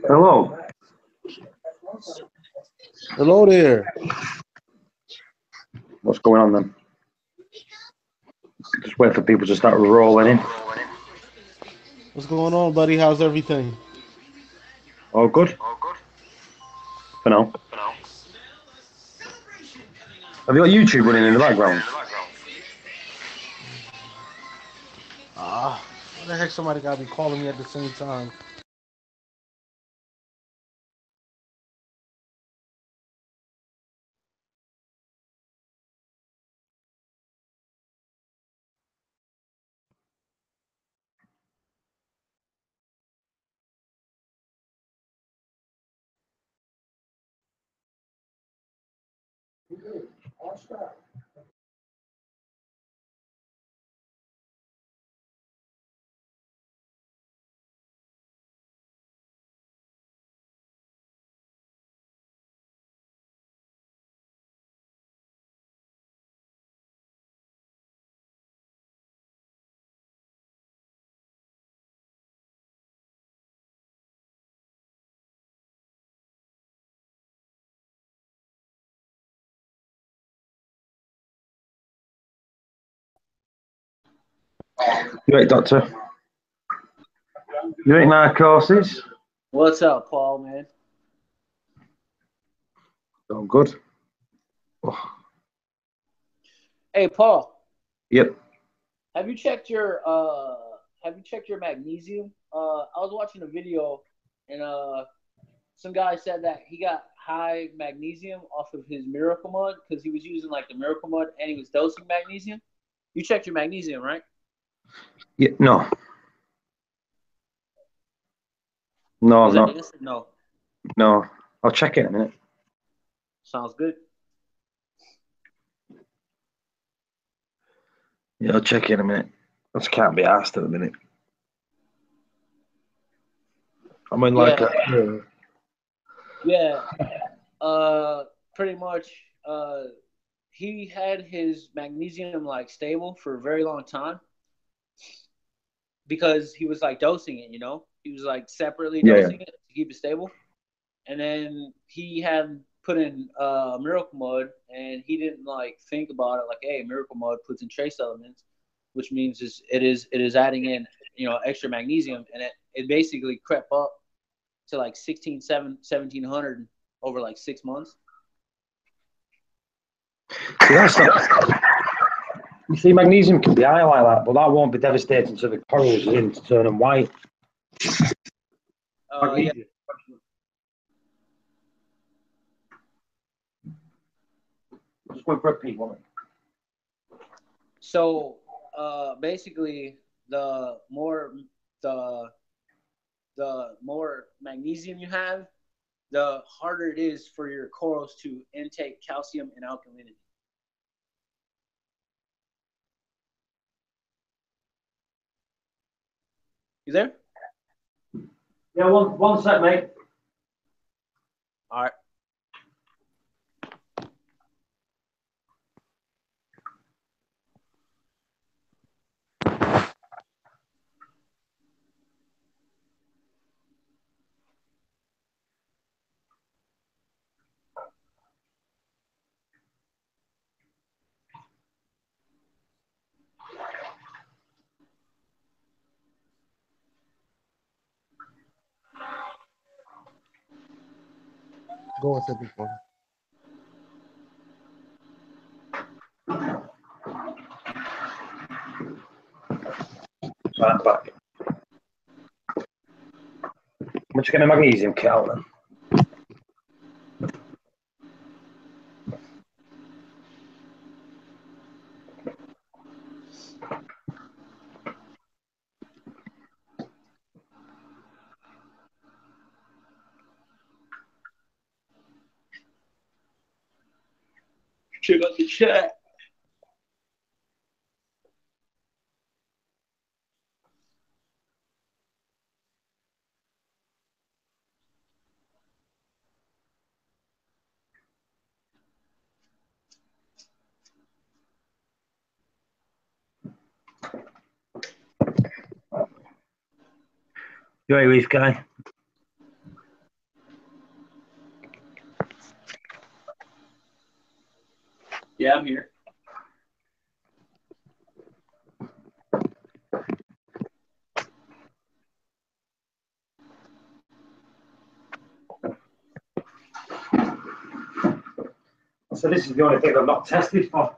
Hello. Hello there. What's going on then? Just wait for people to start rolling in. What's going on, buddy? How's everything? All good? For now. Have you got YouTube running in the background? What the heck? Somebody got me calling me at the same time. You right, Doctor? You ain't narcosis? What's up, Paul, man? All good. Oh. Hey, Paul. Yep. Have you checked your magnesium? I was watching a video and some guy said that he got high magnesium off of his Miracle Mud because he was using like the Miracle Mud and he was dosing magnesium. You checked your magnesium, right? Yeah, no. No, I'm not. No. No. I'll check it in a minute. Sounds good. Yeah, I'll check it in a minute. I just can't be asked at the minute. I mean, like, pretty much. He had his magnesium like stable for a very long time because he was like dosing it. He was like separately dosing it to keep it stable, and then he had put in Miracle Mud, and he didn't like think about it like, hey, Miracle Mud puts in trace elements, which means it is adding in extra magnesium, and it basically crept up to like 1700 over like 6 months. You see, magnesium can be high like that, but that won't be devastating to the corals in to turn them white. Yeah. Just wait for a pee, woman. So basically, the more magnesium you have, the harder it is for your corals to intake calcium and alkalinity. You there? Yeah, one sec, mate. All right. Go ahead before. Right, I'm back. I'm just getting a magnesium kit out then. Check out the chat. You right, Reef guy? down here. So this is the only thing I've not tested for.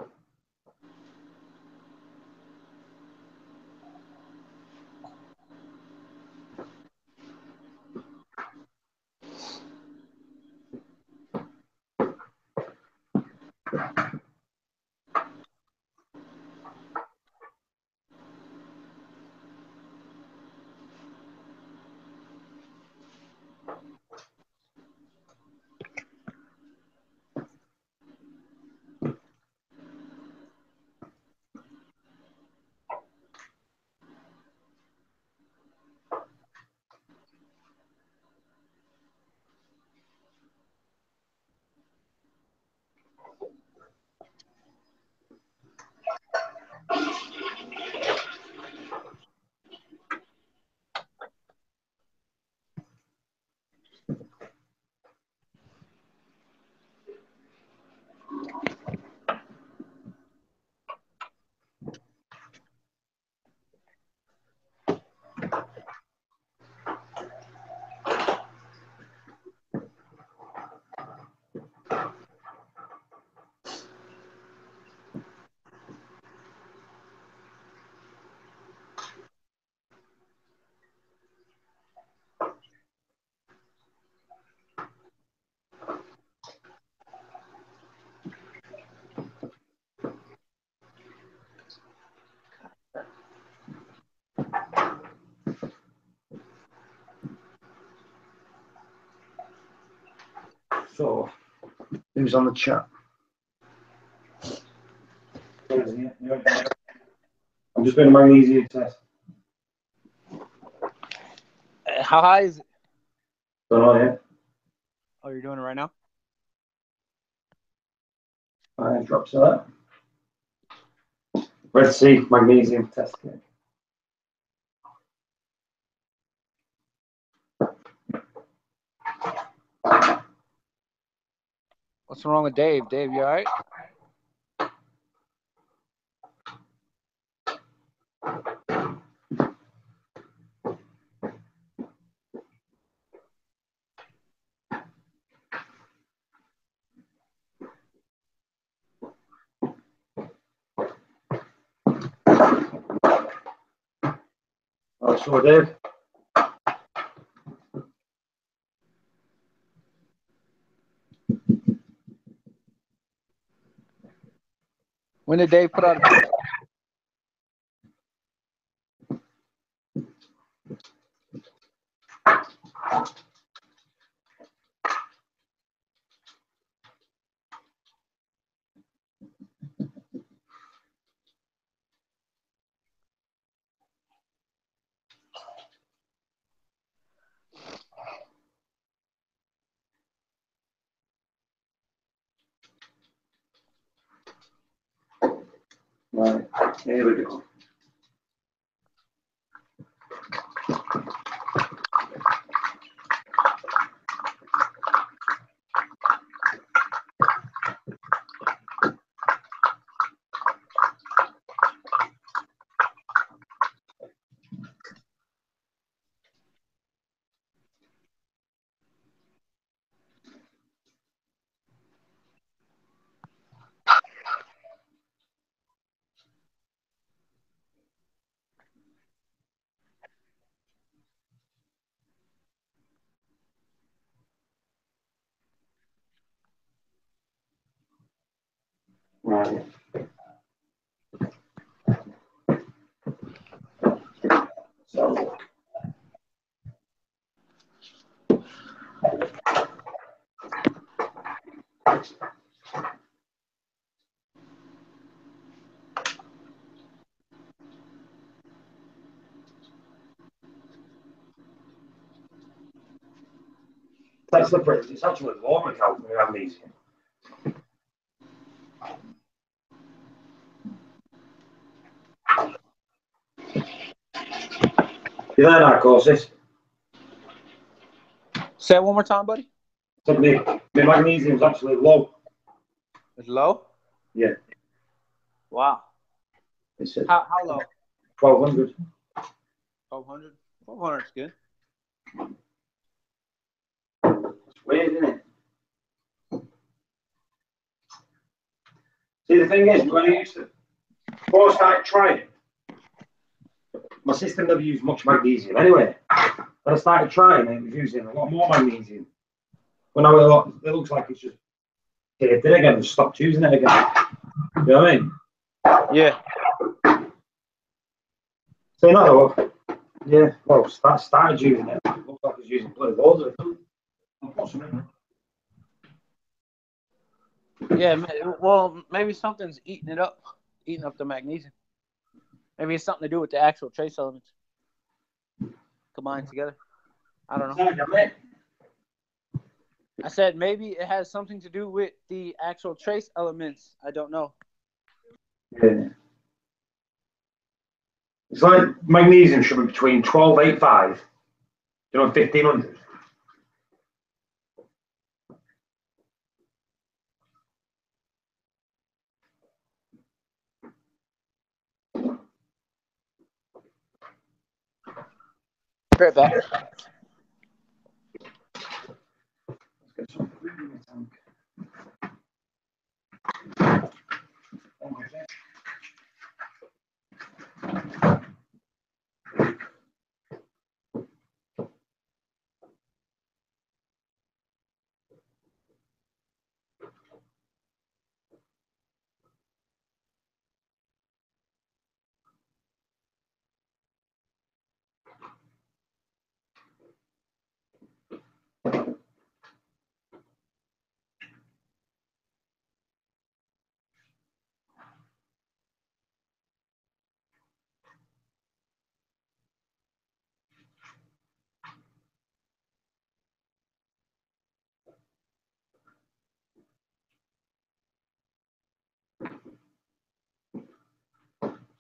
So, who's on the chat? I'm just doing a magnesium test. How high is it? Don't know yet. Oh, you're doing it right now? I drop that. Let's see, magnesium test. What's wrong with Dave? Dave, you all right? Oh, so Dave. When did Dave put out a video? Right, here we go. Right. So. That's the bridge. It's actually warm in California, magnesium. You there, narcosis? Say it one more time, buddy. So my magnesium's actually low. It's low? Yeah. Wow. It said How low? 1200. 1200. 1200 is good. It's weird, isn't it? See, the thing is, when I used to, before I started trying, my system never used much magnesium anyway. When I started trying, it was using a lot more magnesium. But now it looks like it's just caved in again and stopped using it again. You know what I mean? Yeah. So no, yeah, well, started using it. It looks like it's using bloody loads of it. Unfortunately. Yeah, well, maybe something's eating up the magnesium. Maybe it's something to do with the actual trace elements combined together. I don't know. I said maybe it has something to do with the actual trace elements. I don't know. Yeah. It's like magnesium should be between 1285, 1500. Right back. Let's get some food in the tank. Oh my God.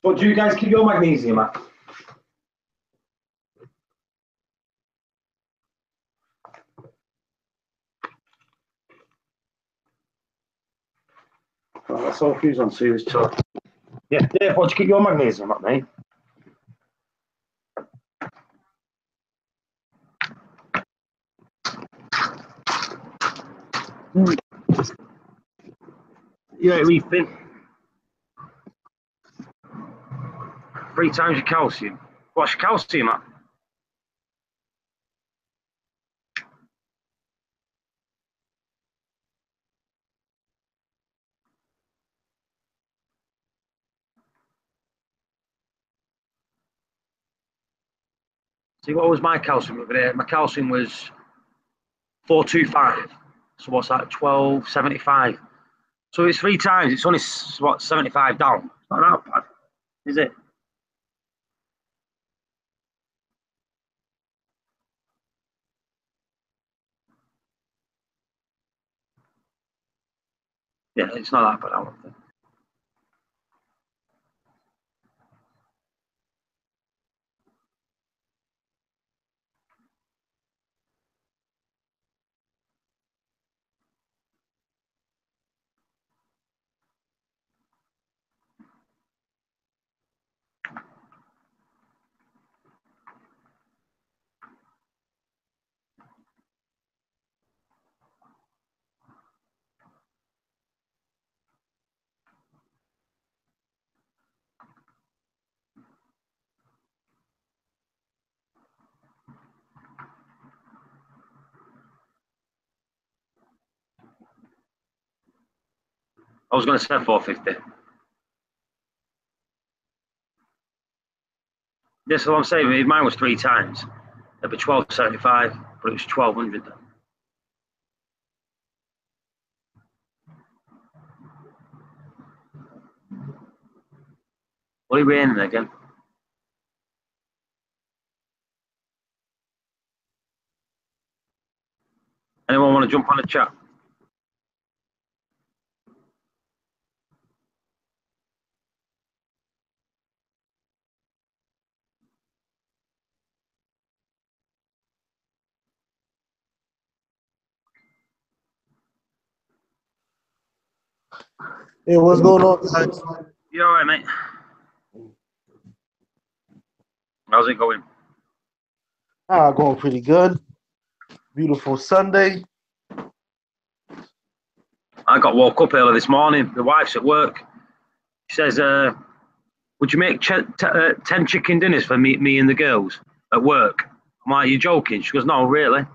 What do you guys keep your magnesium at? Well, let's all fuse on serious talk. Yeah, Dave, what do you keep your magnesium at, mate? Yeah, Reef in. 3 times your calcium. What's your calcium at? See, what was my calcium over there? My calcium was 425. So what's that? 1275. So it's 3 times. It's only, what, 75 down. It's not that bad, is it? Yeah, it's not that bad, I don't think. I was going to say 450. This is what I'm saying. If mine was 3 times, it'd be 1275, but it was 1200 then. What are you raining again? Anyone want to jump on the chat? Hey, what's going on, guys? You all right, mate? How's it going? Going pretty good. Beautiful Sunday. I got woke up early this morning. The wife's at work. She says, would you make 10 chicken dinners for me and the girls at work? I'm like, you joking? She goes, no, really.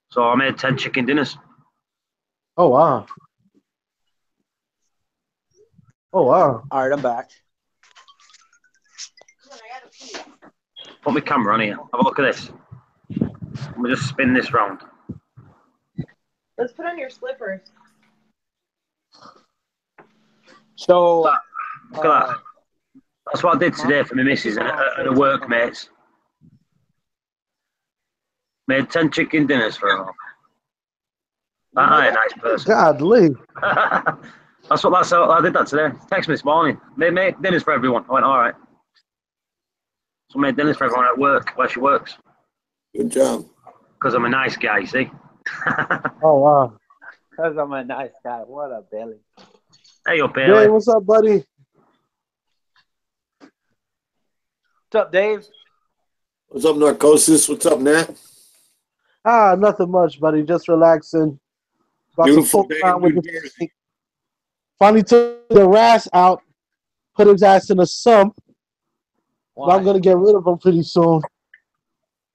So I made 10 chicken dinners. Oh, wow. Oh, wow. All right, I'm back. Put my camera on here. Have a look at this. Let me just spin this round. Let's put on your slippers. So, Look at that. That's what I did today for my missus and the workmates. Made 10 chicken dinners for her. I ain't a nice person. Godly. That's what I did that today. Text me this morning. Made dinners for everyone. I went, all right. So I made dinners for everyone at work, where she works. Good job. Because I'm a nice guy, you see. Oh, wow. because I'm a nice guy. What up, Billy? Hey up, Bailey. Hey, what's up, buddy? What's up, Dave? What's up, Narcosis? What's up, Nat? Nothing much, buddy. Just relaxing. About Beautiful to day fuck around in with New the Jersey. snake. Finally took the Ras out, put his ass in a sump. Why? I'm gonna get rid of him pretty soon.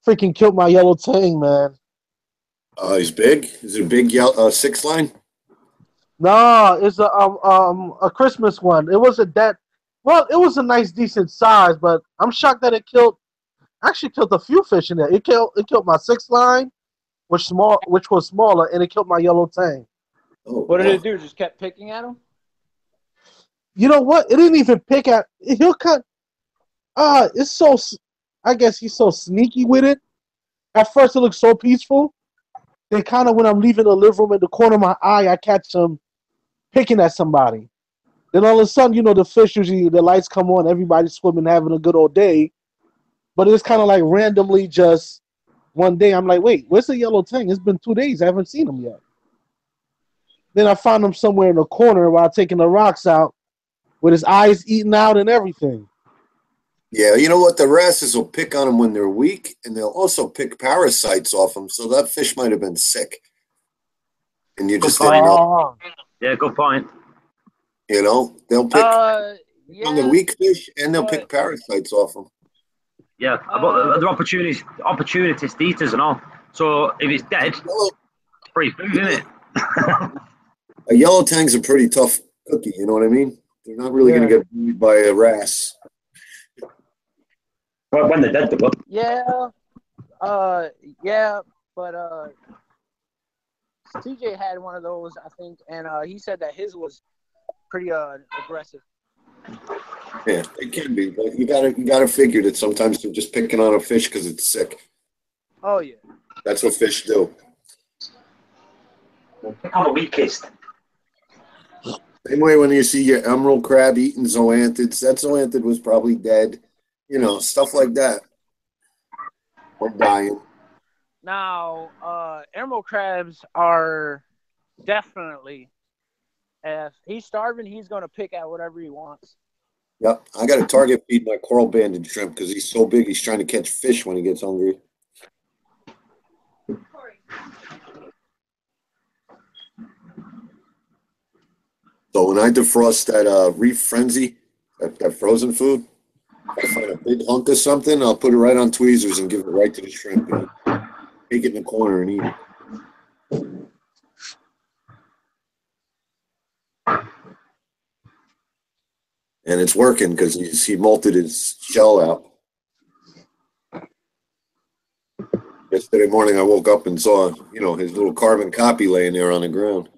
Freaking killed my yellow tang, man. He's big. Is it a big yellow 6-line? No, it's a Christmas one. It wasn't that. Well, it was a nice, decent size, but I'm shocked that it killed. Actually, killed a few fish in there. It killed my 6-line, which was smaller, and it killed my yellow tang. Oh, What did it do? Just kept picking at him? You know what? It didn't even pick at. He'll cut. It's so. I guess he's so sneaky with it. At first, it looks so peaceful. Then, kind of when I'm leaving the living room, in the corner of my eye, I catch him picking at somebody. Then all of a sudden, the fish usually the lights come on, everybody's swimming, having a good old day. But it's kind of like randomly, just one day, I'm like, wait, where's the yellow tang? It's been 2 days. I haven't seen him yet. Then I found him somewhere in the corner while taking the rocks out, with his eyes eaten out and everything. Yeah, you know what? The wrasses will pick on them when they're weak, and they'll also pick parasites off them. So that fish might have been sick, and you just didn't know. Yeah, good point. They'll pick on the Yeah. weak fish, and they'll pick parasites off them. Yeah, but they're opportunist eaters and all. So if it's dead, it's free food, isn't it? A yellow tang's a pretty tough cookie. You know what I mean? They're not really going to get beat by a wrasse. Well, when they're dead, they will. Yeah. But TJ had one of those, I think, and he said that his was pretty aggressive. Yeah, it can be, but you gotta figure that sometimes they're just picking on a fish because it's sick. Oh yeah. That's what fish do. Pick on the weakest. Same way when you see your emerald crab eating zoanthids, that zoanthid was probably dead. Stuff like that. Or dying. Now, emerald crabs are definitely, if he's starving, he's going to pick at whatever he wants. Yep, I got to target feed my coral banded shrimp because he's so big he's trying to catch fish when he gets hungry. So when I defrost that Reef Frenzy, that frozen food, if I find a big hunk of something, I'll put it right on tweezers and give it right to the shrimp. And take it in the corner and eat it. And it's working because he molted his shell out. Yesterday morning, I woke up and saw, his little carbon copy laying there on the ground.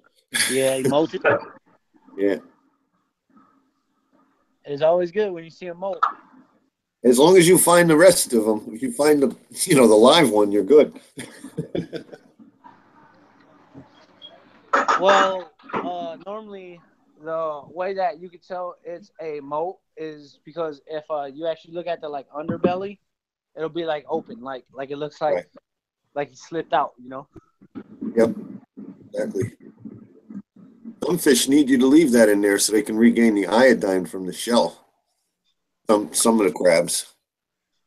Yeah, he molted. Yeah. It's always good when you see him molt. As long as you find the rest of them, if you find the live one, you're good. Well, normally the way that you could tell it's a molt is because if you actually look at the underbelly, it'll be open, like it looks like he slipped out, Yep, exactly. Some fish need you to leave that in there so they can regain the iodine from the shell. Some of the crabs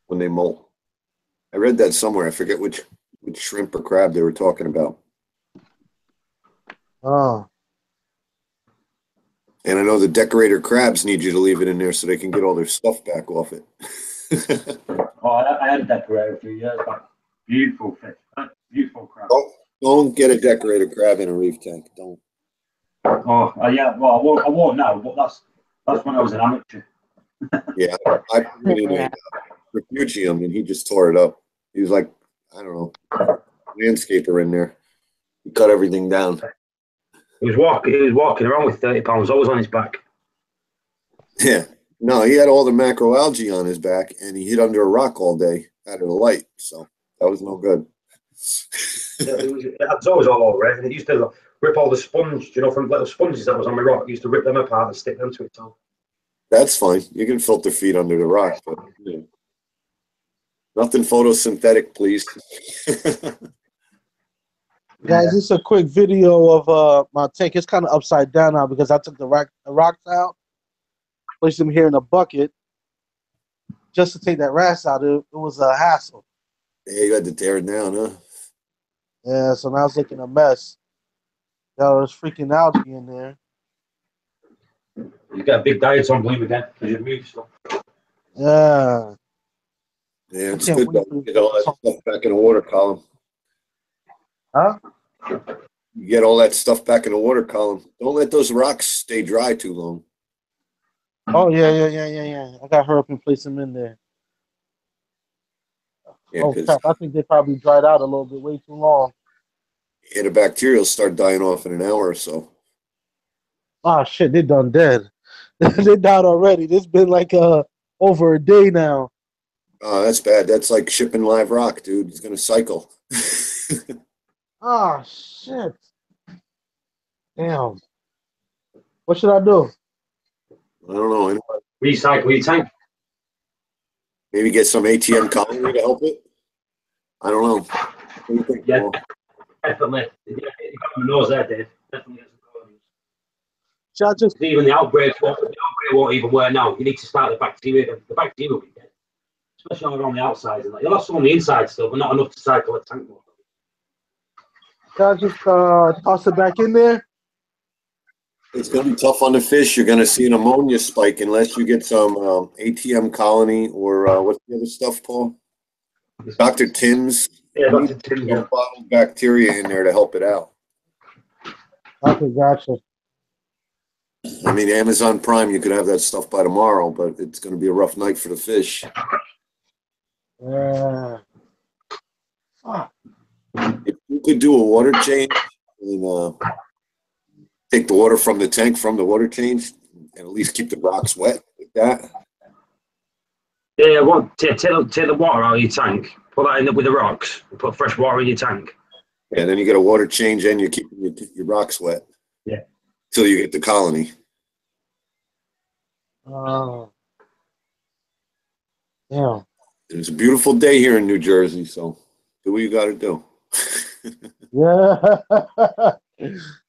when they molt. I read that somewhere. I forget which shrimp or crab they were talking about. Oh. And I know the decorator crabs need you to leave it in there so they can get all their stuff back off it. I had a decorator a few years back. Beautiful fish. Beautiful crab. Don't get a decorator crab in a reef tank. Don't. Yeah. Well, I won't now, but that's when I was an amateur. Yeah, I put it in a refugium and he just tore it up. He was like, I don't know, landscaper in there. He cut everything down. He was walking around with 30 pounds always on his back. Yeah. No, he had all the macroalgae on his back and he hid under a rock all day out of the light. So that was no good. It was always all over it. And it used to rip all the sponge, from little sponges that was on the rock. It used to rip them apart and stick them to it. So. That's fine. You can filter feed under the rock. But, yeah. Nothing photosynthetic, please. Guys, this is a quick video of my tank. It's kind of upside down now because I took the rocks out, placed them here in a bucket just to take that rats out. It was a hassle. Yeah, you had to tear it down, huh? Yeah, so now it's looking a mess. Got all this freaking algae in there. You got a big diet on blue again because you move stuff. Yeah. Yeah, it's good to get all that stuff back in the water column. Huh? You get all that stuff back in the water column. Don't let those rocks stay dry too long. Oh, yeah. I got her up and place them in there. Yeah, Oh, crap. I think they probably dried out a little bit, way too long. Yeah, the bacteria will start dying off in an hour or so. Oh, shit, they done dead. They died already. It's been like over a day now. Oh, that's bad. That's like shipping live rock, dude. It's going to cycle. Oh, shit. Damn. What should I do? I don't know. Recycle your tank. Maybe get some ATM colony to help it. I don't know. What do you think, Yeah, Paul? definitely. You got my nose there, Dave. Definitely get some colonies. Should I just... Even the outbreak won't even work now. You need to start the bacteria. The bacteria will be dead. Especially around the outside. You'll have some on the inside still, but not enough to cycle a tank more. Should I just toss it back in there? It's going to be tough on the fish. You're going to see an ammonia spike unless you get some ATM colony or what's the other stuff, Paul? Dr. Tim's. Yeah, Dr. Tim's. Yeah. Bottled bacteria in there to help it out. Okay, gotcha. I mean, Amazon Prime, you could have that stuff by tomorrow, but it's going to be a rough night for the fish. Yeah. If you could do a water change and take the water from the tank from the water change and at least keep the rocks wet like that. Yeah, take the water out of your tank, put that in with the rocks, and put fresh water in your tank. And then you get a water change and you're keeping your rocks wet. Yeah. Till you get the colony. Yeah. It's a beautiful day here in New Jersey, so do what you got to do. Yeah.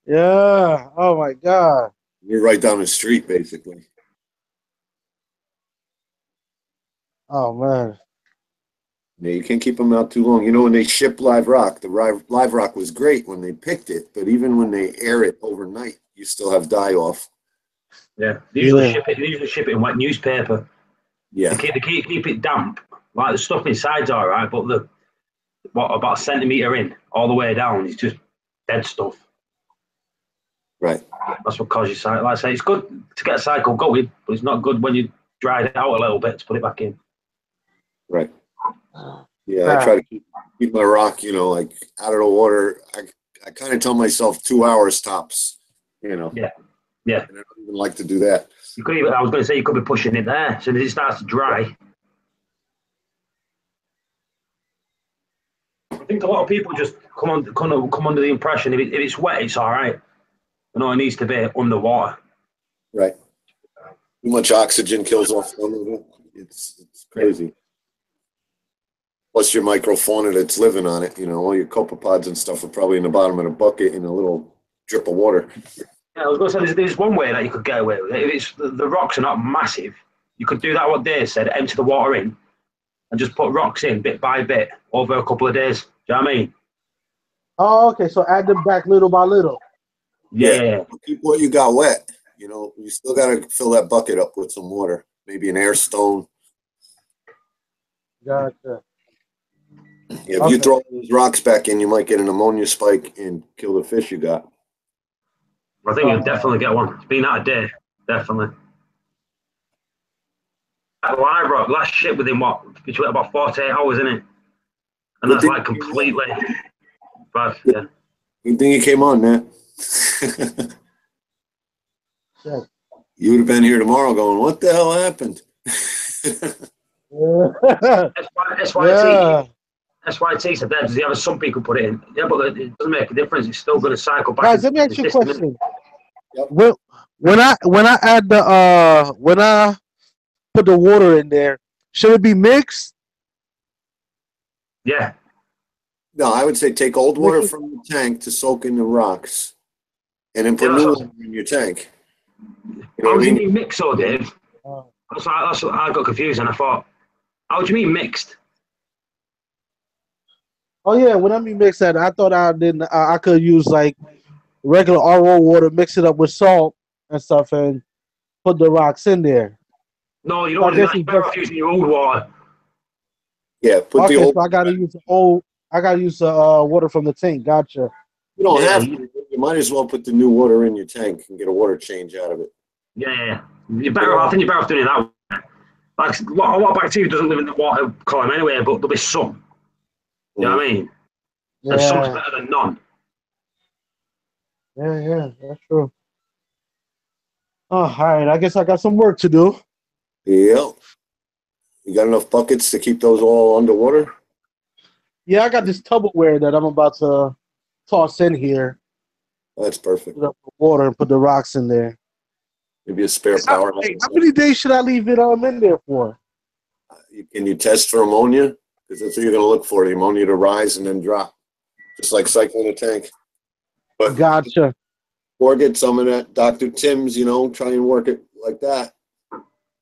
Yeah. Oh, my God. You're right down the street, basically. Oh, man. Yeah, you can't keep them out too long. You know, when they ship live rock, the live rock was great when they picked it, but even when they air it overnight, you still have die off. Yeah, they usually ship it in wet newspaper. Yeah, they keep it damp. Like the stuff inside's all right, but about a centimeter in, all the way down, it's just dead stuff. Right. That's what causes cycle. Like I say, it's good to get a cycle going, but it's not good when you dry it out a little bit to put it back in. Right. Yeah, I try to keep my rock, like out of the water. I kind of tell myself 2 hours tops, Yeah. And I don't even like to do that. I was going to say you could be pushing it there. So as it starts to dry. I think a lot of people just come under the impression if it's wet, it's all right. It needs to be underwater. Right. Too much oxygen kills off some of it. It's crazy. Plus your microfauna that's living on it, all your copepods and stuff are probably in the bottom of the bucket in a little drip of water. Yeah, I was going to say there's one way that you could get away with it. If it's the rocks are not massive, you could do that. What Dave said, empty the water in and just put rocks in bit by bit over a couple of days. Do you know what I mean? Oh, okay. So add them back little by little. Yeah. Keep what you got wet. You know, you still got to fill that bucket up with some water. Maybe an air stone. Gotcha. If you throw those rocks back in, you might get an ammonia spike and kill the fish you got. I think you'll definitely get one. It's been out a day, definitely. That live rock, last shit within between about 48 hours, isn't it? And that's like completely bad. Yeah. Good thing you came on, man. You would have been here tomorrow going, what the hell happened? SYT said that, does he have a sump he could put it in? Yeah, but it doesn't make a difference. It's still going to cycle back. Guys, let me ask you a question. Yep. When I add the when I put the water in there, should it be mixed? Yeah. No, I would say take old water from the tank to soak in the rocks, and then put new water in your tank. You know how what do I you mean? mean mixed, though, Dave? That's what I got confused, and I thought, how do you mean mixed? Oh yeah, when I mean mixed, that I thought I could use like regular RO water, mix it up with salt and stuff, and put the rocks in there. No, you don't want to do that. You're better off using your old water. Yeah, put the old. So I gotta use the old. I gotta use the water from the tank. Gotcha. You don't have to. You might as well put the new water in your tank and get a water change out of it. Yeah. You're better off. I think you're better off doing it that way. Like a lot of bacteria doesn't live in the water column anyway, but there'll be some. You know what I mean? Yeah. And some's better than none. Yeah, that's true. Oh, all right. I guess I got some work to do. Yeah. You got enough buckets to keep those all underwater? Yeah, I got this Tupperware that I'm about to toss in here. That's perfect. Put up the water and put the rocks in there. Maybe a spare power. How many days should I leave it in there for? Can you test for ammonia? Because that's what you're going to look for, the ammonia to rise and then drop. Just like cycling a tank. But gotcha. Or get some of that Dr. Tim's, try and work it like that.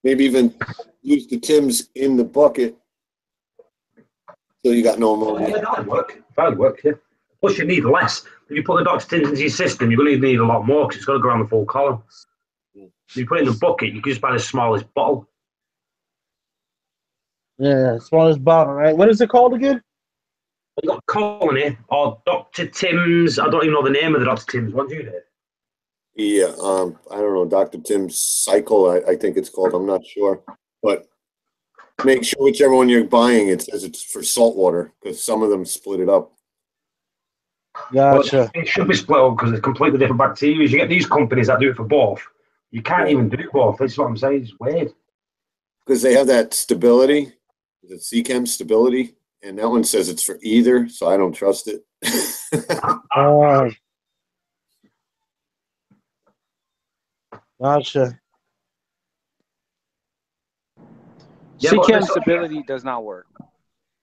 Maybe even use the Tim's in the bucket so you got no ammonia. Yeah, that would work, yeah. Plus, you need less. If you put the Dr. Tim's into your system, you're going to need a lot more because it's got to go around the full column. If you put it in the bucket, you can just buy the smallest bottle. Yeah, smallest bottle, right? What is it called again? You got Colony or Dr. Tim's. I don't even know the name of the Dr. Tim's one, do you, Dave? Yeah, I don't know, Dr. Tim's Cycle, I think it's called. I'm not sure. But make sure whichever one you're buying, it says it's for salt water because some of them split it up. Gotcha. Well, it should be split up because it's completely different bacteria. You get these companies that do it for both. You can't even do both. That's what I'm saying. It's weird. Because they have that stability, the CChem stability, and that one says it's for either, so I don't trust it. Gotcha. Yeah, CChem stability does not work.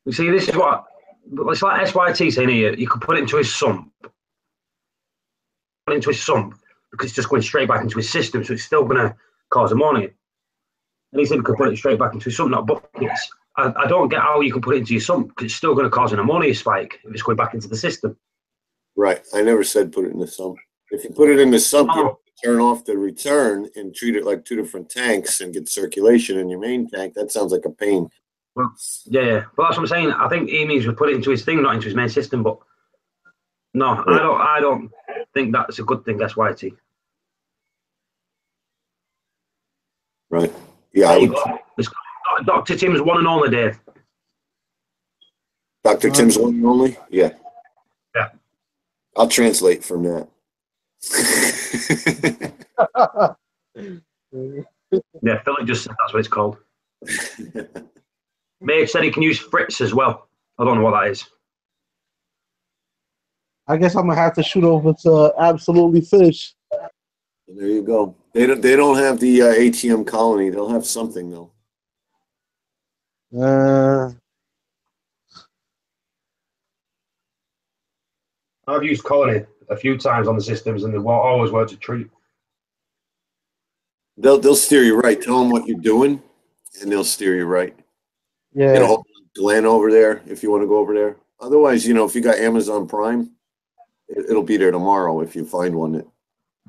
You see, this is what it's like SYT saying here. You could put it into his sump. Put it into his sump because it's just going straight back into his system, so it's still going to cause ammonia. And he said we could put it straight back into his sump, not buckets. I don't get how you can put it into your sump because it's still going to cause an ammonia spike if it's going back into the system. Right. I never said put it in the sump. If you put it in the sump, you turn off the return and treat it like two different tanks and get circulation in your main tank. That sounds like a pain. Well, yeah. But that's what I'm saying. I think he means we put it into his thing, not into his main system. But no, yeah. I don't think that's a good thing. That's YT. Right. Yeah. I would. Dr. Tim's one and only, Dave. Dr. Tim's one and only? Yeah. Yeah. I'll translate from that. Yeah, Philip just said that's what it's called. Maeve said he can use Fritz as well. I don't know what that is. I guess I'm gonna have to shoot over to Absolutely Fish. There you go. They don't have the ATM Colony. They'll have something though. I've used Colony a few times on the systems, and they've always worked a treat. They'll steer you right. Tell them what you're doing, and they'll steer you right. Yeah. Get a hold of Glenn over there if you want to go over there. Otherwise, if you got Amazon Prime, it'll be there tomorrow if you find one that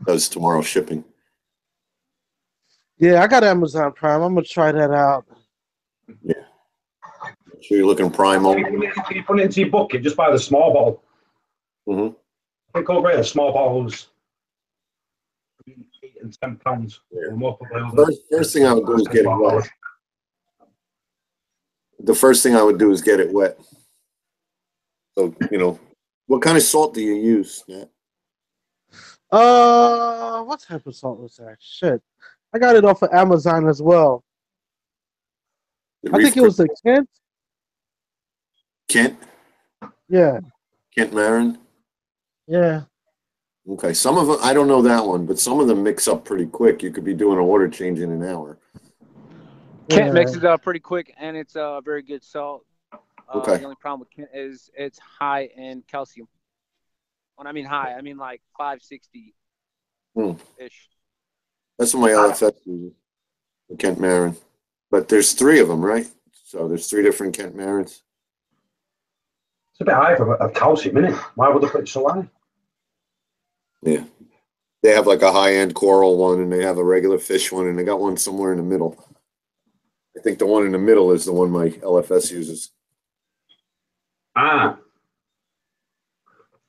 does tomorrow shipping. Yeah, I got Amazon Prime. I'm gonna try that out. Yeah. So you're looking Prime only. Can you put it into your bucket? Just buy the small bottle. Mm-hmm. Think over here, small bottles. 8 and 10 pounds. Yeah. First thing I would do is get it wet. The first thing I would do is get it wet. So, what kind of salt do you use, Nat? What type of salt was that? Shit. I got it off of Amazon as well. I think it was the Kent. Kent? Yeah. Kent Marin? Yeah. Okay. Some of them, I don't know that one, but some of them mix up pretty quick. You could be doing an order change in an hour. Kent mixes up pretty quick, and it's a very good salt. Okay. The only problem with Kent is it's high in calcium. When I mean high, I mean like 560-ish. That's what my LFS uses, the Kent Marin. But there's 3 of them, right? So there's 3 different Kent Marins. It's a bit high for a calcium, isn't it? Why would they put it so high? Yeah. They have like a high-end coral one, and they have a regular fish one, and they got one somewhere in the middle. I think the one in the middle is the one my LFS uses. Ah.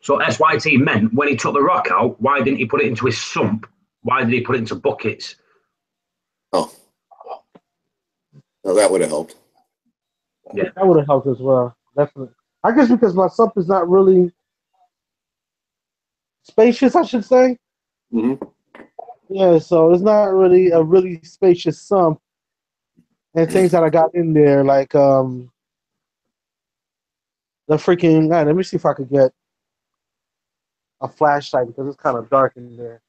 So SYT meant when he took the rock out, why didn't he put it into his sump? Why did he put it into buckets? Oh. Well, that would have helped. Yeah. That would have helped as well. Definitely. I guess because my sump is not really spacious, I should say. Mm-hmm. Yeah, so it's not really a really spacious sump. And things that I got in there, like the freaking. Let me see if I could get a flashlight because it's kind of dark in there.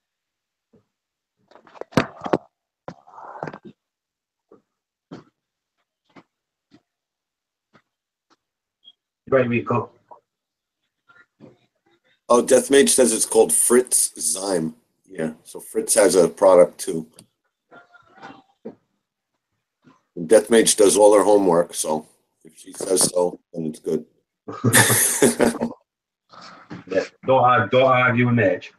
Great Rico. Oh, Deathmage says it's called Fritz Zyme. Yeah, so Fritz has a product too. And Deathmage does all her homework, so if she says so, then it's good. Yeah, don't argue with Mage.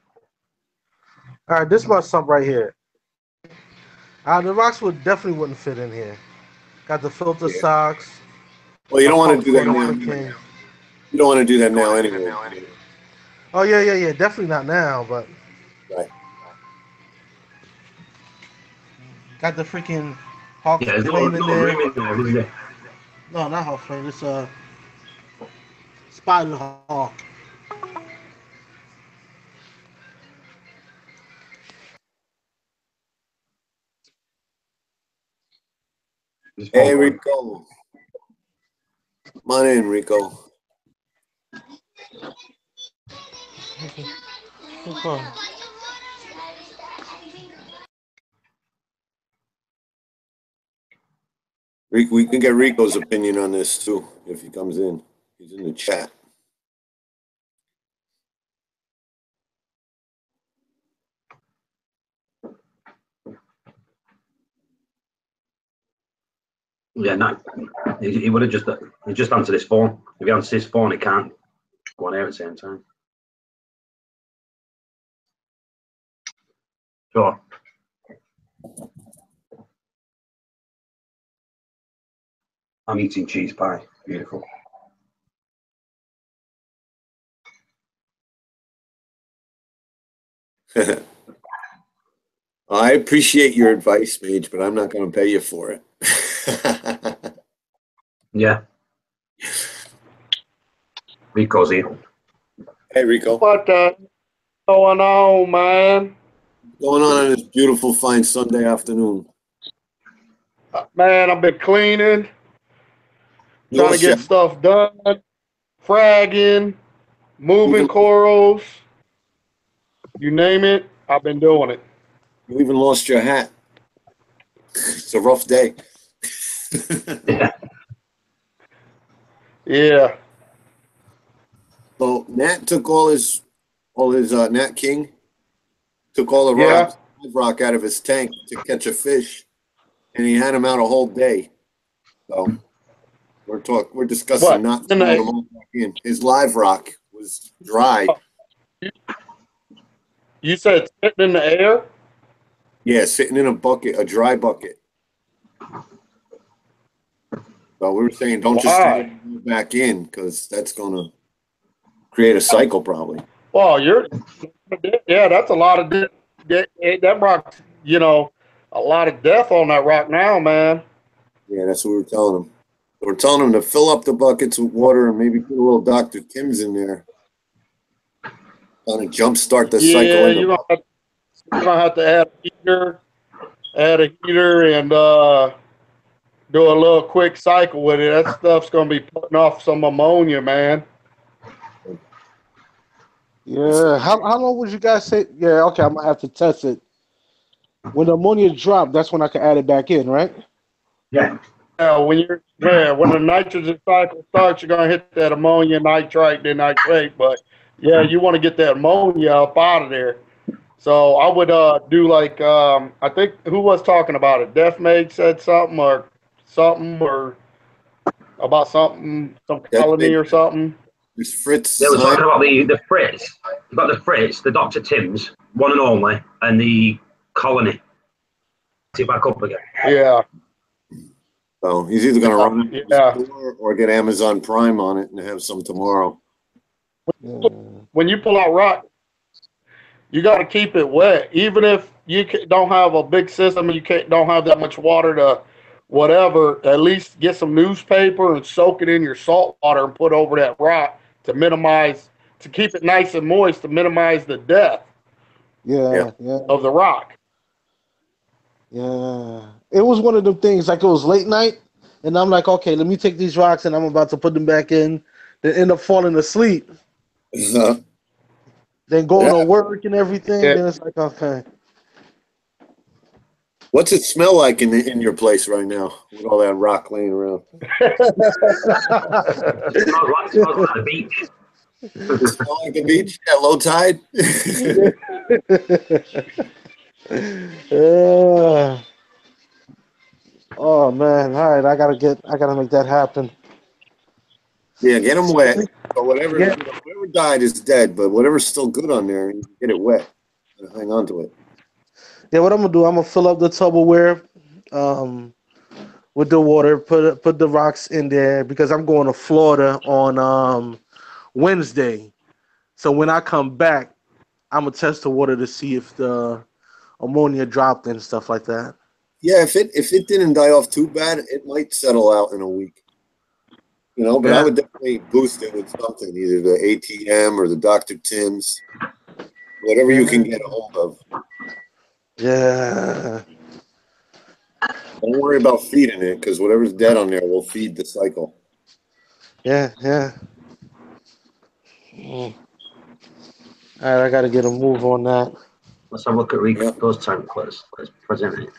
All right, this is my sump right here. The rocks definitely wouldn't fit in here. Got the filter socks. Well, you don't want to do that now. You don't want to do that now anyway. Oh yeah. Definitely not now, but Right. got the freaking Hawk Yeah, there's flame in there. room in there, isn't there? No, not Hawk flame. It's a Spotted Hawk. Hey, Rico. Come on in, Rico. Okay. We can get Rico's opinion on this too if he comes in. He's in the chat. Yeah, no. He would have just answered his phone. If he answers his phone, he can't go on air at the same time. Sure. I'm eating cheese pie. Beautiful. I appreciate your advice, Mage, but I'm not going to pay you for it. Yeah. Rico's here. Hey, Rico. What going on, man? Going on this beautiful, fine Sunday afternoon? Man, I've been cleaning, trying to get stuff done, fragging, moving corals. You name it, I've been doing it. You even lost your hat. It's a rough day. Yeah. So Nat took all his Nat King took all the rocks, live rock out of his tank to catch a fish, and he had him out a whole day. So we're discussing What? not throwing him all back in. His live rock was dry. You said sitting in the air? Yeah, sitting in a bucket, a dry bucket. So we were saying, don't just throw it back in, because that's going to create a cycle probably. Well, that's a lot of that rock. You know, a lot of death on that rock now, man. Yeah, that's what we were telling him. We're telling him to fill up the buckets with water and maybe put a little Dr. Tim's in there. Kind of jumpstart the cycle. Yeah, you're gonna have to add a heater, and do a little quick cycle with it. That stuff's gonna be putting off some ammonia, man. Yeah. How long would you guys say? Yeah. Okay, I'm gonna have to test it. When the ammonia drop, that's when I can add it back in, right? Yeah. When the nitrogen cycle starts, you're gonna hit that ammonia, nitrite, then nitrate. But yeah, you want to get that ammonia up out of there. So I would do like I think who was talking about it? Deathmate said something or about some colony or something. There's Fritz. They were talking about the Fritz. You've got the Fritz, the Dr. Tim's, one and only, and the colony. See back up again. Yeah. So he's either going to run it or get Amazon Prime on it and have some tomorrow. When you pull out rock, you got to keep it wet. Even if you don't have a big system and don't have that much water to whatever, at least get some newspaper and soak it in your salt water and put over that rock to keep it nice and moist to minimize the death of the rock. Yeah. It was one of them things, like it was late night, and I'm like, okay, let me take these rocks, and I'm about to put them back in. Then end up falling asleep. Then going to work and everything. Then it's like, okay. What's it smell like in your place right now with all that rock laying around? It smells like the beach. It smells like the beach at low tide? Oh man! All right, I gotta make that happen. Yeah, get them wet. But whatever died is dead. But whatever's still good on there, you get it wet and hang on to it. Yeah, what I'm gonna do? I'm gonna fill up the Tupperware, with the water. Put the rocks in there because I'm going to Florida on Wednesday. So when I come back, I'm gonna test the water to see if the ammonia dropped and stuff like that. Yeah, if it didn't die off too bad, it might settle out in a week. You know, but I would definitely boost it with something, either the ATM or the Dr. Tim's, whatever you can get a hold of. Yeah. Don't worry about feeding it, because whatever's dead on there will feed the cycle. Yeah. All right, I gotta get a move on that. Let's have a look at those tank. Let's present it.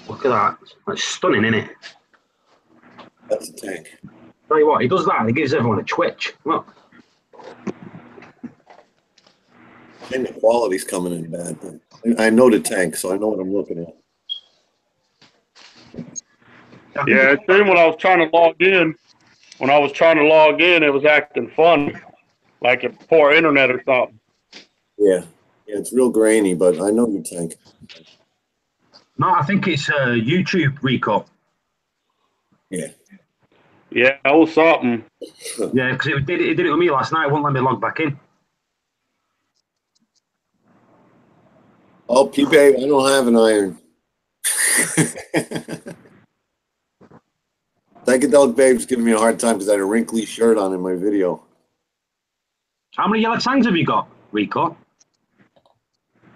Look at that. That's stunning, isn't it? That's a tank. Tell you what, he does that. He gives everyone a twitch. Look. And the quality's coming in bad. I know the tank, so I know what I'm looking at. Yeah, it seemed when I was trying to log in, it was acting funny, like a poor internet or something. Yeah, it's real grainy, but I know your tank. No, I think it's YouTube Rico. Yeah, that was something. Yeah, because it did it with me last night. It wouldn't let me log back in. Oh, P-Babe, I don't have an iron. Psychedelic Babe's giving me a hard time because I had a wrinkly shirt on in my video. How many yellow tangs have you got, Rico?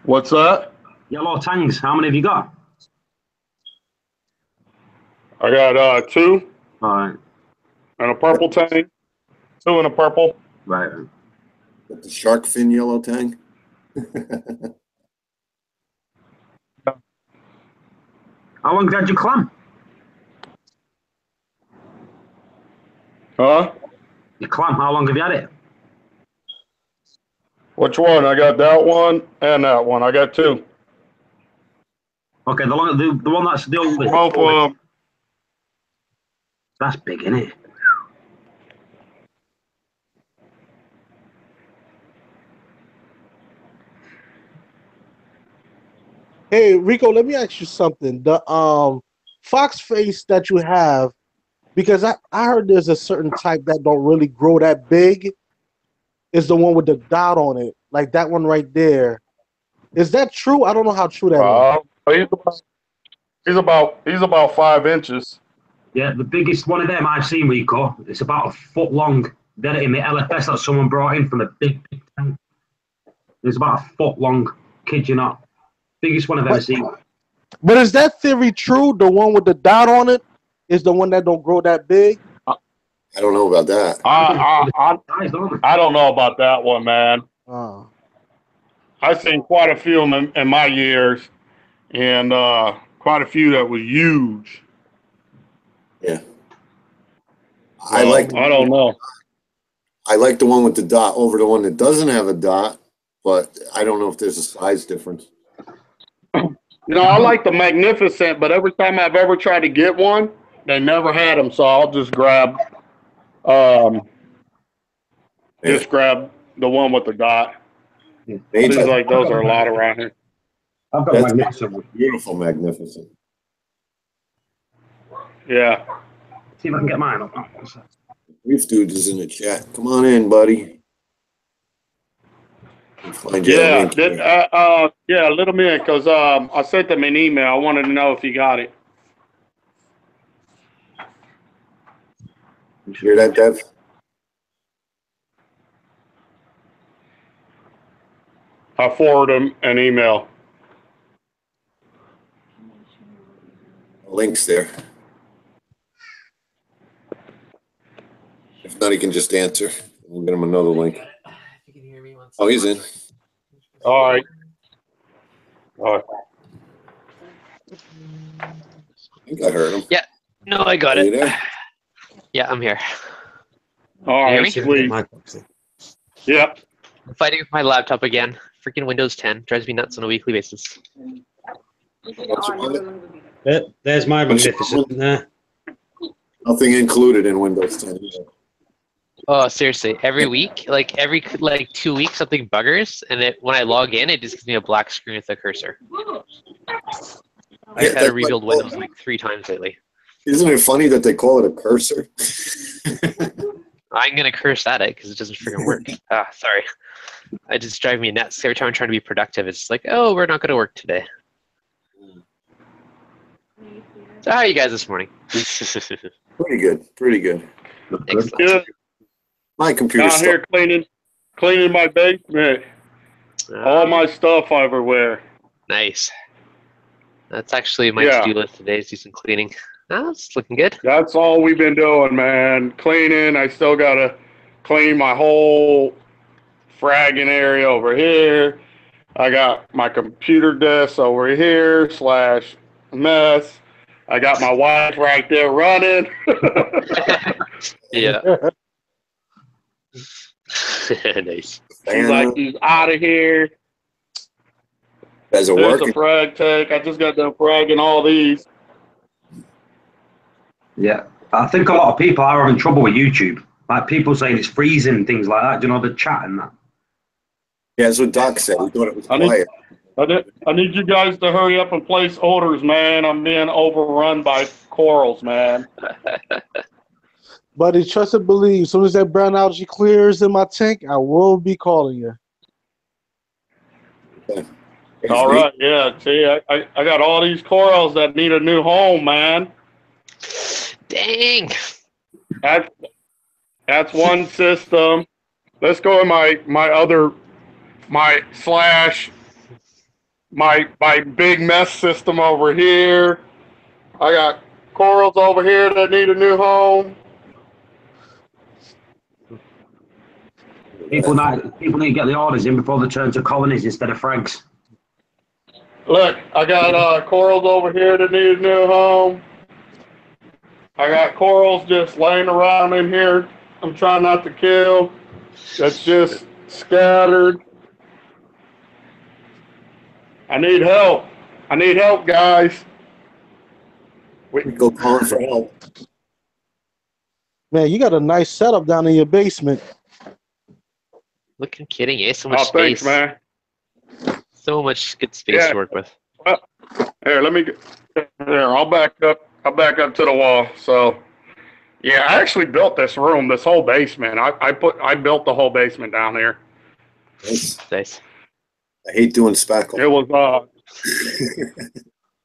What's that? Yellow tangs. How many have you got? I got 2. All right. And a purple tang. 2 and a purple. Right. With the shark fin yellow tang. How long did you clam? Huh? Your clam, how long have you had it? Which one? I got that one and that one. I got two. Okay, the one that's the oldest. Both of them. That's big, isn't it? Hey Rico, let me ask you something. The fox face that you have, because I heard there's a certain type that don't really grow that big, is the one with the dot on it, like that one right there. Is that true? I don't know how true that is. He's about 5 inches. Yeah, the biggest one of them I've seen, Rico. It's about a foot long. They're in the LFS that someone brought in from a big tank. It's about a foot long. Kid you not. Biggest one I've ever seen. But is that theory true? The one with the dot on it is the one that don't grow that big? I don't know about that. I don't know about that one, man. I've seen quite a few in my years, and quite a few that was huge. Yeah. So, I don't know. I like the one with the dot over the one that doesn't have a dot, but I don't know if there's a size difference. You know, I like the Magnificent, but every time I've ever tried to get one, they never had them, so I'll just grab the one with the dot. Yeah. Seems like those are a lot around here. I've got Magnificent. Beautiful Magnificent. Yeah. See if I can get mine up. Reef Dude is in the chat. Come on in, buddy. Yeah, let him in, because I sent them an email. I wanted to know if he got it. You hear that, Dev? I forwarded him an email. Link's there. If not, he can just answer. We'll get him another link. You can hear me once. Oh, he's in. All right. I think I heard him. Yeah. No, I got Are it. you there? Yeah, I'm here. All right, sweet. Yep. I'm fighting with my laptop again. Freaking Windows 10 drives me nuts on a weekly basis. There's my Magnificent there. Nothing included in Windows 10. Oh, seriously. Every week, every 2 weeks, something buggers, and when I log in, it just gives me a black screen with a cursor. I've had to rebuild Windows 3 times lately. Isn't it funny that they call it a cursor? I'm gonna curse at it because it doesn't freaking work. Sorry. It just drives me nuts. Every time I'm trying to be productive, it's like, oh, we're not gonna work today. So how are you guys this morning? Pretty good. Excellent. Good. My computer Down here cleaning my basement. All my stuff everywhere. Nice. That's actually my to-do list today, is do some cleaning. Oh, it's looking good. That's all we've been doing, man. Cleaning. I still got to clean my whole fragging area over here. I got my computer desk over here / mess. I got my wife right there running. Yeah. Nice. She's like, he's out of here. There's a frag tank. I just got done fragging all these. Yeah, I think a lot of people are having trouble with YouTube. Like people saying it's freezing and things like that. Do you know, the chat and that? Yeah, that's what Doc said. He thought it was quiet. I need you guys to hurry up and place orders, man. I'm being overrun by corals, man. Buddy, trust and believe. As soon as that brown algae clears in my tank, I will be calling you. Okay. All right, yeah. See, I got all these corals that need a new home, man. Dang. That's one system. Let's go in my big mess system over here. I got corals over here that need a new home. People need to get the orders in before they turn to colonies instead of frags. Look, I got corals over here that need a new home. I got corals just laying around in here. I'm trying not to kill. That's just scattered. I need help. I need help, guys. We go calling for help. Man, you got a nice setup down in your basement. Looking kidding, eh? So much Oh, space. thanks, man. So much good space to work with. Well, here, let me. Here, I'll back up. I'll back up to the wall. So, yeah, I actually built this room, this whole basement. I built the whole basement down here. Nice. I hate doing spackle. It was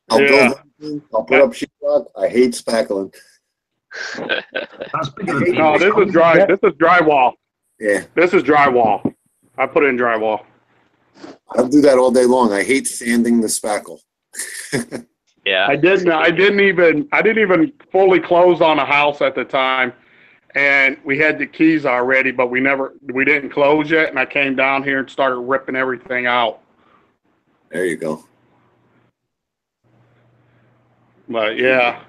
I'll yeah. build anything. I'll put up sheetrock. I hate spackling. That's big. No, this is dry. This is drywall. Yeah. This is drywall. I put in drywall. I'll do that all day long. I hate sanding the spackle. Yeah. I didn't even fully close on a house at the time, and we had the keys already, but we didn't close yet. And I came down here and started ripping everything out. There you go. But yeah.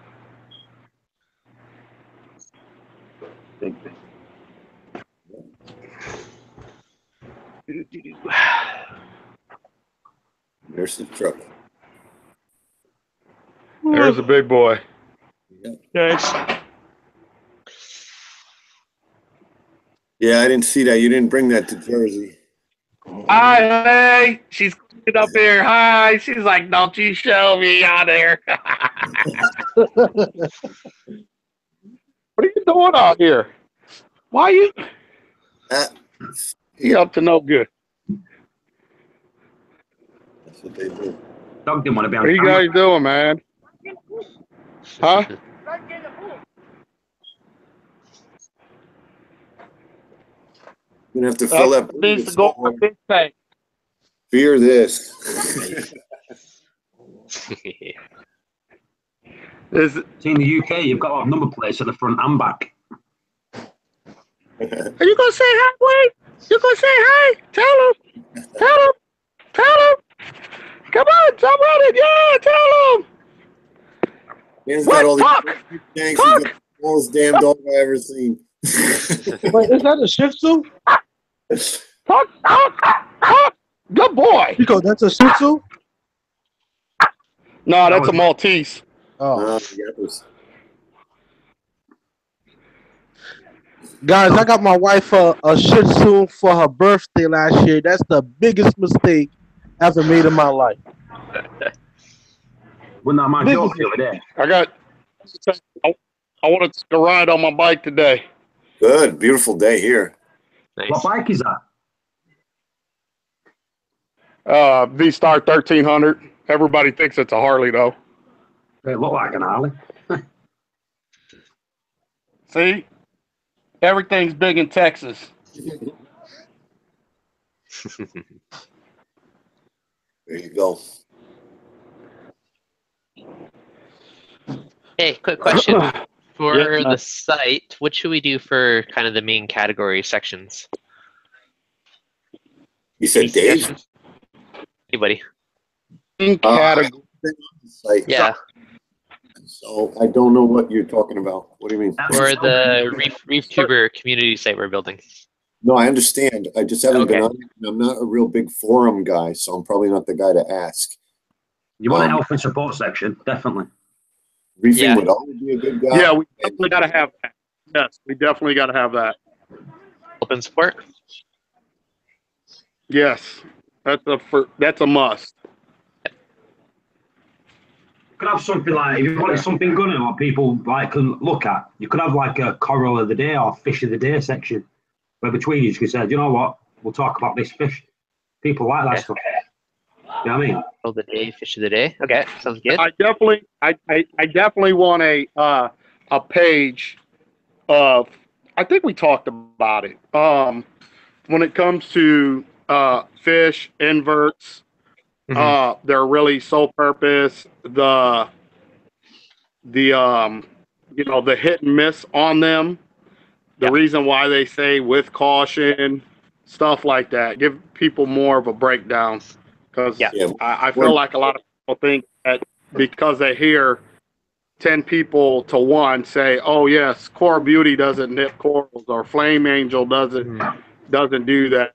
There's the truck. There's a big boy. Nice. Yeah, I didn't see that. You didn't bring that to Jersey. Hi, hey. She's up here. Hi. She's like, don't you show me out there. What are you doing out here? Why you? You up to no good. That's what they do. Dog didn't want to be on What are you camera. guys doing, man? Huh? You're gonna have to fill that. Needs to go on big tank. Fear this. See, in the UK, you've got to have number plates at the front and back. Are you gonna say hi, Wade? You gonna say hi? Tell him. Tell him. Tell him. Come on, jump on it. Yeah, tell him. Man's What? got all Talk. these tanks. He's got the smallest damn dog I ever seen. Wait, is that a Shih Tzu? Talk. Good boy. Nico, that's a Shih Tzu? No, that's a Maltese. Oh. Yappers. Guys, I got my wife a Shih Tzu for her birthday last year. That's the biggest mistake I've ever made in my life. Wouldn't that mind yours the other day? I want to take a ride on my bike today. Good, beautiful day here. Nice. What bike is that? V-Star 1300. Everybody thinks it's a Harley, though. They look like an Harley. See? Everything's big in Texas. There you go. Hey, quick question. For Yeah. the site, what should we do for kind of the main category sections? You said Any Dave? suggestions? Anybody? Category. Like, Yeah. So I don't know what you're talking about. What do you mean? Or the Reef Tuber community site we're building. No, I understand. I just haven't been Okay. on it. And I'm not a real big forum guy, so I'm probably not the guy to ask. You want a health and support section, definitely. Reefing Yeah. would always be a good guy. Yeah, we definitely got to have that. Yes, we definitely got to have that. Open support? Yes, that's a must. You could have something like, if you wanted something good and what people like can look at, you could have like a coral of the day or fish of the day section, where between you could say, do you know what, we'll talk about this fish. People like that stuff. You know what I mean? Of the day, fish of the day. Okay, sounds good. I definitely want a page of. I think we talked about it. When it comes to fish inverts, they're really sole purpose. The hit and miss on them. The reason why they say with caution, stuff like that. Give people more of a breakdown. Because I feel like a lot of people think that because they hear 10 people to 1 say, oh, yes, Core Beauty doesn't nip corals or Flame Angel doesn't do that.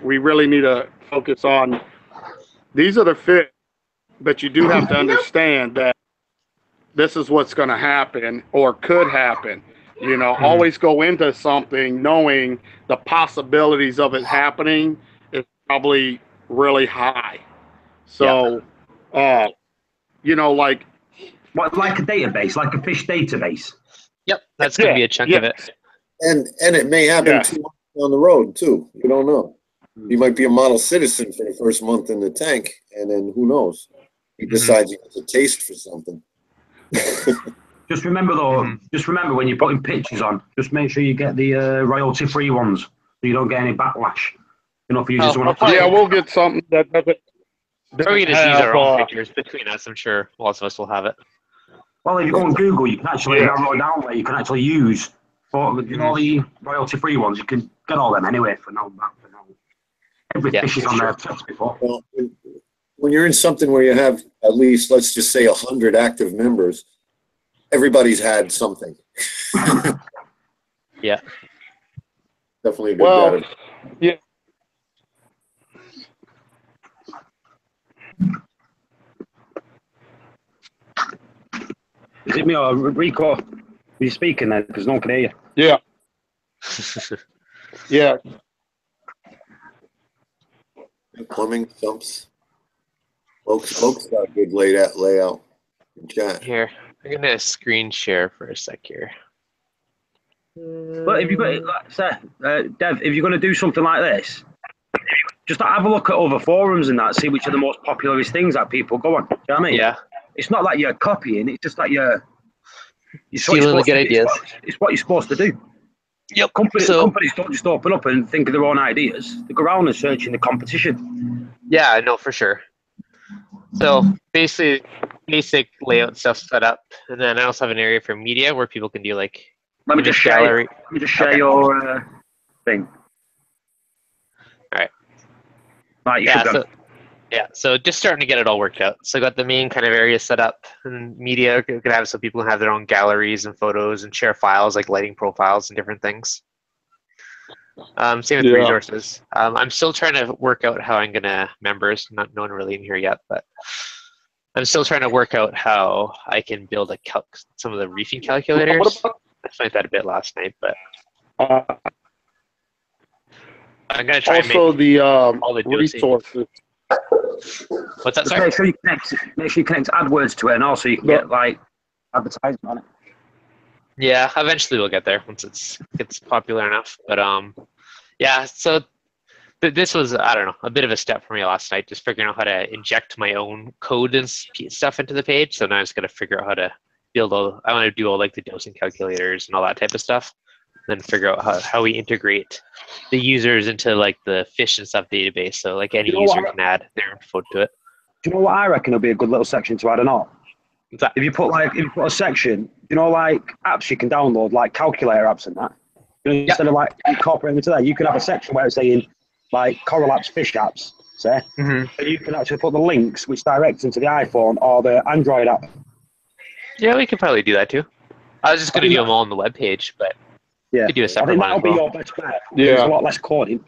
We really need to focus on these are the fish but you do have to understand that this is what's going to happen or could happen. You know, always go into something knowing the possibilities of it happening is probably really high. So, you know, like a database, like a fish database. Yep, that's going to be a chunk of it. And it may happen 2 months down the road too. You don't know. You might be a model citizen for the first month in the tank, and then who knows? He decides he has a taste for something. Just remember though, just remember when you're putting pictures on, just make sure you get the royalty-free ones, so you don't get any backlash. You know, if you just want to. Yeah, we'll get something that doesn't. Or we can just use our own pictures between us. I'm sure lots of us will have it. Well, if you go on Google, you can actually narrow down where you can actually use for the royalty-free ones. You can get all them anyway for now. Every fish is on there before. Well, when you're in something where you have at least, let's just say, 100 active members, everybody's had something. Yeah. Definitely a good data. Yeah. Is it me or Rico? Are you speaking then? Because no one can hear you. Yeah. Yeah. Plumbing sumps. Folks got a good layout. Chat. Here, I'm gonna screen share for a sec here. But if you got, Dev, if you're going to do something like this, just have a look at other forums and that, see which are the most popular things that people go on. Do you know what I mean? Yeah. It's not like you're copying; it's just that you're stealing the good ideas. It's what you're supposed to do. Yep. Companies don't just open up and think of their own ideas. They go around and search in the competition. Yeah, I know for sure. So basically, basic layout stuff set up, and then I also have an area for media where people can do like. Let me just share your thing. All right. Right, so just starting to get it all worked out. So I got the main kind of area set up, and media could have so people can have their own galleries and photos and share files like lighting profiles and different things. Same with resources. I'm still trying to work out how I'm gonna members. No one really in here yet, but I'm still trying to work out how I can build some of the reefing calculators. I tried that a bit last night, but I'm gonna try also and make all the resources. What's that? Sorry? Make sure you connect AdWords to it, and also you can get like advertisement on it. Yeah, eventually we'll get there once gets popular enough. But yeah. So this was, I don't know, a bit of a step for me last night, just figuring out how to inject my own code and stuff into the page. So now I just got to figure out how to build I want to do all like the dosing calculators and all that type of stuff. Then figure out how we integrate the users into like the fish and stuff database. So like any user can add their info to it. Do you know what I reckon will be a good little section to add or not? If you put a section, you know, like apps you can download, like calculator apps and that. You know, instead of like incorporating into that, you can have a section where it's saying like Coral apps, fish apps, say, and you can actually put the links which directs into the iPhone or the Android app. Yeah, we could probably do that too. I was just going to do them all on the web page, but we could do a separate one as well. I think that'll be your best bet. There's a lot less coding.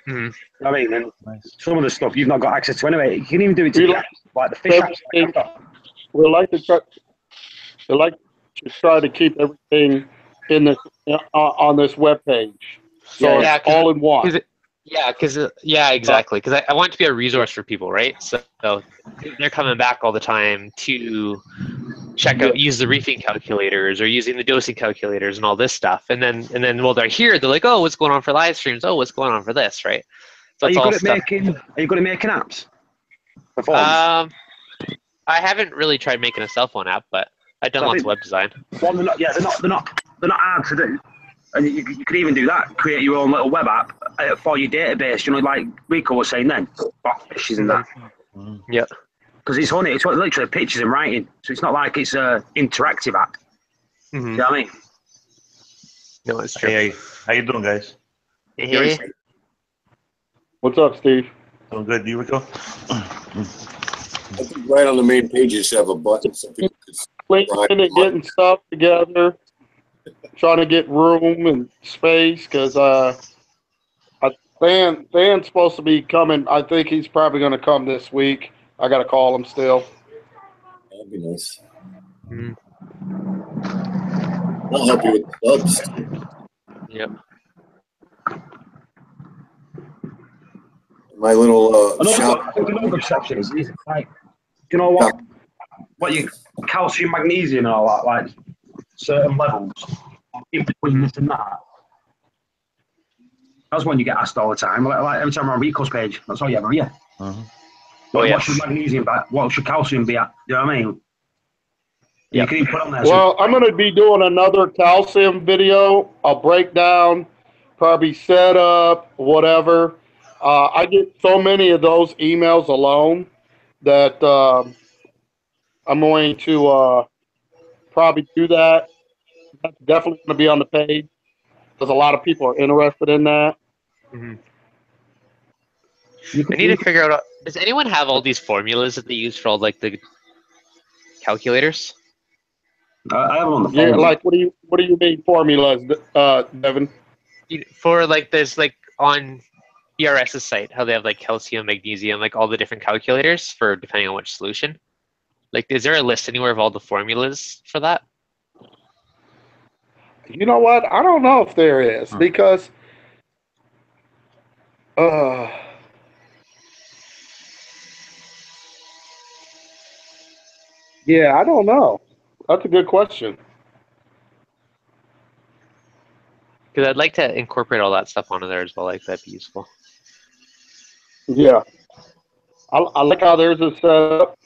I mean, and some of the stuff you've not got access to anyway. You can even do it to like the fish apps. We like to try to keep everything in this on this web page, so it's all in one. Exactly. Because I want it to be a resource for people, right? So they're coming back all the time to check out, use the reefing calculators or using the dosing calculators and all this stuff, and then while they're here, they're like, oh, what's going on for live streams? Oh, what's going on for this, right? So are you good at making apps? I haven't really tried making a cell phone app, but I've done lots of web design. Well, they're not hard to do, and you could even do that. Create your own little web app for your database. You know, like Rico was saying then, about fishes and that. Yeah. Because it's literally pictures and writing, so it's not like it's an interactive app. You know what I mean? No, it's true. Hey, how you doing, guys? Hey. What's up, Steve? Doing good. You, Rico? I think right on the main page you should have a button so people can getting stuff together, trying to get room and space, because Dan's supposed to be coming. I think he's probably going to come this week. I got to call him still. That'd be nice. Mm. I'll help you with subs. Yep. My little shop. I think another perception is like, you know what? What you calcium, magnesium, and all that, like certain levels in between this and that. That's one you get asked all the time. Like every time I'm on Rico's page, that's all you ever hear. What should magnesium be at? What should calcium be at? You know what I mean? You can even put on there. Well, I'm going to be doing another calcium video. I'll break down, probably set up, whatever. I get so many of those emails alone that I'm going to probably do that. That's definitely going to be on the page because a lot of people are interested in that. Mm-hmm. I need to figure out. Does anyone have all these formulas that they use for all like the calculators? I have them on the phone. Yeah, like what do you mean formulas, Devin? For like there's like on BRS's site how they have like calcium, magnesium, like all the different calculators for depending on which solution. Like, is there a list anywhere of all the formulas for that? You know what? I don't know if there is because yeah, I don't know. That's a good question. Because I'd like to incorporate all that stuff onto there as well. Like that'd be useful. Yeah, I like how theirs is set up.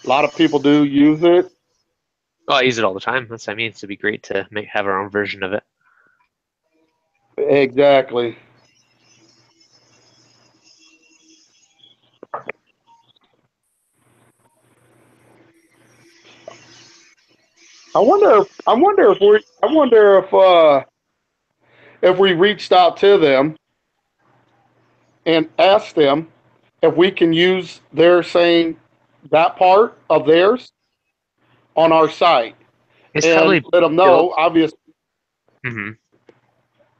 A lot of people do use it. Oh, I use it all the time. That's what I mean. It'd be great to have our own version of it. Exactly. I wonder if we reached out to them and asked them if we can use their saying that part of theirs on our site It's and probably let them know. Obviously,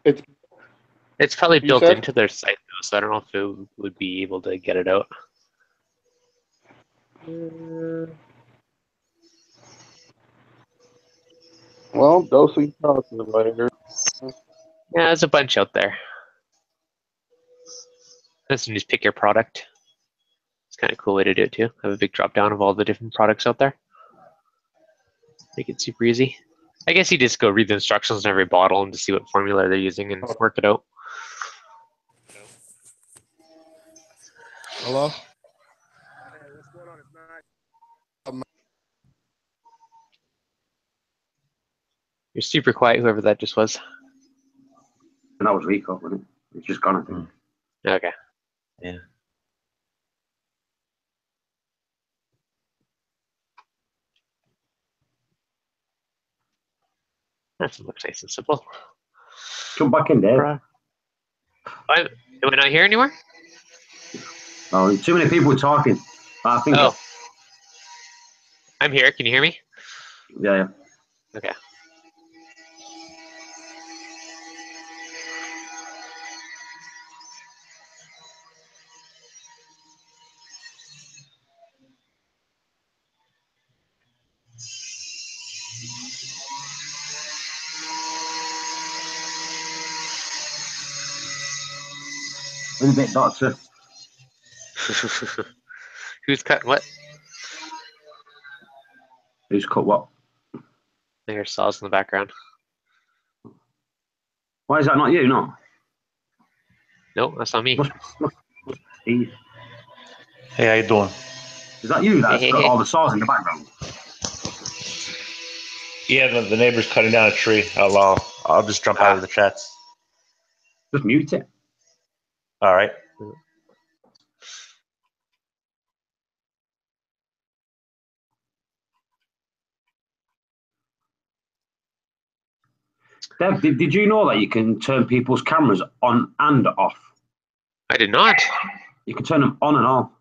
it's probably You built said? into their site though, so I don't know if it would be able to get it out. Well, dosing calculator. Yeah, there's a bunch out there. Let's just pick your product. It's kind of a cool way to do it too. Have a big drop down of all the different products out there. Make it super easy. I guess you just go read the instructions on every bottle and to see what formula they're using and work it out. Hello? You're super quiet, whoever that just was. And that was Rico, wasn't it? It's just gone, I think. Okay. Yeah. That looks nice and simple. Come back in there. Am I not here anymore? Oh, too many people talking. I think. Oh. I'm here. Can you hear me? Yeah. Okay. In a bit, Doctor. Who's cut what? Who's cut what? There's saws in the background. Why is that not you? No. No, that's not me. Steve. Hey, how you doing? Is that you that's got all the saws in the background? Yeah, the neighbor's cutting down a tree. I'll just jump out of the chats. Just mute it. All right. Dev, did you know that you can turn people's cameras on and off? I did not. You can turn them on and off.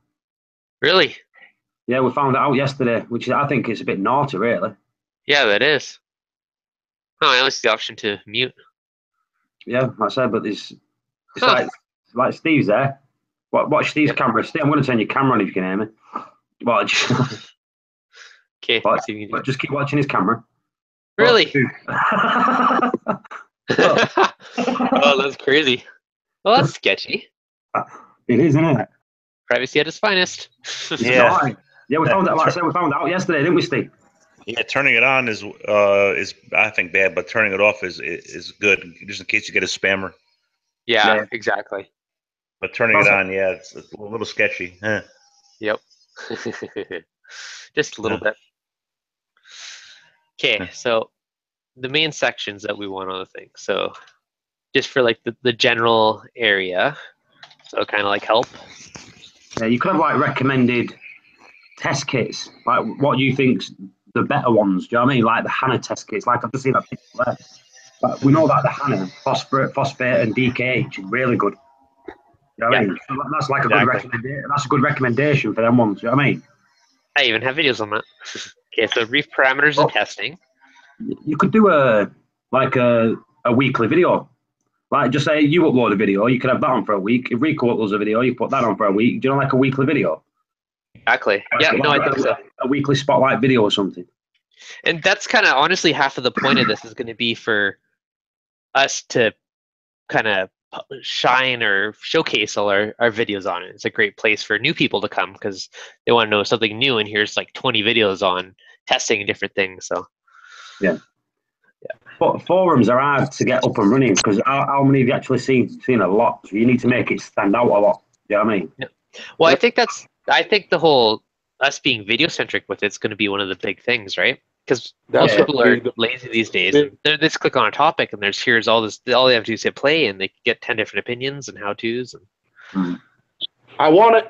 Really? Yeah, we found it out yesterday, which I think is a bit naughty, really. Yeah, that is. Oh, I only see the option to mute. Yeah, I said, but it's like Steve's there. Watch Steve's camera. Steve, I'm going to turn your camera on if you can hear me. Well, just, Okay, but, see if you can but just keep watching his camera. Really? But- Oh, that's crazy. Well, that's sketchy. It is, isn't it? Privacy at its finest. Yeah. Yeah, we found out. Like I said, we found out yesterday, didn't we, Steve? Yeah, turning it on is I think bad, but turning it off is good, just in case you get a spammer. Yeah, Yeah. exactly. But turning it That's on, yeah, it's a little sketchy. Eh. Yep. Just a little bit. Okay, Yeah. so the main sections that we want on the thing. So just for like the general area. So kind of like help. Yeah, you could have like recommended test kits. Like, what do you think's the better ones? Do you know what I mean? Like the Hannah test kits. Like I've just seen that picture there. But we know that the Hannah phosphate and DKH is really good. You know what I mean? So that's like a good recommendation. That's a good recommendation for them ones. You know what I mean? I even have videos on that. Okay, so Reef parameters and testing. You could do a weekly video. Like, just say you upload a video, you could have that on for a week. If Rico uploads a video, you put that on for a week. Do you know, like a weekly video? Exactly. Yeah, no, I think so. A weekly spotlight video or something. And that's kind of honestly half of the point of this is going to be for us to kind of shine or showcase all our videos on it. It's a great place for new people to come because they want to know something new, and here's like 20 videos on testing different things. So yeah. But forums are hard to get up and running because how many have you actually seen a lot? So you need to make it stand out a lot. Do you know what I mean? Yeah. Well, I think the whole us being video centric with it's going to be one of the big things, right? Because most people are lazy these days. And they just click on a topic and here's all this. All they have to do is hit play, and they get 10 different opinions and how tos. And I wanted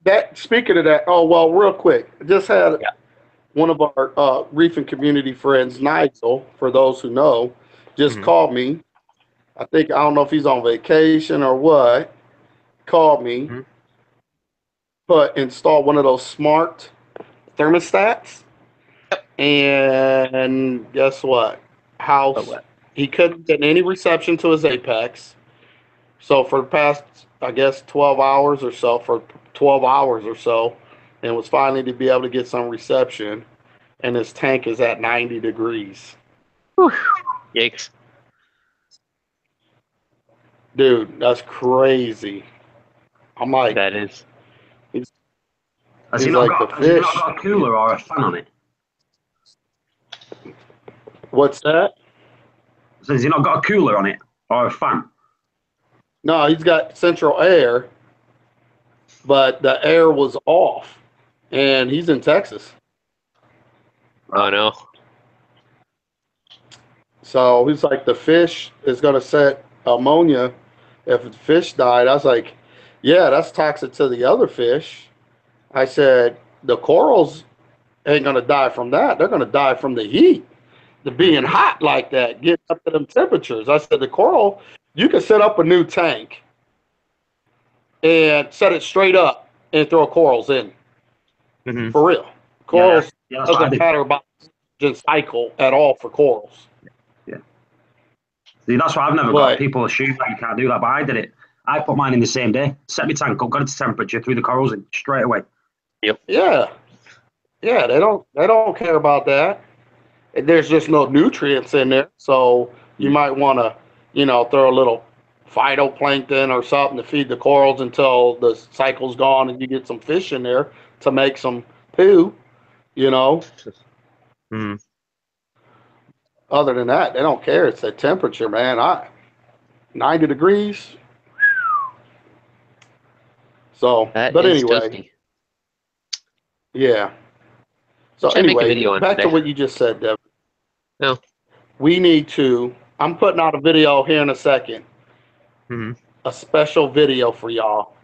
that. Speaking of that, oh well, real quick, I just had one of our Reef and community friends, Nigel, for those who know, just called me. I don't know if he's on vacation or what. Called me, install one of those smart thermostats. And guess what? He couldn't get any reception to his Apex. So for the past, I guess, 12 hours or so, and was finally to be able to get some reception. And his tank is at 90 degrees. Whew. Yikes. Dude, that's crazy. I'm like, that is. Has he not got a cooler or a fan on it? What's that? So has he not got a cooler on it or a fan? No, he's got central air, but the air was off, and he's in Texas. Oh no. So he's like, the fish is going to set ammonia if the fish died. I was like, yeah, that's toxic to the other fish. I said, the corals ain't going to die from that. They're going to die from the heat, the being hot like that, getting up to them temperatures. I said, the coral, you can set up a new tank and set it straight up and throw corals in. For real. Corals doesn't matter about the cycle at all for corals. Yeah. See, that's why I've never got people assume that you can't do that, but I did it. I put mine in the same day, set my tank up, got it to temperature, threw the corals in straight away. Yep. Yeah. Yeah, they don't care about that. There's just no nutrients in there, so you might want to, throw a little phytoplankton or something to feed the corals until the cycle's gone and you get some fish in there to make some poo, Other than that, they don't care. It's the temperature, man. 90 degrees. So, but anyway. Toasty. Yeah. So anyway, back to what you just said, Devin. No. We need to, I'm putting out a video here in a second. A special video for y'all.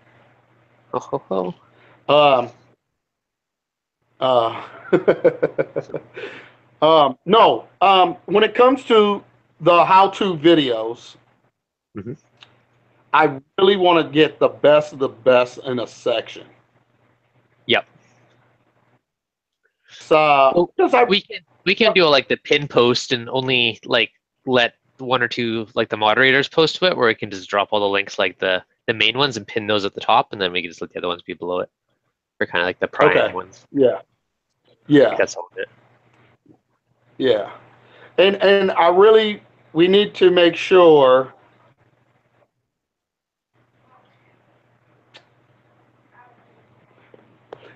When it comes to the how-to videos, I really want to get the best of the best in a section. Yep. So we can do like the pin post and only like let one or two like the moderators post to it, where we can just drop all the links like the main ones and pin those at the top, and then we can just let the other ones be below it. for kind of like the prime Okay. ones. Yeah. I Yeah. think that's all of it. Yeah. And we need to make sure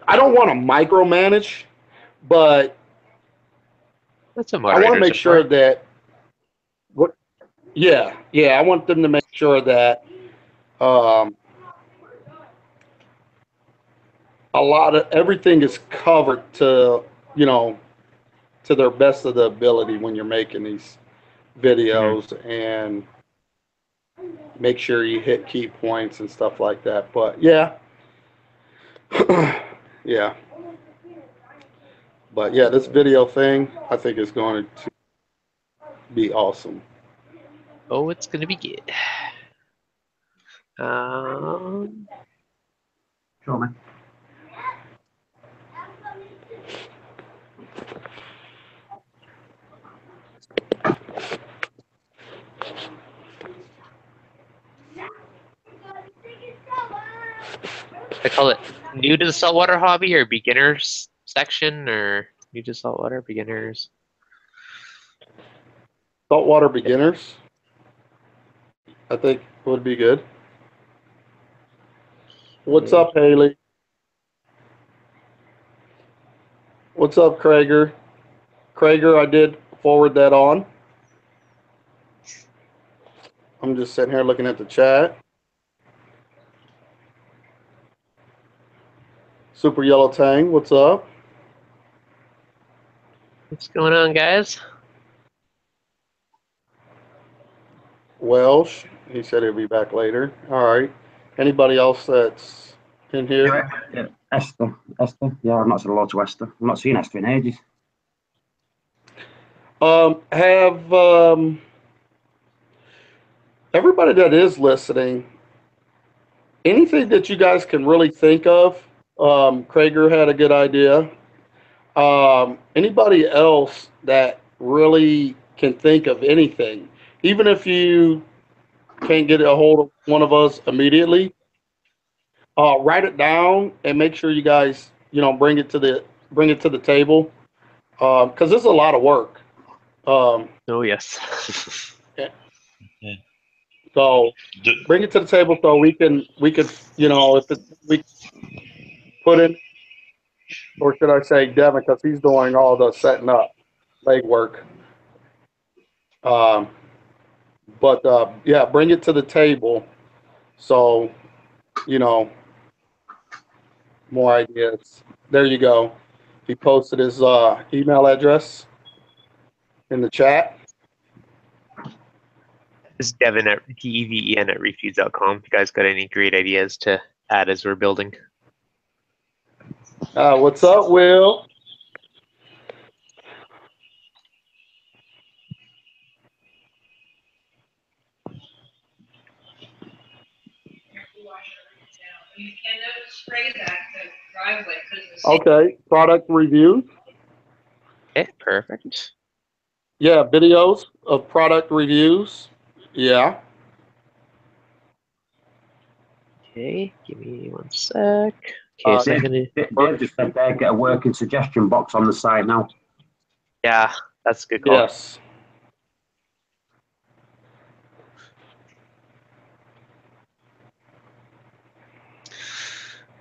I don't want to micromanage, but That's what I want to moderators make are sure for. that I want them to make sure that a lot of everything is covered to to their best of the ability when you're making these videos and make sure you hit key points and stuff like that. But yeah. Yeah. But yeah, this video thing I think is going to be awesome. Oh, it's gonna be good. Sure, man. I call it new to the saltwater hobby or beginners section or new to saltwater beginners. Saltwater beginners, I think would be good. What's up, Haley? What's up, Krager? Krager, I did forward that on. I'm just sitting here looking at the chat. Super Yellow Tang, what's up? What's going on, guys? Welsh, he said he'll be back later. All right. Anybody else that's in here? Yeah, Esther. Yeah, I've not said hello to Esther. I've not seen Esther in ages. Have everybody that is listening, anything that you guys can really think of? Krager had a good idea. Anybody else that really can think of anything, even if you can't get a hold of one of us immediately, write it down and make sure you guys, bring it to the table, because it's a lot of work. Oh yes. So bring it to the table so we could, we put in, or should I say Devin, because he's doing all the setting up, leg work. But yeah, bring it to the table. So, more ideas. There you go. He posted his email address in the chat. This is Devin at DEVEN at reefeeds.com. If you guys got any great ideas to add as we're building. What's up, Will? Okay, product review. Okay, perfect. Yeah, videos of product reviews. Yeah. Okay, give me 1 sec. Okay, so I'm gonna. Dave just said there, get a working suggestion box on the site now. Yeah, that's a good call. Yes.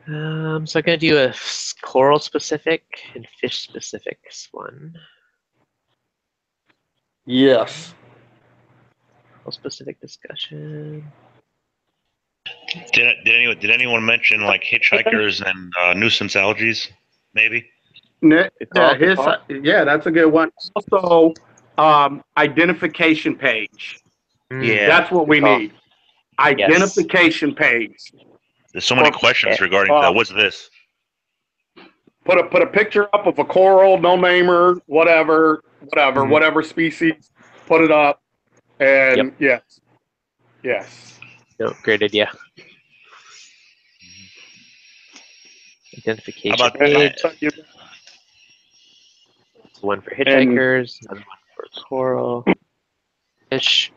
So I'm gonna do a coral specific and fish specific one. Yes. Coral specific discussion. Did anyone mention like hitchhikers and nuisance algae? Maybe. Yeah, that's a good one. Also, identification page. Yeah. That's what we need. Identification page. There's so many questions regarding that. What's this? Put a picture up of a coral, no namer, whatever species. Put it up, and yes. No, great idea. Identification How about page. One for hitchhikers, another one for coral, fish.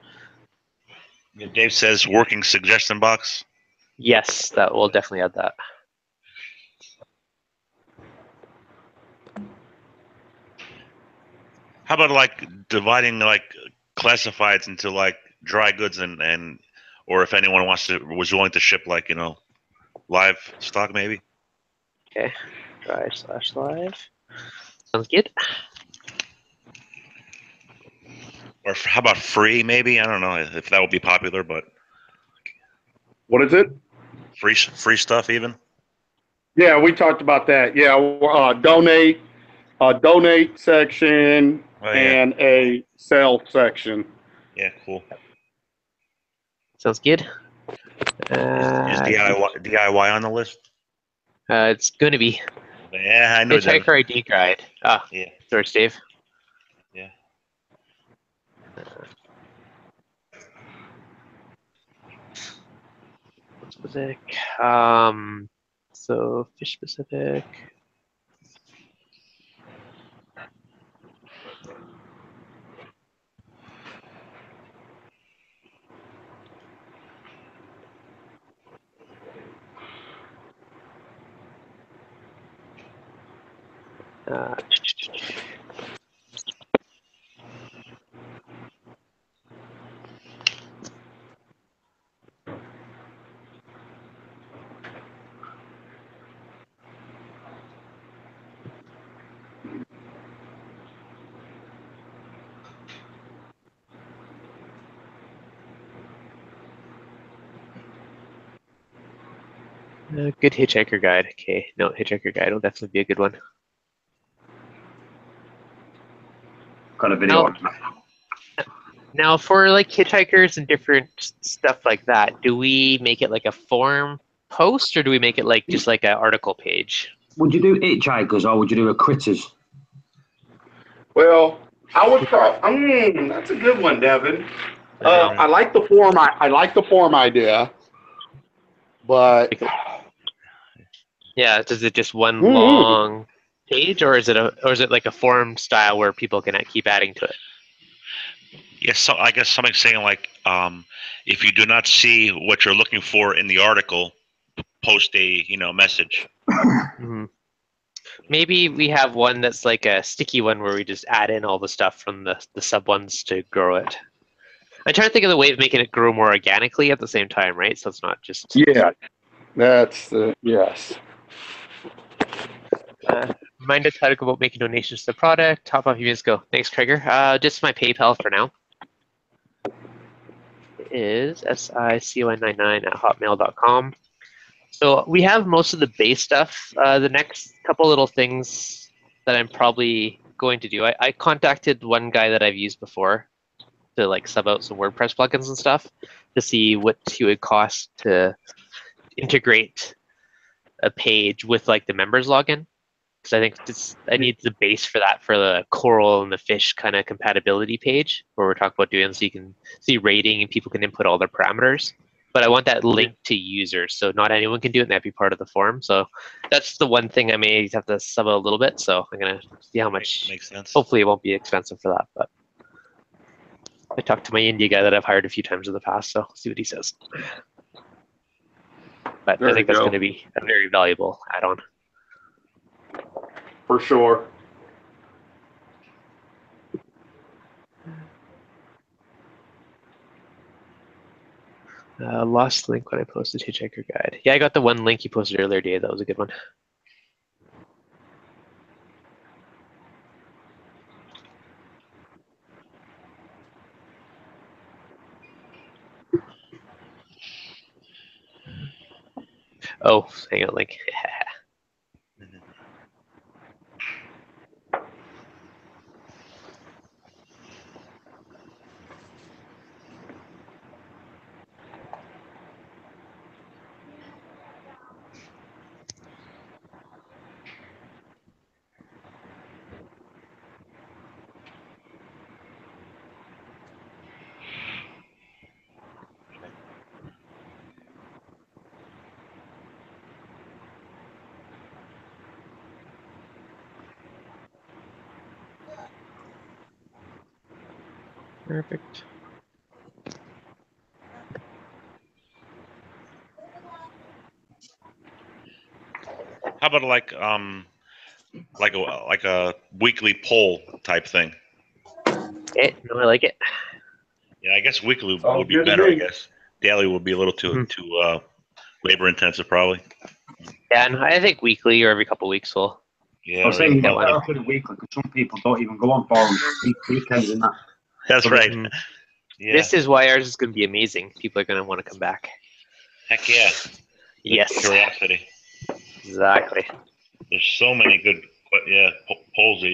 Dave says working suggestion box. Yes, that will definitely add that. How about like dividing like classifieds into like dry goods and or if anyone was willing to ship like live stock maybe. Okay, dry/live. Sounds good. Or how about free maybe? I don't know if that would be popular, but What is it? free stuff even. Yeah, we talked about that. Yeah, donate, donate section, Oh, yeah. and a sell section. Yeah, cool. Sounds good. Is DIY on the list? It's going to be. Yeah, I know that. Hitchhiker ID guide. Ah, Yeah. sorry, Steve. Yeah. Specific. So fish specific. Good hitchhiker guide. Okay, no, hitchhiker guide will definitely be a good one. Got a video on. Now, for like hitchhikers and different stuff like that, do we make it like a forum post or do we make it like just like an article page? Would you do hitchhikers or would you do a critters? Well, I would probably. That's a good one, Devin. I like the form. I like the form idea, but yeah, is it just one long page, or is it like a forum style where people can keep adding to it? Yes, so I guess something saying like, if you do not see what you're looking for in the article, post a message. Mm-hmm. Maybe we have one that's like a sticky one where we just add in all the stuff from the sub ones to grow it. I'm trying to think of the way of making it grow more organically at the same time, right? So it's not just that's yes. Remind us how to go about making donations to the product. Top off units go. Thanks, Krieger. Just my PayPal for now. It is sicoy99@hotmail.com. So we have most of the base stuff. The next couple little things that I'm probably going to do. I contacted one guy that I've used before to like sub out some WordPress plugins and stuff to see what it would cost to integrate a page with like the members login. Because I think I need the base for that for the coral and the fish kind of compatibility page where we're talking about doing so you can see rating and people can input all their parameters. But I want that linked to users, so not anyone can do it and that'd be part of the form. So that's the one thing I may have to sub out a little bit. So I'm gonna see how much. Makes sense. Hopefully it won't be expensive for that, but I talked to my India guy that I've hired a few times in the past, so see what he says. But I think that's going to be a very valuable add-on. For sure. Lost link when I posted Hitchhiker Guide. Yeah, I got the one link you posted earlier, Dave. That was a good one. Oh, hang on, link. Perfect. How about like a weekly poll type thing? Okay, no, I like it. Yeah, I guess weekly Oh, would be good to better. I me. guess daily would be a little too labor intensive, probably. Yeah, and I think weekly or every couple of weeks will. I Yeah, was right. saying Get one. better to the weekly because some people don't even go on forums weekends and that. That's So right. Mhm. Yeah. This is why ours is going to be amazing. People are going to want to come back. Heck yeah. The Yes, curiosity. exactly. There's so many good, polls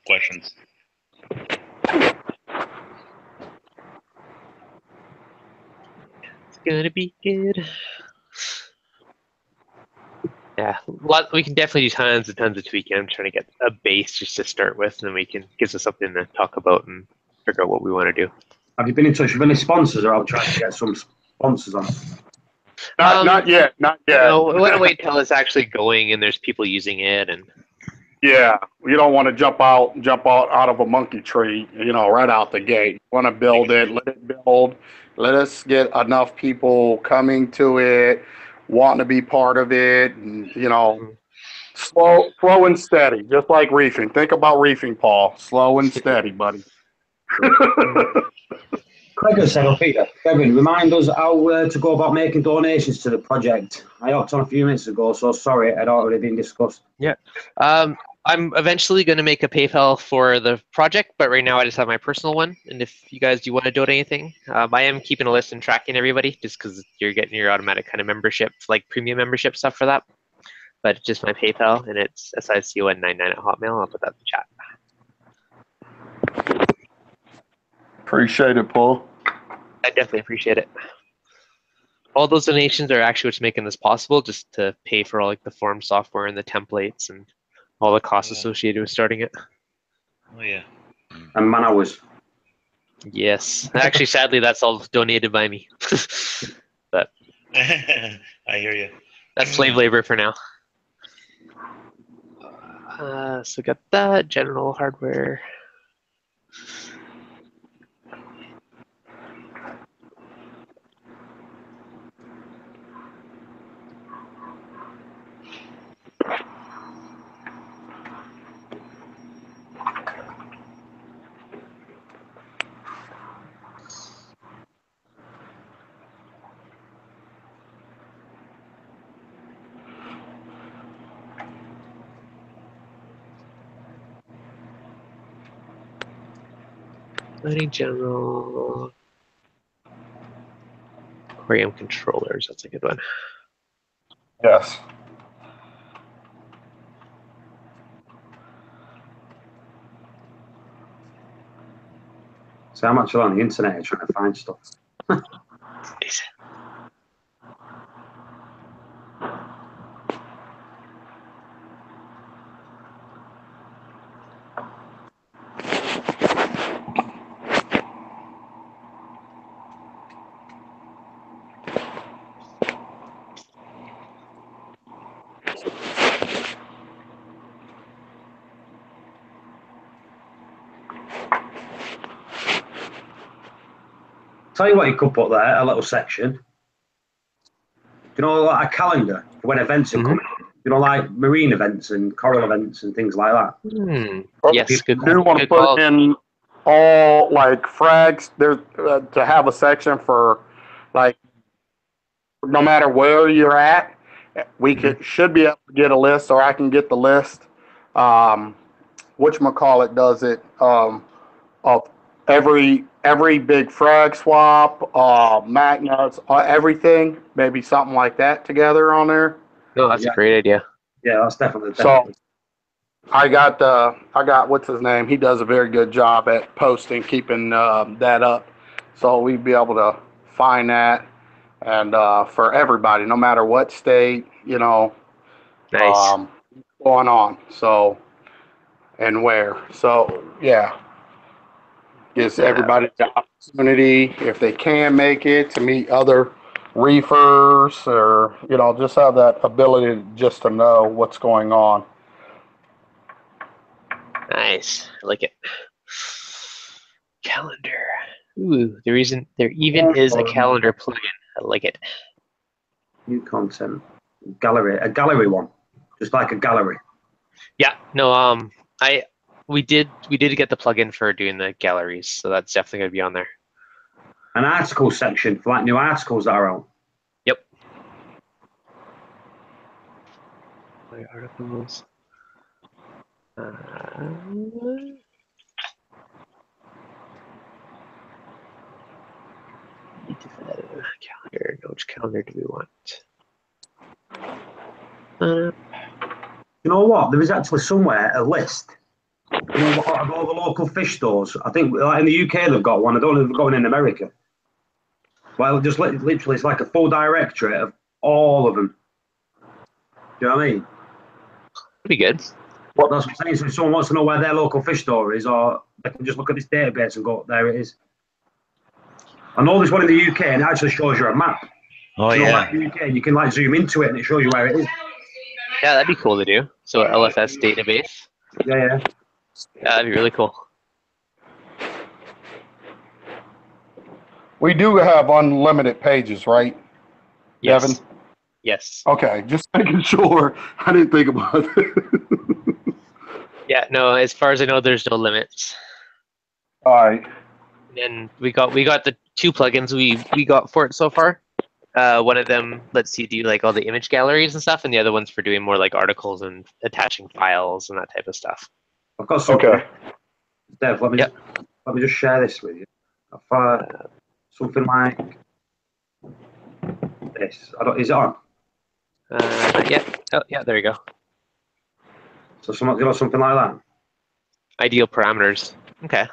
questions. It's going to be good. Yeah, we can definitely do tons and tons of tweaking. I'm trying to get a base just to start with, and then we can gives us something to talk about and figure out what we want to do. Have you been in touch with any sponsors, or I'll try to get some sponsors on? Not yet. Not yet. No, we want to wait till it's actually going and there's people using it, and Yeah, you don't want to jump out of a monkey tree, right out the gate. You want to build it, let it build, let us get enough people coming to it, wanting to be part of it, and slow and steady, just like reefing. Think about reefing, Paul. Slow and steady, buddy. Craig has said, Peter, Kevin, remind us how to go about making donations to the project. I hopped on a few minutes ago, so sorry, it had already been discussed. Yeah. I'm eventually going to make a PayPal for the project, but right now I just have my personal one. And if you guys do want to donate anything, I am keeping a list and tracking everybody just because you're getting your automatic kind of membership, like premium membership stuff for that. But it's just my PayPal, and it's SICON99@hotmail. I'll put that in the chat. Appreciate it, Paul. I definitely appreciate it. All those donations are actually what's making this possible, just to pay for all like the form software and the templates and all the costs associated with starting it. Oh yeah. And man hours. Yes. Actually, sadly, that's all donated by me. But I hear you. that's slave labor for now. So got that general hardware. Lighting general. Aquarium controllers, that's a good one. Yes. So I'm actually on the internet trying to find stuff. Nice. Tell you what you could put there, a little section. Like a calendar for when events are coming. Like marine events and coral events and things like that. Yes, good. You want to put in all like frags there to have a section for like no matter where you're at. We should be able to get a list, or I can get the list. Whatchamacallit does it of every big frag swap, magnets, everything. Maybe something like that together on there. No, that's a great idea. Yeah, that's definitely. So I got what's his name? He does a very good job at posting, keeping that up. So we'd be able to find that, and for everybody, no matter what state, Nice. Going on. So and where. So yeah. Gives everybody the opportunity, if they can make it, to meet other reefers, or just have that ability just to know what's going on. Nice. I like it. Calendar. Ooh, there even is a calendar plugin. I like it. New content. Gallery. A gallery one. Just like a gallery. Yeah. No, we did get the plugin for doing the galleries, so that's definitely going to be on there. An article section for like new articles that are out. Yep. My articles. Calendar. Which calendar do we want? You know what? There is actually somewhere a list. You know, of all the local fish stores. I think like in the UK they've got one. I don't know if they've got one in America. Well, just literally, it's like a full directory of all of them. Do you know what I mean? Pretty good. That's what I'm saying. So if someone wants to know where their local fish store is, or they can just look at this database and go, there it is. I know there's one in the UK and it actually shows you a map. Oh, so yeah. like the UK, you can like zoom into it and it shows you where it is. Yeah, that'd be cool to do. So LFS database. Yeah. Yeah, that'd be really cool. We do have unlimited pages, right, Yes. Devin? Yes. Okay, just making sure. I didn't think about it. Yeah, no, as far as I know, there's no limits. All right. And we got the 2 plugins we got for it so far. One of them lets you do like all the image galleries and stuff, and the other one's for doing more like articles and attaching files and that type of stuff. I've got something. Okay. Dev, let me just share this with you. Something like this. Is it on? Yeah. Oh, yeah. There you go. So something like that. Ideal parameters. Okay.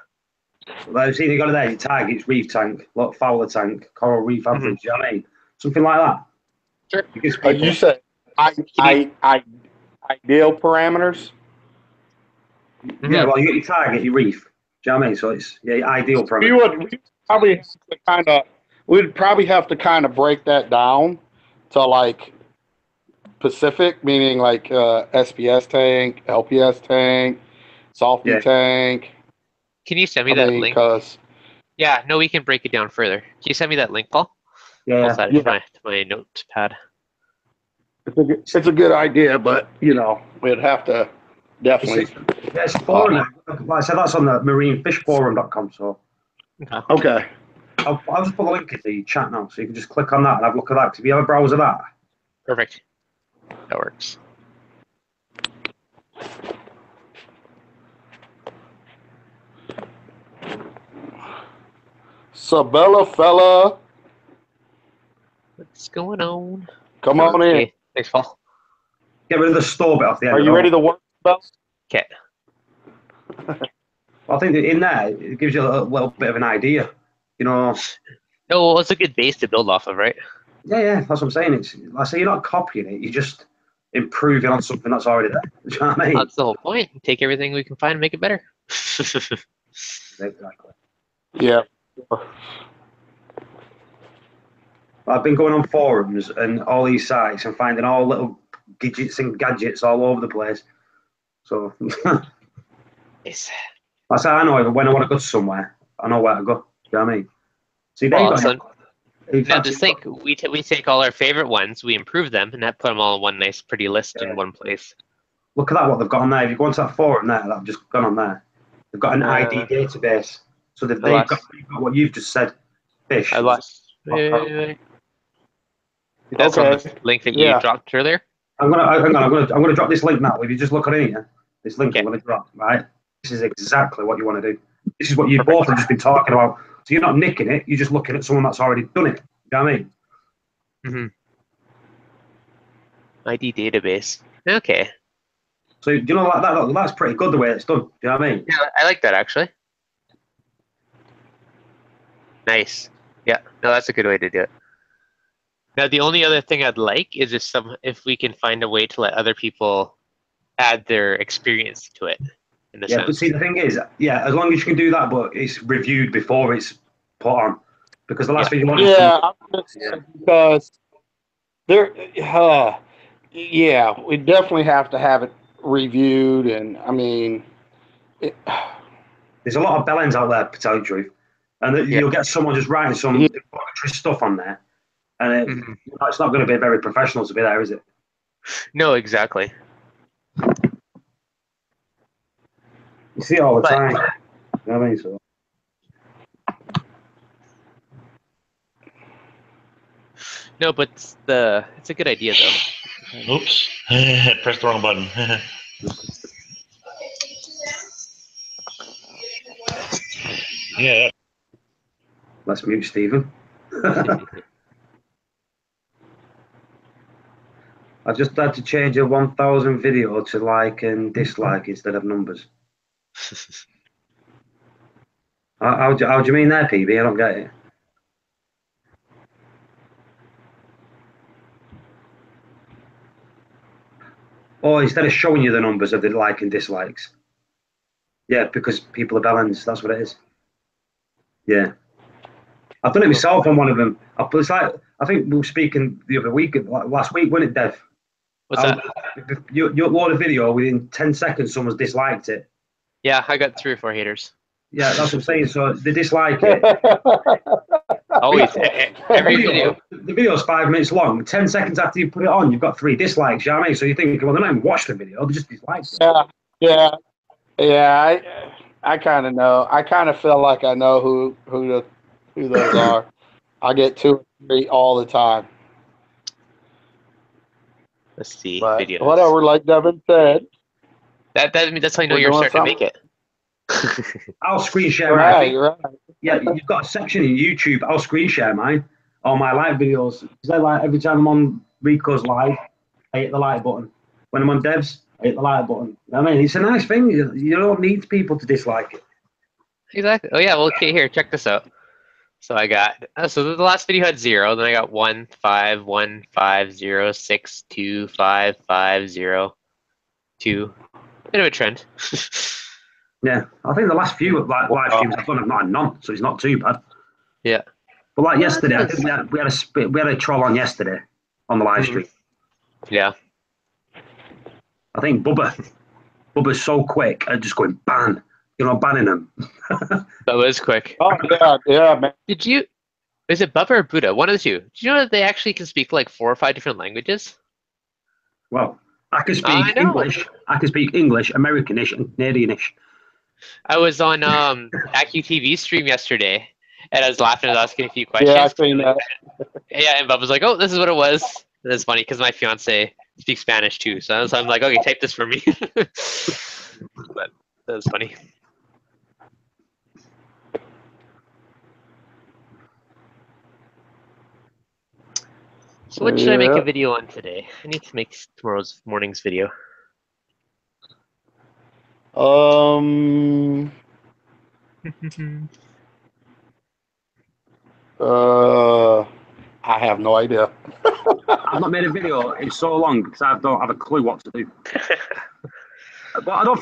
Like, see, you got it there. Your tag, it's reef tank, fowler tank, coral reef average. You know what I mean? Something like that. Sure. You said ideal parameters. Yeah, well, you get your target, your reef. Do you know what I mean? So it's ideal parameters. We'd probably have to kind of break that down to like Pacific, meaning like SPS tank, LPS tank, Softy tank. Can you send me that link? Yeah, no, we can break it down further. Can you send me that link, Paul? Yeah. I'll to my notepad. It's a good idea, but we'd have to definitely. It's a forum. Like I said, that's on the marinefishforum.com. So. Okay. I'll just put the link in the chat now, so you can just click on that and have a look at that. Because if you have a browser that. Perfect. That works. Sabella fella. What's going on? Come on in. Thanks, Paul. Get rid of the store bit off the end. Are you ready to work, Bell? Okay. I think that in there, it gives you a little bit of an idea. No, well, it's a good base to build off of, right? Yeah, that's what I'm saying. It's like I say, you're not copying it, you're just improving on something that's already there. Do you know what I mean? That's the whole point. Take everything we can find and make it better. Exactly. Yeah. I've been going on forums and all these sites and finding all little gadgets all over the place. So I say I know when I want to go somewhere, I know where to go. Do you know what I mean? See, now just think, we take all our favorite ones, we improve them, and that put them all in one nice, pretty list in one place. Look at that, what they've got on there. If you go into that forum there, that I've just gone on there. They've got an ID database. So they've got what you've just said. Fish. I lost. That's on the link that you dropped earlier. I'm gonna drop this link now. If you just look at it here, this link I'm gonna drop, right? This is exactly what you want to do. This is what you both have just been talking about. So you're not nicking it, you're just looking at someone that's already done it. You know what I mean? ID database. Okay. So like that's pretty good the way it's done. Do you know what I mean? Yeah, I like that actually. Nice. Yeah, no, that's a good way to do it. Now, the only other thing I'd like is if we can find a way to let other people add their experience to it. But see, the thing is, as long as you can do that, but it's reviewed before it's put on, because the last thing you want is because there, we definitely have to have it reviewed, and I mean, there's a lot of bellends out there, to tell you the truth, and you'll get someone just writing some derogatory stuff on there, and it's not going to be very professional to be there, is it? No, exactly. You see it all the But- time. You know what I mean? So. No, but it's a good idea though. Oops. Pressed the wrong button. Yeah. Let's mute Stephen. I just had to change a 1,000 video to like and dislike instead of numbers. How do you mean there, PB? I don't get it. Oh, instead of showing you the numbers of the like and dislikes. Yeah, because people are balanced. That's what it is. Yeah. I've done it myself on one of them. It's like, I think we were speaking the other week, last week, wasn't it, Dev? What's that? You upload a video, within 10 seconds, someone's disliked it. Yeah, I got 3 or 4 haters. Yeah, that's what I'm saying. So they dislike it. Always. Every video. The video's 5 minutes long. 10 seconds after you put it on, you've got 3 dislikes. You know what I mean? So you think, well, they don't even watch the video. They just dislike it. Yeah. I kind of know. I kind of feel like I know who those are. I get 2 or 3 all the time. Let's see. But Videos. whatever, like Devin said. That's how I know We're you're doing starting to make it. I'll screen share Right. Yeah, you've got a section in YouTube. I'll screen share mine. All my live videos. Because I like every time I'm on Rico's live, I hit the like button. When I'm on Dev's, I hit the like button. You know what I mean? It's a nice thing. You don't need people to dislike it. Exactly. Oh yeah. Well, okay. Here, check this out. So I got. So the last video had 0. Then I got 1 5 1 5 0 6 2 5 5 0 2. Bit of a trend. Yeah, I think the last few live streams I've done have not had none, so it's not too bad. Yeah. But like yesterday, I think we had a troll on yesterday on the live stream. Yeah. I think Bubba's so quick at just going ban, banning them. That was quick. Oh yeah, man. Is it Bubba or Buddha? One of the two. Do you know that they actually can speak like 4 or 5 different languages? Well, I can speak English. I can speak English, Americanish, and Canadianish. I was on AccuTV stream yesterday, and I was laughing and asking a few questions. Yeah, I've seen that. Yeah, and Bob was like, "Oh, this is what it was." And it's funny because my fiance speaks Spanish too, so I'm like, "Okay, type this for me." But that was funny. So what should I make a video on today? I need to make tomorrow's morning's video. I have no idea. I've not made a video in so long because I don't have a clue what to do. But I don't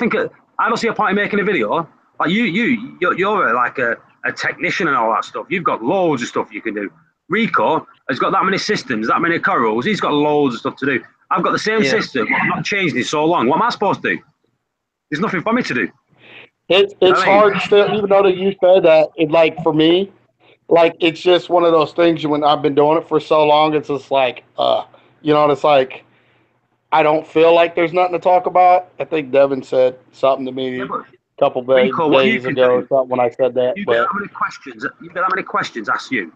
see a point in making a video. Like you're like a technician and all that stuff. You've got loads of stuff you can do. Rico has got that many systems, that many corals. He's got loads of stuff to do. I've got the same system, but I've not changed it so long. What am I supposed to do? There's nothing for me to do. It's hard still, even though that you said that. Like for me, like it's just one of those things. When I've been doing it for so long, it's just like, it's like I don't feel like there's nothing to talk about. I think Devin said something to me a couple days ago or something when I said that. You get how many questions asked you?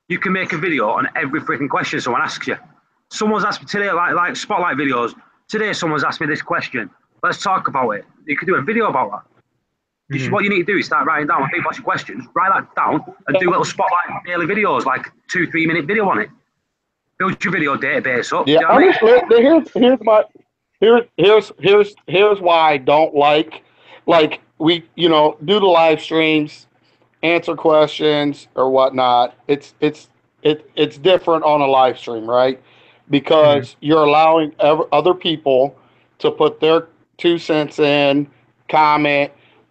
You can make a video on every freaking question someone asks you. Someone's asked me today, like spotlight videos. Today, someone's asked me this question. Let's talk about it. You can do a video about that. What you need to do is start writing down when people ask you questions, write that down, and do little spotlight daily videos, like 2-3 minute video on it. Build your video database up. Yeah, here's why I don't like we do the live streams, answer questions or whatnot. It's different on a live stream, right? Because you're allowing other people to put their 2 cents in, comment.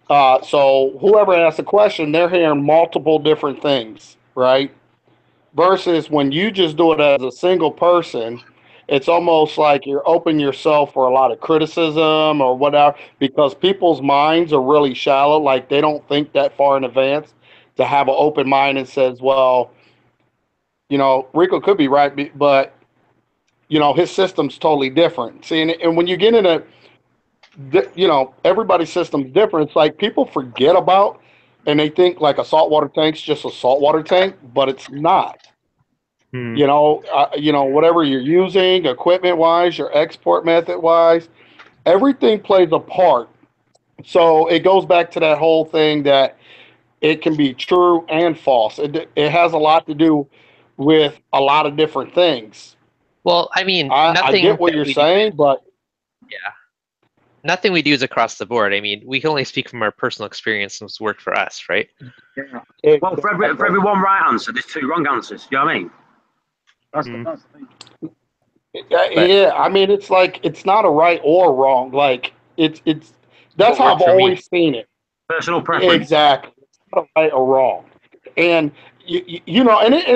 So whoever asks a question, they're hearing multiple different things, right? Versus when you just do it as a single person, it's almost like you're opening yourself for a lot of criticism or whatever, because people's minds are really shallow. Like they don't think that far in advance to have an open mind and says, well, Rico could be right, but his system's totally different. See, and when you get into you know, everybody's system's different. It's like people forget about, and they think like a saltwater tank's just a saltwater tank, but it's not. Hmm. You know, whatever you're using, equipment wise, your export method wise, everything plays a part. So it goes back to that whole thing that it can be true and false. It has a lot to do with a lot of different things. Well, I mean, I nothing get what that you're we do. saying, but Yeah, nothing we do is across the board. I mean, we can only speak from our personal experience and what's worked for us, right? Yeah. Well, for every one right answer, there's two wrong answers. You know what I mean? That's Mm. the thing. But yeah, I mean, it's like it's not a right or wrong. Like it's that's what how worked I've for me. always seen it. Personal preference. Exactly, it's not a right or wrong. And you know, and it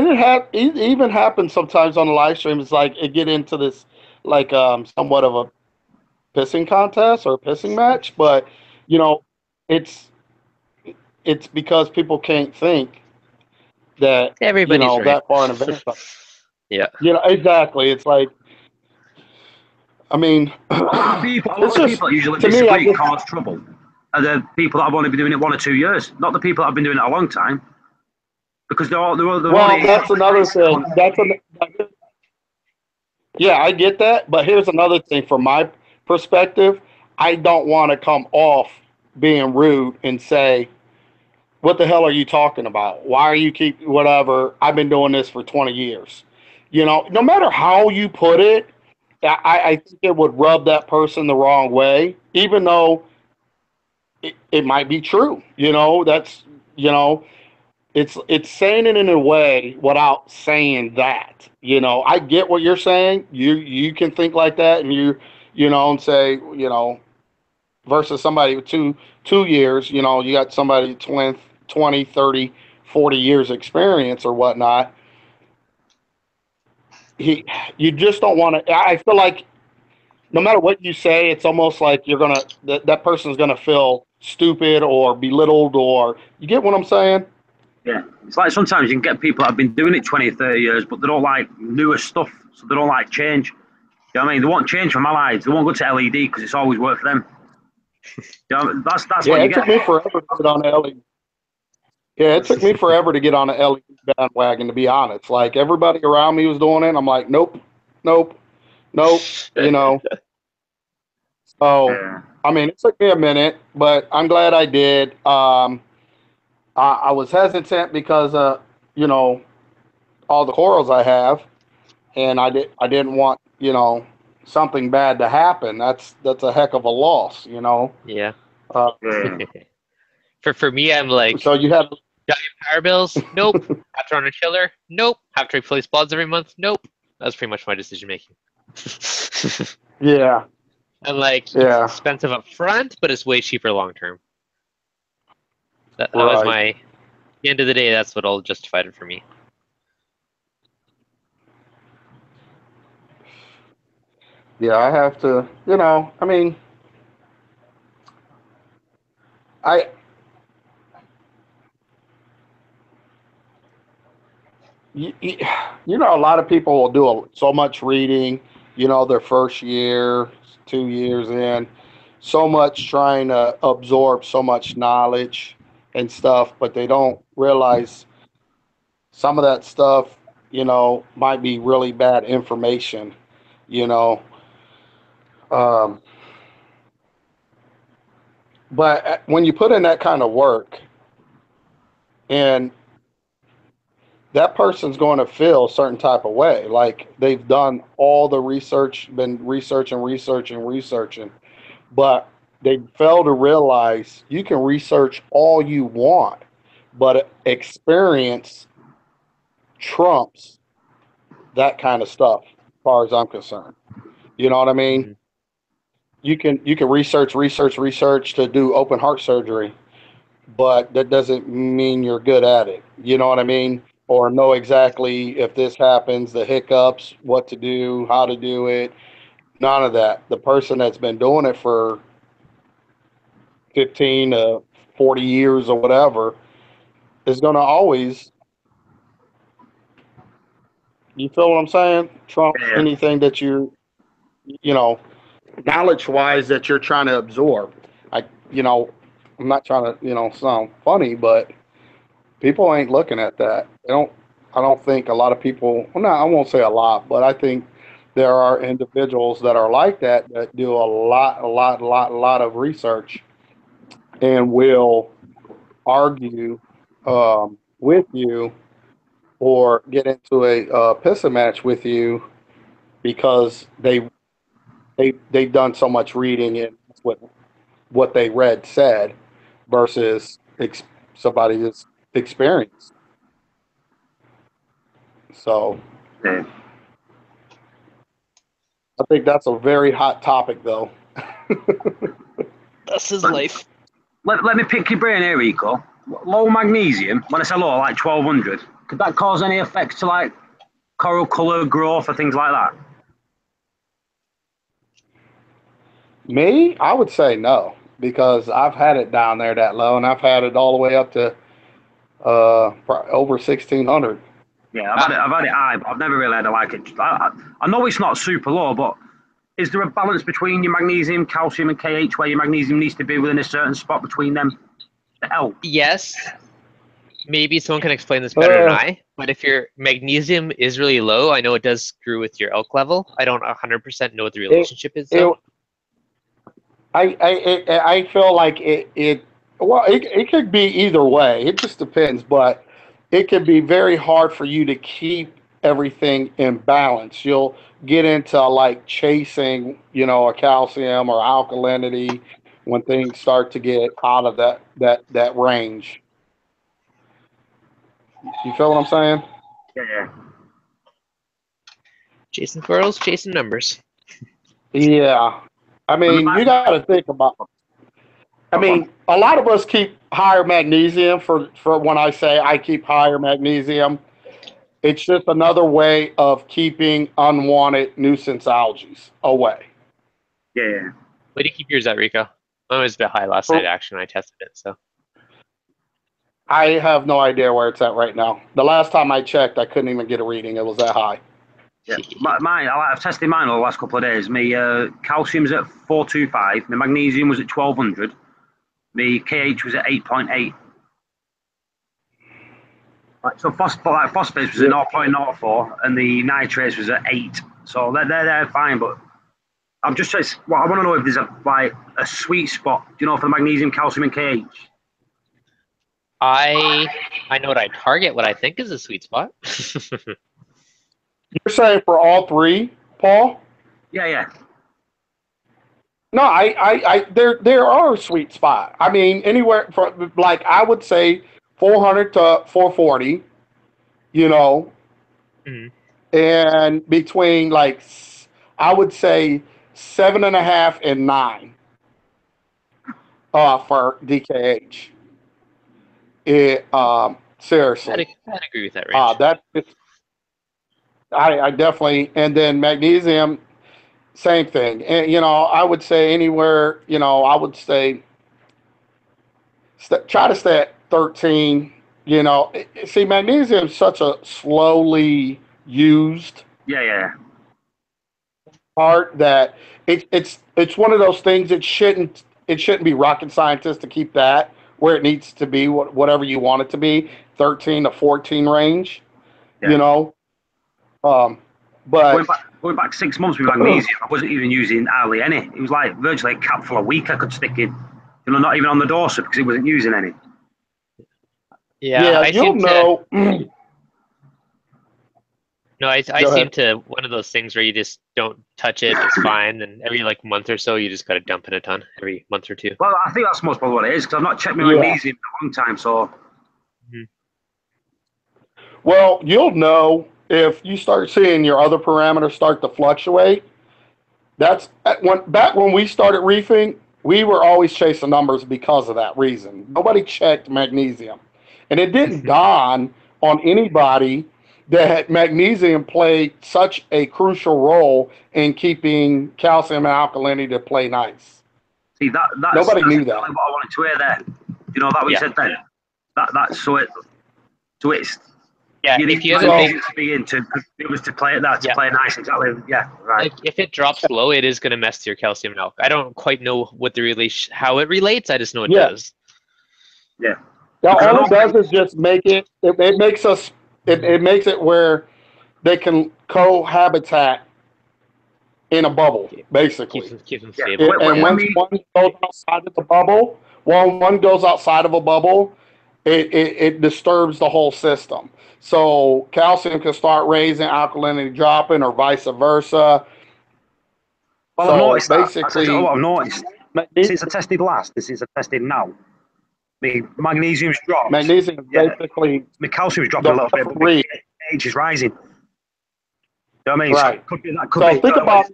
even happens sometimes on the live stream. It's like it get into this like somewhat of a pissing contest or a pissing match, but you know, it's it's because people can't think that you Everybody's know right. that far in advance. Yeah. You know, exactly. It's like I mean, A lot of it's the just people that usually to me. I disagree just cause trouble are the people that have only been doing it 1 or 2 years, not the people that have been doing it a long time, because they're well, only that's another thing. Yeah, I get that, but here's another thing from my perspective. I don't want to come off being rude and say, "What the hell are you talking about? Why are you keep whatever? I've been doing this for 20 years." You know, no matter how you put it, I think it would rub that person the wrong way, even though it might be true. You know, that's you know, it's saying it in a way without saying that. You know, I get what you're saying. You can think like that, and you know, and say you know, versus somebody with 2 years. You know, you got somebody 20, 30, 40 years experience or whatnot. He, you just don't want to. I feel like no matter what you say, it's almost like you're gonna that person's gonna feel stupid or belittled or you get what I'm saying? yeah. It's like sometimes you can get people that have been doing it 20, 30 years, but they don't like newer stuff, so they don't like change. You know what I mean? They want change from allies. They won't go to LED because it's always worked for them. You know, that's what Yeah, you it get. took me forever to get on the LED. Yeah, it took me forever to get on the LED bandwagon. To be honest, like everybody around me was doing it. I'm like, nope, nope, nope. You know, so Yeah. I mean, it took me a minute, but I'm glad I did. I was hesitant because you know, all the corals I have, and I didn't want you know something bad to happen. That's a heck of a loss, you know. Yeah. Uh, Yeah. For me, I'm like so you had giant power bills. Nope. Have to run a chiller. Nope. Have to replace pods every month. Nope. That's pretty much my decision making. yeah, And like it's yeah, expensive up front, but it's way cheaper long term. That was right. my. At the end of the day, that's what all justified it for me. Yeah, I have to. You know, I mean, I you, you know a lot of people will do so much reading. You know, their first year, 2 years in, so much trying to absorb so much knowledge and stuff, but they don't realize some of that stuff, you know, might be really bad information, you know. Um, but when you put in that kind of work and that person's going to feel a certain type of way, like they've done all the research, been researching, but they fail to realize you can research all you want, but experience trumps that kind of stuff, as far as I'm concerned. You know what I mean? Mhm. You can research to do open heart surgery, but that doesn't mean you're good at it. You know what I mean? Or know exactly if this happens, the hiccups, what to do, how to do it. None of that. The person that's been doing it for 15 to 40 years or whatever is going to always, you feel what I'm saying? Trump Yeah. anything that you know, knowledge-wise that you're trying to absorb. I'm not trying to, sound funny, but people ain't looking at that. I don't think a lot of people, well, no, I won't say a lot, but I think there are individuals that are like that do a lot of research and will argue with you or get into a pissing match with you because they've done so much reading and what they read said versus somebody's experience. So Yeah. I think that's a very hot topic, though. That's his life. Let me pick your brain here, Rico. Low magnesium, when I say low, like 1200, could that cause any effects to like coral color growth or things like that? Me, I would say no, because I've had it down there that low, and I've had it all the way up to over 1600. Yeah, I've had it high, but I've never really had it like it. I know it's not super low, but is there a balance between your magnesium, calcium, and KH where your magnesium needs to be within a certain spot between them to help? Yes. Maybe someone can explain this better than I, but if your magnesium is really low, I know it does screw with your elk level. I don't 100% know what the relationship is, though. I feel like it could be either way. It just depends, but it can be very hard for you to keep everything in balance. You'll get into like chasing, a calcium or alkalinity when things start to get out of that range. You feel what I'm saying? Yeah. Chasing squirrels, chasing numbers. Yeah. I mean, you got to think about. I mean, a lot of us keep higher magnesium for when I say I keep higher magnesium. It's just another way of keeping unwanted nuisance algae away. Yeah. Where do you keep yours at, Rico? Mine was a bit high last night, actually, when I tested it. So I have no idea where it's at right now. The last time I checked, I couldn't even get a reading. It was that high. Yeah, I've tested mine over the last couple of days. My calcium's at 425. My magnesium was at 1200. My KH was at 8.8. Right, so phosphate was at 0.04, and the nitrates was at 8. So they're fine, but I'm just saying. Well, I want to know if there's a sweet spot. Do you know for the magnesium, calcium, and KH? I know what I target. What I think is a sweet spot. You're saying for all three, Paul? Yeah. No, there are a sweet spot. I mean, anywhere from like I would say 400 to 440. And between like I would say 7.5 and 9 for DKH. Seriously, I'd agree with that range. I definitely, and then magnesium, same thing. And I would say anywhere, I would say try to stay at 13. See, magnesium is such a slowly used part that it's one of those things that shouldn't be rocket scientist to keep that where it needs to be, whatever you want it to be, 13 to 14 range. But going back 6 months with magnesium, I wasn't even using hardly any. It was like virtually a cap for a week I could stick in. Not even on the doorstep because it wasn't using any. Yeah, I you'll know. No, I seem to one of those things where you just don't touch it. It's fine. And every month or so, you just got to dump in a ton every month or two. Well, I think that's most probably what it is because I've not checked my magnesium in a long time. So, well, you'll know if you start seeing your other parameters start to fluctuate. That's back when we started reefing. We were always chasing numbers because of that reason. Nobody checked magnesium, and it didn't dawn on anybody that magnesium played such a crucial role in keeping calcium and alkalinity to play nice. See, that's nobody knew exactly that. what I wanted to hear there. That what you said then? That's so it's Yeah, you if need you have a magnesium big, to be in to it was to play that to yeah, play nice. Exactly. Yeah. Right. like if it drops low, it is going to mess with your calcium milk. I don't quite know what the how it relates. I just know it Yeah. does. Yeah. Now, Because I all know it does is just make it. It makes us. It makes it where they can cohabitat in a bubble, basically. Keeps them yeah. stable. And When once we one goes outside of the bubble, one goes outside of a bubble, it disturbs the whole system. So calcium can start raising, alkalinity dropping, or vice versa. well, I've So noticed that. That's exactly basically, what I've noticed. Since I tested last, since I tested now, my magnesium's dropped. magnesium is Yeah, basically my calcium's dropping the a little bit, but my referee. pH is rising. You know what I mean? So Right. it could be that. Could So be. think about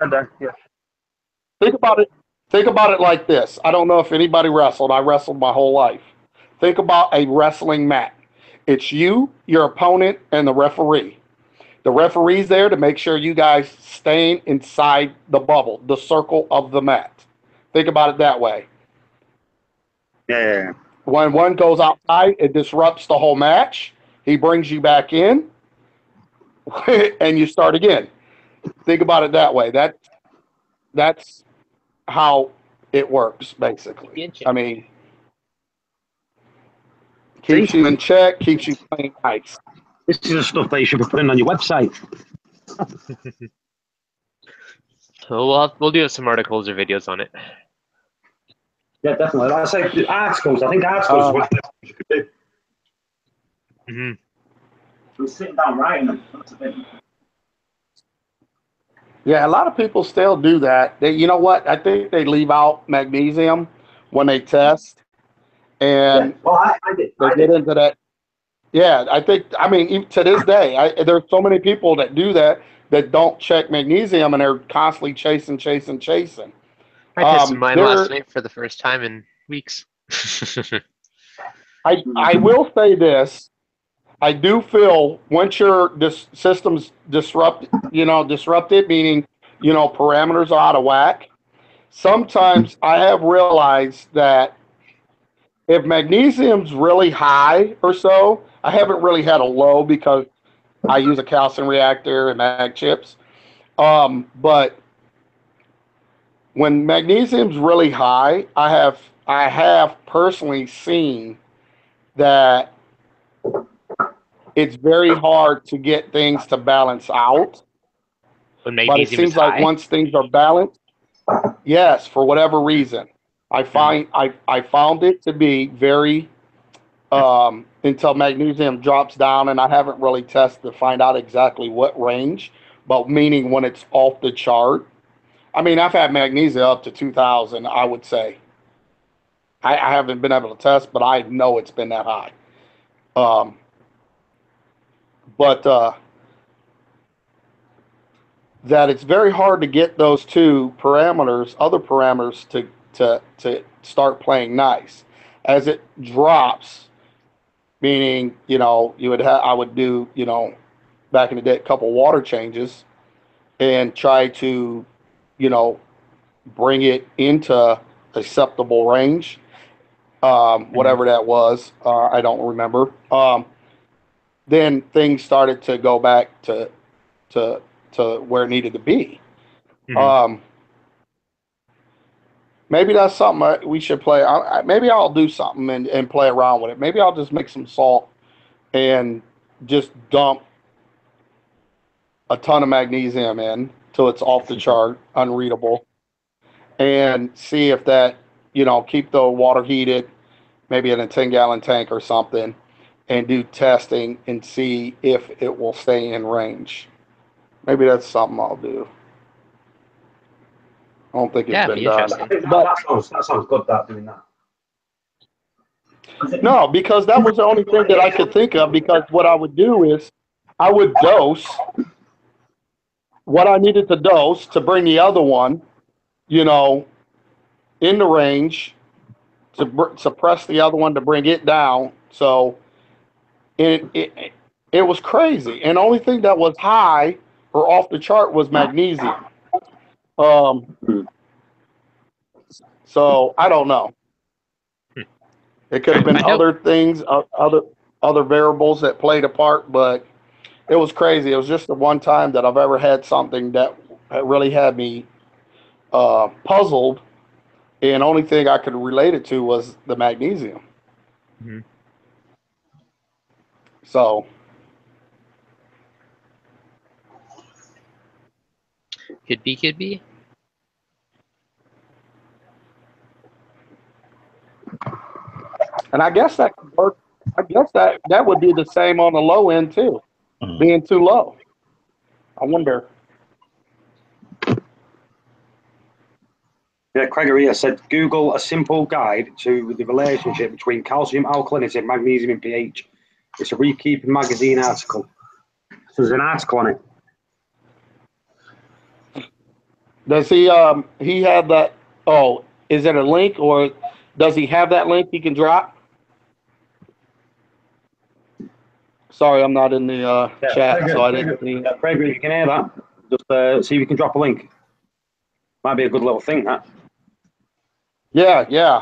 Yeah. think about it. Think about it like this. I don't know if anybody wrestled. I wrestled my whole life. Think about a wrestling mat. It's you, your opponent, and the referee. The referee's there to make sure you guys staying inside the bubble, the circle of the mat. Think about it that way. Yeah. When one goes outside, it disrupts the whole match. He brings you back in, and you start again. Think about it that way. That's how it works, basically. I mean, keeps See, you in check, keeps you playing nice. this is the stuff that you should be putting on your website. So we'll do some articles or videos on it. Yeah, definitely. Like I say, articles. I think articles is one of the things you could do. Mm-hmm. We're sitting down writing them. That's a bit. Yeah, a lot of people still do that. You know what? I think they leave out magnesium when they test, and Well, I did. they get into that. Yeah, I think. I mean, even to this day, there's so many people that do that that don't check magnesium, and they're constantly chasing. I tested mine last There, night for the first time in weeks. I will say this. I do feel once your system's disrupted, meaning parameters are out of whack. Sometimes I have realized that if magnesium's really high or so, I haven't really had a low because I use a calcium reactor and mag chips. But when magnesium's really high, I have personally seen that it's very hard to get things to balance out. When But it magnesium is seems like high. once things are balanced, yes, for whatever reason, I found it to be very until magnesium drops down, and I haven't really tested to find out exactly what range, but meaning when it's off the chart. I mean, I've had magnesium up to 2,000, I would say. I haven't been able to test, but I know it's been that high. But that it's very hard to get those two parameters, other parameters, to start playing nice. As it drops, meaning I would do back in the day a couple water changes and try to bring it into acceptable range, whatever that was. I don't remember. Then things started to go back to where it needed to be. Maybe that's something we should play. Maybe I'll do something and play around with it. Maybe I'll just make some salt and just dump a ton of magnesium in till it's off the chart, unreadable, and see if that, keep the water heated, maybe in a 10-gallon tank or something, and do testing and see if it will stay in range. Maybe that's something I'll do. I don't think it's been done. I think that sounds good, that doing that. No, because that was the only thing that I could think of, because what I would do is I would dose what I needed to dose to bring the other one, in the range, to suppress the other one to bring it down. So it was crazy. And the only thing that was high or off the chart was magnesium. So I don't know. It could have been other things, other variables that played a part, but it was crazy. It was just the one time that I've ever had something that really had me puzzled, and only thing I could relate it to was the magnesium. Mm-hmm. So Could be. and I guess that could work. I guess that would be the same on the low end too, being too low. I wonder. Yeah, Gregory said, Google a simple guide to the relationship between calcium alkalinity and magnesium in pH. It's a Reef Keeping magazine article. So there's an article on it. Does he have that? Oh, is it a link, or does he have that link he can drop? Sorry, I'm not in the chat, Gregory, so I didn't see. Gregory, you can hear that. Just see if you can drop a link. Might be a good little thing, that. Yeah.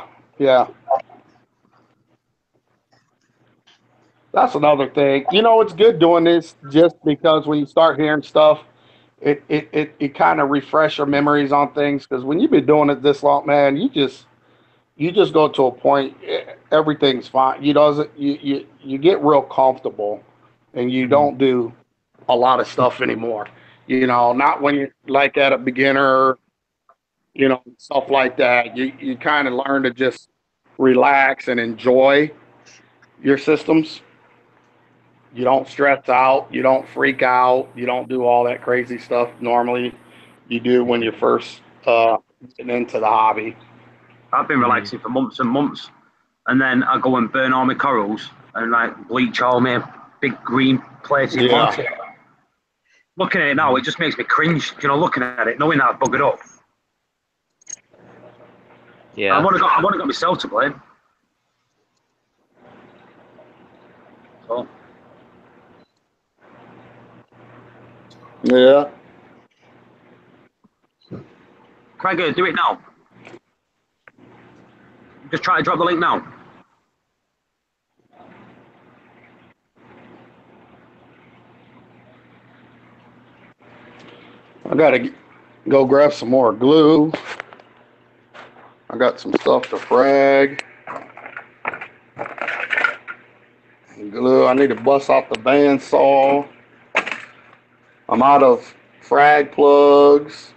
That's another thing. You know, it's good doing this just because when you start hearing stuff, it kind of refresh your memories on things. Because when you've been doing it this long, man, you just go to a point, everything's fine. You get real comfortable, and you don't do a lot of stuff anymore. You know, not when you're like at a beginner, you know, stuff like that. You kind of learn to just relax and enjoy your systems. You don't stress out, you don't freak out, you don't do all that crazy stuff normally you do when you're first getting into the hobby. I've been relaxing for months and months, and then I go and burn all my corals and like bleach all my big green places. Yeah. Looking at it now, it just makes me cringe. You know, looking at it, knowing that I've buggered up. Yeah. I've only got myself to blame. So. Yeah. Craig, do it now. Just try to drop the link now. I gotta go grab some more glue. I got some stuff to frag. Glue. I need to bust out the bandsaw. I'm out of frag plugs.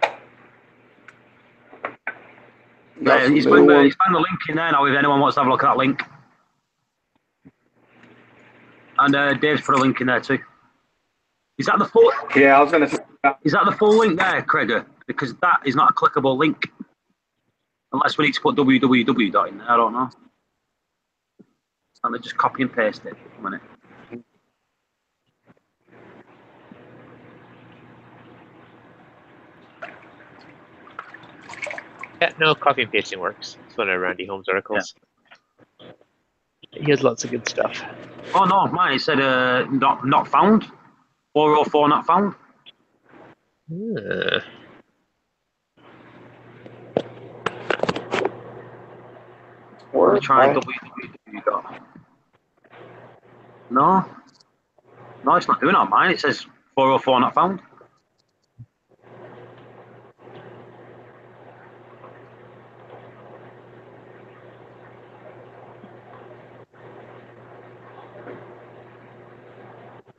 He's found the link in there now if anyone wants to have a look at that link. And Dave's put a link in there too. Is that the full? Yeah, I was going to say. Is that the full link there, Craig? Because that is not a clickable link. Unless we need to put www in there, I don't know. Let me just copy and paste it. A minute. Yeah, no, copy and pasting works. It's one of Randy Holmes' articles. Yeah. He has lots of good stuff. Oh no, mine it said not found. 404 not found. Let me try www. No, it's not doing it on mine. It says 404 not found.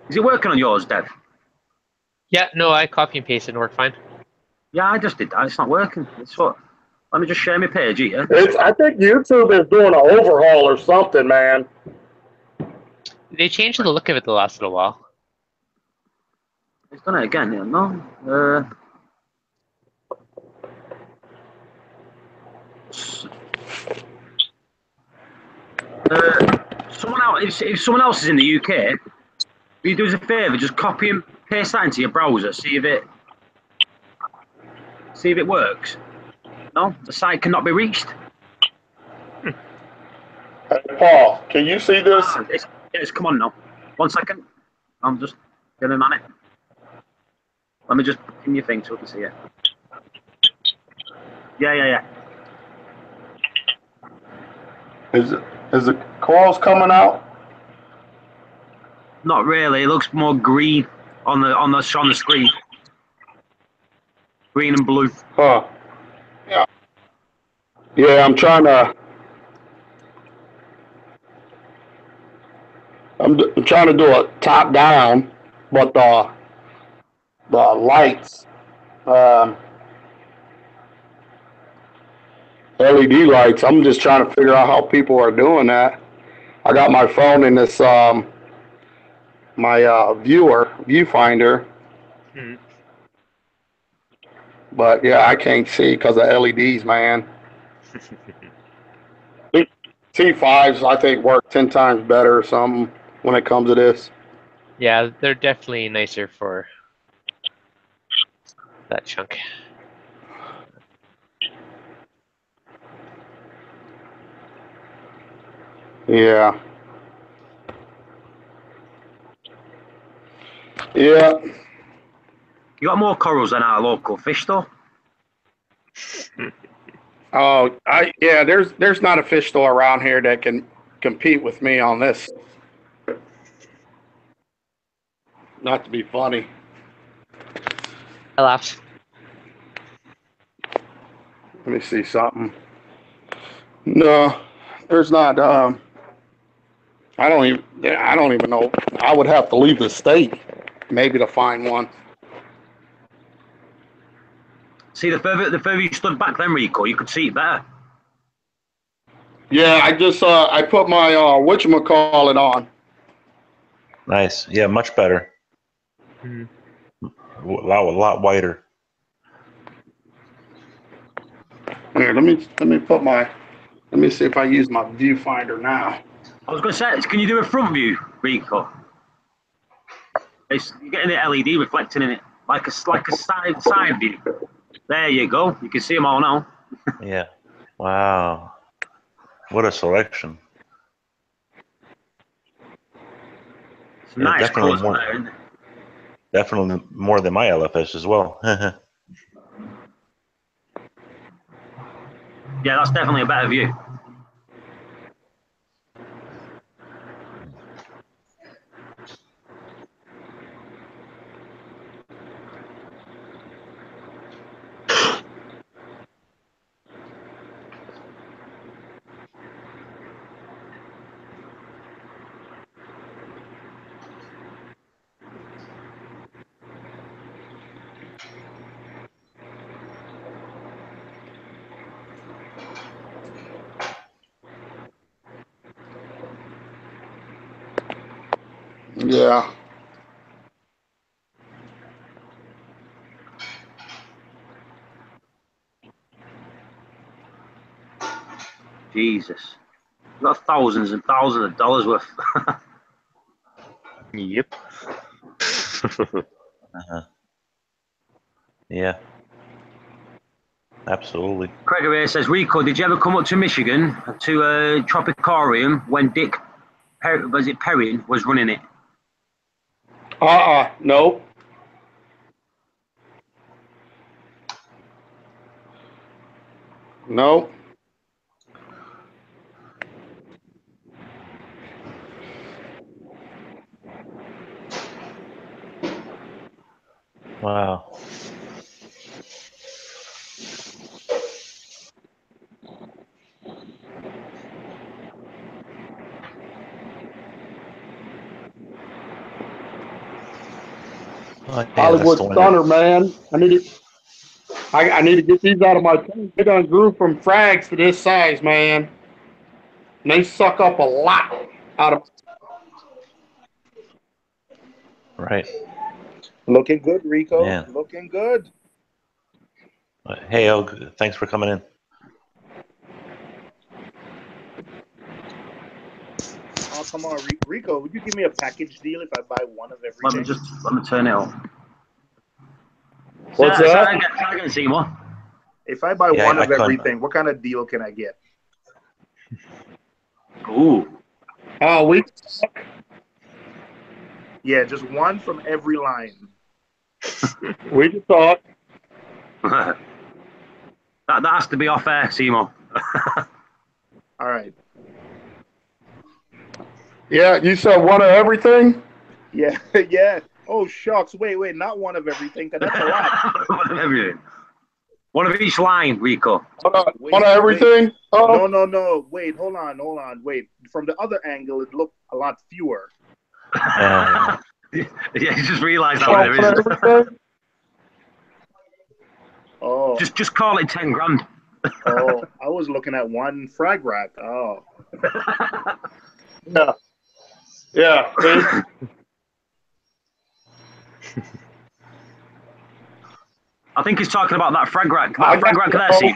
Is it working on yours, Dev? Yeah, no, I copy and pasted and work fine. Yeah, I just did that. It's not working. It's what? Let me just share my page here. I think YouTube is doing an overhaul or something, man. They changed the look of it the last little while. It's done it again, yeah, no? Someone else, if someone else is in the UK, will you do us a favour, just copy and paste that into your browser, see if it works. No, the site cannot be reached. Hey, Paul, can you see this? It's come on now. 1 second. I'm just getting on it. Let me just pin your thing so we can see it. Yeah. Is the corals coming out? Not really. It looks more green. on the screen. Green and blue. Huh. Yeah. Yeah, I'm trying to do a top down, but the lights, LED lights. I'm just trying to figure out how people are doing that. I got my phone in this my viewfinder, but yeah, I can't see because of LEDs, man. T5s I think work 10 times better or something when it comes to this. Yeah, they're definitely nicer for that chunk. Yeah. Yeah. You got more corals than our local fish, though. Oh, there's not a fish store around here that can compete with me on this. Not to be funny. I laughed. Let me see something. No, there's not. I don't even know. I would have to leave the state maybe to find one. See, the further you stood back then, Rico, you could see it better. Yeah, I just I put my whatchamacallit on. Nice. Yeah, much better. A lot whiter. Here, let me put my. Let me see if I use my viewfinder now. I was going to say, can you do a front view, Rico? You're getting the LED reflecting in it, like a side view. There you go. You can see them all now. Yeah. Wow. What a selection. Some nice definitely colours more. there, isn't it? Definitely more than my LFS as well. Yeah, that's definitely a better view. Yeah. Jesus. You got thousands and thousands of dollars worth. Yep. Yeah. Absolutely. Craig here says, Rico, did you ever come up to Michigan to a Tropicarium when Dick Perrin was running it? Nope. Nope. Wow. Oh, yeah, Hollywood that's the Stunner, man. I need to get these out of my tank. They done grew from frags to this size, man. And they suck up a lot out of. Right. Looking good, Rico. Man. Looking good. Hey, thanks for coming in. Oh, come on, Rico. Would you give me a package deal if I buy one of everything? Let me turn it on. What's that? I can see more. If I buy one of everything, what kind of deal can I get? Ooh. Oh, Yeah, just one from every line. We can talk. that has to be off air, Seymour. All right. Yeah, you said one of everything? Yeah, yeah. Oh shucks! Wait, not one of everything. 'Cause that's a lot. One of everything. One of each line, Rico. One of everything. Oh. No. Wait, hold on. Wait. From the other angle, it looked a lot fewer. Yeah, you just realised that one there is. Oh. Just call it 10 grand. Oh, I was looking at one frag rack. Oh. Yeah. Yeah. I think he's talking about that frag rack. That frag rack there, see?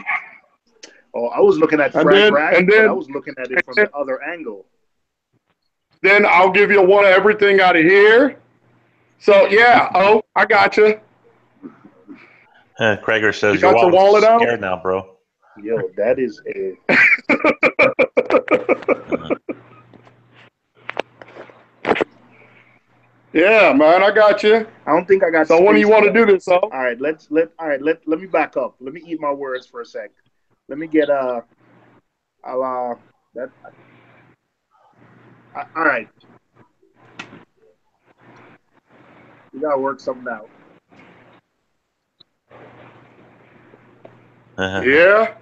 Oh, I was looking at frag rack, but I was looking at it from the other angle. Then I'll give you one of everything out of here. So yeah, I got you. Krager says You got your wallet out? Scared now, bro. Yo, that is a. Yeah, man, I got you. I don't think I got. So when do you want to do this? All right, let me back up. Let me eat my words for a sec. Let me get that. All right. We gotta work something out. Yeah.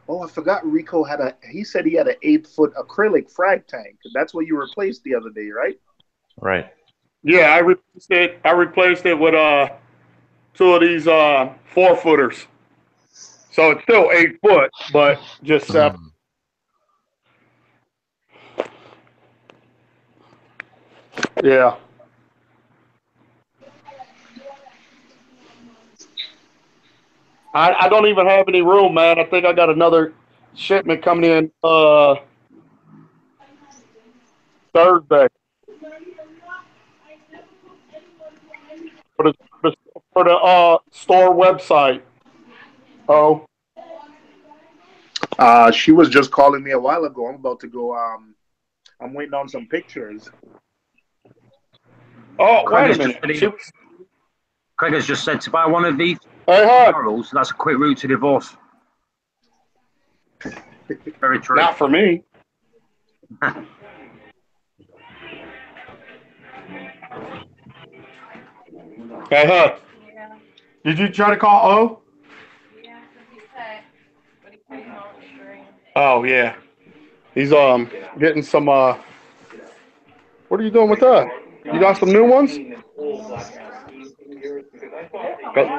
Oh, I forgot Rico he said he had an 8-foot acrylic frag tank. That's what you replaced the other day, right? Right. Yeah, I replaced it with 2 of these 4-footers. So it's still 8 foot, but just 7. Yeah. I don't even have any room, man. I think I got another shipment coming in Thursday. For the store website. Oh. She was just calling me a while ago. I'm about to go. I'm waiting on some pictures. Oh, wait a minute. Craig has just said to buy one of these corals. That's a quick route to divorce. Very true. Not for me. Hey, Huck. Did you try to call O? Yeah, he said, but he couldn't on the string. Oh, yeah. He's getting some what are you doing with that? You got some new ones?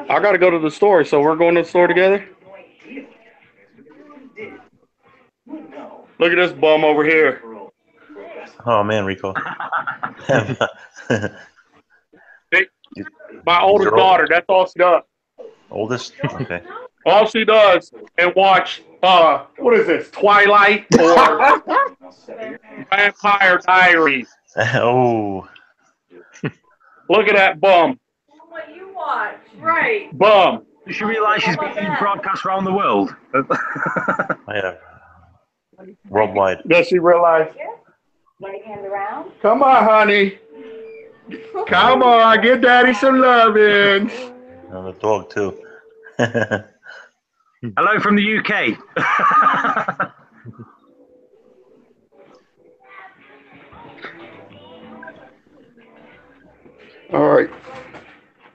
I got to go to the store, so we're going to the store together? Look at this bum over here. Oh man, Rico. My oldest daughter, that's all she does. Oldest? Okay. All she does and watch what is this, Twilight or Vampire Diaries. Oh. Look at that bum. What you watch, right? Bum. Does she realise she's being broadcast around the world? Yeah. Worldwide. Does she realize? Right hand around. Come on, honey. Come on, give daddy some loving. And the dog too. Hello from the UK. All right.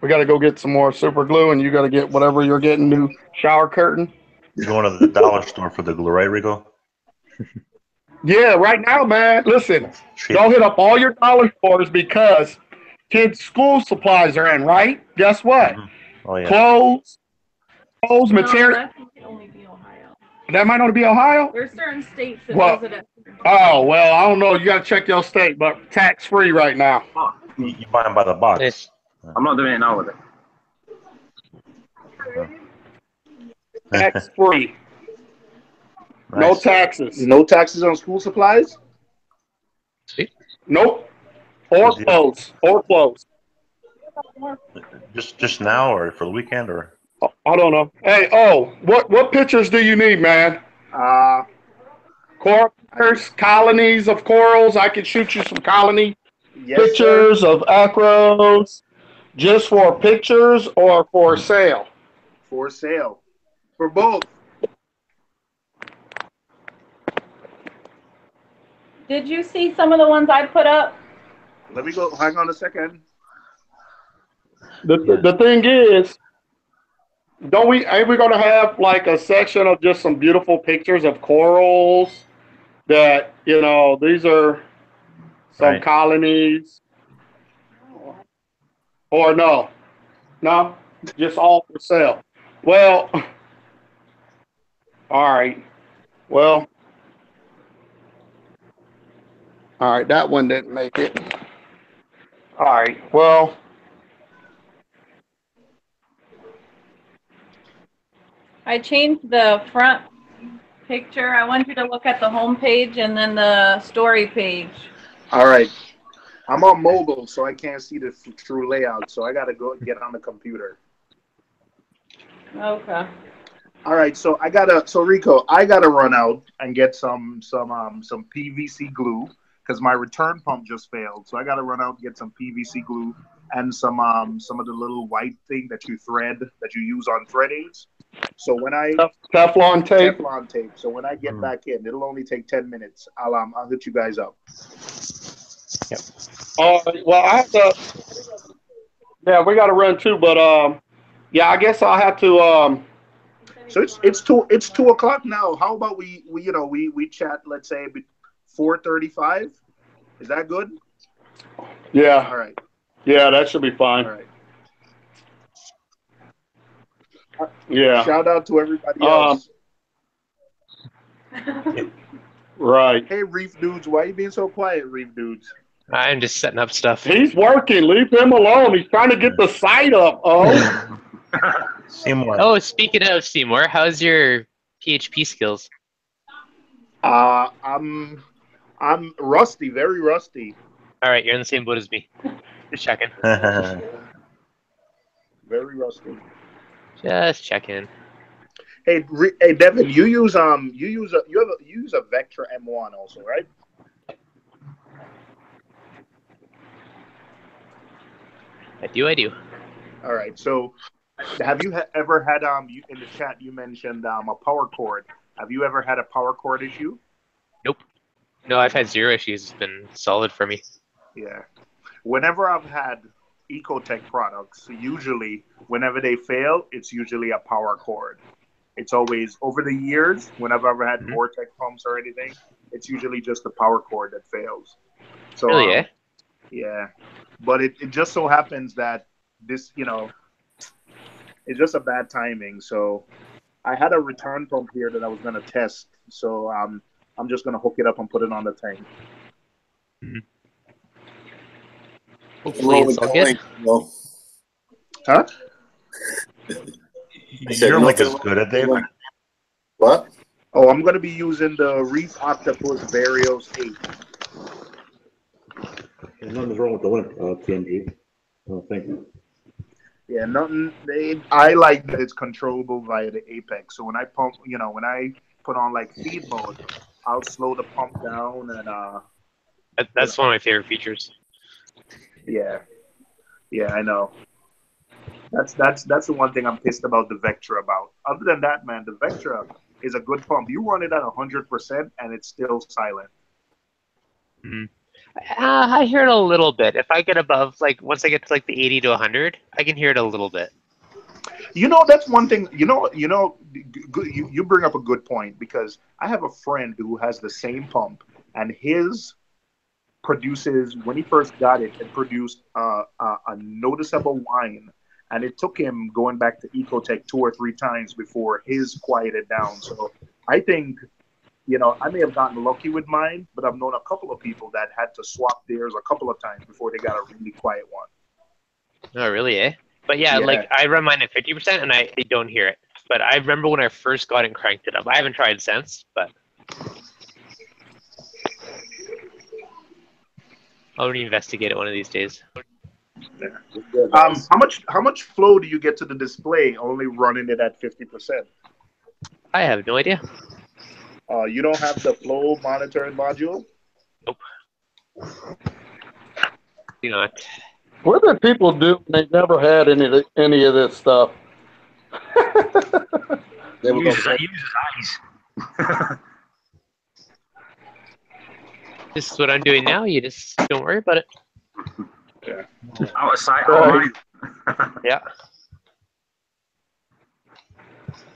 We got to go get some more super glue, and you got to get whatever you're getting, new shower curtain. You're going to the dollar store for the glue, right, Rico? Yeah, right now, man. Listen, don't hit up all your dollar stores because kids' school supplies are in, right? Guess what? Mm-hmm. Oh, yeah. Clothes, No, material. that can only be Ohio. That might not be Ohio? There's certain states that Well, does it. oh, well, I don't know. You got to check your state, but tax-free right now. You buy them by the box. I'm not doing it now with it. Tax-free. Nice. No taxes. No taxes on school supplies? See? Nope. Or clothes. Or clothes. Just now or for the weekend or? I don't know. Hey, what pictures do you need, man? Coral pictures, colonies of corals. I can shoot you some colony pictures of acros. Just for pictures or for sale? For sale. For both. Did you see some of the ones I put up? Let me go. Hang on a second. The thing is, ain't we gonna have like a section of just some beautiful pictures of corals that, these are some colonies, or no, just all for sale. Well, all right. Well, all right, that one didn't make it. All right, well. I changed the front picture. I want you to look at the home page and then the story page. All right. I'm on mobile, so I can't see the true layout. So I got to go get on the computer. Okay. All right. So Rico, I gotta run out and get some PVC glue because my return pump just failed. So I gotta run out and get some PVC glue and some of the little white thing that you use on thread aids. So when Teflon tape. Teflon tape. So when I get back in, it'll only take 10 minutes. I'll hit you guys up. Yep. Well, I have to. Yeah, we got to run too, but yeah, I guess I'll have to. So it's 2:00 now. How about we chat? Let's say 4:35. Is that good? Yeah. All right. Yeah, that should be fine. All right. Yeah. Shout out to everybody else. Right. Hey, Reef dudes, why are you being so quiet, Reef dudes? I'm just setting up stuff. He's working. Leave him alone. He's trying to get the site up. Oh. Seymour. Oh, speaking of Seymour, how's your PHP skills? I'm rusty, very rusty. All right, you're in the same boat as me. Just checking. Very rusty. Just checking. Hey, Devin, you use a Vectra M1 also, right? I do. All right. So, have you ever had in the chat you mentioned a power cord? Have you ever had a power cord issue? Nope. No, I've had zero issues. It's been solid for me. Yeah. Whenever I've had Ecotech products, usually whenever they fail, it's usually a power cord. It's always over the years. Whenever I've ever had Vortex pumps or anything, it's usually just the power cord that fails. So, really, eh? Yeah, but it just so happens that this, it's just a bad timing. So I had a return pump here that I was going to test. So I'm just going to hook it up and put it on the tank. Hopefully it's all good. Huh? Your link is good at David. What? Oh, I'm going to be using the Reef Octopus Varios 8. There's nothing wrong with the link, TMG. Oh, thank you. Yeah, nothing. I like that it's controllable via the Apex. So when I pump, when I put on like feed mode, I'll slow the pump down and That's one of my favorite features. Yeah, I know. That's the one thing I'm pissed about the Vectra about. Other than that, man, the Vectra is a good pump. You run it at 100% and it's still silent. I hear it a little bit. If I get above, once I get to the 80 to 100, I can hear it a little bit. That's one thing. You bring up a good point because I have a friend who has the same pump and his produces, when he first got it, it produced a noticeable whine, and it took him going back to Ecotech 2 or 3 times before his quieted down. So I think, I may have gotten lucky with mine, but I've known a couple of people that had to swap theirs a couple of times before they got a really quiet one. Oh, really, eh? But yeah, I run mine at 50% and I don't hear it. But I remember when I first got it and cranked it up. I haven't tried since, but I'll reinvestigate it one of these days. Yeah. How much flow do you get to the display only running it at 50%? I have no idea. You don't have the flow monitoring module? Nope. Do not. What did people do when they never had any of this stuff? They use his eyes. This is what I'm doing now. You just don't worry about it. Yeah. Out of sight, out of mind. Yeah.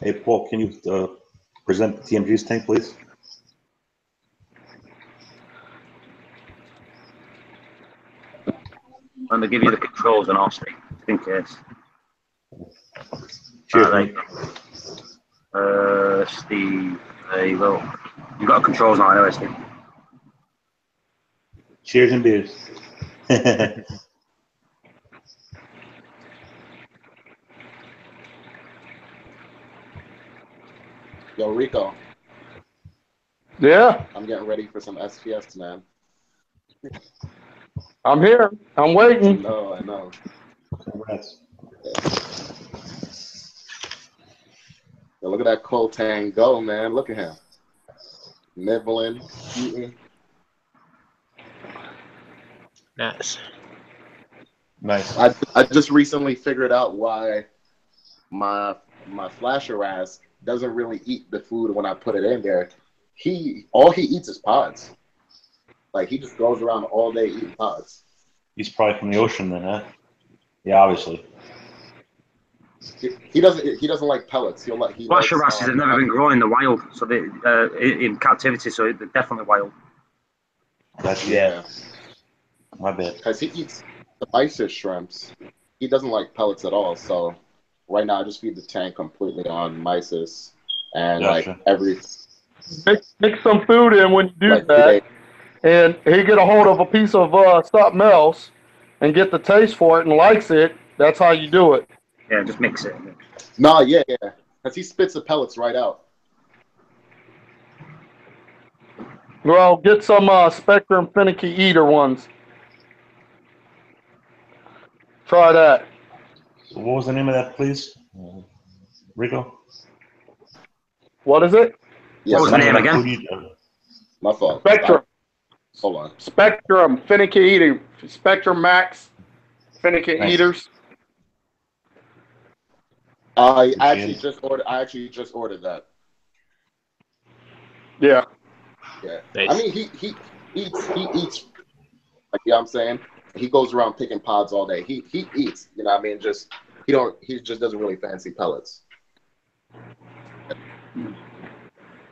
Hey, Paul, can you present TMG's tank, please? Let me give you the controls and I'll speak, in case. Cheers, Right, Steve, there you go. You've got controls now anyway, Steve. Cheers and beers. Yo, Rico. Yeah, I'm getting ready for some SPFs, man. I'm here. I'm waiting. No, I know. Congrats. Yo, look at that Coltang go, man. Look at him. Nibbling, eating. Nice. Nice. I just recently figured out why my flasher Rask doesn't really eat the food when I put it in there. All he eats is pods. Like he just goes around all day eating pods. He's probably from the ocean then, huh? Yeah, obviously. He doesn't like pellets. Flasher rasses have never been grown in the wild, so they in captivity, so they're definitely wild. That's Yeah. My bad. Because he eats the ISIS shrimps. He doesn't like pellets at all. So right now I just feed the tank completely on mysis and Gotcha. like every Mix some food in when you do like that, and he get a hold of a piece of something else and get the taste for it and likes it. That's how you do it. Yeah, just mix it. No, yeah. Because he spits the pellets right out. Well, get some Spectrum finicky eater ones. Try that. So what was the name of that, please? Rico? What is it? Yes, what was the name again? My fault. Spectrum. Hold on. Spectrum finicky eating. Spectrum Max finicky Nice. eaters. I actually just ordered that. Yeah. Yeah. Nice. I mean, he eats. Like, you know what I'm saying? He goes around picking pods all day. He eats. You know what I mean? He just doesn't really fancy pellets.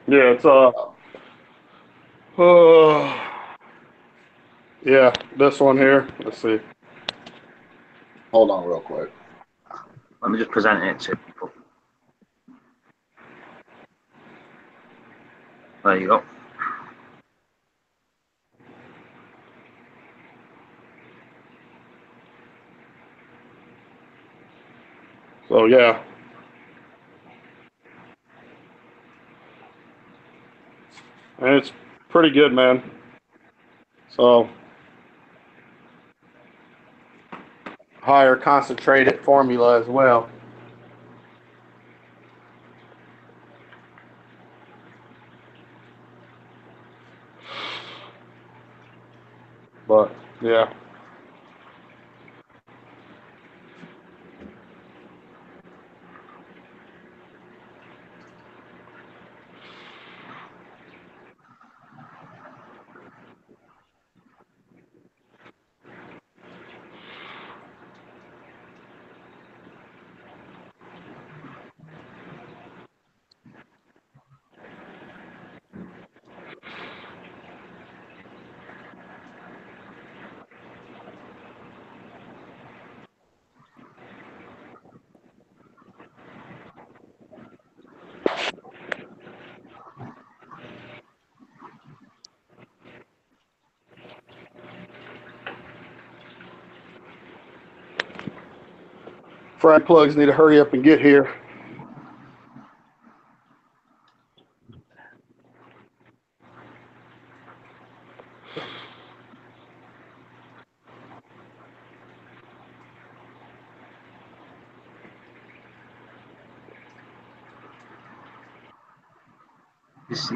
Yeah, it's yeah, this one here. Let's see. Hold on, real quick. Let me just present it to people. There you go. So yeah. And it's pretty good, man. So higher concentrated formula as well. But yeah. Fried plugs need to hurry up and get here.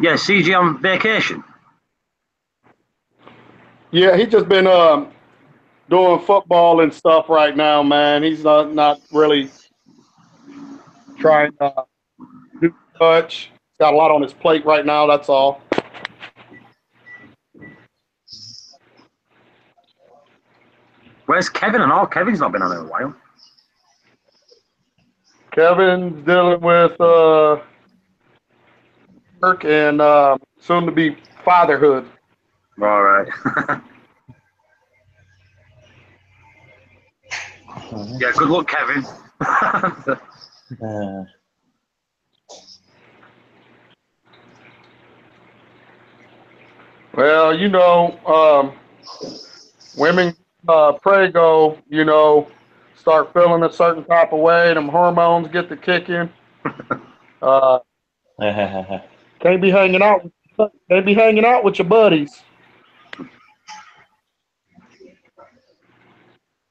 Yeah, CG on vacation. Yeah, he just been doing football and stuff right now, man. He's not really trying to do much. He's got a lot on his plate right now, that's all. Where's Kevin and all? Kevin's not been on in a while. Kevin's dealing with work and soon to be fatherhood. All right. Yeah, good luck, Kevin. Well, you know, women prego, you know, start feeling a certain type of way, them hormones get to kicking. Can't be hanging out. Can't be hanging out with your buddies.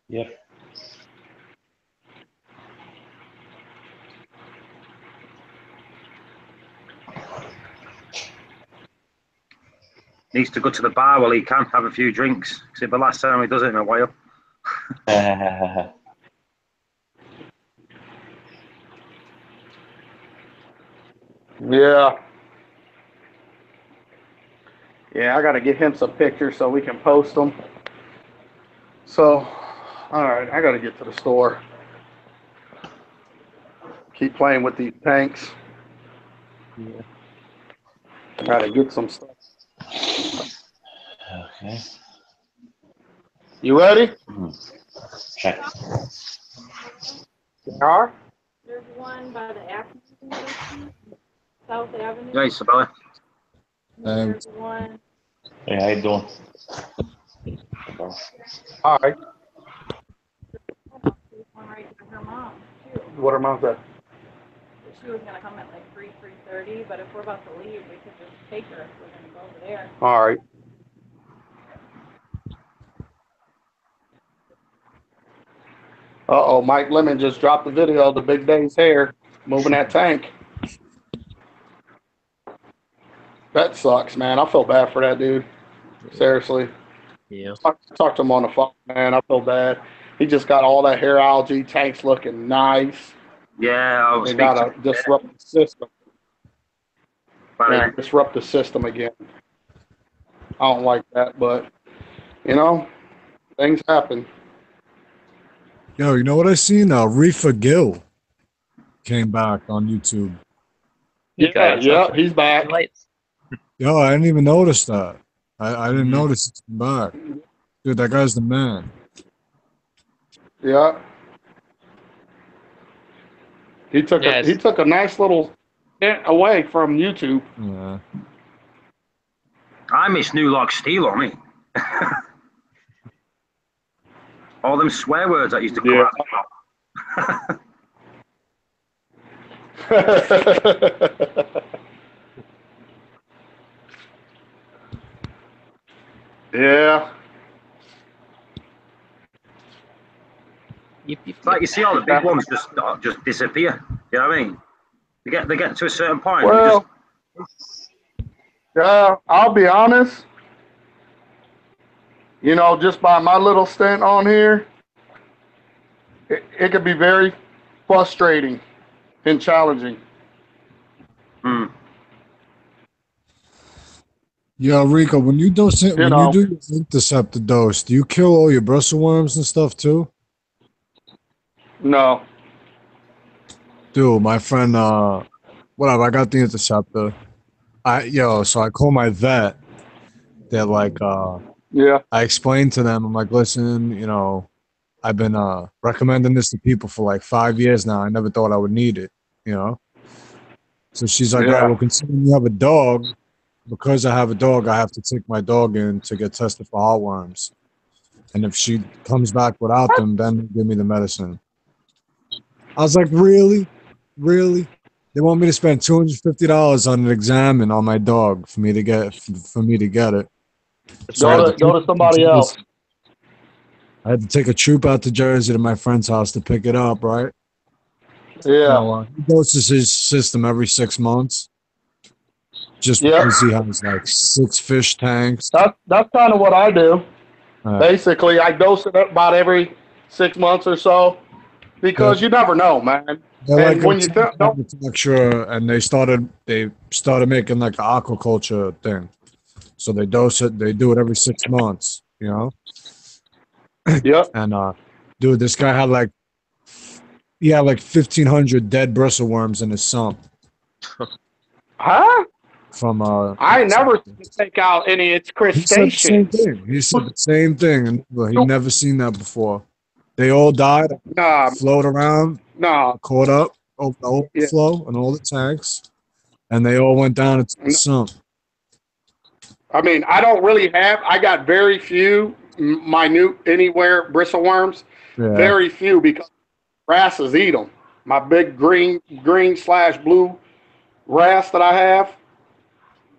Yep. Needs to go to the bar while he can have a few drinks. It's the last time he does it in a while. Yeah. Yeah, I got to get him some pictures so we can post them. So, all right, I got to get to the store. Keep playing with these tanks. Yeah. Got to get some stuff. Okay. You ready? Check. You are? There's one by the African University, South Avenue. Yeah, Isabella. There's one. Hey, how you doing? All right. One right to her mom, too. What her mom said? She was going to come at like 3:30, but if we're about to leave, we could just take her if we're going to go over there. All right. Uh-oh, Mike Lemon just dropped the video of the Big Dave's hair moving that tank. That sucks, man. I feel bad for that dude. Seriously. Yeah. Talk to him on the phone, man. I feel bad. He just got all that hair algae, tanks looking nice. Yeah, I was They gotta disrupt the system. Yeah. Disrupt the system again. I don't like that, but you know, things happen. Yo, you know what I seen? Reef Gill came back on YouTube. Yeah, he's back. Yo, I didn't even notice that. I didn't notice it's back. Dude, that guy's the man. Yeah. He took a nice little stint away from YouTube. Yeah. I miss New Lock Steel on me. All them swear words that used to come out. Yeah. It's like you see all the big ones just disappear. You know what I mean? They get to a certain point. Well, yeah, I'll be honest. You know, just by my little stint on here, it could be very frustrating and challenging. Yo, Rico, when you do your interceptor dose, do you kill all your bristle worms and stuff too? No. Dude, my friend, whatever, I got the interceptor. So I call my vet. They're like, yeah. I explained to them, I'm like, listen, you know, I've been recommending this to people for like 5 years now. I never thought I would need it, you know? So she's like, all right, well, considering you have a dog, because I have a dog, I have to take my dog in to get tested for heartworms. And if she comes back without them, then give me the medicine. I was like, really? Really? They want me to spend $250 on an exam on my dog for me to get it. So Go to somebody else. I had to take a troop out to Jersey to my friend's house to pick it up, right? Yeah. So, he doses his system every 6 months. Just because he has like 6 fish tanks. That's kind of what I do. Basically, I dose it about every 6 months or so because you never know, man. They're And like when you don't, manufacturer, and they started making like an aquaculture thing. So they dose it. They do it every 6 months. You know. Yep. And dude, this guy had like he had like 1,500 dead bristleworms in his sump Huh? from I never seen it take out any of its He said the same crustaceans. thing. He said the same thing, and he'd never seen that before. They all died, Nah, float around, nah. caught up over the Yeah. overflow and all the tanks, and they all went down into the No. sump. I mean, I don't really have. I got very few minute anywhere bristleworms. Yeah. Very few because wrasses eat them. My big green/blue wrasse that I have,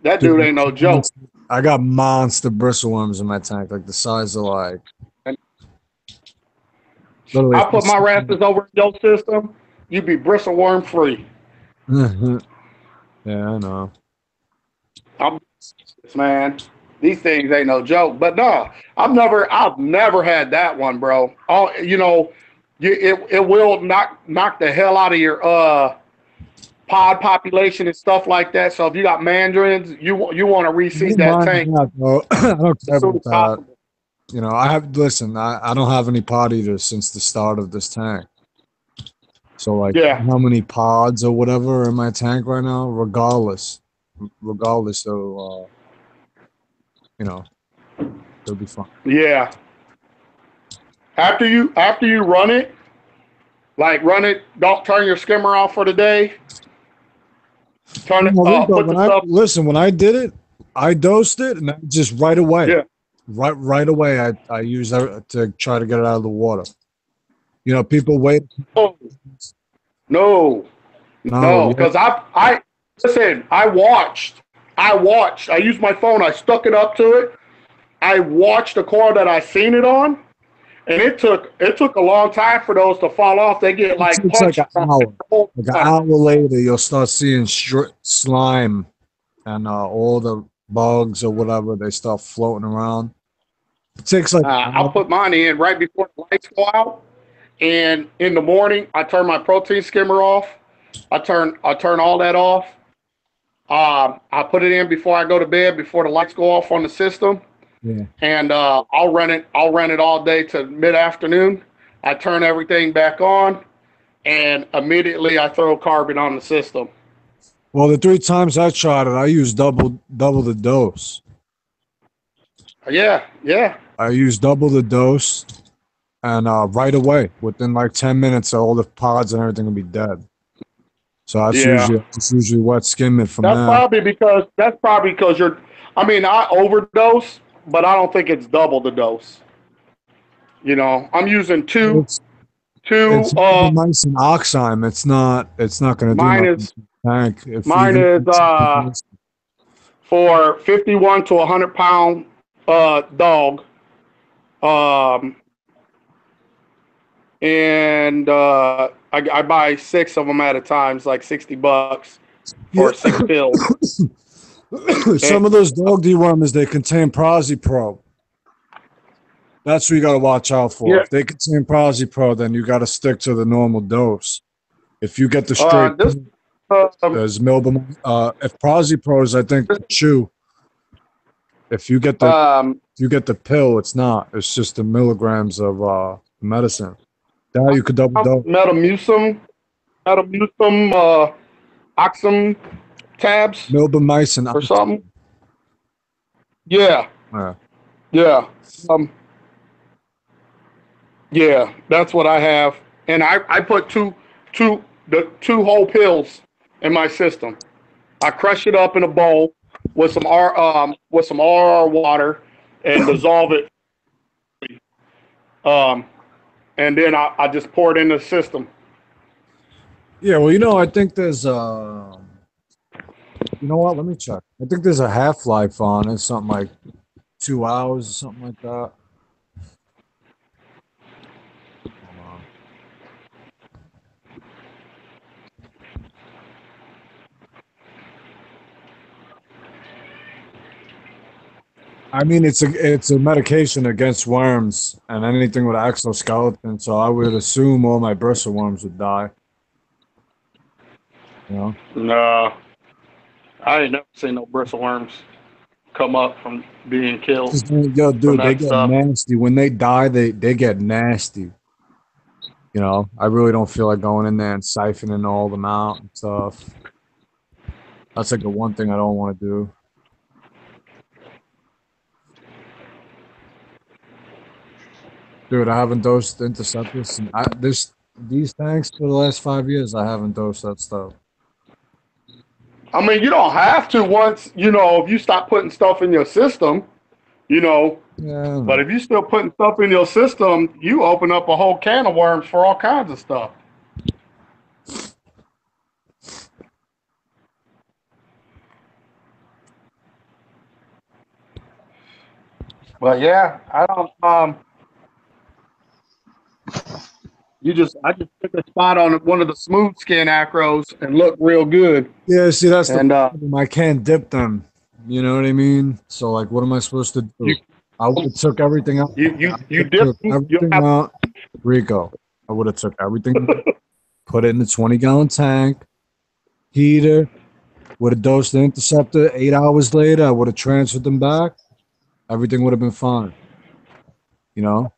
that dude ain't no joke. I got monster bristleworms in my tank, like the size of like. Literally, I put my wrasses over in your system, you be bristleworm free. Yeah, I know. Man, these things ain't no joke. But no, I've never had that one, bro. It will knock the hell out of your pod population and stuff like that. So if you got mandarins, you want to reseed that tank. I don't care as soon about as that. possible. You know, I don't have any pod eaters since the start of this tank. So like, how many pods or whatever are in my tank right now? Regardless, so you know, it'll be fine. Yeah. After you run it, don't turn your skimmer off for the day. Turn it off. When I did it, I dosed it, and just right away. Yeah. Right away, I used that to try to get it out of the water. You know, people wait. No, because I watched. I used my phone. I stuck it up to it. I watched the coral that I seen it on, and it took a long time for those to fall off. They get like punched. Like an hour. Like an hour later, you'll start seeing slime and all the bugs or whatever. They start floating around. It takes like. I'll put mine in right before the lights go out, and in the morning I turn my protein skimmer off. I turn all that off. I put it in before I go to bed, before the lights go off on the system. Yeah. And I'll run it all day to mid-afternoon. I turn everything back on, and immediately I throw carbon on the system. Well, the 3 times I tried it, I used double the dose. Yeah. I used double the dose, and right away, within like 10 minutes, all the pods and everything will be dead. So that's usually wet skim it from That's there. probably because you're. I mean, I overdose, but I don't think it's double the dose. You know, I'm using two. It's nice and oxime. It's not going to do nothing to the tank. Mine is for 51 to 100 pound dog. And I buy 6 of them at a time. It's like $60 for 6 pills. Some of those dog dewormers, they contain Pro. That's what you got to watch out for. Yeah. If they contain Pro, then you got to stick to the normal dose. If you get the straight, there's Milbam. If Pro is, I think, chew. If you get the pill, it's not. It's just the milligrams of medicine. Now you could double dose. Metamucil, oxum tabs. Milbamycin or something. Yeah. Yeah. Yeah, that's what I have, and I put two whole pills in my system. I crush it up in a bowl with some RR water and dissolve it. And then I just pour it in the system. Yeah, well, I think there's you know what? Let me check. I think there's a half-life on it, something like 2 hours or something like that. I mean, it's a medication against worms and anything with exoskeleton, so I would assume all my bristleworms would die. You know? No, I ain't never seen no bristleworms come up from being killed. Yo, dude, they get nasty. When they die, they get nasty. You know, I really don't feel like going in there and siphoning all them out and stuff. That's like the one thing I don't want to do. Dude, I haven't dosed interceptors. And these tanks for the last 5 years, I haven't dosed that stuff. I mean, you don't have to once, if you stop putting stuff in your system, Yeah. But if you're still putting stuff in your system, you open up a whole can of worms for all kinds of stuff. But yeah, I don't. I just took a spot on one of the smooth skin acros and looked real good. Yeah, see, that's the problem. I can't dip them. You know what I mean? So, like, what am I supposed to do? I would have took everything out. You dip everything out. Rico, I would have took everything, put it in the 20-gallon tank, heater, would have dosed the interceptor. 8 hours later, I would have transferred them back. Everything would have been fine. You know?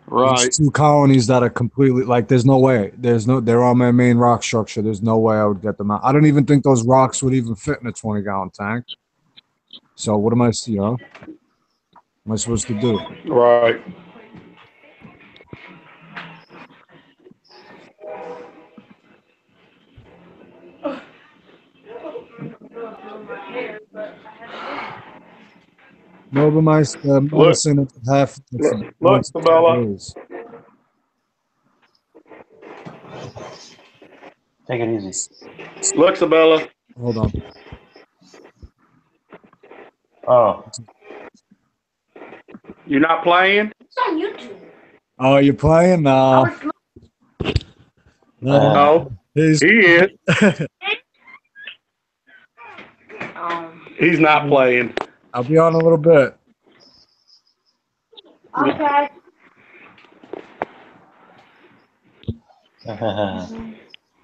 Right. There's 2 colonies that are completely, like, there's no way. They're on my main rock structure. There's no way I would get them out. I don't even think those rocks would even fit in a 20-gallon tank. So what am I supposed to do? Right. No, but my medicine is half. Look, Sabella. Take it easy. Look, Sabella. Hold on. Oh. You're not playing? It's on YouTube. Oh, you're playing now? No. He is. He's not playing. I'll be on a little bit. Okay.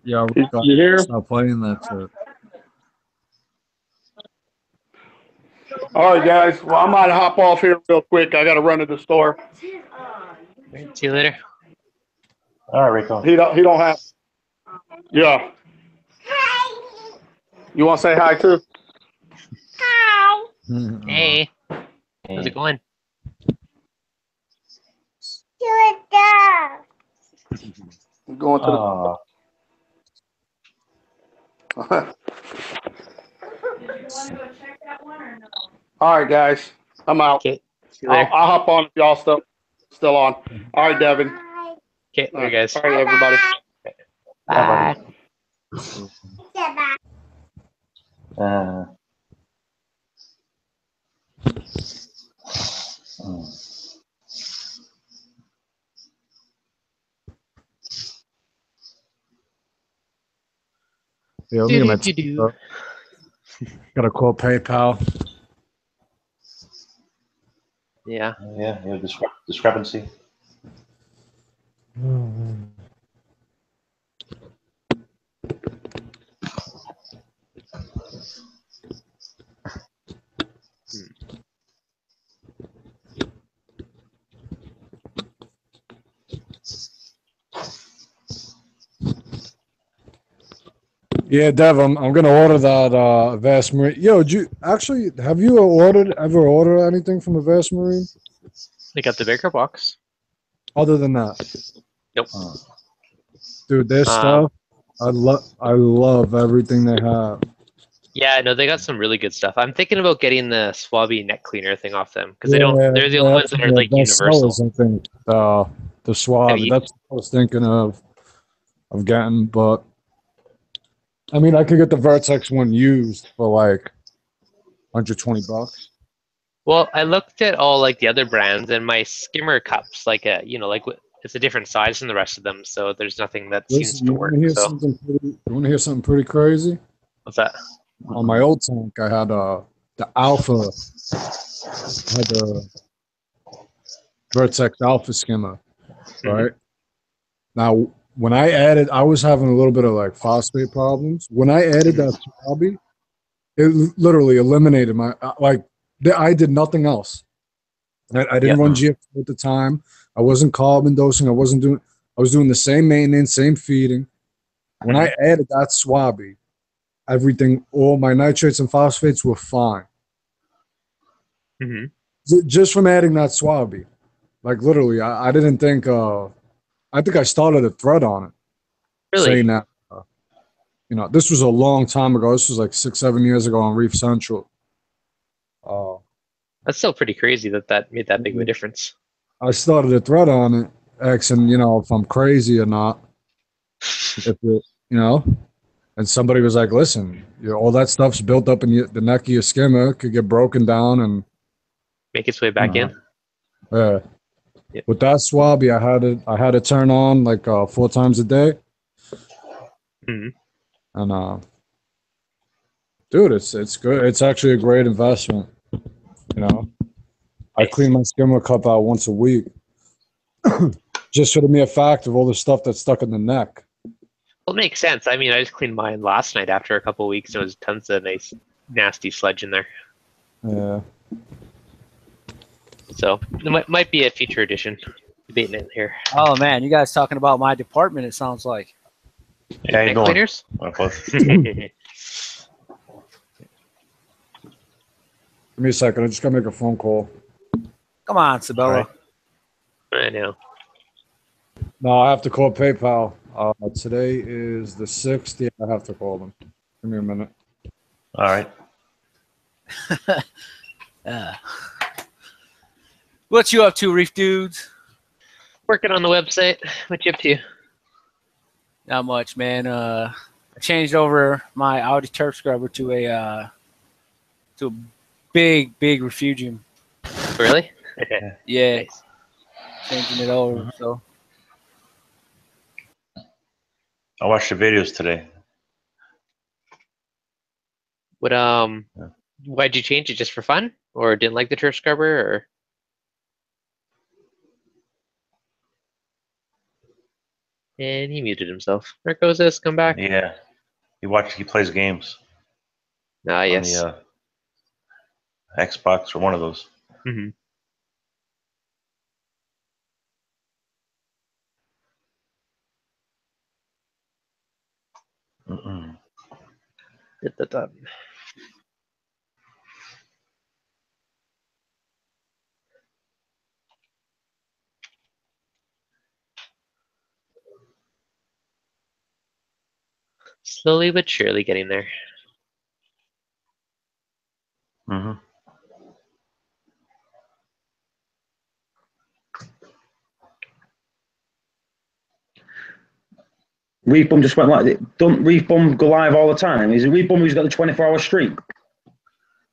Yeah, you hear? Stop playing that shit. All right, guys. Well, I might hop off here real quick. I got to run to the store. See you later. All right, Rico. He don't have. Yeah. Hi. You want to say hi too? Hi. Hey. How's it going? I'm going to the. All right, guys. I'm out. Okay. I'll hop on if y'all still on. All right, Devin. Okay, there you guys. All right, everybody. Bye. Yeah, let me get my gotta call PayPal. Yeah. Yeah, discrepancy. Yeah, Dev, I'm gonna order that Vast Marine. Yo, have you ever ordered anything from the Vast Marine? They got the bigger box. Other than that? Nope. Dude, their stuff, I love everything they have. Yeah, no, they got some really good stuff. I'm thinking about getting the Swabby neck cleaner thing off them because they're the only ones that are like universal. Sellers, I think the Swabby. That's what I was thinking of getting, but I mean, I could get the Vertex one used for like $120. Well, I looked at all like the other brands, and my skimmer cups, like it's a different size than the rest of them, so there's nothing that seems to work. You So want to hear something pretty crazy? what's that? On my old tank, I had the Alpha, had the Vertex Alpha skimmer, right? Now, when I was having a little bit of like phosphate problems. When I added that Swabby, it literally eliminated my I did nothing else. I didn't run GX at the time. I wasn't carbon dosing. I wasn't doing I was doing the same maintenance, same feeding. When I added that swabby, everything, all my nitrates and phosphates were fine. Just from adding that swabby. Like literally, I didn't think, I think I started a thread on it. Really? Saying that, this was a long time ago. This was like 6-7 years ago on Reef Central. That's still pretty crazy that made that big of a difference. I started a thread on it, asking, if I'm crazy or not. If it, and somebody was like, listen, all that stuff's built up in the neck of your skimmer, could get broken down and make its way back in. Yeah. Yep. With that swabby, I had it turn on like 4 times a day. And dude, it's good. It's actually a great investment. I clean my skimmer cup out once a week. Just for the mere fact of all the stuff that's stuck in the neck. Well, it makes sense. I mean, I just cleaned mine last night after a couple of weeks. There was tons of nice, nasty sludge in there. Yeah. So it might be a future edition. Debating it here. Oh man, you guys talking about my department? It sounds like. Yeah, you cleaners. Give me a second. I just gotta make a phone call. Come on, Sabella. I know. No, I have to call PayPal. Today is the 6th. Yeah, I have to call them. Give me a minute. All right. What you up to, Reef Dudes? Working on the website. What you up to? Not much, man. I changed over my Audi turf scrubber to a big refugium. Really? Yeah. Nice. Changing it over. So I watched the videos today. What why'd you change it? Just for fun, or didn't like the turf scrubber, or? And he muted himself. There goes this. Come back. Yeah, he plays games. Ah, yes. On the Xbox or one of those. Get that done. Slowly but surely getting there. Reef Bum just went like, don't Reef Bum go live all the time? Is it Reef Bum who's got the 24-hour stream?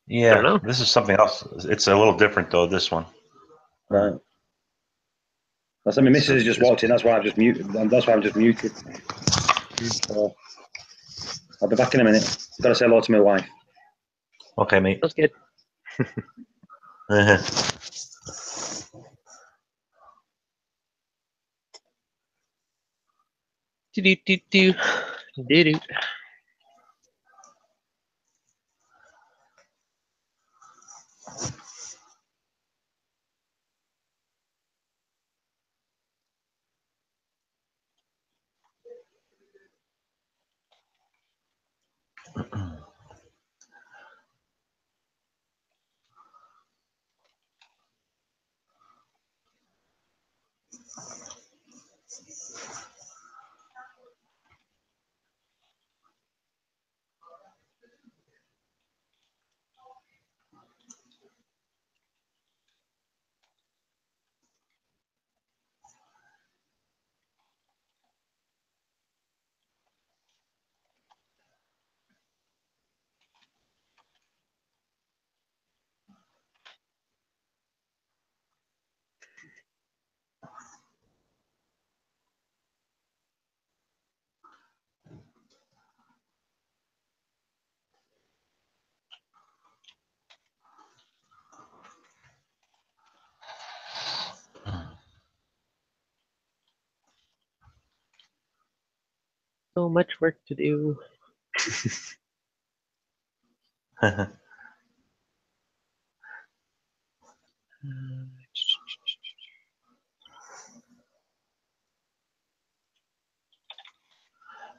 Yeah, this is something else. It's a little different though. This one. Right. That's, I mean, Mrs. has just walked in. That's why I've just muted. I'll be back in a minute. Got to say hello to my wife. Okay, mate. That's good. Do. So much work to do.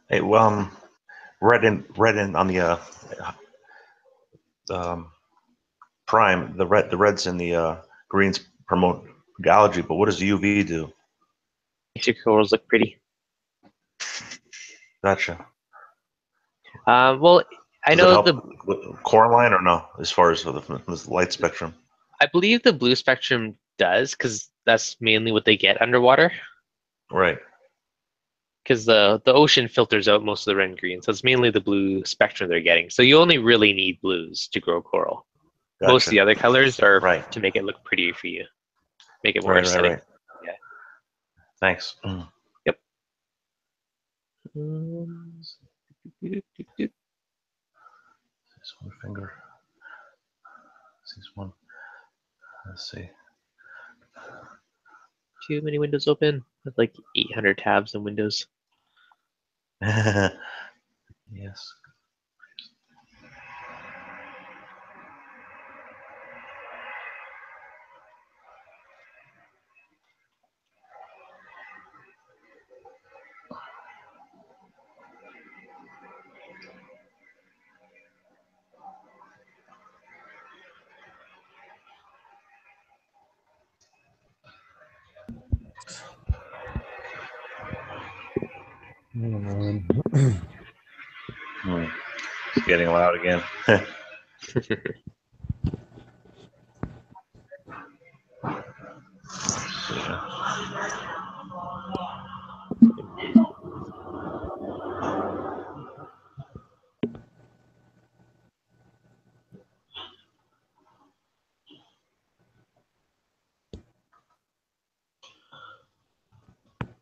Hey, well, red in on the prime. The reds and the greens promote algae, but what does the UV do? Makes your corals look pretty. Gotcha. Well, I Does it know help with coralline or no? As far as the light spectrum. I believe the blue spectrum does, because that's mainly what they get underwater. Right. Because the ocean filters out most of the red and green, so it's mainly the blue spectrum they're getting. So you only really need blues to grow coral. Gotcha. Most of the other colors are right to make it look prettier for you, make it more Right. aesthetic. Right. Yeah. Thanks. Yep. This one finger. This one. Let's see. Too many windows open with like 800 tabs in Windows. Yes. It's getting loud again.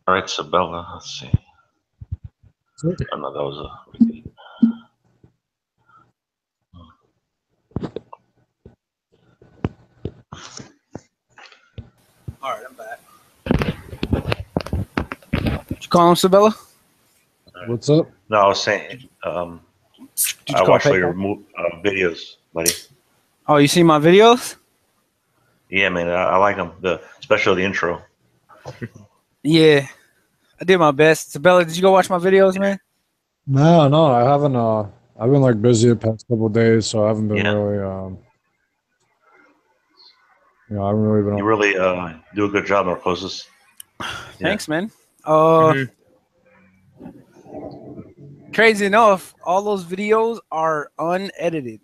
All right, Sabella. Let's see. Oh no, that was a repeat. All right, I'm back. Did you call him, Sabella? What's up? No, I was saying. Did I you call watched all your PayPal? videos, buddy. Oh, you see my videos? Yeah, man, I like them. Especially the intro. Yeah, I did my best. Sabella, did you go watch my videos, man? No, I haven't. I've been like busy the past couple of days, so I haven't been really. I haven't really been. You really do a good job on our posts. Thanks, man. Crazy enough, all those videos are unedited.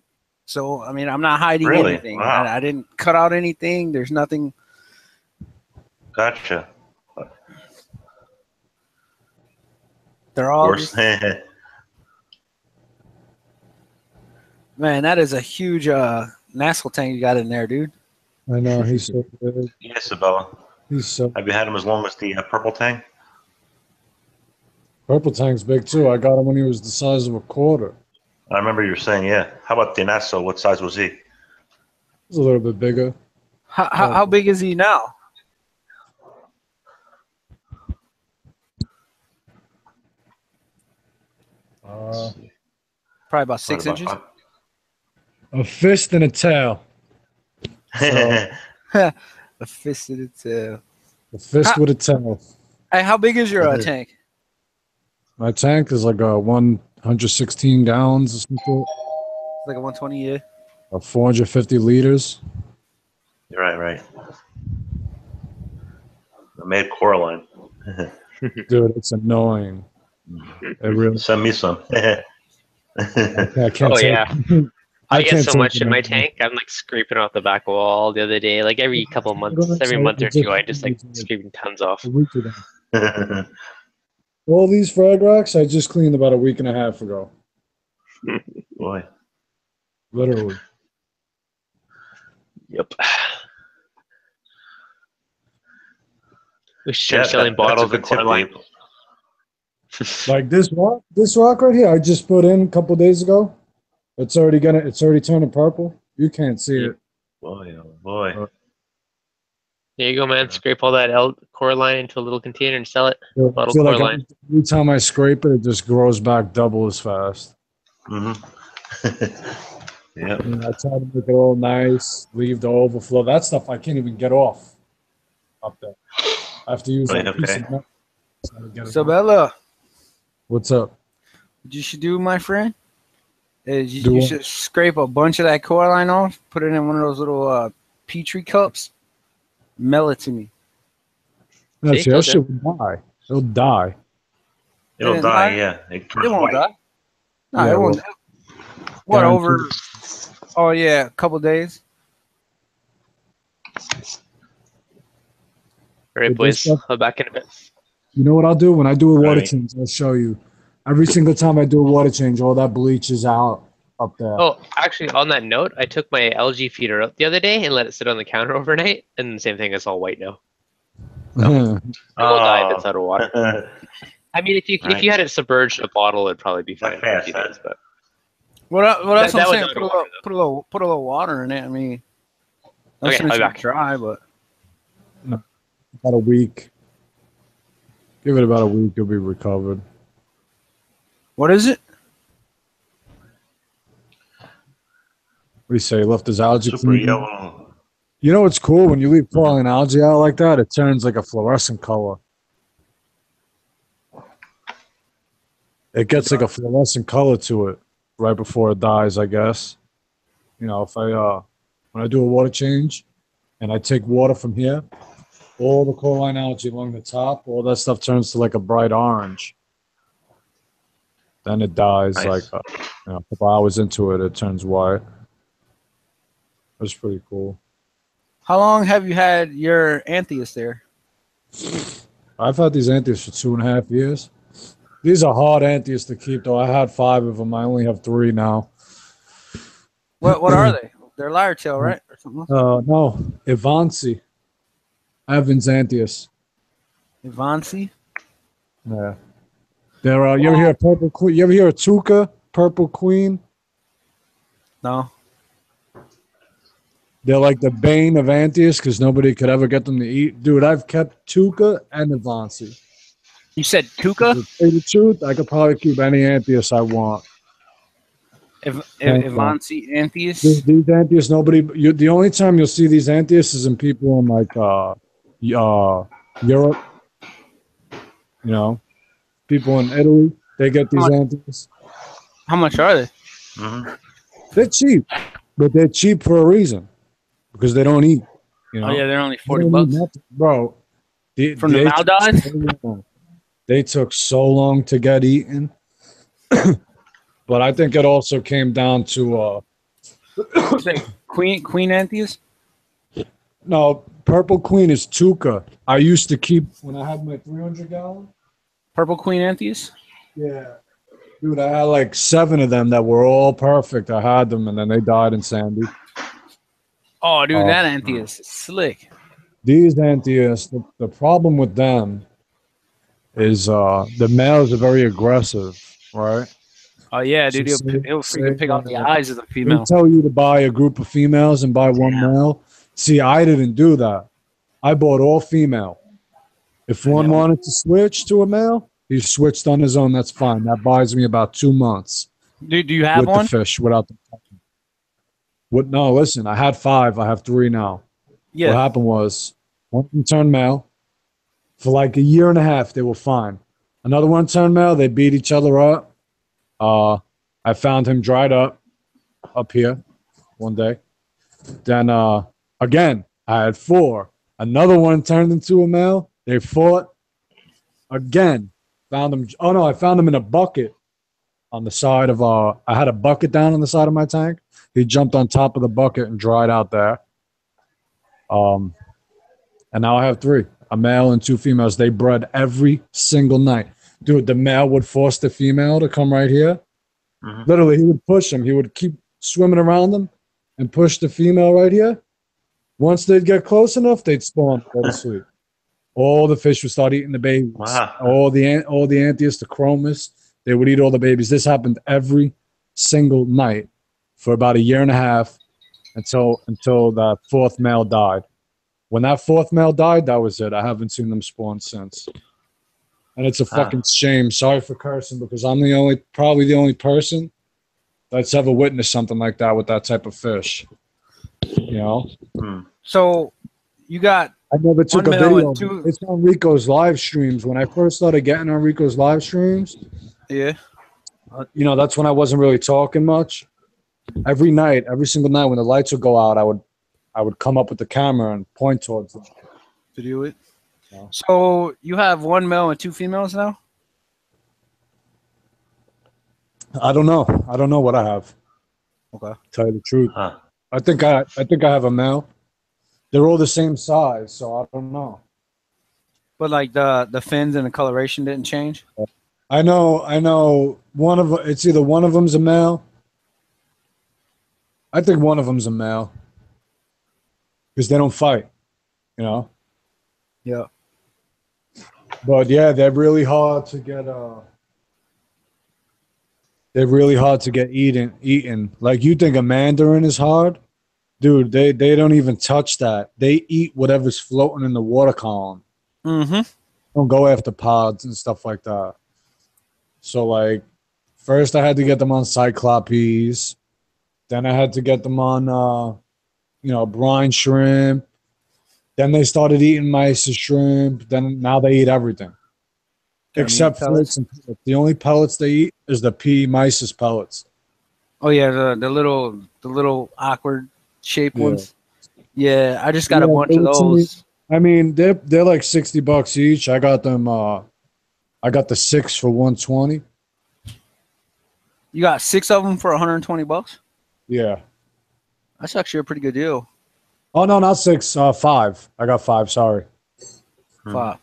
So, I mean, I'm not hiding Really? anything. Wow. I didn't cut out anything. There's nothing. Gotcha. They're all Of course. just, man, that is a huge Nassau tank you got in there, dude. I know he's so big. Yes, Isabella. He's so. Have you had him as long as the purple tang? Purple tank's big too. I got him when he was the size of a quarter. I remember you were saying, yeah. How about the Nassau? What size was he? He's a little bit bigger. How big is he now? Probably about 6 inches. A fist and a tail. So, a fist and a tail. A fist with a tail. Hey, how big is your tank? My tank is like a 116 gallons or something. Like a 120, yeah. 450 liters. Right. I made Coraline. Dude, it's annoying. It really. Send me some. I can't Oh take yeah. it. I get can't so take much it in my anymore. tank. I'm like scraping off the back wall the other day. Like every couple months, every month or two, I just like scraping tons off. A week ago. All these frag rocks I just cleaned about a week and a half ago. Boy. Literally. Yep. We should start selling bottles of Coraline. Like this rock right here, I just put in a couple days ago. It's already turning purple. You can't see it. Boy, oh boy. There you go, man. Scrape all that Coraline into a little container and sell it. I Bottle feel like Coraline. every time I scrape it, it just grows back double as fast. Yeah. I try to make it all nice, leave the overflow. That stuff I can't even get off up there. I have to use Right, like a piece okay. of metal to get it off. Sabella, What's up? What you should do, my friend, is Do you what? should scrape a bunch of that coraline off, put it in one of those little Petri cups, mail it to me. No, See, see, that told you. shit will die. It'll die. It'll It's die. not- Yeah, it It turns won't white. die. No, Yeah, it won't. well, What, guaranteed. over? Oh, yeah, a couple days. All right, With this boys. stuff, I'll be back in a bit. you know what I'll do when I do a water Right. change? I'll show you. Every single time I do a water change, all that bleach is out up there. Oh, actually, on that note, I took my algae feeder out the other day and let it sit on the counter overnight, and the same thing, it's all white now. It will die if it's out of water. I mean, if you had it submerged in a bottle, it'd probably be fine for a few days. But Well, that's what that I'm was saying. out of Put a water, little, put a little water in it. I mean, Okay, nothing I'll be should back. dry, but About a week. Give it about a week, you'll be recovered. what is it? What do you say? He left his algae Super clean? yellow. You know what's cool? When you leave coraline algae out like that, it turns like a fluorescent color. It gets like a fluorescent color to it right before it dies, I guess. You know, if when I do a water change and I take water from here, all the coraline algae along the top, all that stuff turns to like a bright orange. Then it dies Nice. like a couple hours into it, it turns white. That's pretty cool. How long have you had your Antheus there? I've had these Antheus for 2.5 years. These are hard Antheus to keep, though. I had 5 of them. I only have 3 now. What are they? They're lyre tail, right? Or something? No, Ivancy. Evans Antheus. Ivancy? Yeah. They're, you ever hear of Purple Queen? You ever hear of Tuca, Purple Queen? No. They're like the bane of Antheus because nobody could ever get them to eat. Dude, I've kept Tuca and Ivancy. You said Tuca? To tell you the truth, I could probably keep any Antheus I want. Ivancy Antheus? These Antheus, the only time you'll see these Antheus is in people in like Europe. You know, people in Italy, they get these Antheus. How much are they? They're cheap, but they're cheap for a reason because they don't eat. You know? Oh, yeah, they're only They 40 don't bucks. eat nothing. Bro. From the Maldives? They took so long to get eaten. But I think it also came down to Queen Antheus? no, Purple Queen is Tuca. I used to keep when I had my 300 gallon. Purple Queen Antheus? Yeah. Dude, I had like 7 of them that were all perfect. I had them and then they died in Sandy. Oh, dude, that Antheus is slick. These Antheus, the problem with them is the males are very aggressive, right? Oh, yeah, dude, So he'll freaking pick out the eyes of the They female. tell you to buy a group of females and buy one male. See, I didn't do that. I bought all female. If one wanted to switch to a male, he switched on his own. That's fine. That buys me about 2 months. Do you have with one? the fish without the no, listen, I had 5. I have 3 now. Yeah. What happened was one of them turned male. For like 1.5 years, they were fine. Another one turned male. They beat each other up. I found him dried up here one day. Then again, I had 4. Another one turned into a male. They fought again. Found him. Oh no, I found him in a bucket on the side of I had a bucket down on the side of my tank. He jumped on top of the bucket and dried out there. And now I have 3, a male and 2 females. They bred every single night. Dude, the male would force the female to come right here. Literally, he would push him. He would keep swimming around them and push the female right here. Once they'd get close enough, they'd spawn, go to sleep. All the fish would start eating the babies. Wow. All the Antheus, the chromis, they would eat all the babies. This happened every single night for about 1.5 years until the 4th male died. When that 4th male died, that was it. I haven't seen them spawn since. And it's a fucking shame. Sorry for cursing because I'm probably the only person that's ever witnessed something like that with that type of fish. You know? So you got I never took a one male video. and 2. It's on Rico's live streams. When I first started getting on Rico's live streams, Yeah. you know, that's when I wasn't really talking much. Every night, every single night when the lights would go out, I would come up with the camera and point towards them. To do it. So you have 1 male and 2 females now? I don't know. I don't know what I have. Okay. Tell you the truth. Huh. I think I have a male. They're all the same size, so I don't know. But like the fins and the coloration didn't change? I know one of it's either one of them's a male. I think one of them's a male. Because they don't fight, you know? Yeah. But yeah, they're really hard to get eaten. Like you think a mandarin is hard? Dude, they don't even touch that. They eat whatever's floating in the water column. Mm-hmm. Don't go after pods and stuff like that. So like first I had to get them on cyclopes. Then I had to get them on brine shrimp. Then they started eating mysis shrimp. Then now they eat everything. Except flakes and pellets. The only pellets they eat is the pea mysis pellets. Oh yeah, the little awkward shaped ones. Yeah, I just got a bunch of those. I mean, they're like $60 each. I got them. I got the 6 for $120. You got 6 of them for $120? Yeah. That's actually a pretty good deal. Oh no, not 6. 5. I got 5. Sorry. 5.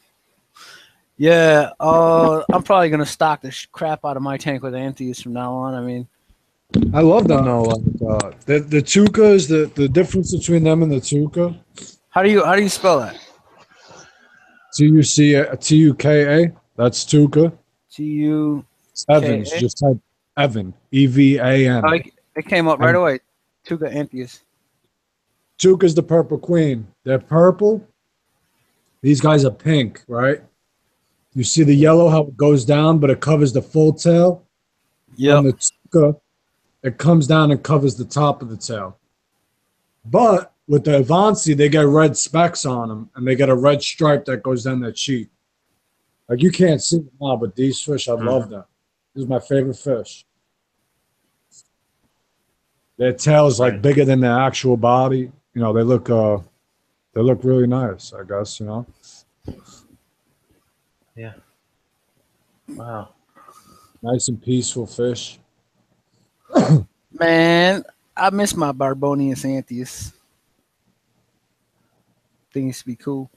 Yeah. I'm probably gonna stock the crap out of my tank with Anthys from now on. I mean, I love them though. Like the Tuca is the difference between them and the Tuca. How do you spell that? Tuka. That's Tuca. TU. Evans. Just type Evan. EVAN. Oh, it came up right away. Tuca Anthys. Tuca's the purple queen. They're purple. These guys are pink, right? You see the yellow, how it goes down, but it covers the full tail? Yeah. On the Tuca, it comes down and covers the top of the tail. But with the Avanci, they get red specks on them, and they get a red stripe that goes down their cheek. Like, you can't see them now, but these fish, I love them. This is my favorite fish. Their tail is like bigger than their actual body. You know, they look really nice, I guess, you know. Yeah. Wow. Nice and peaceful fish. Man, I miss my Barbonius Anthys. Things to be cool.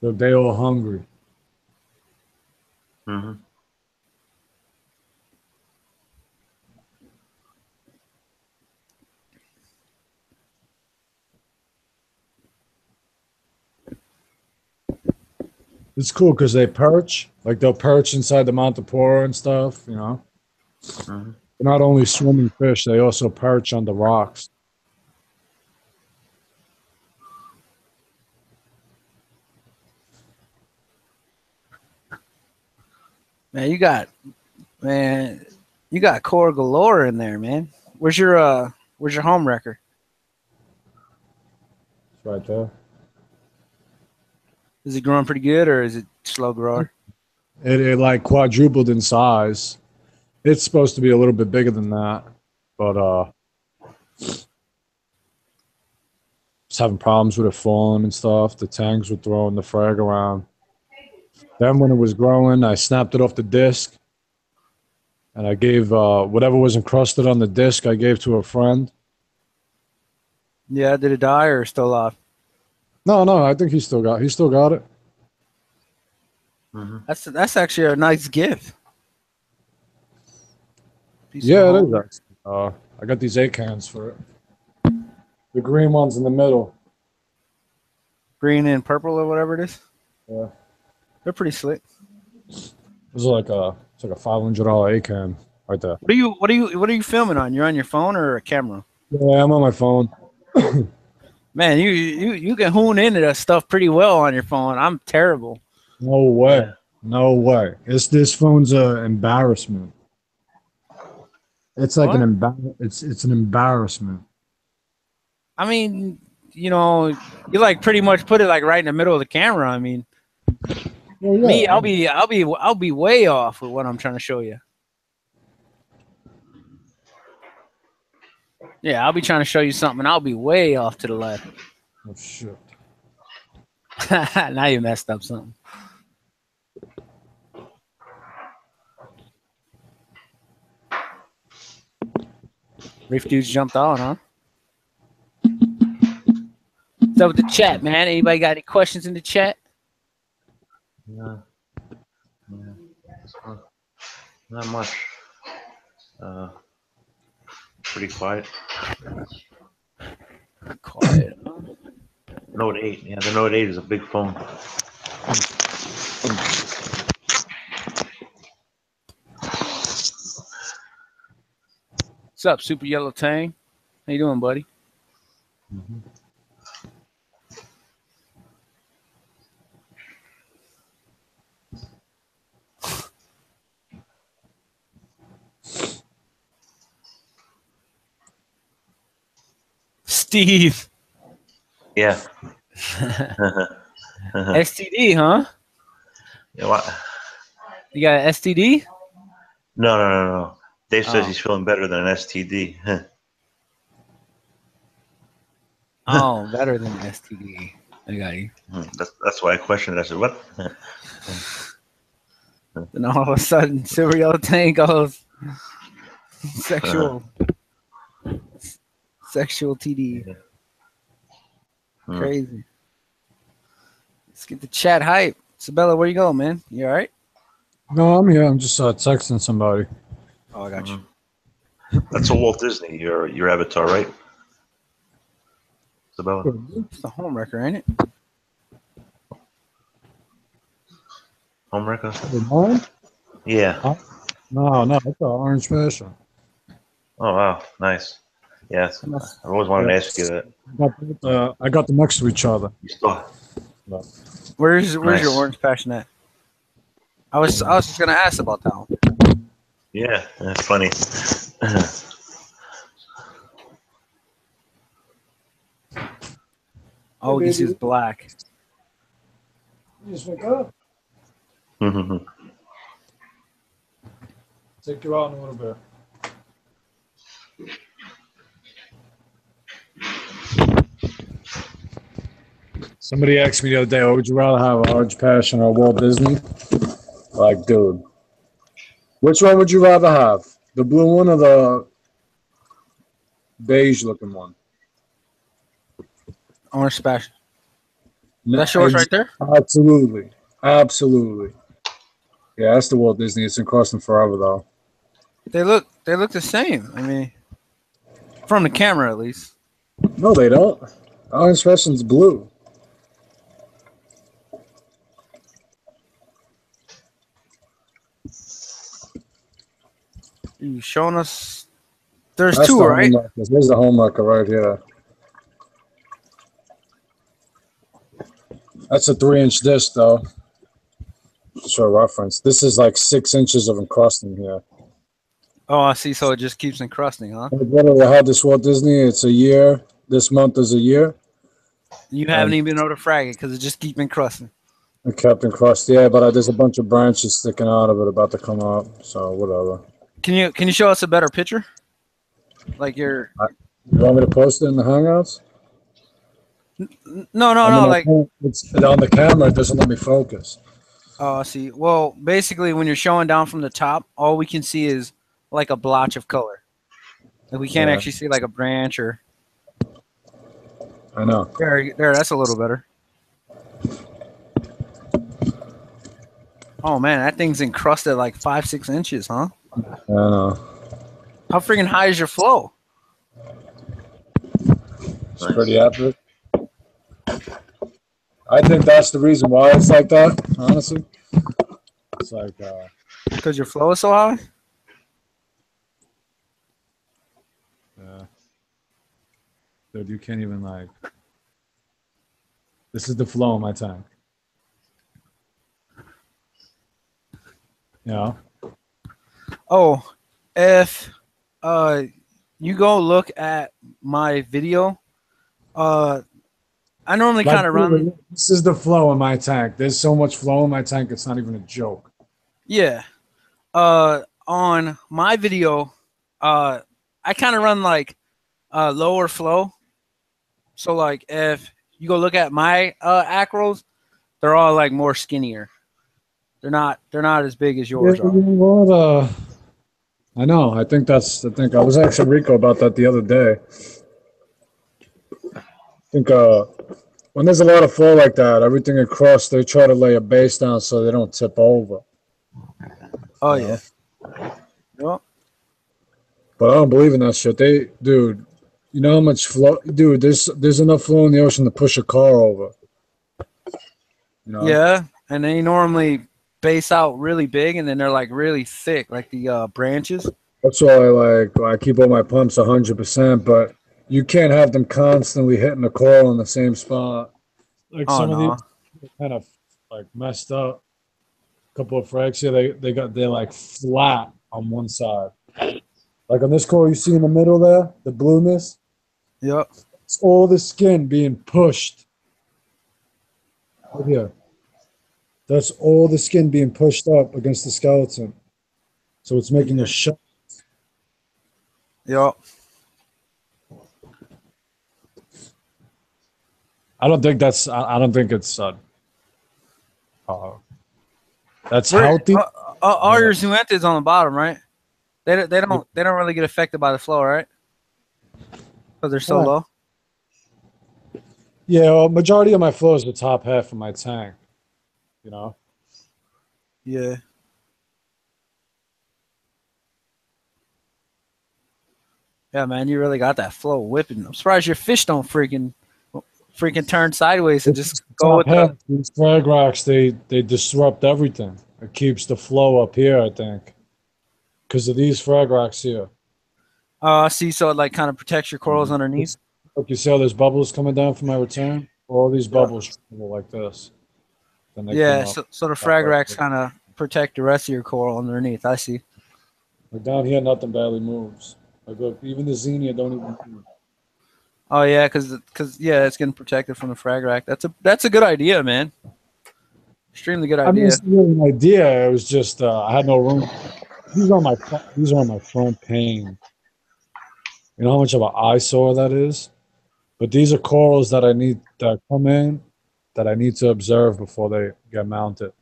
They all hungry. Mm-hmm. It's cool because they perch. Like, they'll perch inside the Montepora and stuff, you know. Mm-hmm. They're not only swimming fish, they also perch on the rocks. Man, you got core galore in there, man. Where's your home wrecker? It's right there. Is it growing pretty good or is it slow growing? It like quadrupled in size. It's supposed to be a little bit bigger than that, but just having problems with it falling and stuff. The tangs were throwing the frag around. Then when it was growing, I snapped it off the disc, and I gave whatever was encrusted on the disc, I gave to a friend. Yeah, did it die or still alive? No, I think he still got it. Mm-hmm. That's actually a nice gift. Yeah, it is actually. I got these 8 cans for it. The green ones in the middle. Green and purple or whatever it is. Yeah. They're pretty slick. This is like a $500 8 can right there. What are you filming on? You're on your phone or a camera? Yeah, I'm on my phone. Man, you can hone into that stuff pretty well on your phone. I'm terrible. No way. No way. This phone's an embarrassment. It's like it's an embarrassment. I mean, you like pretty much put it like right in the middle of the camera. I mean, well, yeah. me, I'll be way off with what I'm trying to show you. Yeah, I'll be trying to show you something, and I'll be way off to the left. Oh shit. Now you messed up something. Reef dudes jumped on, huh? What's up with the chat, man? Anybody got any questions in the chat? No. Not much. Pretty quiet. Quiet. Note 8. Yeah, the Note 8 is a big phone. What's up, Super Yellow Tang? How you doing, buddy? Steve. Yeah. STD, huh? Yeah, what? You got an STD? No. Dave says Oh. he's feeling better than an STD. Oh, better than STD. I got you. That's why I questioned it. I said, what? Then all of a sudden, Super Yellow Tang goes sexual TD. Crazy. Let's get the chat hype. Sabella, where you go, man? You all right? No, I'm here. I'm just texting somebody. Oh, I got you. That's a Walt Disney, your avatar, right? Isabella? It's the home wrecker, ain't it? Home wrecker? Mine? Yeah. Huh? No, that's an orange fashion. Oh, wow. Nice. Yes. I always wanted to ask you that. I got them next to each other. You still... Where's Nice. your orange passion at? I was just gonna ask about that one. Yeah, that's funny. Oh, we can see it's black. You just wake up. Take you out in a little bit. Somebody asked me the other day, "Oh, would you rather have Orange Passion or Walt Disney?" Like, dude, which one would you rather have? The blue one or the beige-looking one? Orange passion. No, That's yours right there? Absolutely. Yeah, that's the Walt Disney. It's in Crossing Forever, though. They look the same. I mean, from the camera at least. No, they don't. Orange Passion's blue. You showing us? There's That's two, the right? home wrecker. Here's the home wrecker right here. That's a 3-inch disc, though. Just for reference. This is like 6 inches of encrusting here. Oh, I see. So it just keeps encrusting, huh? I had this Walt Disney. It's a year. This month is a year. You haven't even been able to frag it because it just keeps encrusting. It kept encrusted, yeah, but there's a bunch of branches sticking out of it about to come out. So whatever. Can you show us a better picture? Like your. You want me to post it in the Hangouts? No. Like it's on the camera. It doesn't let me focus. Oh, I see. Well, basically, when you're showing down from the top, all we can see is like a blotch of color. Like we can't actually see like a branch or. I know. There. That's a little better. Oh man, that thing's encrusted like 5-6 inches, huh? I know. How freaking high is your flow? It's pretty epic. I think that's the reason why it's like that, honestly. It's like because your flow is so high? Yeah. Dude, you can't even like. This is the flow in my tank. Yeah. Oh, if you go look at my video, I normally kind of run. This is the flow in my tank. There's so much flow in my tank, it's not even a joke. Yeah. On my video, I kind of run like lower flow. So like if you go look at my acros, they're all like more skinnier. They're not as big as Yeah, yours you are. know what? I know. I think that's the thing. I was asking Rico about that the other day. I think when there's a lot of flow like that, everything across, they try to lay a base down so they don't tip over. Oh You know? yeah. Yep. But I don't believe in that shit. Dude, you know how much flow, dude? There's enough flow in the ocean to push a car over. You know? Yeah, and they normally base out really big, and then they're like really thick, like the branches. That's why I keep all my pumps 100%. But you can't have them constantly hitting the coral in the same spot. Like Oh some of these no. are kind of like messed up. A couple of frags here, they're like flat on one side. Like on this coral you see in the middle there, the blueness. Yep. It's all the skin being pushed. Right here. That's all the skin being pushed up against the skeleton. So it's making a shot. Yep. I don't think it's that's Where, healthy. all your Zuentes on the bottom, right? They don't really get affected by the flow, right? Because they're so Right. low. Yeah, well, majority of my flow is the top half of my tank. You know? Yeah. Yeah, man, you really got that flow whipping. I'm surprised your fish don't freaking turn sideways and just go with Top half, the. these frag rocks, they disrupt everything. It keeps the flow up here, I think. Because of these frag rocks here. Oh, I see. So it like kind of protects your corals underneath. Look, you see how there's bubbles coming down from my return? All these Yeah. bubbles travel like this. Then they Yeah, come up. so the frag racks kind of protect the rest of your coral underneath. I see. Like down here, nothing barely moves. Like look, even the xenia don't even move. Oh yeah, because yeah, it's getting protected from the frag rack. That's a good idea, man. Extremely good I mean, idea. it's not really an idea. It was just I had no room. These are my front pane. You know how much of an eyesore that is? But these are corals that come in that I need to observe before they get mounted.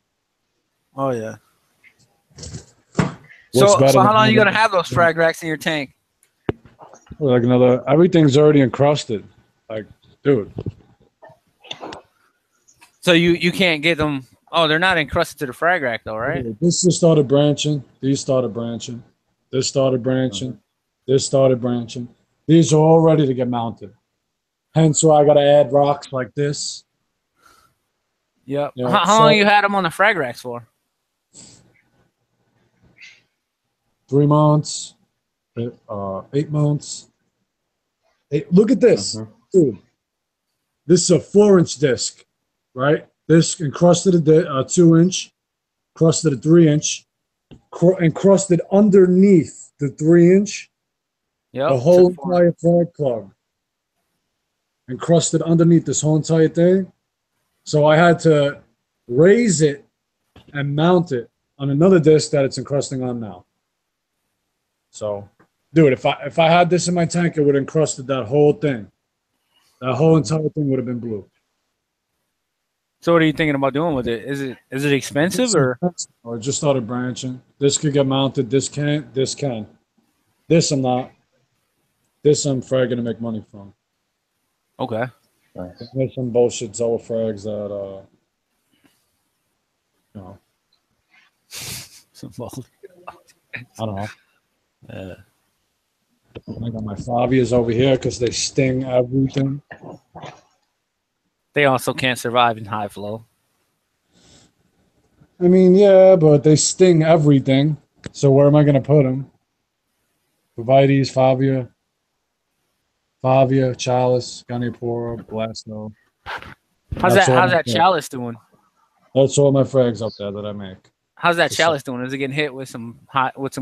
Oh yeah. What's So better how than long are you gonna having- have those frag racks in your tank? like everything's already encrusted. Like, dude. So you can't get them. Oh, they're not encrusted to the frag rack though, right? This just started branching. These started branching. This started branching. This started branching. These are all ready to get mounted. Hence why I got to add rocks like this. Yep. You know, How long you had them on the frag racks for? 3 months, 8 months. Look at this, dude. This is a 4-inch disc, right? This encrusted a 2-inch, crusted a 3-inch, encrusted underneath the 3-inch. Yep. The whole entire frag plug encrusted underneath this whole entire thing. So I had to raise it and mount it on another disc that it's encrusting on now. So, dude, if I had this in my tank, it would have encrusted that whole thing. That whole entire thing would have been blue. So what are you thinking about doing with it? Is it expensive or? Or it just started branching. This could get mounted. This can't. This can. This I'm not. This I'm fragging to make money from. Okay. There's some bullshit Zoa frags that you know. Some bullshit. I don't know. I got my Favias over here because they sting everything. They also can't survive in high flow. I mean, yeah, but they sting everything. So where am I going to put them? Vivides, Favia, Chalice, Ganipora, Blasto. How's that Chalice doing? That's all my frags up there that I make. How's that Chalice doing? Is it getting hit with some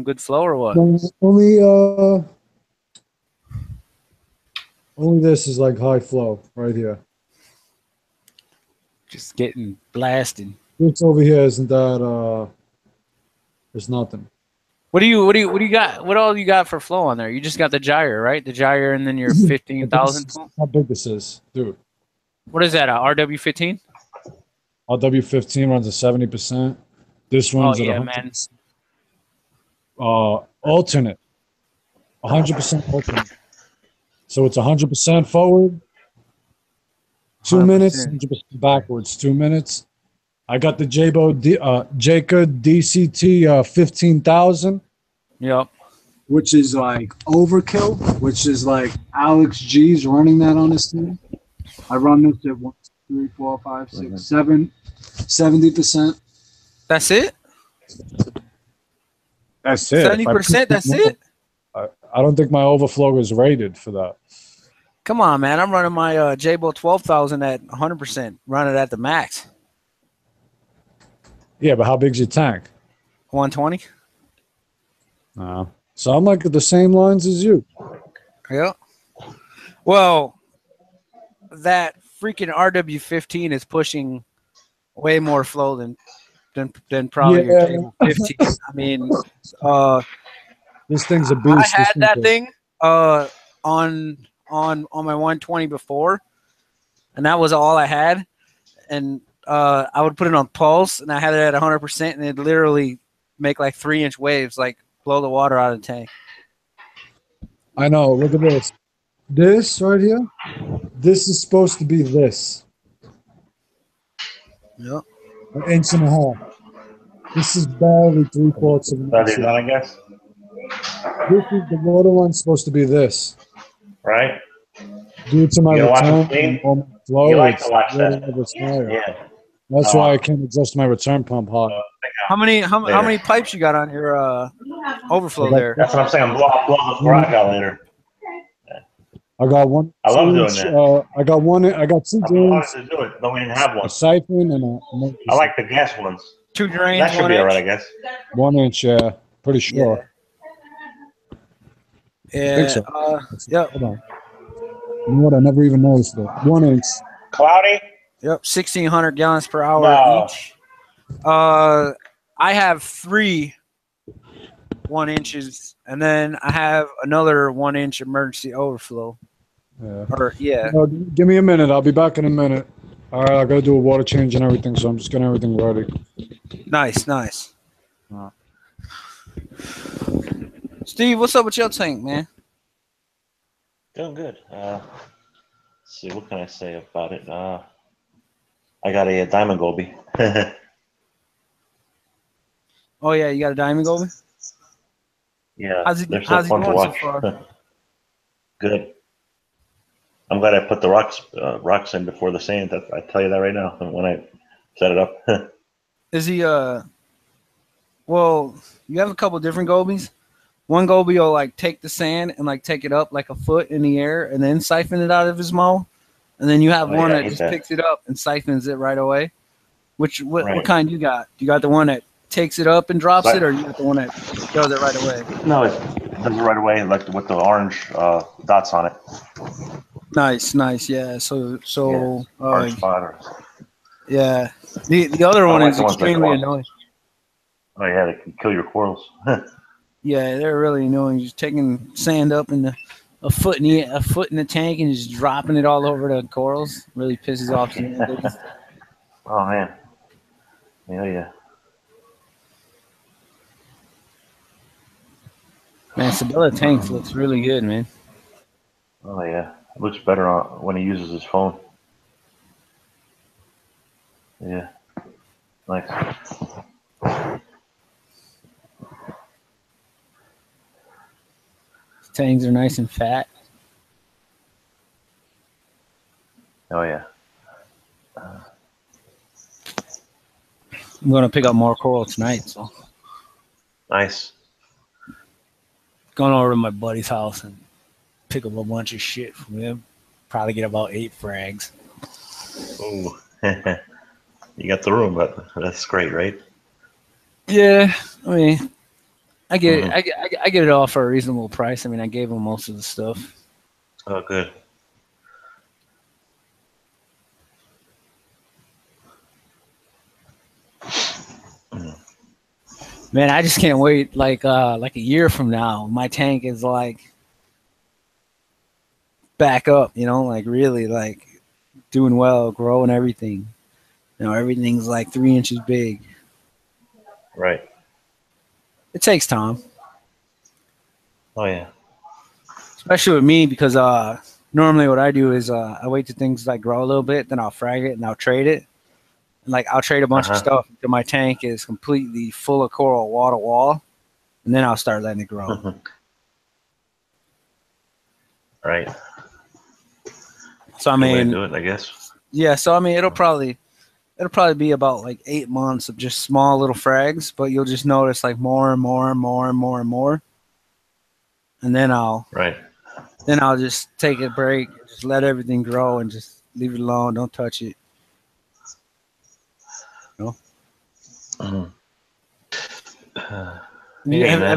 good flow or what? Only this is like high flow right here. Just getting blasted. This over here isn't that there's nothing. What do you got? What all you got for flow on there? You just got the gyre, right? The gyre, and then your 15,000. How big this is, dude? What is that? A RW15? RW15 runs at 70%. This Oh runs at yeah, 100. man. Alternate, 100% alternate. So it's 100% forward, 2 minutes, 100%. 100% backwards, 2 minutes. I got the Jacob DCT 15,000. Yep. Which is like overkill, which is like Alex G's running that on his team. I run this at 1, 2, 3, 4, 5, 6, 7, 70%. That's it? That's it. 70%, that's it? I don't think my overflow is rated for that. Come on, man. I'm running my Jabo 12,000 at 100%. Run it at the max. Yeah, but how big's your tank? 120. No. So I'm like at the same lines as you. Yeah. Well, that freaking RW15 is pushing way more flow than probably your Jabo 15. I mean, this thing's a I beast. had that thing on my 120 before, and that was all I had. And I would put it on pulse, and I had it at 100%, and it'd literally make like 3-inch waves, like blow the water out of the tank. I know. Look at this. This right here. This is supposed to be this. Yep. An inch and a half. This is barely 3/4 of an That inch. is on, I guess. This is the water one's supposed to be this. Right? Due to my You watch return them clean? and my flow, You like it's to watch water that. levels higher. Yeah. That's why I can't adjust my return pump high. How many pipes you got on your overflow there? That's what I'm saying. Blow the garage out later. I got one. I love doing that. I got one. I got 2 I drains, wanted to do it, but we didn't have one. a siphon, and I like the gas ones. 2 drains, That should 1 be all inch. right, I guess. 1 inch. Yeah, pretty sure. Yeah. I think so. Yep. Hold on. You know what? I never even noticed it. 1 inch. Cloudy? Yep. 1,600 gallons per hour No. each. I have 3 1 inches, and then I have another 1 inch emergency overflow. Yeah. No, give me a minute. I'll be back in a minute. All right, I got to do a water change and everything, so I'm just getting everything ready. Nice. Steve, what's up with your tank, man? Doing good. Let's see, what can I say about it? I got a diamond goby. Oh yeah, you got a diamond goby? Yeah, How's it they're so fun to going watch. so far? Good. I'm glad I put the rocks in before the sand. I tell you that right now when I set it up. Is he well, you have a couple different gobies. One goby will like take the sand and like take it up like a foot in the air and then siphon it out of his mouth. And then you have one that just picks it up and siphons it right away. What kind you got? You got the one that takes it up and drops it, or you got the one that does it right away? No, it does it right away, like with the orange dots on it. Nice, yeah. So orange spot or yeah. The other one is extremely annoying. Oh yeah, they can kill your corals. Yeah, they're really annoying. Just taking sand up in a foot in the tank and just dropping it all over the corals. Really pisses off. Oh man. Yeah. Man, Sabella tank looks really good, man. Oh yeah, it looks better when he uses his phone. Yeah, nice. Tangs are nice and fat. Oh yeah. I'm gonna pick up more coral tonight, so. Nice. Going over to my buddy's house and pick up a bunch of shit from him. Probably get about 8 frags. Oh, you got the room, but that's great, right? Yeah, I mean, I get it. I get it all for a reasonable price. I mean, I gave him most of the stuff. Oh, good. Man, I just can't wait like a year from now. My tank is like back up, like really like doing well, growing everything. Everything's like 3 inches big. Right. It takes time. Oh yeah. Especially with me because normally what I do is I wait till things like grow a little bit, then I'll frag it and I'll trade it. And like I'll trade a bunch of stuff until my tank is completely full of coral wall to wall, and then I'll start letting it grow. Right. So I Good way to mean, do it, I guess. yeah. So I mean, it'll probably be about like 8 months of just small little frags, but you'll just notice like more and more and more and more and more, and then I'll just take a break, just let everything grow, and just leave it alone. Don't touch it. Have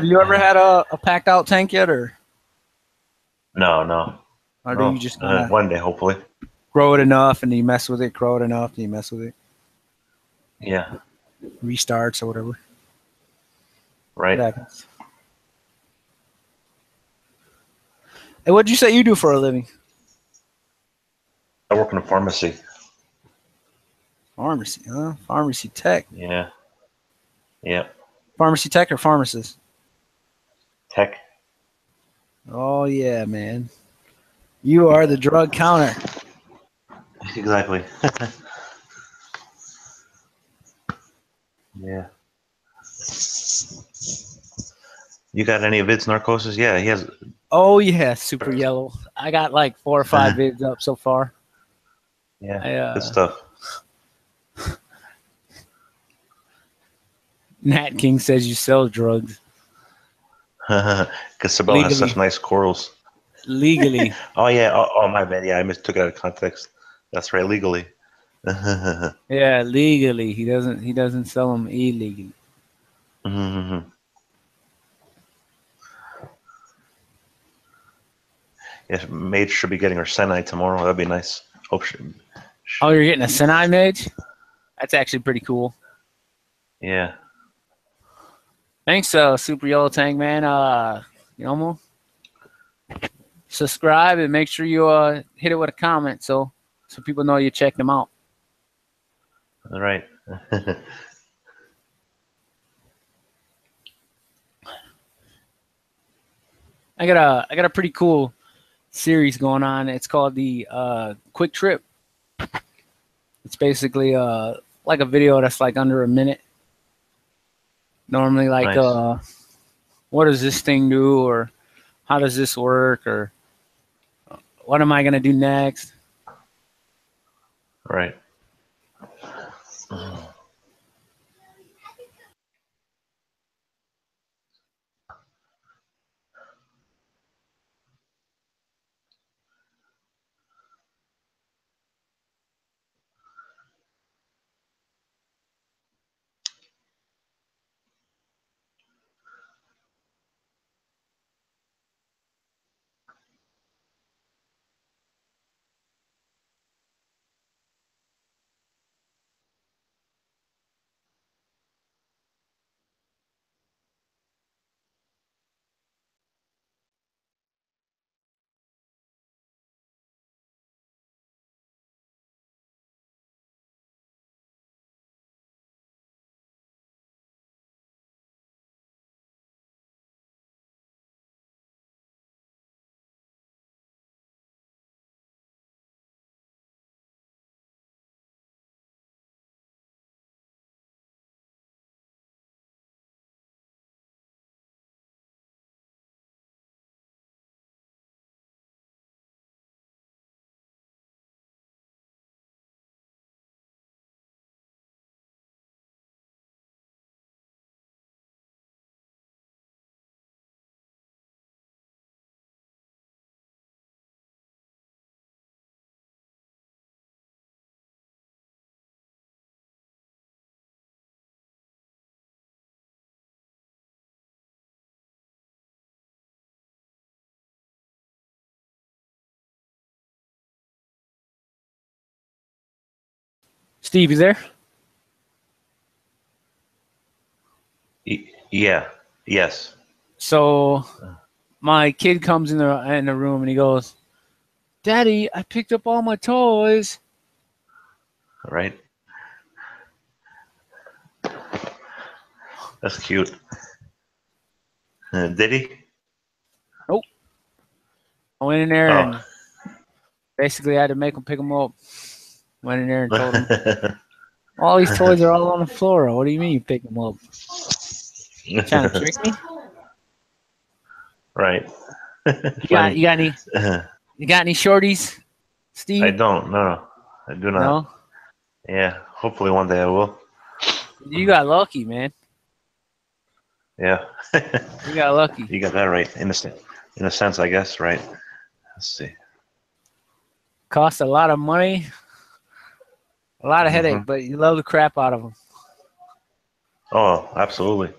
you ever had a packed out tank yet, or No. or do you just kind of one day, hopefully. grow it enough and then you mess with it, grow it enough and you mess with it? Yeah. Restarts or whatever. Right. What happens? Hey, what'd you say you do for a living? I work in a pharmacy. Pharmacy, huh? Pharmacy tech. Yeah. Yep. Pharmacy tech or pharmacist? Tech. Oh yeah, man. You are the drug counter. Exactly. Yeah. You got any vids narcosis? Yeah, he has. Oh yeah, super yellow. I got like 4 or 5 vids up so far. Yeah, good stuff. Nat King says you sell drugs. Because Sabelle has such nice corals. Legally. Oh yeah. Oh my bad. Yeah, I mistook it out of context. That's right. Legally. Yeah, legally. He doesn't sell them illegally. Mm-hmm. Yeah, Mage should be getting her Senai tomorrow. That'd be nice. Hope she. Oh, you're getting a Senai Mage? That's actually pretty cool. Yeah. Thanks, Super Yellow Tank Man. Subscribe and make sure you hit it with a comment so people know you checked them out. All right. I got a pretty cool series going on. It's called the Quick Trip. It's basically like a video that's like under a minute. Normally, like what does this thing do, or how does this work, or what am I gonna do next? Right. Steve, you there? Yeah. Yes. So my kid comes in the room and he goes, "Daddy, I picked up all my toys." Right. That's cute. Did he? Nope. I went in there and basically I had to make him pick them up. Went in there and told him, "All these toys are all on the floor. What do you mean you pick them up? You trying to trick me?" Right. You got any shorties, Steve? I don't. No, I do not. No. Yeah. Hopefully one day I will. You got lucky, man. Yeah. You got lucky. You got that right. In a sense, I guess. Right. Let's see. Cost a lot of money, a lot of headache, but you love the crap out of them. Oh, absolutely.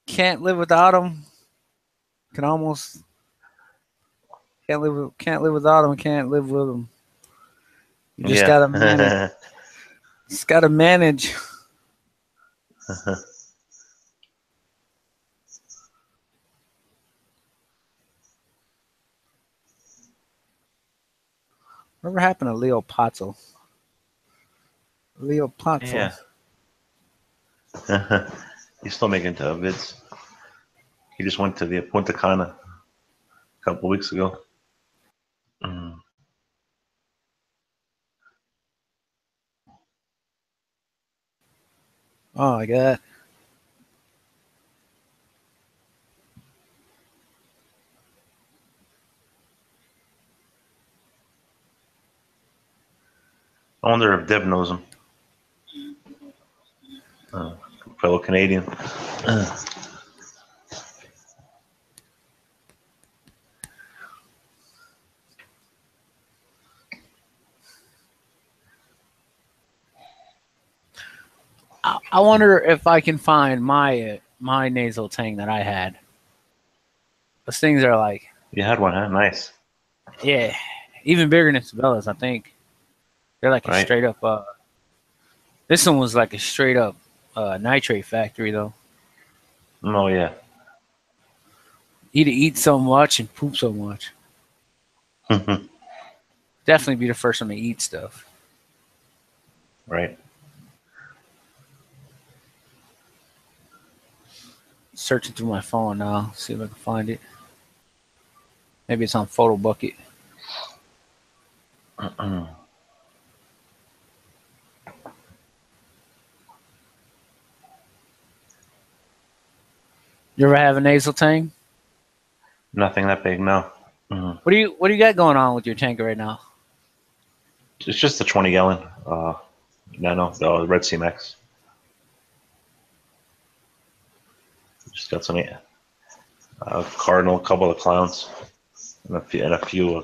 Can't live without them. Can't live without them. Can't live with them. You just gotta manage. Just gotta manage. Whatever happened to Leo Pozzo? Leo Pozzo. Yeah. He's still making vids. He just went to the Punta Cana a couple weeks ago. Mm. Oh my god. I wonder if Deb knows him. Fellow Canadian. I wonder if I can find my nasal tang that I had. Those things are like. You had one, huh? Nice. Yeah, even bigger than Sabella's, I think. They're like a straight up. This one was like a straight up nitrate factory, though. Oh yeah. He'd eat so much and poop so much. Definitely be the first one to eat stuff. Right. Searching through my phone now, see if I can find it. Maybe it's on Photo Bucket. You ever have a nasal tang? Nothing that big, no. What do you got going on with your tank right now? It's just a 20-gallon Nano, the Red Sea Max. Just got some Cardinal, a couple of Clowns, and a few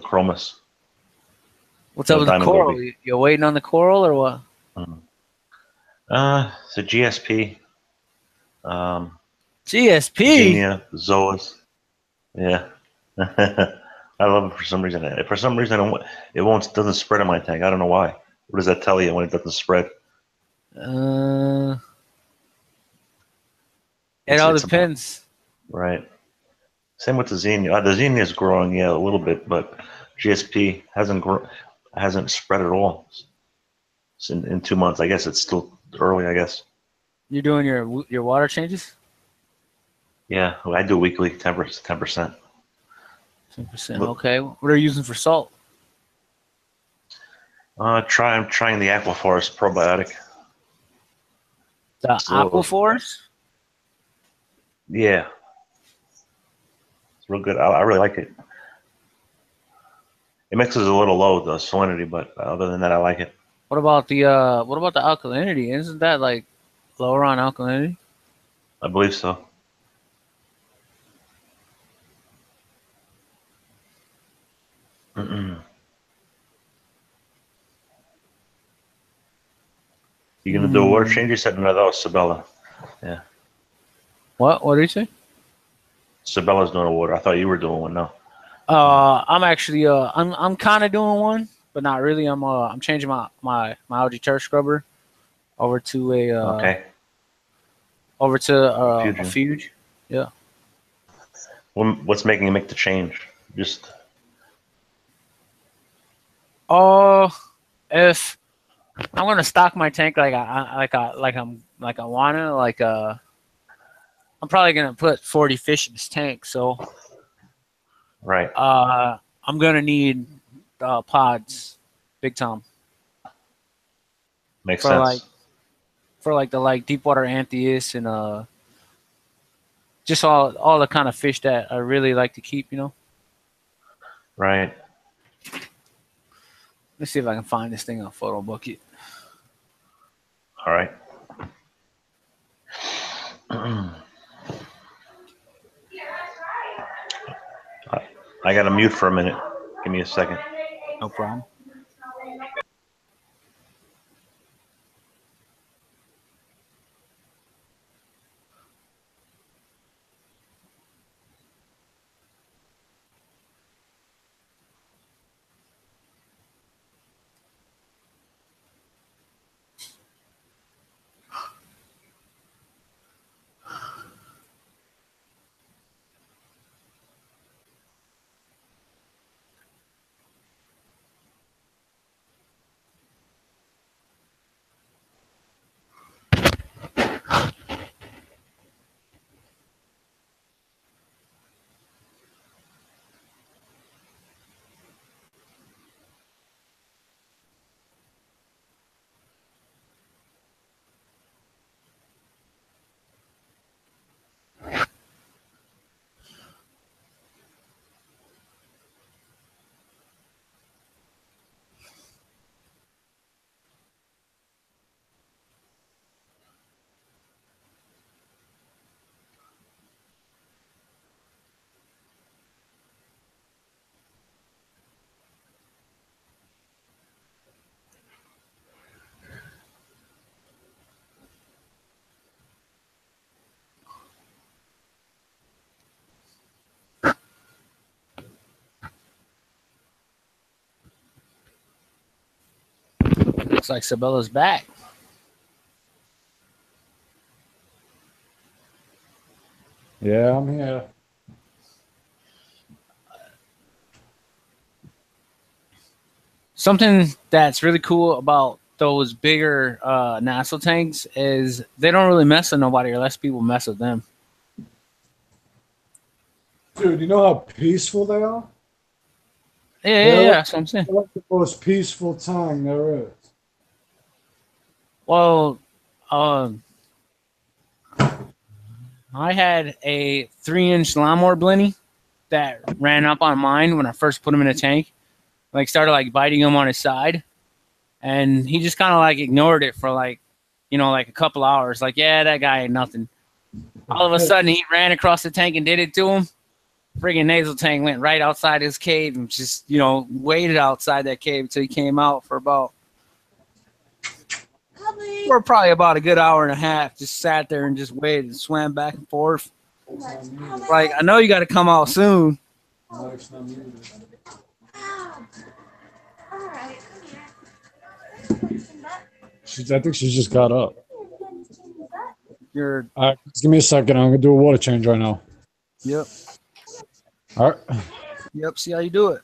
Chromas. What's up with the coral? You're waiting on the coral or what? It's a GSP. GSP? Xenia, Zoas. Yeah. I love it for some reason. For some reason, it doesn't spread in my tank. I don't know why. What does that tell you when it doesn't spread? It all depends. Right. Same with the Xenia. The Xenia is growing, yeah, a little bit, but GSP hasn't spread at all in 2 months. I guess it's still early, I guess. You're doing your water changes? Yeah, I do weekly, 10%. 10%. Okay. What are you using for salt? I'm trying the Aquaforest probiotic. The Aquaforest? Yeah. It's real good. I really like it. It mixes a little low, the salinity, but other than that, I like it. What about the alkalinity? Isn't that like lower on alkalinity? I believe so. You gonna do a water change? You said no, that was Sabella. Yeah. What did you say? Sabella's doing a water. I thought you were doing one. No. I'm actually I'm kind of doing one, but not really. I'm changing my algae turf scrubber over to a over to a Fuge. Yeah. What's making you make the change? Just if I'm gonna stock my tank like I wanna, I'm probably gonna put 40 fish in this tank. So right. I'm gonna need pods, big time. Makes for sense. the deepwater Antheus and just all the kind of fish that I really like to keep. Right. Let's see if I can find this thing on Photo Bucket. All right. I got to mute for a minute. Give me a second. No problem. Looks like Sabella's back. Yeah, I'm here. Something that's really cool about those bigger NASA tanks is they don't really mess with nobody unless people mess with them. Dude, you know how peaceful they are? Yeah, that's what I'm saying. They're like the most peaceful tank there is. Well, I had a 3-inch lawnmower blenny that ran up on mine when I first put him in a tank. Started biting him on his side, and he just kind of ignored it for a couple hours. Yeah, that guy ain't nothing. All of a sudden, he ran across the tank and did it to him. Friggin' nasal tank went right outside his cave and just waited outside that cave until he came out for probably about a good hour and a half. Just sat there and just waited and swam back and forth. I know you got to come out soon. I think she just got up. You're. All right, just give me a second. I'm gonna do a water change right now. Yep. All right. Yep. See how you do it.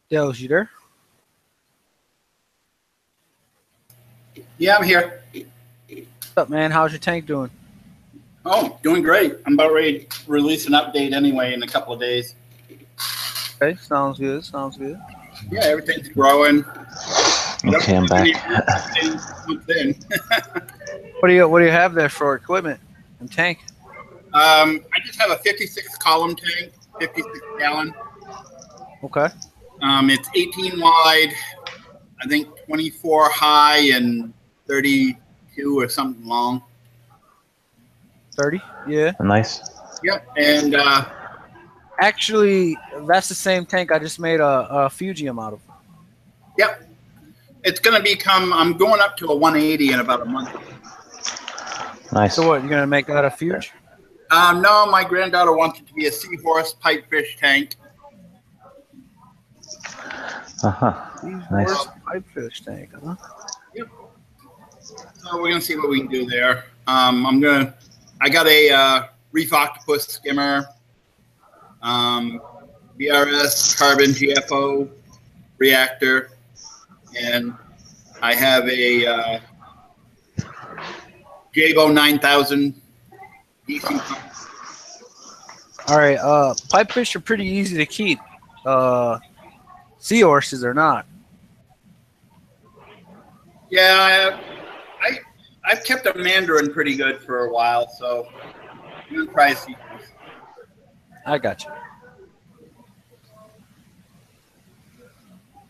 Dales, you there? Yeah, I'm here. What's up, man? How's your tank doing? Oh, doing great. I'm about ready to release an update anyway in a couple of days. Okay, sounds good. Sounds good. Yeah, everything's growing. Okay, I'm back. What do you have there for equipment and tank? I just have a 56 column tank, 56 gallon. Okay. It's 18 wide, I think 24 high and 32 or something long. 30? Yeah. Nice. Yep. And actually, that's the same tank I just made a Fugium out of. Yep. It's going to become, I'm going up to a 180 in about a month. Nice. So what, you're going to make that a Fuge? No, my granddaughter wants it to be a seahorse pipefish tank. Nice. Pipefish tank, huh? Yep. So we're going to see what we can do there. I got a Reef octopus skimmer, BRS carbon GFO reactor, and I have a Jabo 9000 DC pump. All right, pipefish are pretty easy to keep. Seahorses are not. Yeah, I've kept a mandarin pretty good for a while, so I'm gonna try a seahorse. I got you.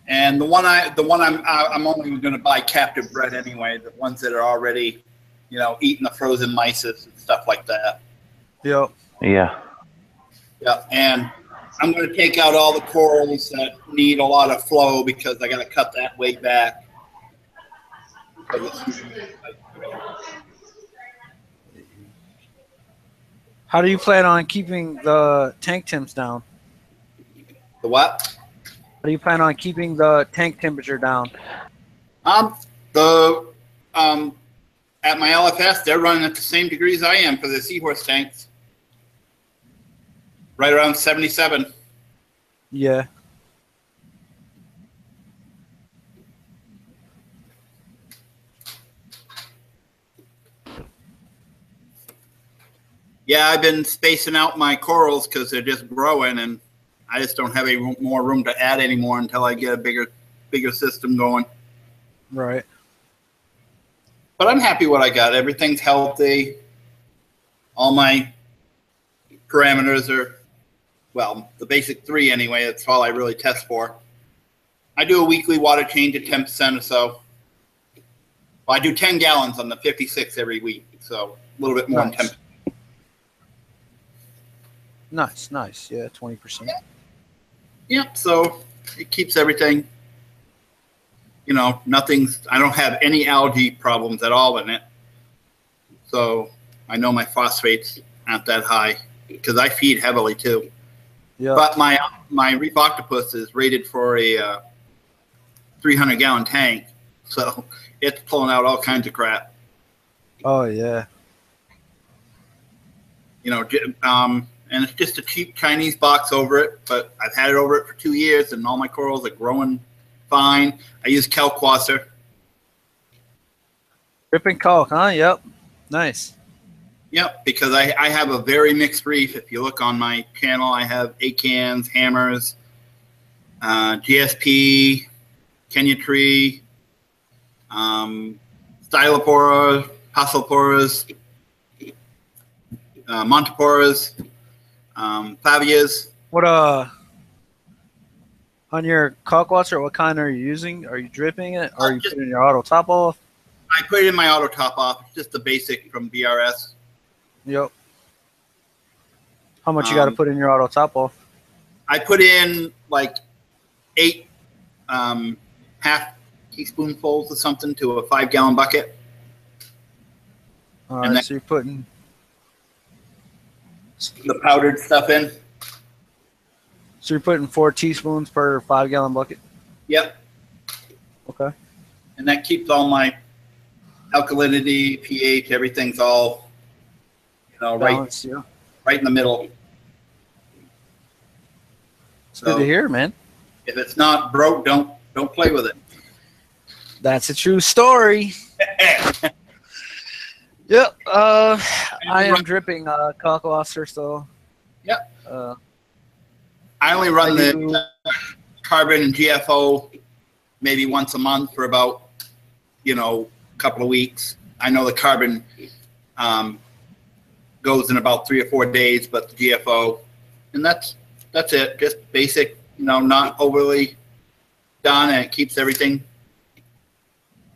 And the one I'm only going to buy captive bred anyway. The ones that are already, eating the frozen mysis and stuff like that. Yep. Yeah. Yeah, and I'm going to take out all the corals that need a lot of flow because I got to cut that way back. How do you plan on keeping the tank temps down? The what? How do you plan on keeping the tank temperature down? At my LFS, they're running at the same degrees I am for the seahorse tanks. Right around 77. Yeah. Yeah, I've been spacing out my corals because they're just growing, and I just don't have any more room to add anymore until I get a bigger system going. Right. But I'm happy what I got. Everything's healthy. All my parameters are, well, the basic 3 anyway. That's all I really test for. I do a weekly water change at 10% or so. Well, I do 10 gallons on the 56 every week, so a little bit more than 10%. Nice. Yeah, 20%. Yep, so it keeps everything, I don't have any algae problems at all in it. So I know my phosphates aren't that high because I feed heavily too. Yeah. But my Reef octopus is rated for a 300-gallon tank, so it's pulling out all kinds of crap. Oh, yeah. And it's just a cheap Chinese box over it, but I've had it over it for 2 years, and all my corals are growing fine. I use Kalkwasser. Dripping caulk, huh? Yep. Nice. Yep, because I have a very mixed reef. If you look on my channel, I have acans, hammers, GSP, Kenya tree, styloporas, passoporas, montiporas, Favias. What on your Kalkwasser, what kind are you using? Are you dripping it, or are you putting your auto top off? I put it in my auto top off. It's just the basic from BRS. Yep. How much you got to put in your auto top off? I put in like 8 half teaspoonfuls or something to a 5-gallon bucket. All right, so you're putting the powdered stuff in. So you're putting 4 teaspoons per 5-gallon bucket? Yep. Okay. And that keeps all my alkalinity, pH, everything's all, Balance, yeah. right in the middle. It's good to hear, man. If it's not broke, don't play with it. That's a true story. Yep. I am dripping cockle officer, so. Yep. I only run the carbon and GFO maybe once a month for about, a couple of weeks. I know the carbon goes in about 3 or 4 days, but the GFO, and that's it. Just basic, not overly done, and it keeps everything.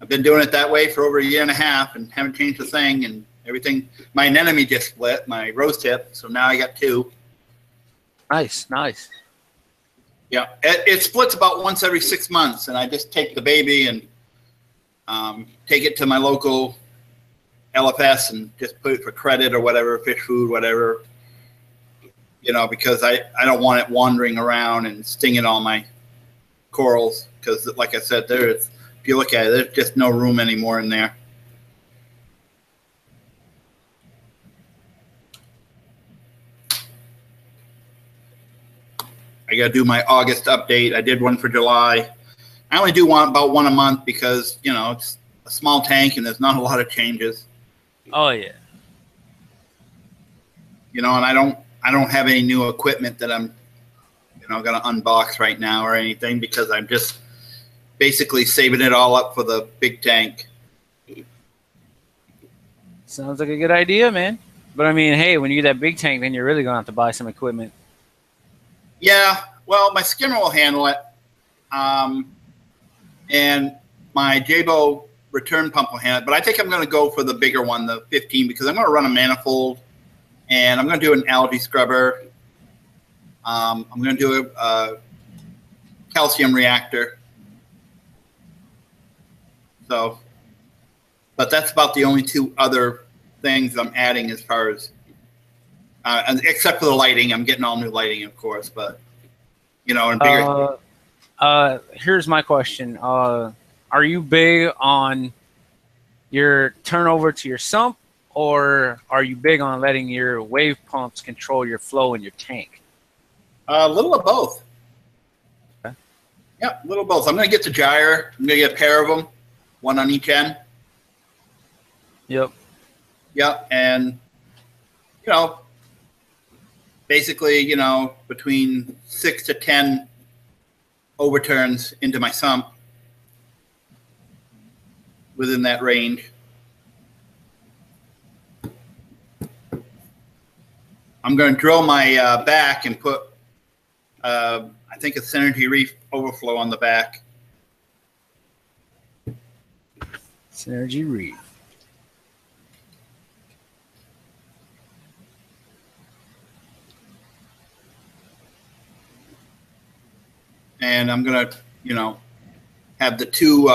I've been doing it that way for over 1.5 years and haven't changed a thing, and everything. My anemone just split, my rose tip, so now I got 2. Nice. Yeah, it splits about once every 6 months, and I just take the baby and take it to my local LFS and just put it for credit or whatever, fish food, whatever, because I don't want it wandering around and stinging all my corals, because like I said, if you look at it, there's just no room anymore in there. I got to do my August update. I did one for July. I only do about one a month because, it's a small tank and there's not a lot of changes. Oh, yeah. And I don't have any new equipment that I'm, going to unbox right now or anything, because I'm just basically saving it all up for the big tank. Sounds like a good idea, man. But I mean, hey, when you get that big tank, then you're really going to have to buy some equipment. Yeah, well, my skimmer will handle it. And my Jabo return pump will handle it. But I think I'm going to go for the bigger one, the 15, because I'm going to run a manifold. And I'm going to do an algae scrubber. I'm going to do a calcium reactor. So, but that's about the only 2 other things I'm adding as far as, and except for the lighting. I'm getting all new lighting, of course, but, and bigger. Here's my question. Are you big on your turnover to your sump, or are you big on letting your wave pumps control your flow in your tank? A little of both. Okay. Yeah, a little of both. I'm going to get the gyre. I'm going to get a pair of them, one on each end. Yep. Yep, and, basically, between 6 to 10 overturns into my sump within that range. I'm going to drill my back and put, I think, a Synergy Reef overflow on the back. Synergy Reef. And I'm going to, have the 2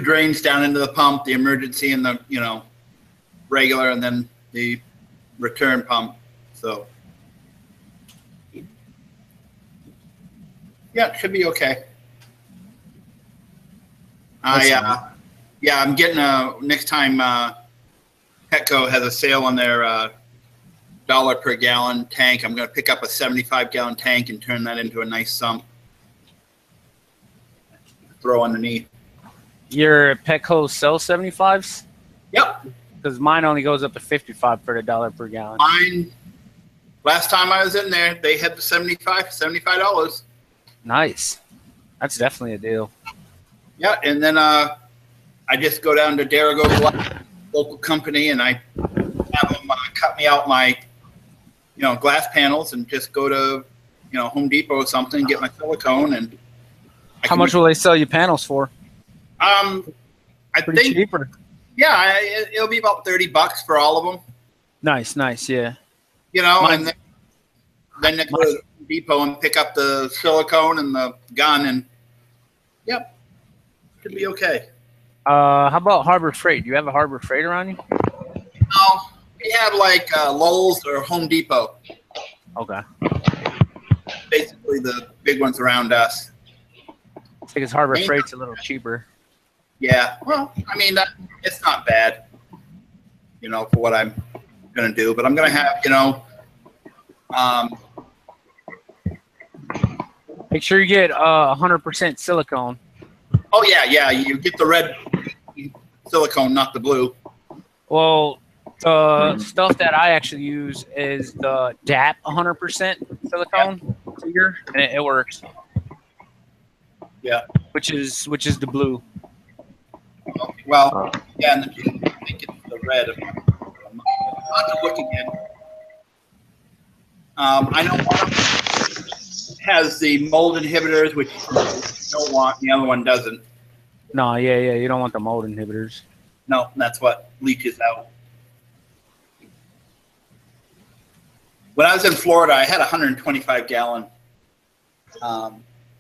drains down into the pump, the emergency and the, regular, and then the return pump. So, yeah, it should be okay. I'm getting next time Petco has a sale on their $1 per gallon tank. I'm going to pick up a 75-gallon tank and turn that into a nice sump. Throw underneath. Your Petco sell 75s? Yep. Because mine only goes up to 55 for the $1 per gallon. Mine, last time I was in there, they had the $75. Nice. That's definitely a deal. Yeah, and then I just go down to Derigo, local company, and I have them cut me out my, glass panels, and just go to, Home Depot or something, get my silicone, and. How much will they sell you panels for? I Pretty think cheaper. Yeah, it'll be about $30 for all of them. Nice, yeah. And then go to Home Depot and pick up the silicone and the gun, and yep, should be okay. How about Harbor Freight? Do you have a Harbor Freight around you? No, we have like Lowe's or Home Depot. Okay. Basically, the big ones around us. I think it's Harbor Freight's a little cheaper. Yeah, well, I mean, it's not bad, for what I'm going to do. But I'm going to have, Make sure you get 100% silicone. Oh yeah. You get the red silicone, not the blue. Well, the stuff that I actually use is the DAP 100% silicone clear, and it works. Yeah. Which is the blue. Okay, well, yeah, and I think it's the red. I'm not to look again. I know one of them has the mold inhibitors, which you don't want. The other one doesn't. No, yeah, you don't want the mold inhibitors. No, that's what leaches out. When I was in Florida, I had a 125-gallon.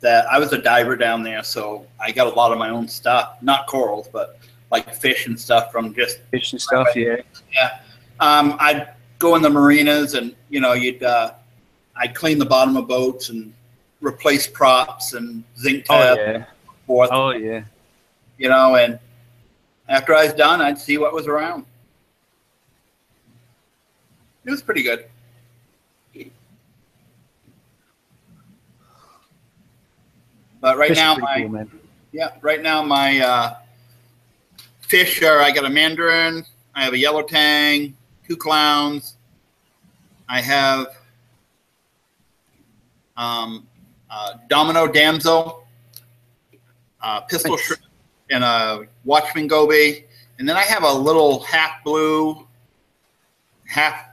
That I was a diver down there, so I got a lot of my own stuff. Not corals, but like fish and stuff from just fish and stuff. Yeah. Yeah. I'd go in the marinas, and I'd clean the bottom of boats and replace props and zinc tab. Oh yeah. Forth. Oh yeah. And after I was done, I'd see what was around. It was pretty good. But right now, my fish are. I got a mandarin. I have a yellow tang, 2 clowns. I have domino damsel, pistol shrimp, and a watchman goby, and then I have a little half blue, half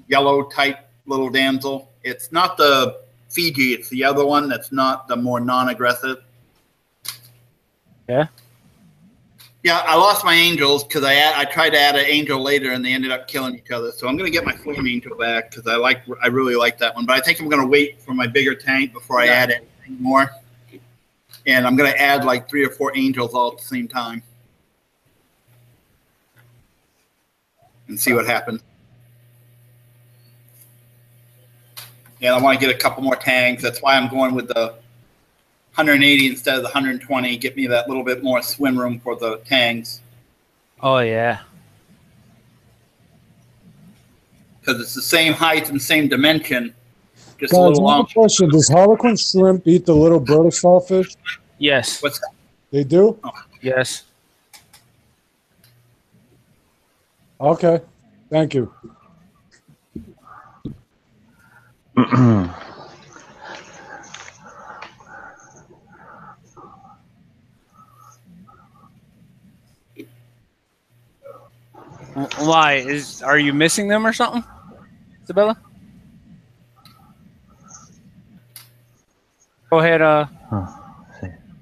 yellow type little damsel. It's not the Fiji, it's the other one that's not the more non-aggressive. Yeah. Yeah, I lost my angels because I tried to add an angel later and they ended up killing each other. So I'm going to get my flame angel back because I really like that one. But I think I'm going to wait for my bigger tank before I add anything more. And I'm going to add like 3 or 4 angels all at the same time and see what happens. And I want to get a couple more tanks. That's why I'm going with the 180 instead of the 120. Get me that little bit more swim room for the tanks. Oh, yeah. Because it's the same height and same dimension, just a Guys, little I have long. a question. Does Harlequin shrimp eat the little brittle starfish? Yes. What's that? They do? Oh. Yes. Okay. Thank you. Why? Are you missing them or something, Isabella? Go ahead. I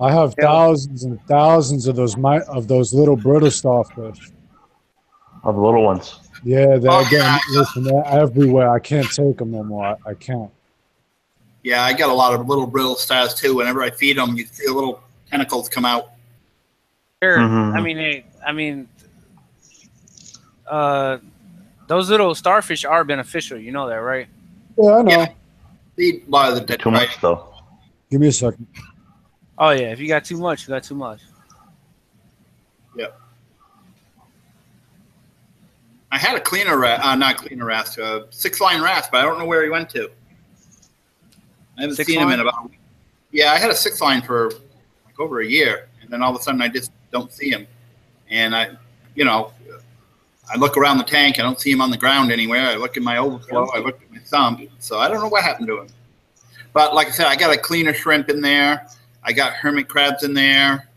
have thousands and thousands of those little brittle starfish. Of the little ones. Yeah, they're everywhere. I can't take them no more. I can't. Yeah, I got a lot of little brittle stars too. Whenever I feed them, you see the little tentacles come out. Sure. Mm-hmm. Those little starfish are beneficial. You know that, right? Yeah, I know. Yeah. Feed a lot of the Too much though. Give me a second. Oh yeah, if you got too much, you got too much. Yep. I had a cleaner not cleaner wrasse, 6-line wrasse, but I don't know where he went to. I haven't seen him in about a week. Yeah, I had a 6-line for like over a year, and then all of a sudden I just don't see him. And I look around the tank, I don't see him on the ground anywhere. I look in my overflow, I look at my sump, so I don't know what happened to him. But like I said, I got a cleaner shrimp in there. I got hermit crabs in there.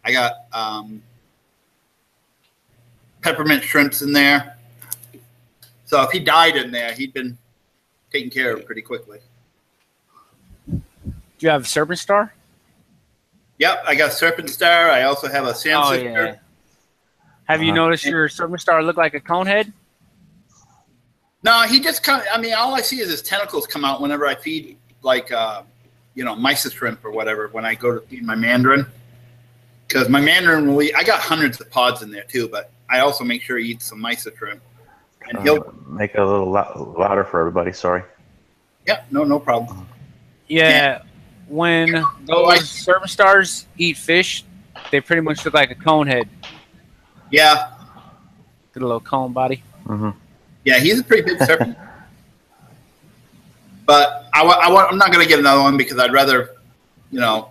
I got peppermint shrimps in there. So if he died in there, he'd been taken care of pretty quickly. Do you have serpent star? Yep, I got serpent star. I also have a sand sister. Yeah. Have you noticed your serpent star look like a cone head? No, he just kind of, all I see is his tentacles come out whenever I feed, like, mysis shrimp or whatever, when I go to feed my mandarin. Because my mandarin will eat, I got hundreds of pods in there too, but I also make sure he eats some mysis shrimp. And he'll make it a little louder for everybody. Sorry. Yeah, no problem. Yeah, when those serpent stars eat fish, they pretty much look like a cone head. Yeah. Get a little cone body. Mm-hmm. Yeah, he's a pretty big serpent. But I'm not going to get another one because I'd rather you know,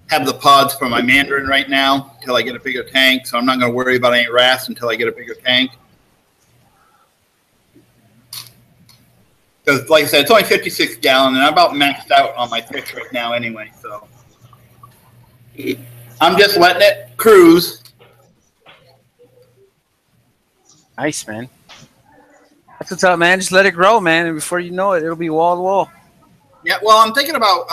have the pods for my mandarin right now until I get a bigger tank. So I'm not going to worry about any wrasse until I get a bigger tank. Because, like I said, it's only 56 gallon, and I'm about maxed out on my fish right now anyway. So I'm just letting it cruise. Nice, man. That's what's up, man. Just let it grow, man, and before you know it, it'll be wall to wall. Yeah, well, I'm thinking about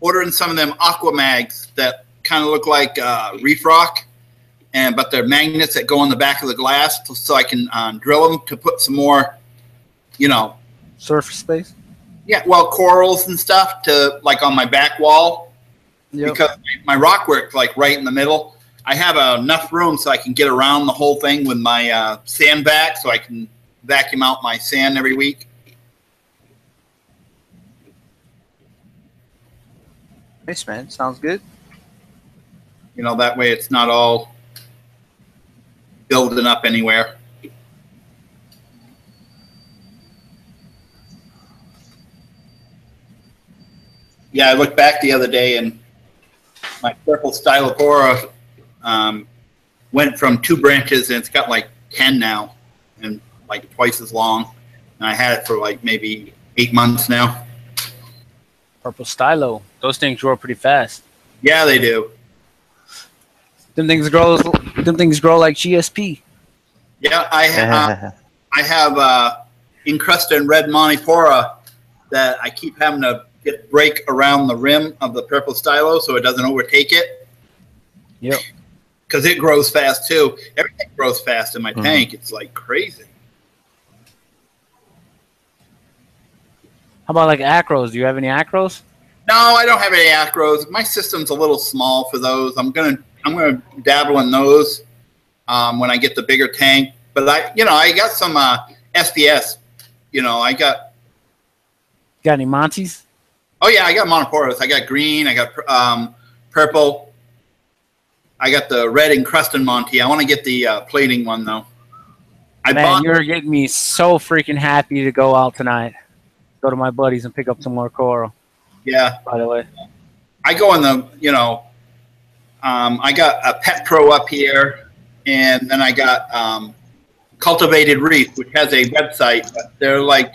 ordering some of them aqua mags that kind of look like reef rock, but they're magnets that go on the back of the glass, so I can drill them to put some more, you know, surface space. Yeah, well, corals and stuff to like on my back wall, because my rock work's like right in the middle. I have enough room so I can get around the whole thing with my sand vac, so I can vacuum out my sand every week. Nice, man. Sounds good. You know, that way it's not all building up anywhere. Yeah, I looked back the other day and my purple stylopora went from 2 branches and it's got like 10 now and like twice as long. And I had it for like maybe 8 months now. Purple stylo. Those things grow pretty fast. Yeah, they do. Them things grow like GSP. Yeah, I have encrusted red Monipora that I keep having to break around the rim of the purple stylo so it doesn't overtake it. Yep. Because it grows fast too. Everything grows fast in my tank. It's like crazy. How about like acros? Do you have any acros? No, I don't have any acros. My system's a little small for those. I'm gonna dabble in those when I get the bigger tank. But I got some SPS. I got any Montes? Oh yeah, I got Monoporos. I got green. I got purple. I got the red encrusted Monty. I want to get the plating one though. You're getting me so freaking happy to go out tonight. Go to my buddies and pick up some more coral. Yeah. By the way, I go in the I got a Pet Pro up here, and then I got Cultivated Reef, which has a website. But they're like,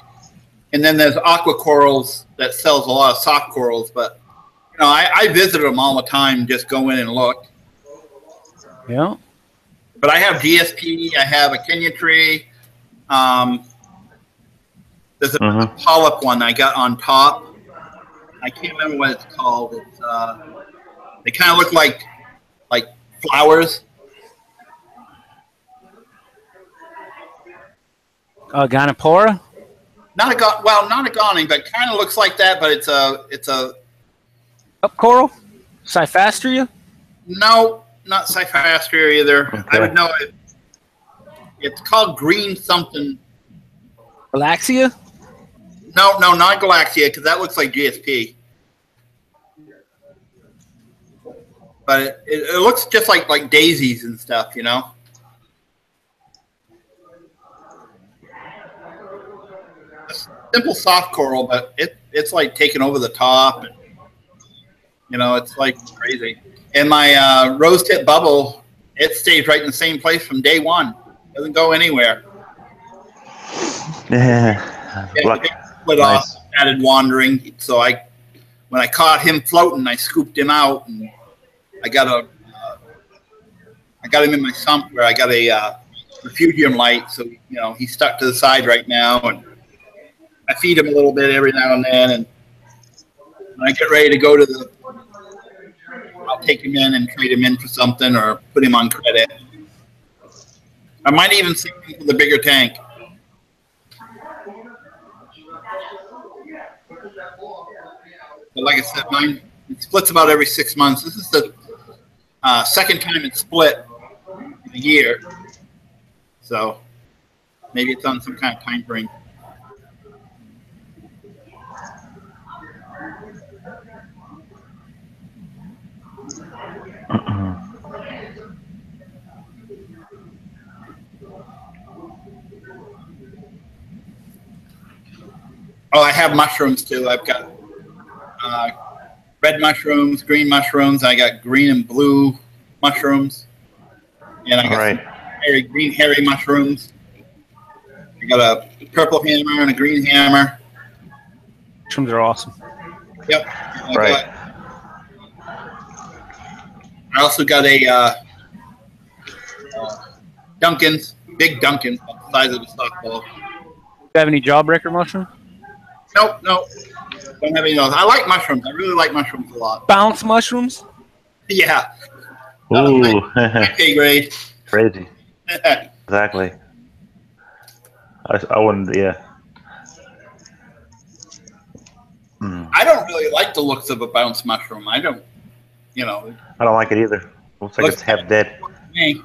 and then there's Aqua Corals that sells a lot of soft corals. But I visit them all the time. Just go in and look. Yeah. But I have GSP. I have a Kenya tree. There's a polyp one I got on top. I can't remember what it's called. It's they kind of look like flowers. Gonipora? Not a goni, but kind of looks like that. But it's a up coral, Cyphastria. No, not Cyphastria either. Okay. I would know it. It's called green something. Galaxia? No, not Galaxia, because that looks like GSP. But it looks just like daisies and stuff, A simple soft coral, but it's like taking over the top, and it's like crazy. And my rose tip bubble, it stays right in the same place from day one. Doesn't go anywhere. Yeah. It split off, started wandering. So when I caught him floating, I scooped him out, and I got him in my sump where I got a refugium light. So he's stuck to the side right now, and I feed him a little bit every now and then. And when I get ready to go to I'll take him in and trade him in for something or put him on credit. I might even send him for the bigger tank. But like I said, mine it splits about every 6 months. This is the second time it's split in a year. So maybe it's on some kind of time frame. Oh, I have mushrooms too. I've got red mushrooms, green mushrooms. I got green and blue mushrooms, and I got some green hairy mushrooms. I got a purple hammer and a green hammer. Mushrooms are awesome. Yep. I also got a Dunkin's, big Dunkin's, the size of a softball. Do you have any jawbreaker mushrooms? Nope. Don't have any of those. I like mushrooms. I really like mushrooms a lot. Bounce mushrooms? Yeah. Ooh. A grade. Crazy. Exactly. I wouldn't, yeah. I don't really like the looks of a bounce mushroom. I don't, you know. I don't like it either. Looks like it's half dead. Me.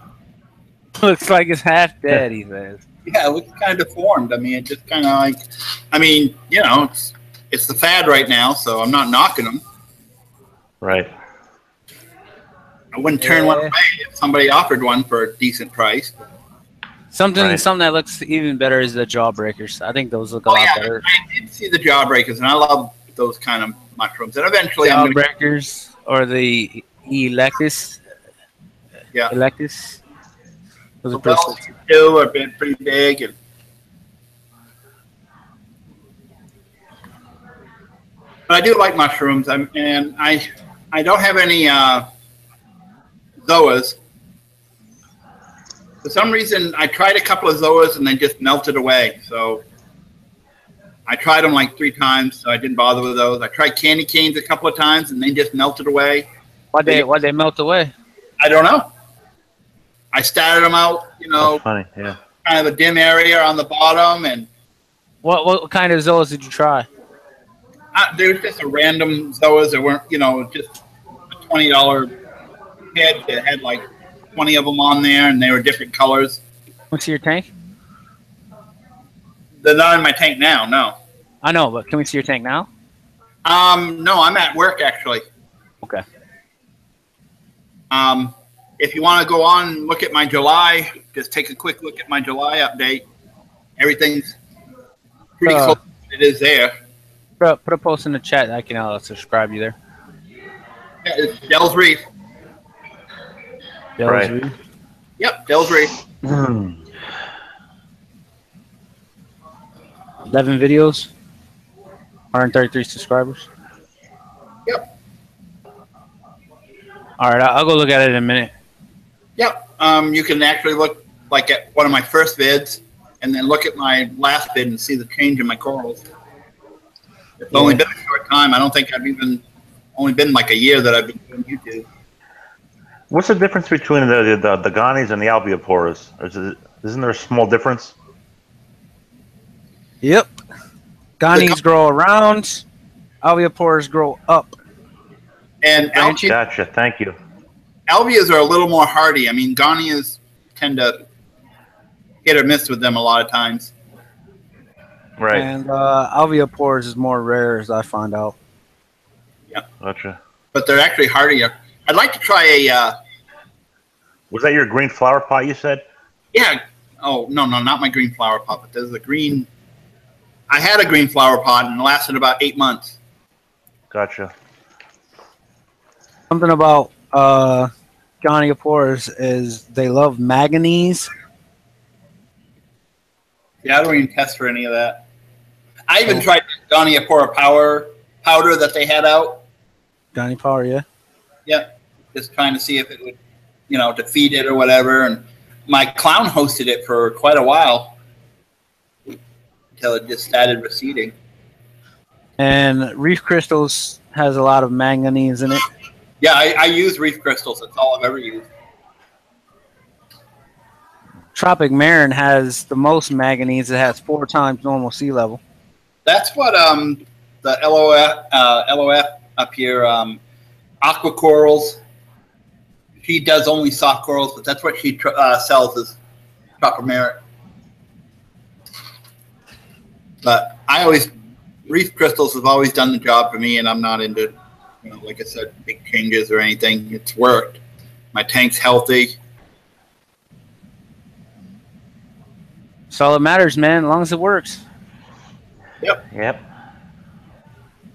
Looks like it's half dead, he says. Yeah, it looks kind of deformed. I mean, it just kind of like, I mean, you know, it's the fad right now, so I'm not knocking them. Right. I wouldn't turn one away if somebody offered one for a decent price. Something that looks even better is the jawbreakers. I think those look a lot better. I did see the jawbreakers, and I love those kind of mushrooms. And eventually, jawbreakers or the electus. Yeah, electus. Those are pretty too. Are pretty big, and but I do like mushrooms. And I don't have any zoas. For some reason, I tried a couple of zoas and they just melted away. So I tried them like 3 times, so I didn't bother with those. I tried candy canes a couple of times and they just melted away. Why'd they melt away? I don't know. I started them out, you know, That's funny, yeah. kind of a dim area on the bottom. And what kind of zoas did you try? They were just a random zoas that weren't, you know, just a $20 head that had like 20 of them on there, and they were different colors. What's your tank? They're not in my tank now, no. I know, but can we see your tank now? No, I'm at work actually. Okay. If you want to go on and look at my July, just take a quick look at my July update. Everything's pretty close. It is there. Put a post in the chat. I can subscribe you there. Yeah, it's Dell's Reef. Dell's Reef. Yep, Dell's Reef. 11 videos. 133 subscribers. Yep. All right, I'll go look at it in a minute. Yep. You can actually look like at one of my first vids, and then look at my last vid and see the change in my corals. It's only been a short time. I don't think I've only been like a year that I've been doing YouTube. What's the difference between the Ghanies and the alveopores? Isn't there a small difference? Yep. Ghanies grow around, alveopores grow up. And Gotcha, thank you. Alveas are a little more hardy. I mean, Ghanias tend to hit or miss with them a lot of times. Right. And alveopores is more rare, as I find out. Yeah. Gotcha. But they're actually hardier. I'd like to try a... Was that your green flower pot you said? Yeah. Oh, no, not my green flower pot, but there's a green... I had a green flower pot, and it lasted about 8 months. Gotcha. Something about Ghaniopores is they love manganese. Yeah, I don't even test for any of that. I even tried the Ghaniopora powder that they had out. Power, yeah. Yeah, just trying to see if it would, defeat it or whatever. And my clown hosted it for quite a while until it just started receding. And Reef Crystals has a lot of manganese in it. Yeah, I use Reef Crystals. That's all I've ever used. Tropic Marin has the most manganese. It has 4 times normal sea level. That's what the LOF up here, Aqua Corals. She does only soft corals, but that's what she sells as Tropic Marin. But Reef Crystals have always done the job for me, and I'm not into, like I said, big changes or anything. It's worked. My tank's healthy. That's all that matters, man, as long as it works. Yep. Yep.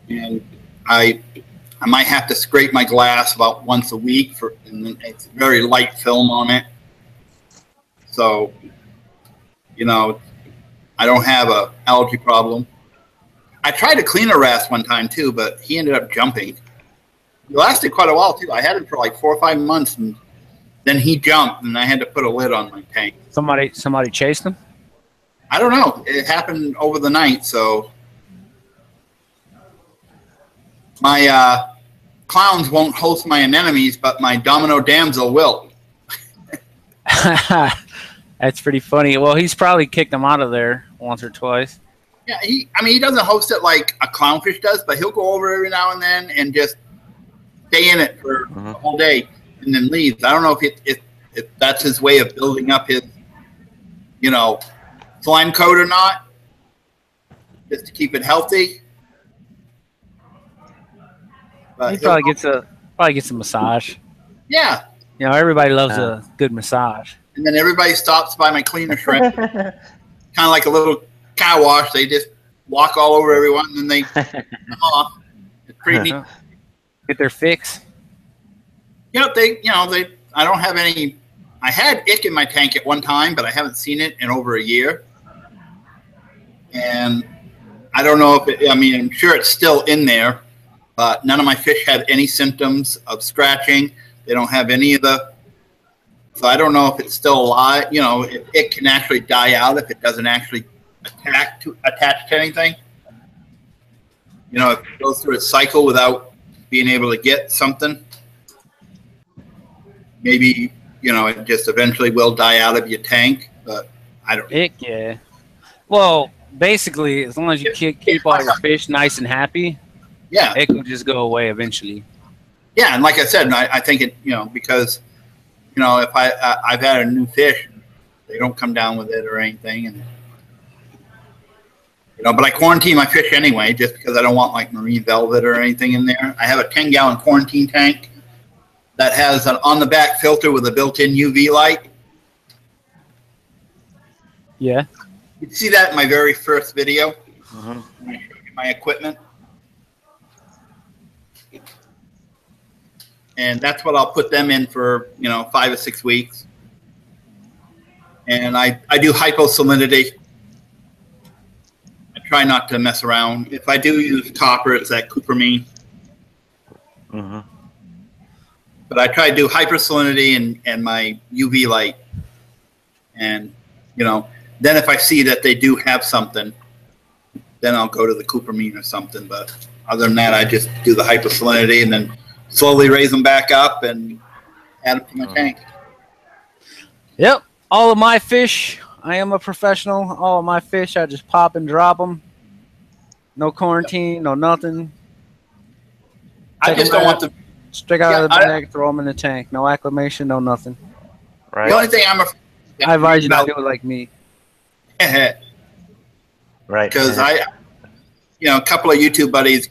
And I I might have to scrape my glass about once a week and it's very light film on it. So, you know, I don't have a allergy problem. I tried to clean a wrasse one time too, but he ended up jumping. It lasted quite a while too. I had it for like 4 or 5 months, and then he jumped, and I had to put a lid on my tank. Somebody chased him? I don't know. It happened over the night, so my clowns won't host my anemones, but my domino damsel will. That's pretty funny. Well, he's probably kicked him out of there once or twice. Yeah, he doesn't host it like a clownfish does, but he'll go over every now and then and just stay in it for the whole day and then leave. I don't know if that's his way of building up his, you know, slime coat or not, just to keep it healthy. But He probably gets a massage. Yeah. You know, everybody loves a good massage. And then everybody stops by my cleaner shrimp, kind of like a little car wash. They just walk all over everyone, and then they come off. It's pretty neat. Get their fix. I don't have any. I had ick in my tank at one time, but I haven't seen it in over a year. And I don't know if I'm sure it's still in there, but none of my fish had any symptoms of scratching. They don't have any of so I don't know if it's still alive. You know, if it can actually die out if it doesn't actually attach to anything. You know, if it goes through its cycle without being able to get something, maybe, you know, it just eventually will die out of your tank, but I don't know. Yeah. Well, basically, as long as you keep all your fish nice and happy, it will just go away eventually. Yeah, and like I said, I think it, you know, because, you know, if I've had a new fish, they don't come down with it or anything, and you know, but I quarantine my fish anyway, just because I don't want like marine velvet or anything in there. I have a 10-gallon quarantine tank that has an on the back filter with a built-in UV light. Yeah. You see that in my very first video. When I showed you my equipment. And that's what I'll put them in for, you know, 5 or 6 weeks. And I do hyposalinity. I try not to mess around. If I do use copper, it's that cupramine. But I try to do hypersalinity and my UV light. And, you know, then if I see that they do have something, then I'll go to the cupramine or something. But other than that, I just do the hypersalinity and then slowly raise them back up and add them to my tank. Yep. All of my fish, I am a professional. All of my fish, I just pop and drop them. No quarantine, no nothing. I just don't want them. Straight out of the bag, throw them in the tank. No acclimation, no nothing. Right. The only thing I advise you to do it like me. Right. Because yeah. You know, a couple of YouTube buddies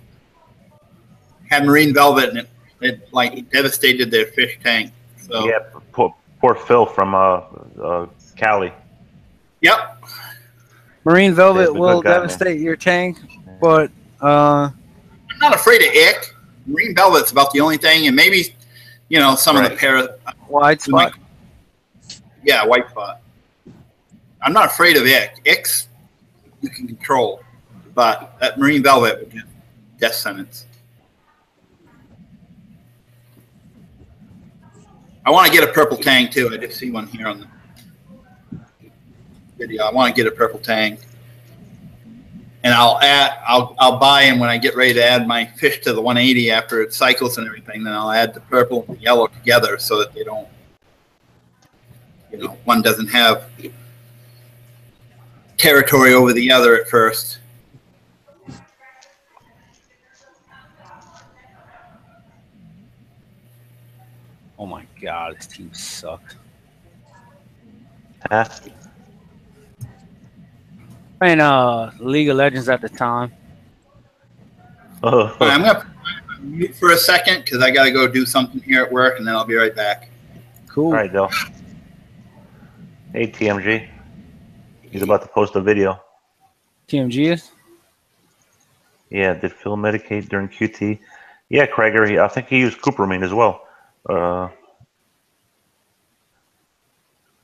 had marine velvet and it like devastated their fish tank. So yeah, poor Phil from Cali. Yep. Marine velvet will devastate your tank, but I'm not afraid of ick. Marine velvet's about the only thing, and maybe, you know, some of the white spot. Yeah, white spot. I'm not afraid of ick. Icks you can control, but that marine velvet would get death sentence. I want to get a purple tang too. I did see one here on the video. I want to get a purple tang, and I'll buy them when I get ready to add my fish to the 180 after it cycles and everything. Then I'll add the purple and the yellow together so that they don't, you know, one doesn't have territory over the other at first. Oh my God, this team sucked. Huh? Playing League of Legends at the time. Oh. I'm gonna mute for a second because I gotta go do something here at work, and then I'll be right back. Cool. All right, Bill. Hey, TMG. He's about to post a video. TMG is? Yeah, did Phil medicate during QT? Yeah, Krager. I think he used cupramine as well.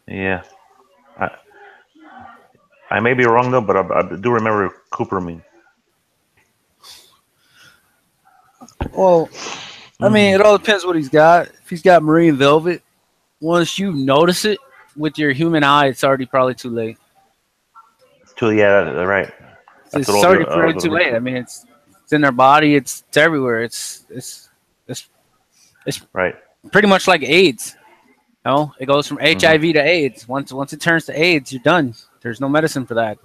Yeah. I may be wrong though, but I do remember cupramine. Well, I mean, it all depends what he's got. If he's got marine velvet, once you notice it with your human eye, it's already probably too late. Yeah, right. That's It's already pretty too late. I mean, it's in their body. It's everywhere. It's right. Pretty much like AIDS. You know, it goes from HIV to AIDS. Once it turns to AIDS, you're done. There's no medicine for that.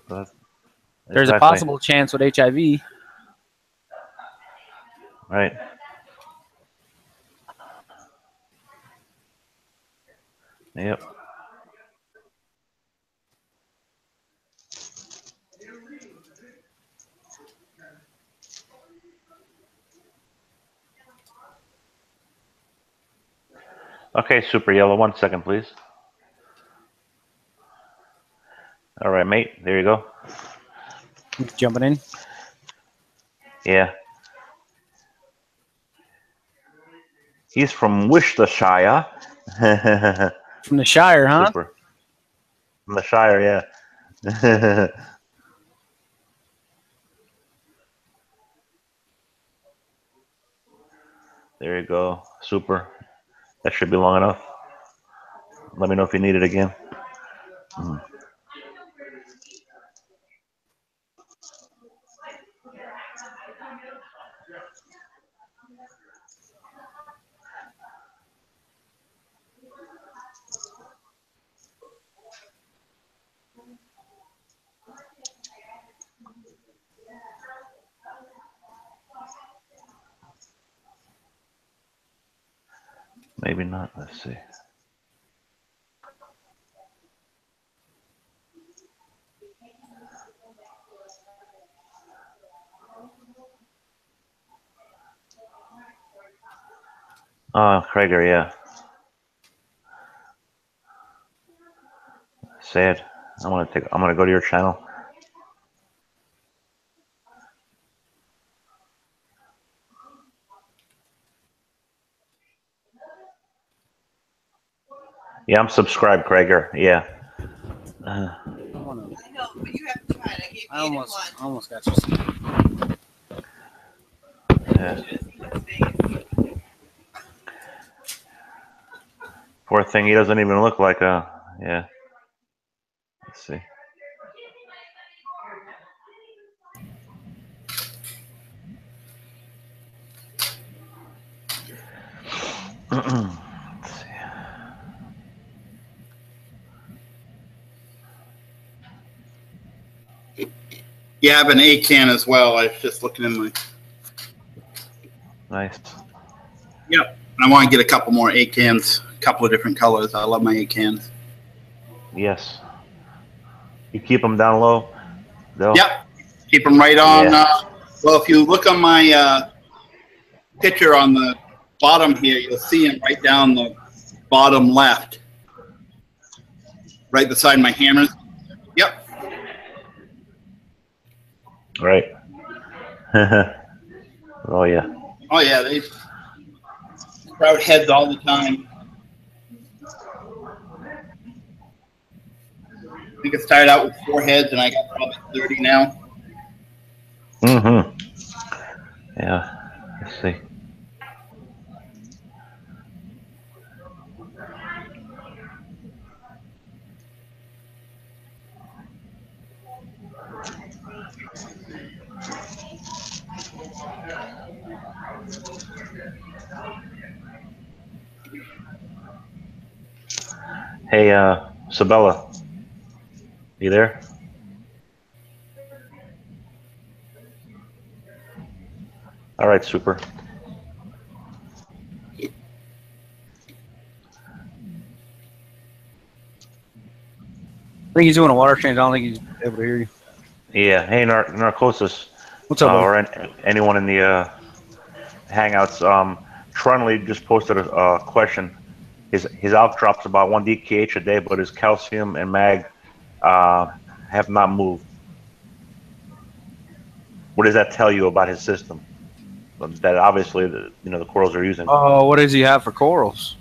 There's a possible chance with HIV. Right. Yep. Okay, Super Yellow. 1 second, please. All right, mate. There you go. Jumping in. Yeah. He's from Worcestershire. From the Shire, huh? Super. From the Shire, yeah. There you go. Super. That should be long enough. Let me know if you need it again. Maybe not. Let's see. Oh, Krager, yeah. Sad. I'm gonna go to your channel. Yeah, I'm subscribed, Krager. Yeah. I almost got you. Yeah. Poor thing, he doesn't even look like a. Yeah. Let's see. You have an A can as well. I was just looking in my. Nice. Yep. I want to get a couple more A cans, a couple of different colors. I love my A cans. Yes. You keep them down low. Though. Yep. Keep them right on. Yeah. Well, if you look on my picture on the bottom here, you'll see them right down the bottom left, right beside my hammers. Yep. Right. Oh yeah. Oh yeah, they sprout heads all the time. I think it started out with 4 heads, and I got probably 30 now. Mm-hmm. Yeah. Let's see. Hey, Sabella. You there? All right, Super. I think he's doing a water change. I don't think he's able to hear you. Yeah. Hey, Narcosis. What's up, or anyone in the Hangouts? Trunley just posted a question. His alk drops about 1 DKH a day, but his calcium and mag have not moved. What does that tell you about his system? that obviously the corals are using. Oh, what does he have for corals?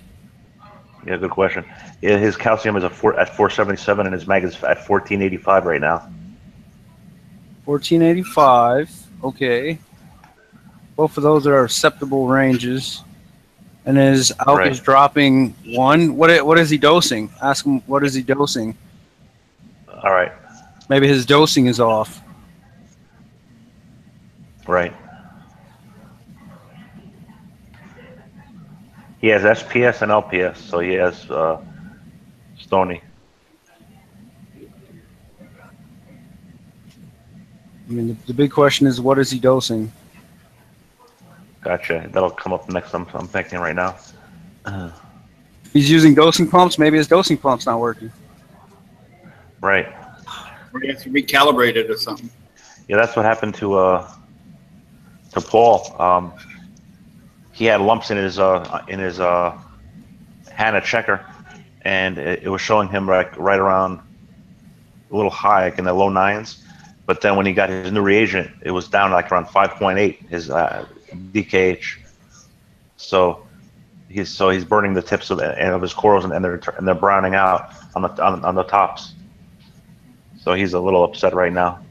Yeah, good question. Yeah, his calcium is at 477, and his mag is at 1485 right now. 1485. Okay. Both of those are acceptable ranges. And his ALK is dropping 1. What is he dosing? Ask him what is he dosing. All right. Maybe his dosing is off. Right. He has SPS and LPS, so he has Stony. I mean, the big question is, what is he dosing? Gotcha. That'll come up next. I'm thinking right now. He's using dosing pumps. Maybe his dosing pump's not working. Right. Or he has to recalibrate it or something. Yeah, that's what happened to Paul. He had lumps in his Hannah checker, and it was showing him right around a little high, like in the low 9s. But then when he got his new reagent, it was down like around 5.8, his DKH. So he's burning the tips of his corals, and they're browning out on the tops. So he's a little upset right now.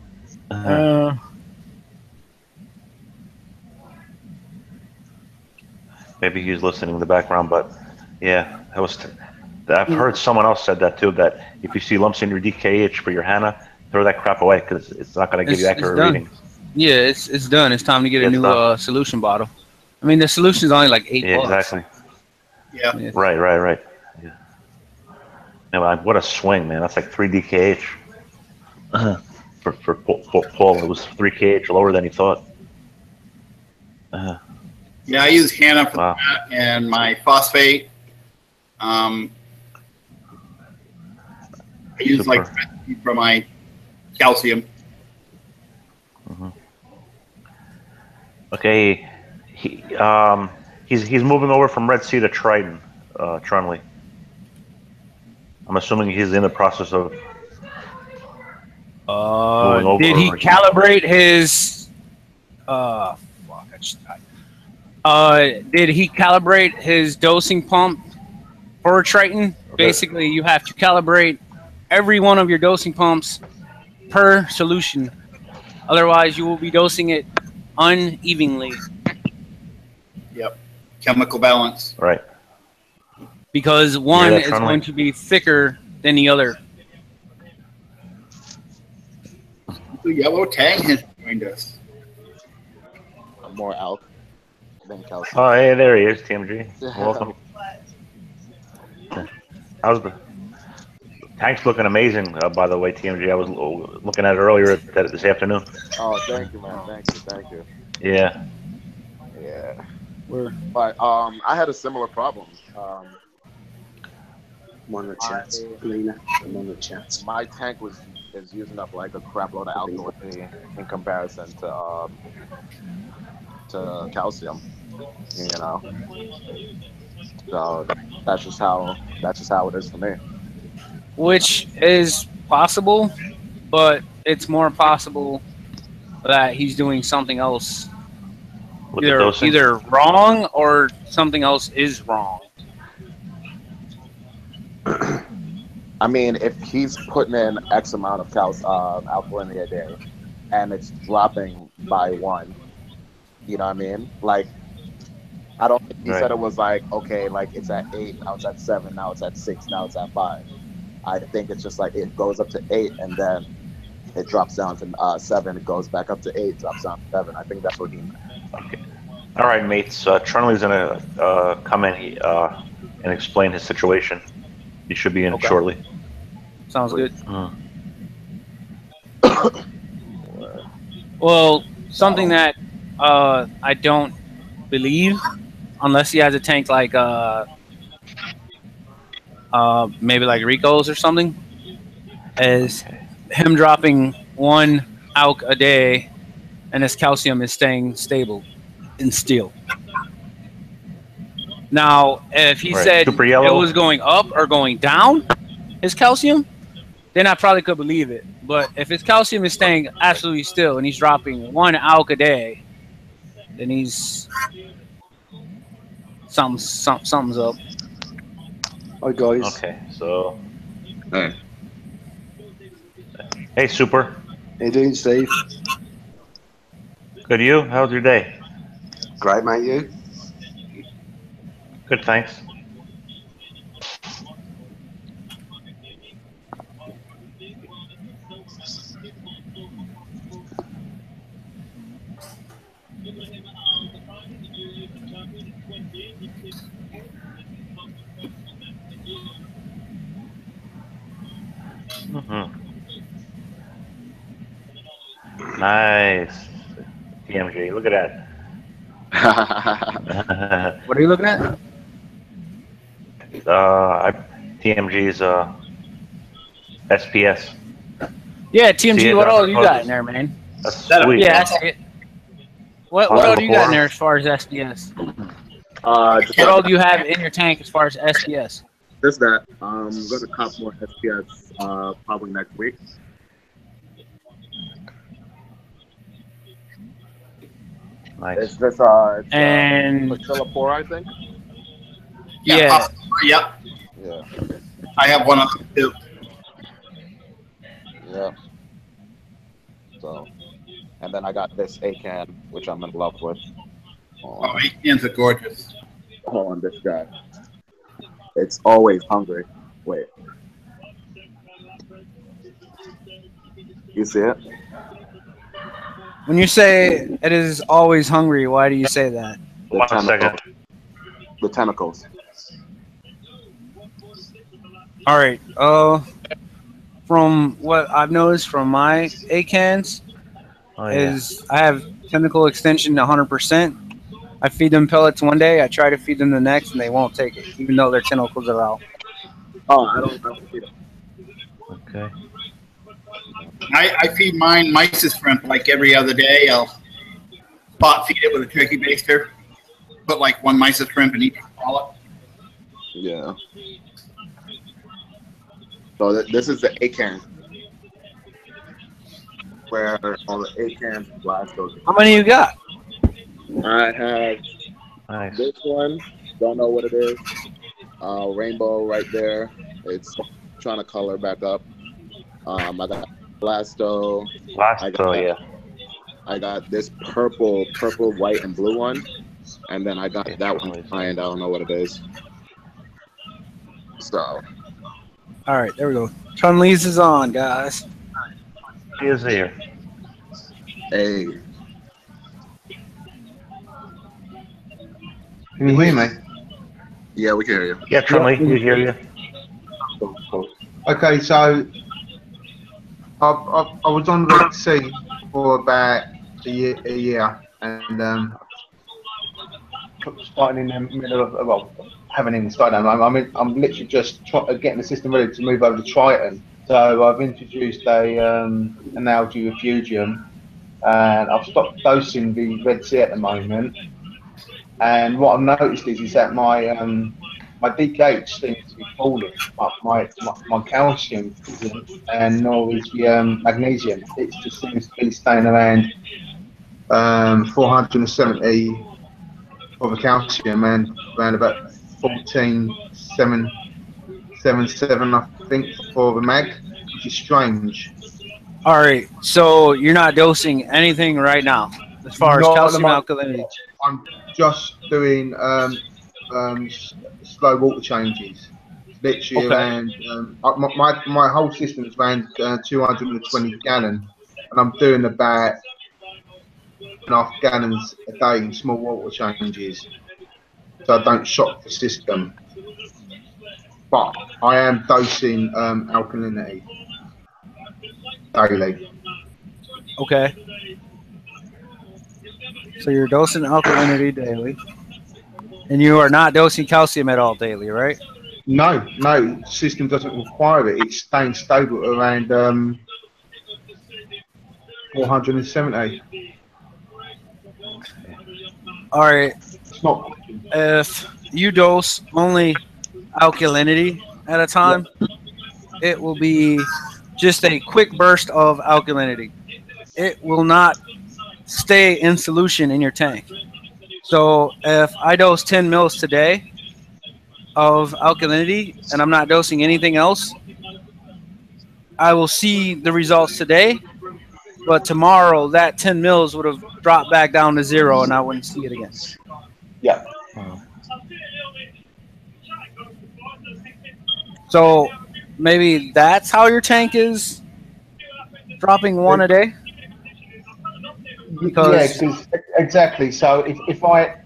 Maybe he's listening in the background, but yeah, I've heard someone else said that too. That if you see lumps in your DKH for your Hannah, throw that crap away because it's not going to give you accurate readings. Yeah, it's done. It's time to get a new solution bottle. I mean, the solution is only like $8. Yeah, exactly. Yeah. Right. Yeah. Man, what a swing, man! That's like 3 DKH. For Paul, it was 3 KH lower than he thought. Yeah, I use Hannah for that and my phosphate. I use like for my calcium. Okay, he's moving over from Red Sea to Triton, Trunley. I'm assuming he's in the process of moving over. Did he calibrate his? Did he calibrate his dosing pump for Triton? Okay. Basically, you have to calibrate every one of your dosing pumps per solution. Otherwise, you will be dosing it unevenly. Yep. Chemical balance. Right. Because one is going to be thicker than the other. The yellow tang has joined us. More ALK than calcium. Oh, hey, there he is, TMG. Welcome. How's the tank's looking amazing, by the way, TMG. I was looking at it earlier this afternoon. Oh, thank you, man. Thank you. Yeah. Yeah. But I had a similar problem. One chat, Lena. One chat. My tank is using up like a crap load of alkaline in comparison to calcium. You know. So that's just how it is for me. Which is possible, but it's more possible that he's doing something else. Either wrong or something else is wrong. I mean, if he's putting in X amount of alkalinity a day, and it's dropping by 1, you know what I mean? Like, I don't think he said it was like, okay, like it's at 8, now it's at 7, now it's at 6, now it's at 5. I think it's just like it goes up to 8 and then it drops down to 7. It goes back up to 8, drops down to 7. I think that's what he meant. Okay. All right, mates. Trunley's gonna come in and explain his situation. He should be in shortly. Sounds good. Well, something that I don't believe, unless he has a tank like maybe like Rico's or something, is him dropping 1 ALK a day, and his calcium is staying stable in steel. Now, if he said it was going up or going down, his calcium, then I probably could believe it. But if his calcium is staying absolutely still and he's dropping 1 ALK a day, then he's something's up. Hi guys. Okay, so Hey. Hey, Super. How you doing, Steve? Good, you? How's your day? Great, mate. You? Good, thanks. Mm-hmm. Nice. TMG, look at that. What are you looking at? TMG's SPS. Yeah, See TMG. it What on all the you got photos? in there, man? That's sweet. Yeah, man. I see it. What all do you got in there as far as SDS? What all do you have in your tank as far as SDS? Just that. I'm gonna cop more SPS probably next week. Nice. It's this And Priscilla Pour, I think. yeah. Yep. Yeah. I have one of them too. Yeah. So, and then I got this A-can, which I'm in love with. Oh, A-cans are gorgeous. Oh, and this guy. It's always hungry. Wait. You see it? When you say it is always hungry, why do you say that? The tentacles. The tentacles. All right. From what I've noticed from my A-cans is I have tentacle extension 100%. I feed them pellets one day, I try to feed them the next, and they won't take it, even though their tentacles are out. Oh, I don't feed them. Okay. I feed mine mysis shrimp like every other day. I'll spot feed it with a turkey baster. Put like one mysis shrimp in each pollock. Yeah. So this is the A-can. Where all the A-cans and blast goes. How many you got? I have this one. Don't know what it is. Rainbow right there. It's trying to color back up. I got Blasto. I got this purple, white, and blue one. And then I got that one behind. I don't know what it is. So. All right, there we go. Chun-Li's is on, guys. He is here. Hey. Can you hear me? Yeah, we can hear you. Yeah, Chun-Li, we hear you. Cool. Okay, so I was on Red Sea for about a year, and starting in the middle of haven't even started. I'm literally just getting the system ready to move over to Triton. So I've introduced an algae refugium, and I've stopped dosing the Red Sea at the moment. And what I've noticed is that my DKH seems to be falling. My calcium isn't, and nor is the magnesium. It just seems to be staying around 470 for the calcium and around about 14,777, I think, for the mag, which is strange. All right, so you're not dosing anything right now as far as calcium alkalinity. I'm just doing slow water changes. Literally around my whole system is around 220 gallon, and I'm doing about 1.5 gallons a day in small water changes, so I don't shock the system. But I am dosing alkalinity daily. Okay. So you're dosing alkalinity daily, and you are not dosing calcium at all daily, right? No, system doesn't require it. It's staying stable around 470. All right. It's not. If you dose only alkalinity at a time, it will be just a quick burst of alkalinity. It will not stay in solution in your tank. So if I dose 10 mils today of alkalinity and I'm not dosing anything else, I will see the results today, but tomorrow that 10 mils would have dropped back down to 0 and I wouldn't see it again. Yeah. So maybe that's how your tank is dropping 1 a day? Because exactly. So if I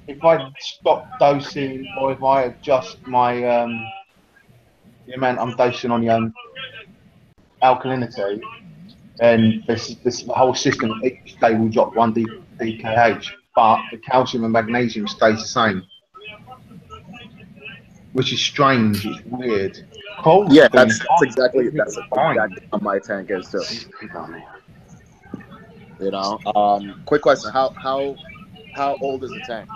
stop dosing or if I adjust my the amount I'm dosing on the alkalinity, and this the whole system each day will drop 1 DKH, but the calcium and magnesium stays the same, which is strange. It's weird. Cold Yeah, doing that's fine. exactly Everything's fine. how my tank is too. You know. Quick question: How old is the tank?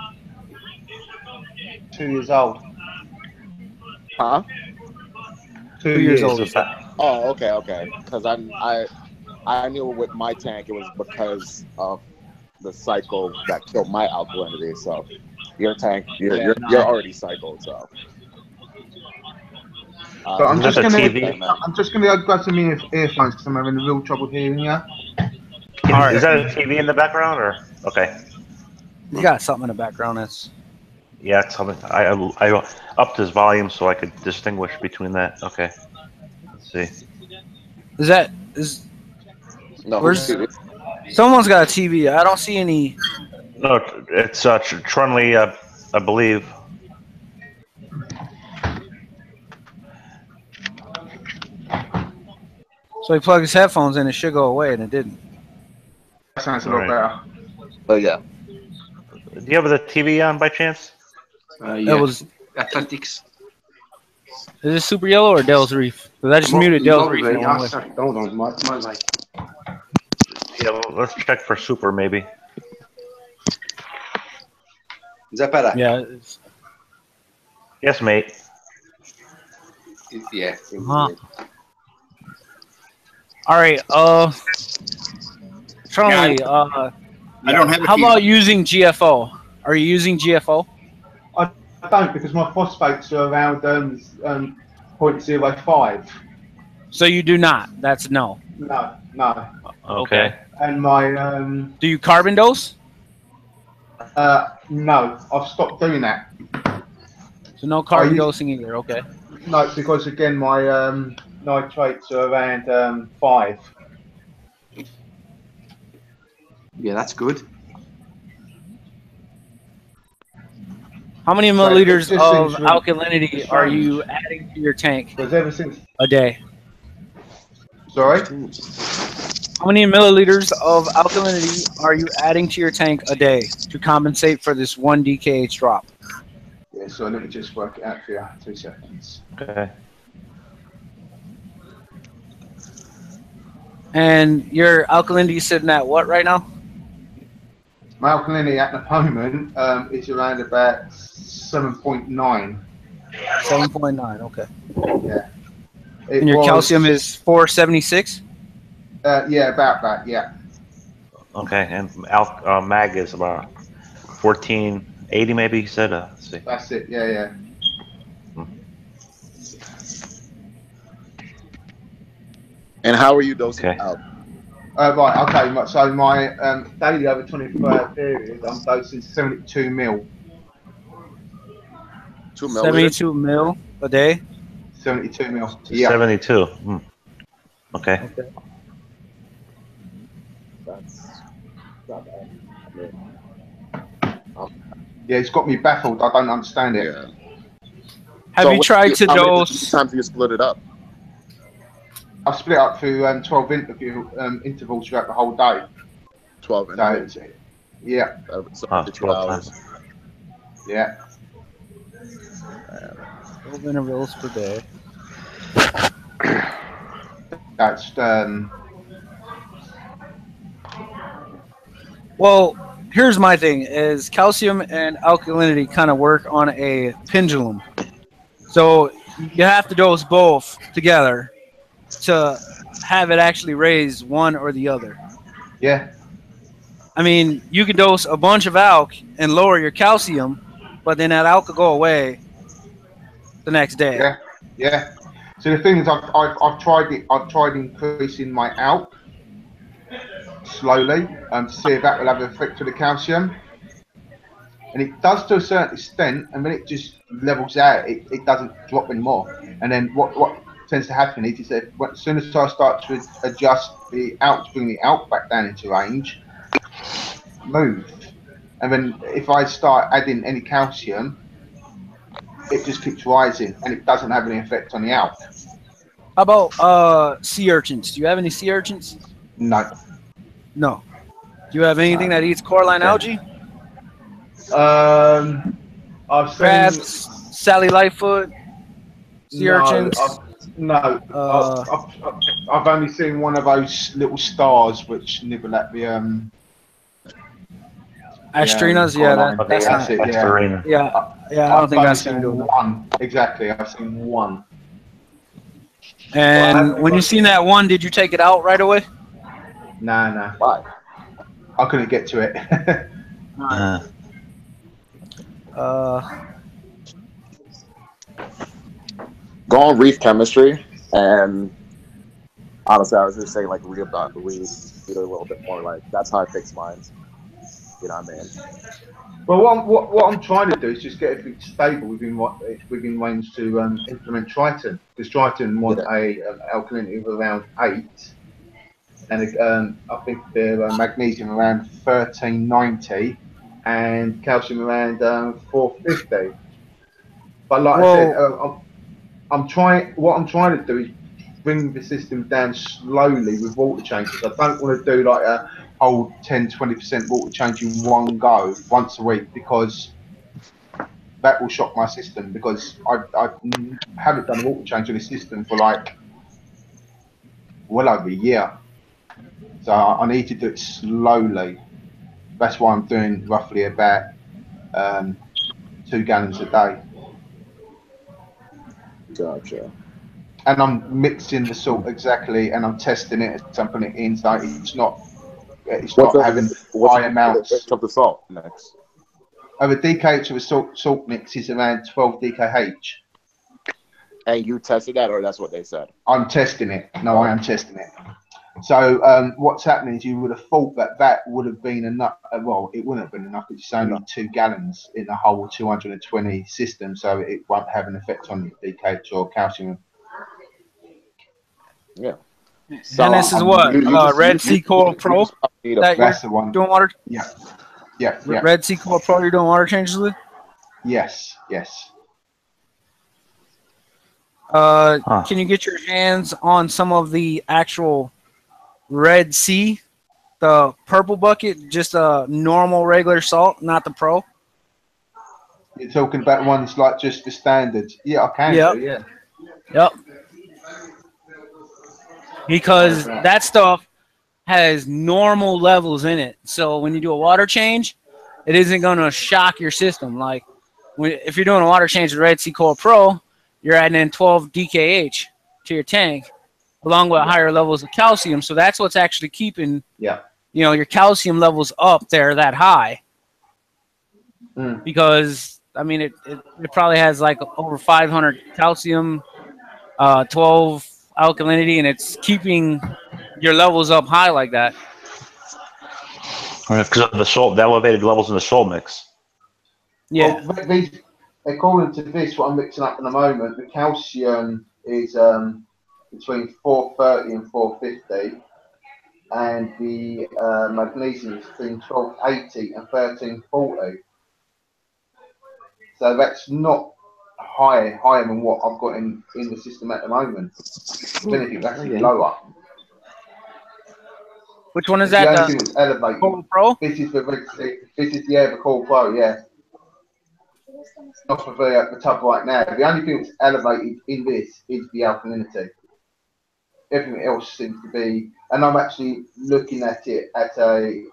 2 years old. Huh? 2 years old. Oh, okay. Because I knew with my tank it was because of the cycle that killed my alkalinity. So your tank, you're already cycled. So. So I'm just gonna TV? grab some earphones because I'm having a real trouble hearing you. Is that a TV in the background or okay? You got something in the background that's. Yeah, it's something. I upped his volume so I could distinguish between that. Okay. Let's see. Is no? Where's someone's got a TV? I don't see any. No, it's Trunley, I believe. So he plugged his headphones in, it should go away, and it didn't. That sounds a lot better. Oh yeah. Do you have the TV on by chance? Yeah. It was Athletics. Is this Super Yellow or Dell's Reef? Because I just muted Dell's Reef. Hold on, my mic. Yeah, well, let's check for Super maybe. Is that better? Yeah. Yes, mate. Yeah. All right. Charlie. I don't have. How about using GFO? Are you using GFO? I don't, because my phosphates are around 0.05. So you do not. That's no. No. Okay. And my Do you carbon dose? no, I've stopped doing that. So no carbon dosing either. Okay. No, because again my nitrates are around 5. Yeah, that's good. How many milliliters of alkalinity are you adding to your tank a day? Sorry? How many milliliters of alkalinity are you adding to your tank a day to compensate for this 1 DKH drop? Yeah, so let me just work it out for you. 2 seconds. Okay. And your alkalinity is sitting at what right now? My alkalinity at the moment is around about 7.9. 7.9, okay. Yeah. And your calcium is 476? Yeah, about that, yeah. Okay, and mag is about 1480 maybe, you said? Let's see. That's it, yeah. And how are you dosing out? Right, okay. So my daily over 24-hour period, I'm dosing 72 mil. 2 milliliters? 72 mil a day? 72 mil. Yeah. 72. Okay. That's not bad. Yeah, it's got me baffled. I don't understand it. Yeah. Have you tried to dose? How many times do you split it up? I've split up through 12 intervals throughout the whole day. 12 intervals? Yeah. So after 2 hours. Yeah. 12 intervals per day. That's Well, here's my thing: is calcium and alkalinity kind of work on a pendulum. So you have to dose both together to have it actually raise one or the other. Yeah. I mean, you can dose a bunch of alk and lower your calcium, but then that alk will go away the next day. Yeah, yeah. So the thing is, I've tried it. I've tried increasing my alk slowly to see if that will have an effect to the calcium, and it does to a certain extent. And when it just levels out, it doesn't drop anymore. And then what tends to happen is that as soon as I start to adjust the alk to bring the alk back down into range, move. And then if I start adding any calcium, it just keeps rising, and it doesn't have any effect on the alk. How about sea urchins? Do you have any sea urchins? No. No. Do you have anything that eats coralline algae? I've seen Crabs, Sally Lightfoot, sea urchins. I've only seen one of those little stars which nibble at the Astrinas, that's not it. Yeah, I don't think that's gonna do it. One exactly. I've seen one. And when you seen that one, did you take it out right away? Nah. Why? I couldn't get to it. Go on Reef Chemistry, and honestly, I was just saying like read about the Reef, read a little bit more. Like that's how I fix mine. You know what I mean? Well, what I'm trying to do is just get everything stable within range to implement Triton, because Triton want a alkalinity of around 8, and I think their magnesium around 1390, and calcium around 450. But like I said, I'm trying. What I'm trying to do is bring the system down slowly with water changes. I don't want to do like a whole 10-20% water change in one go once a week, because that will shock my system, because I haven't done a water change on the system for like well over a year. So I need to do it slowly. That's why I'm doing roughly about 2 gallons a day. Gotcha. And I'm mixing the salt exactly, and I'm testing it as I'm putting it in, so it's not having high amounts of the salt mix. The DKH of a salt mix is around 12 DKH. And you tested that, or that's what they said? I'm testing it. No, I am testing it. So what's happening is you would have thought that would have been enough. Well, it wouldn't have been enough. It's only 2 gallons in the whole 220 system, so it won't have an effect on the DKH or calcium. Yeah. So and this is what Red Sea Coral Pro. That's the one. Doing water. Yeah. Red Sea Coral Pro. You're doing water changes with. Yes. Can you get your hands on some of the actual Red Sea, the purple bucket, just a normal regular salt, not the pro? You're talking about ones like just the standard. Yeah, I can do, yeah. Yep. Because that stuff has normal levels in it. So when you do a water change, it isn't going to shock your system. Like if you're doing a water change with Red Sea Coral Pro, you're adding in 12 DKH to your tank, along with higher levels of calcium. So that's what's actually keeping your calcium levels up there that high. Because I mean it probably has like over 500 calcium, 12 alkalinity, and it's keeping your levels up high like that. Because of the salt, the elevated levels in the salt mix. Yeah. Well, according to this, what I'm mixing up in the moment, the calcium is between 430 and 450, and the magnesium is between 1280 and 1340. So that's not higher than what I've got in the system at the moment. If anything, it's actually lower. Which one is that? The only thing that's elevated. Coral Pro? This is the Coral Pro, yeah. Not for the tub right now. The only thing that's elevated in this is the alkalinity. Everything else seems to be, and I'm actually looking at it at a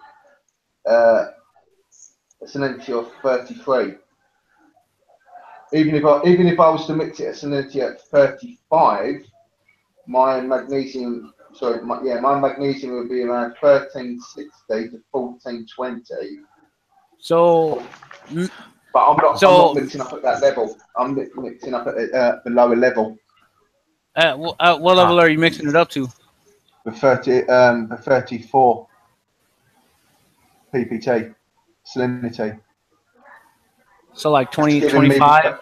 salinity of 33. Even if I was to mix it at salinity at 35, my magnesium sorry, my magnesium would be around 1360 to 1420. So, but I'm not so mixing up at that level. I'm mixing up at the lower level. at what level are you mixing it up to? The 34 ppt salinity. So like 20, 25,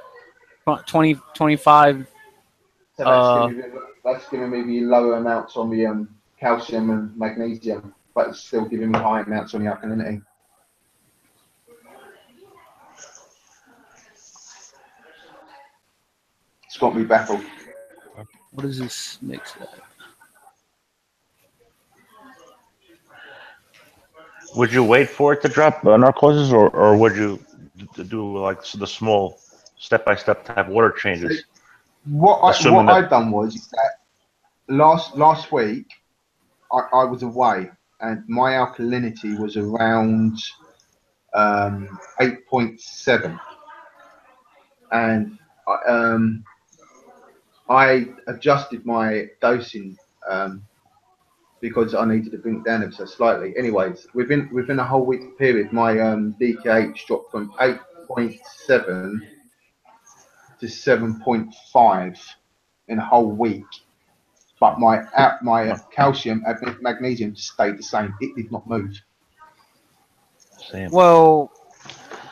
20, 25. So that's giving me the lower amounts on the calcium and magnesium, but it's still giving me high amounts on the alkalinity. It's got me baffled. What is this mix? Would you wait for it to drop narcosis, or would you do like the small step-by-step type water changes? What I've done was that last week I was away and my alkalinity was around 8.7, and I adjusted my dosing because I needed to bring it down ever so slightly. Anyways, within a whole week period, my DKH dropped from 8.7 to 7.5 in a whole week. But my calcium and magnesium stayed the same. It did not move. Same. Well,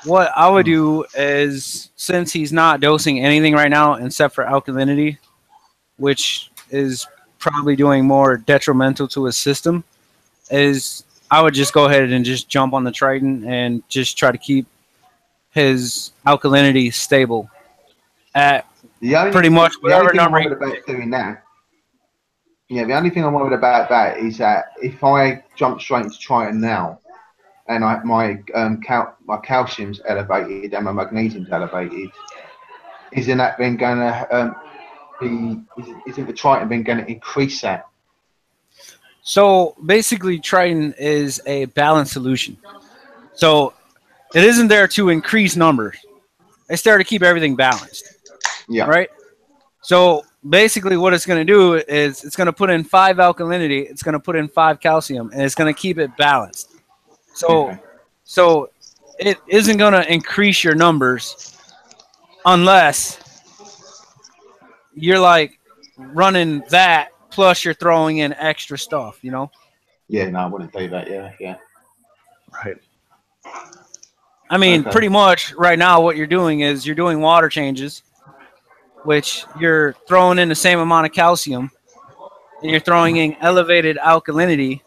what I would do is, since he's not dosing anything right now except for alkalinity, which is probably doing more detrimental to his system, is I would just go ahead and just jump on the Triton and just try to keep his alkalinity stable at pretty much whatever number. The only thing I'm worried about that is that if I jump straight into Triton now, and my calcium's elevated and my magnesium's elevated, isn't that then going to isn't the Triton then going to increase that? So basically, Triton is a balanced solution. So it isn't there to increase numbers. It's there to keep everything balanced. Yeah. Right? So basically what it's going to do is it's going to put in 5 alkalinity, it's going to put in 5 calcium, and it's going to keep it balanced. So so it isn't going to increase your numbers unless you're like running that plus you're throwing in extra stuff, you know? Yeah, no, I wouldn't do that. Yeah. Right. I mean, pretty much right now what you're doing is you're doing water changes, which you're throwing in the same amount of calcium, and you're throwing in elevated alkalinity,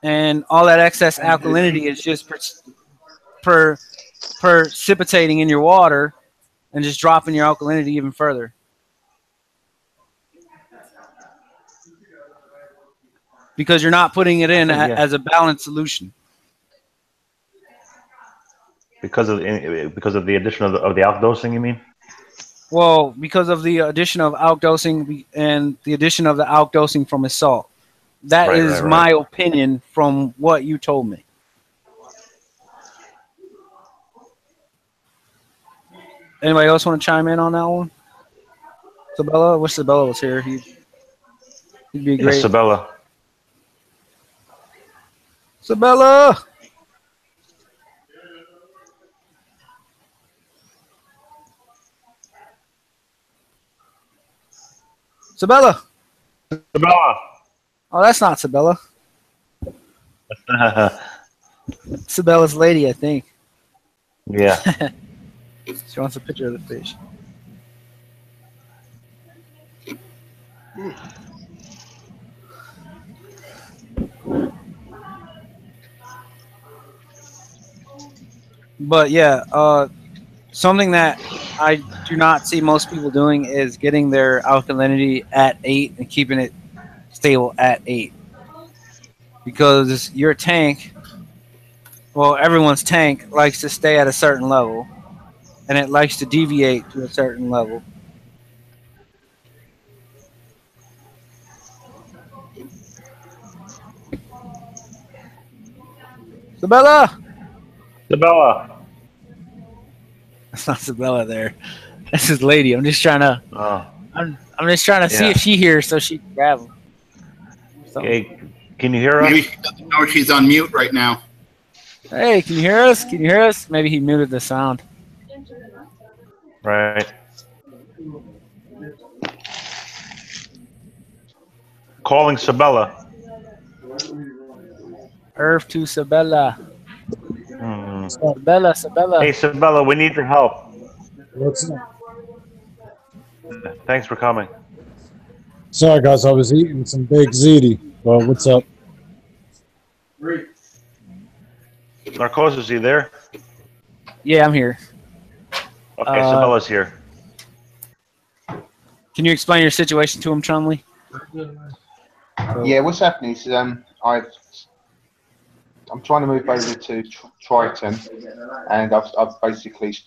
and all that excess alkalinity is just precipitating in your water and just dropping your alkalinity even further. Because you're not putting it in as a balanced solution. Because of the addition of the outdosing, you mean? Well, because of the addition of outdosing and the addition of the outdosing from his salt. That is my opinion from what you told me. Anybody else want to chime in on that one? Sabella? Wish Sabella was here. He'd be great. Yes, Sabella. Sabella! Sabella! Sabella! Oh, that's not Sabella. Sabella's lady, I think. Yeah. She wants a picture of the fish. But yeah, something that I do not see most people doing is getting their alkalinity at 8 and keeping it stable at 8. Because your tank, well, everyone's tank likes to stay at a certain level, and it likes to deviate to a certain level. Sabella! Sabella! That's not Sabella there. That's his lady. I'm just trying to. Oh. I'm just trying to see if she hears so she can grab him. Hey, can you hear us? Maybe she doesn't know she's on mute right now. Hey, can you hear us? Can you hear us? Maybe he muted the sound. Right. Calling Sabella. Earth to Sabella. Hmm. Sabella. Hey, Sabella, we need your help. What's up? Thanks for coming. Sorry, guys, I was eating some baked ziti. Well, what's up? Narcos, is he there? Yeah, I'm here. Okay, Sabella's here. Can you explain your situation to him, Chumley? Yeah, what's happening is I'm trying to move over to Triton, and I've basically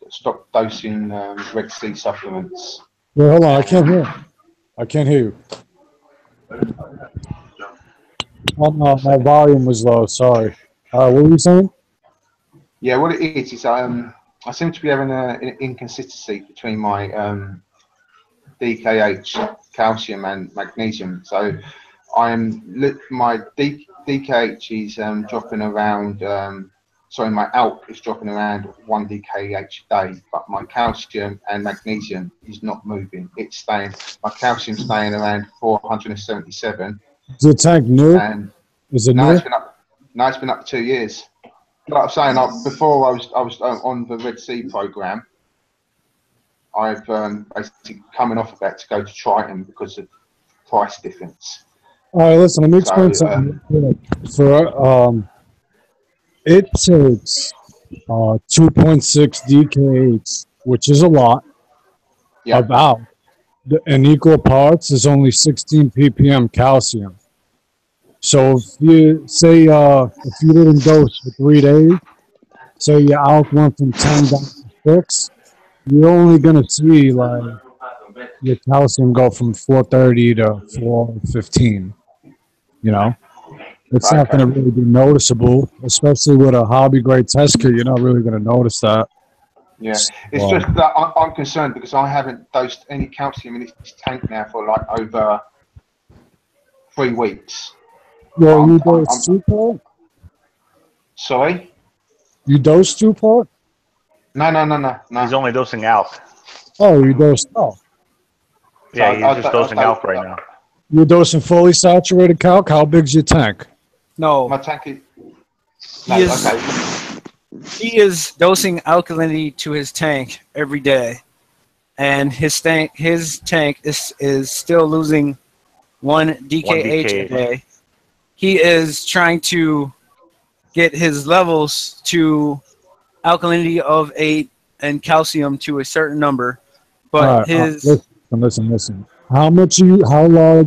stopped dosing Red Sea supplements. Wait, hold on. I can't hear. I can't hear you. Oh, no, my volume was low. Sorry. What were you saying? Yeah, what it is I seem to be having an inconsistency between my DKH, calcium, and magnesium. So my DKH is dropping around. Sorry, my ALP is dropping around 1 DKH a day, but my calcium and magnesium is not moving. It's staying. My calcium's staying around 477. Is your tank new? And Is it no, new? it's been up. No, it's been up 2 years. Like I'm saying, before I was on the Red Sea program. I've basically coming off of that to go to Triton because of price difference. All right, listen. Let me explain something. It takes 2.6 DKH, which is a lot, of ALP. In equal parts is only 16 ppm calcium. So if you say if you didn't dose for 3 days, say your ALP went from 10 down to 6, you're only gonna see like your calcium go from 430 to 415. You know, it's not gonna really be noticeable, especially with a hobby grade test kit. You're not really gonna notice that. Yeah, it's just that I'm concerned because I haven't dosed any calcium in this tank now for like over 3 weeks. Well, you dose 2-part? Sorry? You dose 2-part? No. He's only dosing ALP. Oh, you dose ALP. Yeah, he's just dosing ALP right now. You're dosing fully saturated calc? How big's your tank? No. My tank is... He is dosing alkalinity to his tank every day, and his tank is still losing 1 DKH a day. He is trying to get his levels to alkalinity of 8 and calcium to a certain number, but listen. How large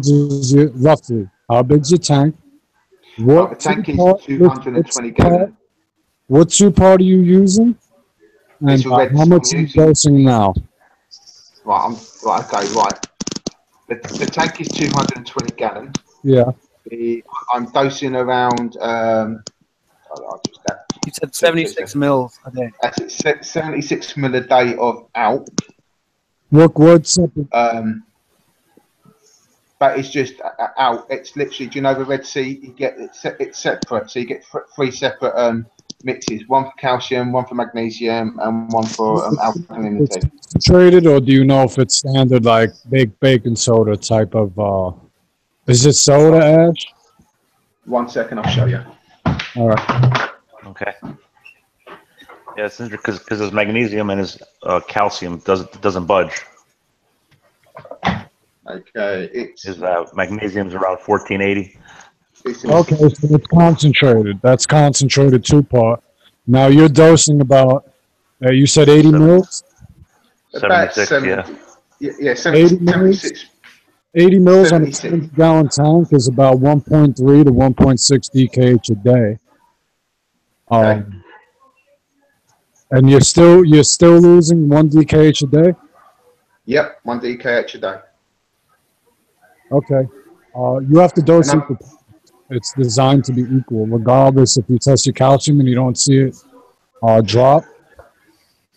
is your, roughly? How big's your tank? The tank is 220 gallon. What 2-part are you using? And how much are you dosing now? Right, The tank is 220 gallon. Yeah. I'm dosing around. You said 76 mils a day. That's 76 mil a day of ALP. What's up? But it's just ALP. It's literally, do you know the Red Sea? You get it's separate, so you get 3 separate mixes: 1 for calcium, 1 for magnesium, and 1 for alkalinity. Concentrated, or do you know if it's standard like baked baking soda type of? Is it soda ash? 1 second, I'll show you. All right. Okay. Yeah, it's interesting because his magnesium and his calcium doesn't budge. Okay, his magnesium's around 1480. Okay, so it's concentrated. That's concentrated 2-part. Now you're dosing about. You said 80 mils. 76, yeah, 76. 80 mils on a 20-gallon tank is about 1.3 to 1.6 DKH a day. And you're still losing 1 DKH a day? Yep, 1 DKH a day. Okay. You have to dose equal. It's designed to be equal, regardless if you test your calcium and you don't see it drop.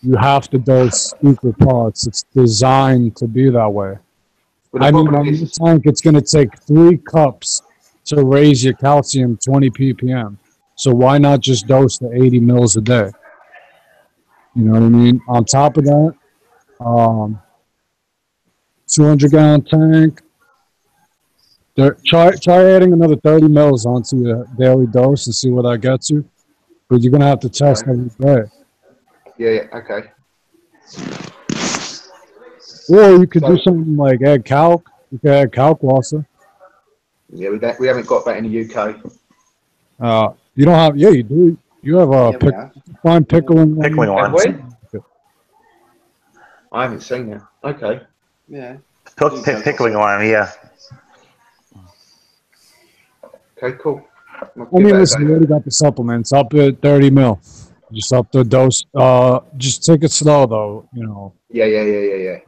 You have to dose equal parts. It's designed to be that way. I mean, on your tank, it's going to take 3 cups to raise your calcium 20 ppm. So why not just dose the 80 mils a day? You know what I mean? On top of that, 200-gallon tank. Try adding another 30 mils onto your daily dose and see where that gets you. But you're gonna have to test every day. Yeah, okay. Or you could do something like add calc. You could add calc also. Yeah, we haven't got that in the UK. You don't have. Yeah, you do. You have a fine pickling lime. I haven't seen it. Okay. Yeah. Pickling lime, yeah. Okay, cool. I mean, listen, you already got the supplements up at 30 mil. Just up the dose. Just take it slow though. You know. Yeah.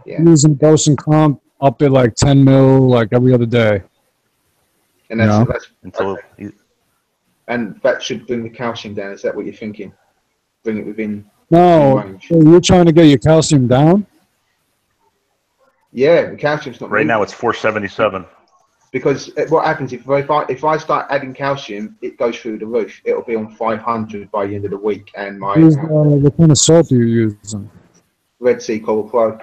Using dosing comp up at like 10 mil, like every other day. And that's until and that should bring the calcium down. Is that what you're thinking? Bring it within range. So you're trying to get your calcium down? Yeah, the calcium's not. Right now it's 477. Because what happens if I start adding calcium, it goes through the roof. It'll be on 500 by the end of the week, and my What kind of salt are you using? Red Sea Coral Pro.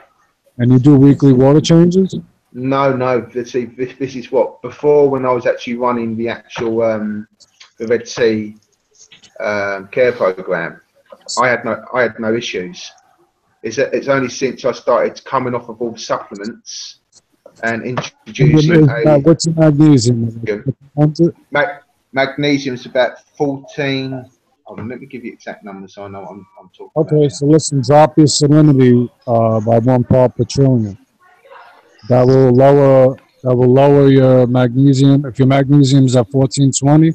And you do weekly water changes? No. Let's see. This is what before when I was actually running the actual the Red Sea care program. I had no issues. It's only since I started coming off of all supplements and introducing what's the magnesium? Magnesium's about 14. Oh, let me give you exact numbers so I know what I'm talking about. Okay, so listen, drop your salinity by 1 part per trillion. That will lower your magnesium. If your magnesium's at 1420,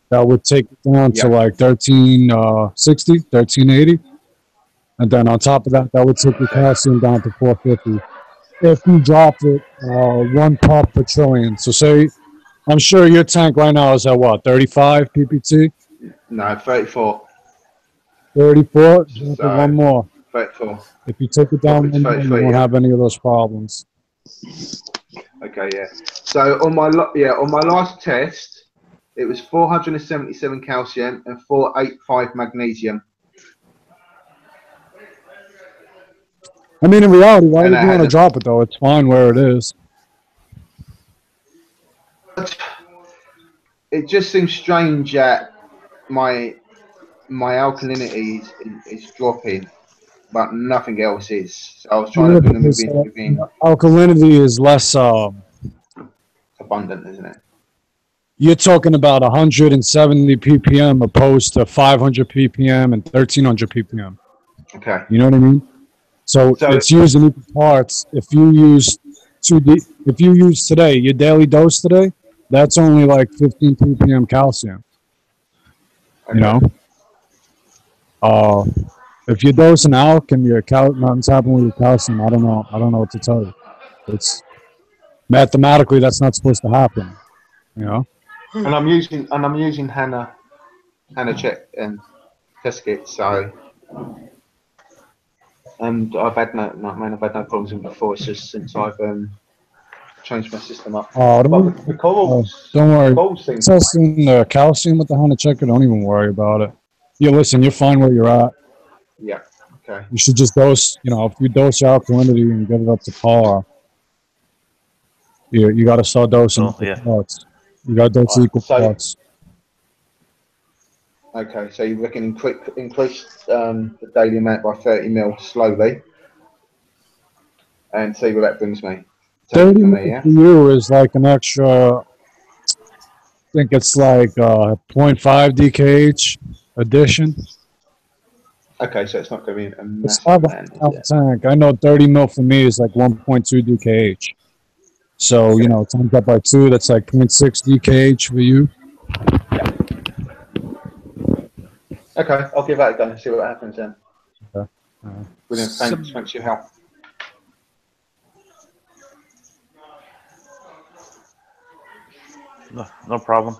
that would take it down to like 1360, 1380. And then on top of that, that would take your calcium down to 450. If you dropped it 1 part per trillion. So say, I'm sure your tank right now is at what, 35 ppt? No, 34. 34? One more. 34. If you take it down, you won't have any of those problems. Okay, yeah. So on my last test, it was 477 calcium and 485 magnesium. I mean, in reality, why would you want to drop it though? It's fine where it is. It just seems strange that my alkalinity is dropping, but nothing else is. So I was trying to bring them within. Alkalinity is less abundant, isn't it? You're talking about 170 ppm opposed to 500 ppm and 1300 ppm. Okay. You know what I mean? So it's used in equal parts. If you use today, your daily dose today, that's only like 15 ppm calcium. Okay. You know? If you dose an alk and nothing's happening with your calcium, I don't know what to tell you. It's mathematically that's not supposed to happen. You know? And I'm using Hannah check and test kit, so and I've had no problems with it before. It's just since I've changed my system up. Don't worry. Testing the calcium with the Hannah checker, don't even worry about it. Yeah, listen, you're fine where you're at. Yeah. Okay. You should just dose. You know, if you dose your alkalinity and get it up to par, you got to start dosing equal parts. You got to dose equal parts. Okay, so you reckon increase the daily amount by 30 mil slowly, and see where that brings me. 30 mil for you is like an extra. I think it's like 0.5 DKH addition. Okay, so it's not going to be a It's massive not a tank. I know 30 mil for me is like 1.2 DKH. So, you know, times that by 2, that's like 0.6 DKH for you. Okay, I'll give that a go and see what happens then. Okay. Brilliant. Thanks for your help. No problem.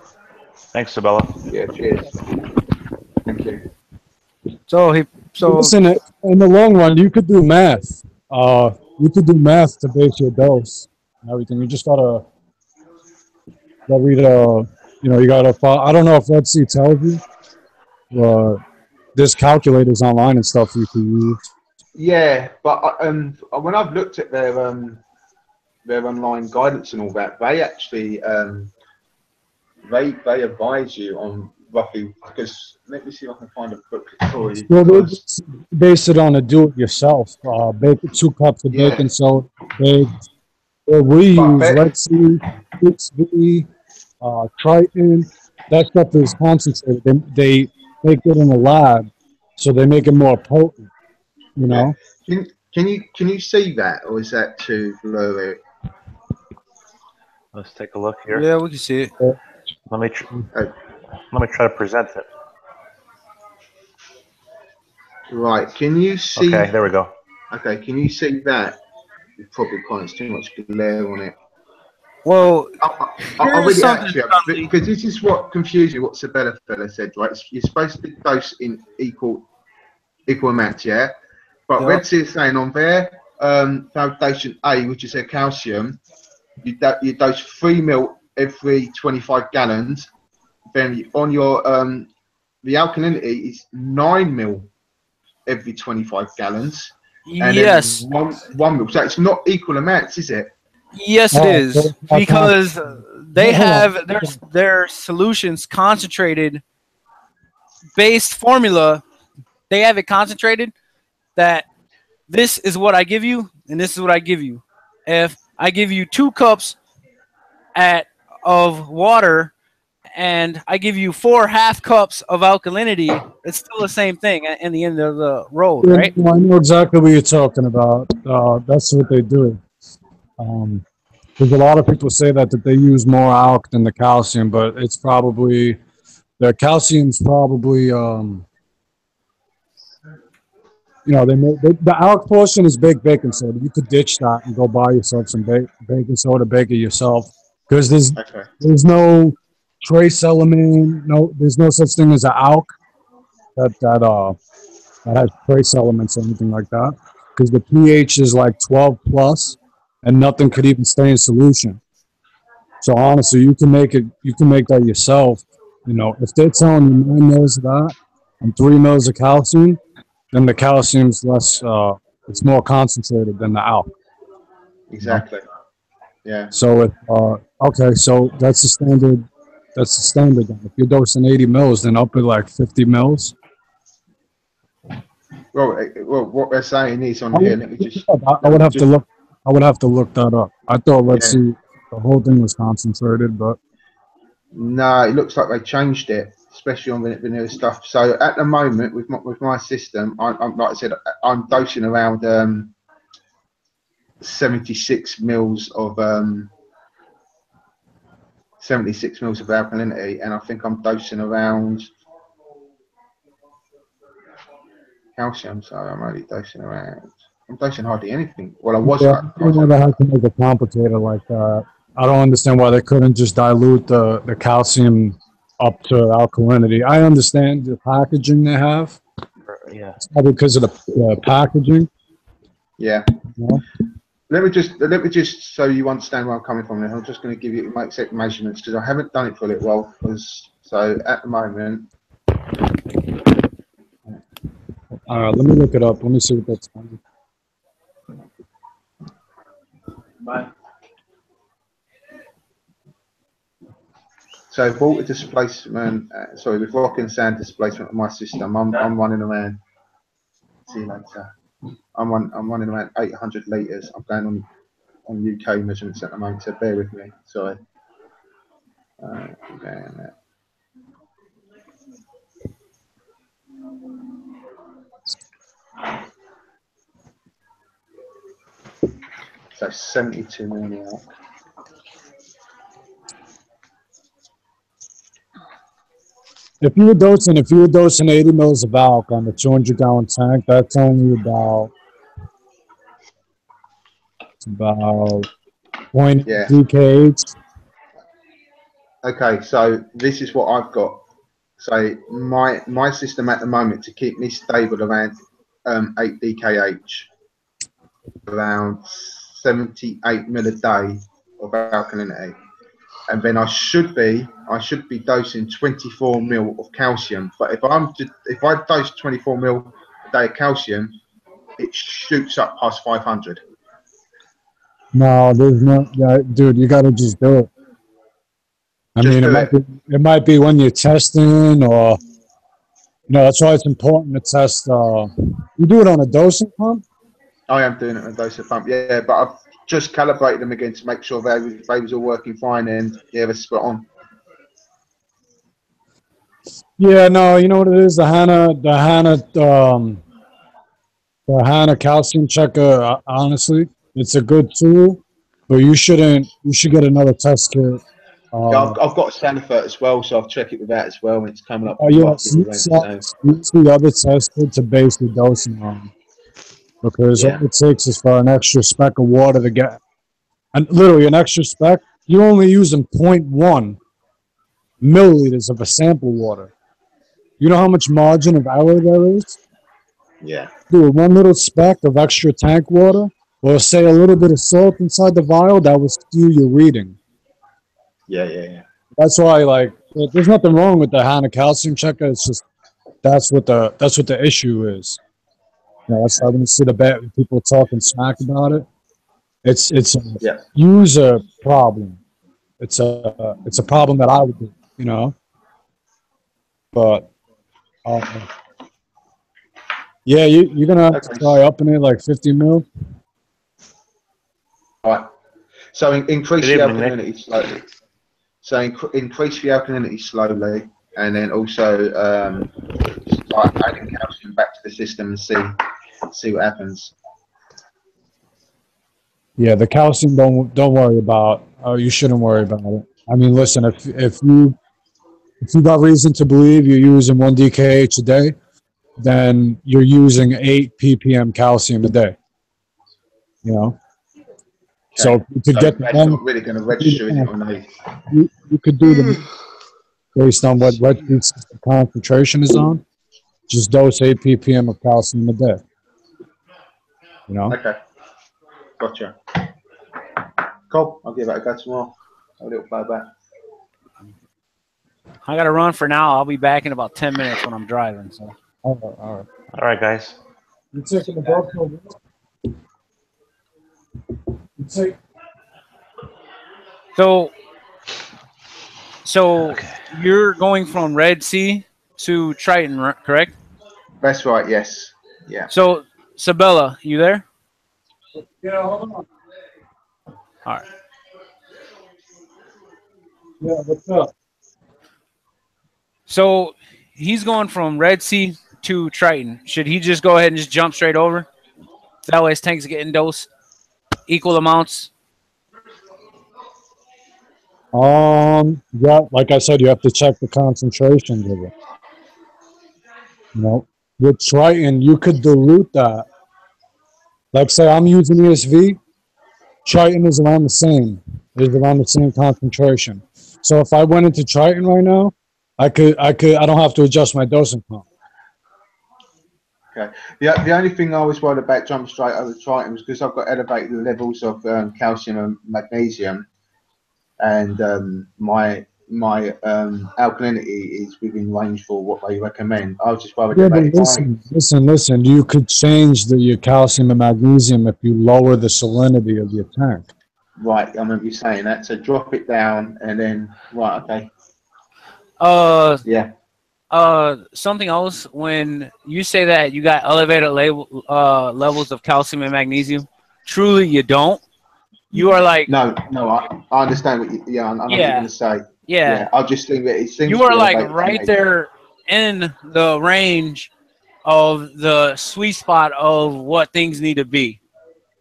Thanks, Sabella. Yeah, cheers. Thank you. So listen, in the long run, you could do math. You could do math to base your dose and everything. You just gotta read You know, you gotta follow. I don't know if Red Sea tells you, but there's calculators online and stuff you can use. Yeah, but when I've looked at their online guidance and all that, they actually they advise you on roughly, because let me see if I can find a book for you. Well, they Because base it on a do-it-yourself. Bake 2 cups of baking soda, baked. What we use, Red Sea, 6V, Triton, that stuff is concentrated. They make it in a lab, so they make it more potent. You know. can you see that, or is that too blurry? Let's take a look here. Yeah, we can see it. Let me try to present it. Right, can you see? Okay, there we go. Okay, can you see that? You probably can't. It's too much glare on it. Well, I'll read it out to you, because this is what confused me. What Sabella fella said, right? You're supposed to dose in equal amounts, yeah. But Red Sea is saying on their foundation A, which is their calcium, you dose 3 ml every 25 gallons. Then on your the alkalinity is 9 ml every 25 gallons. And Yes. then one mil. So it's not equal amounts, is it? Yes, it is, because they have their solutions concentrated based formula. They have it concentrated that this is what I give you and this is what I give you. If I give you 2 cups of water and I give you 4 half cups of alkalinity, it's still the same thing in the end of the road, Yeah, right? I know exactly what you're talking about. That's what they do. Because a lot of people say that they use more alk than the calcium, but it's probably the calcium's probably you know, the alk portion is baked baking soda. You could ditch that and go buy yourself some baking soda, bake it yourself. Because there's no trace element, there's no such thing as an alk that has trace elements or anything like that. Because the pH is like 12 plus, and nothing could even stay in solution. So honestly, you can make that yourself. You know, if they're telling you 9 mils of that and 3 mils of calcium, then the calcium's less. It's more concentrated than the alk. Exactly. Yeah. So okay, so that's the standard. That's the standard. Then. If you're dosing 80 mils, then up at like 50 mils. Well, what they're saying is on here. Let me just. I would have to look. I would have to look that up. I thought, let's see, the whole thing was concentrated, but no, it looks like they changed it, especially on the new stuff. So at the moment, with my system, I'm like I said, I'm dosing around 76 mils of 76 mils of alkalinity, and I think I'm dosing around calcium. So I'm only dosing around. I'm dosing hardly anything. Well, I was. yeah, I don't know why they have to make it complicated like that. I don't understand why they couldn't just dilute the calcium up to alkalinity. I understand the packaging they have. Yeah. It's probably because of the packaging. Yeah. Yeah. Let me just so you understand where I'm coming from. Now, I'm just going to give you my exact measurements because I haven't done it for a little while. So at the moment. All right, let me look it up. Let me see what that's on. Bye. So water displacement, with rock and sand displacement of my system, I'm running around. See you later. I'm running around 800 litres. I'm going on UK measurements at the moment, so bear with me. Sorry. So 72 million. If you were dosing 80 mils of alk on the 200-gallon tank, that's only about 0.3 kH. Okay, so this is what I've got. So my system at the moment to keep me stable around 8 DKH, around 78 mil a day of alkalinity. and then I should be dosing 24 mil of calcium. But if I dose 24 mil a day of calcium, it shoots up past 500. No, there's no, yeah, dude. You got to just do it. I mean, it might be when you're testing, or that's why it's important to test. You do it on a dosing pump. I am doing it on a dosing pump, yeah. But I've just calibrated them again to make sure they was all working fine, and yeah, they're spot on. Yeah, no, you know what it is? The HANA calcium checker. Honestly, it's a good tool, but you should get another test kit. Yeah, I've got a Sanford as well, so I've checked it with that as well, and it's coming up. Oh yeah, use the other test kit to base the dosing on, because all it takes is for an extra speck of water to get, and literally an extra speck. You're only using 0.1 milliliters of a sample water. You know how much margin of error there is? Yeah. Dude, one little speck of extra tank water, or say a little bit of salt inside the vial, that will skew your reading. Yeah. That's why, like, there's nothing wrong with the HANA calcium checker. It's just that's what the issue is. That's why when you see people talking smack about it, it's a user problem. It's a problem that I would do, But yeah, you're gonna have to try upping it like 50 mil. All right. So increase the alkalinity slowly. So increase the alkalinity slowly, and then also start adding calcium back to the system and see what happens. Yeah, the calcium don't worry about. You shouldn't worry about it. I mean, listen, if you got reason to believe you're using 1 DKH a day, then you're using 8 ppm calcium a day. So you could get that's not really going to register, is it? Or no? You could do them based on what the concentration is on. Just dose 8 ppm of calcium a day. Okay. Gotcha. Cool. I'll give that a go tomorrow. A little play back. I got to run for now. I'll be back in about 10 minutes when I'm driving. So. All right, guys. You taking the ball? So you're going from Red Sea to Triton, correct? That's right. Yes. Yeah. So Sabella, you there? Yeah, hold on. All right. Yeah, what's up? So he's going from Red Sea to Triton. Should he just go ahead and just jump straight over? That way his tank's getting dosed equal amounts. Yeah, like I said, you have to check the concentrations of it. With Triton, you could dilute that. Like, say I'm using ESV, Triton is around the same. It is around the same concentration. So if I went into Triton right now, I don't have to adjust my dosing pump. Okay. The only thing I was worried about jumping straight over Triton was because I've got elevated levels of calcium and magnesium, and my alkalinity is within range for what they recommend. I was just worried about it. Listen. You could change your calcium and magnesium if you lower the salinity of your tank. Right, I remember you saying that. So drop it down, and then okay. Yeah. Something else. When you say that you got elevated levels of calcium and magnesium, truly you don't. You are like no. I understand what you. Yeah, I know what you're going to say. Yeah. I just think that it seems you are like right there in the range of the sweet spot of what things need to be.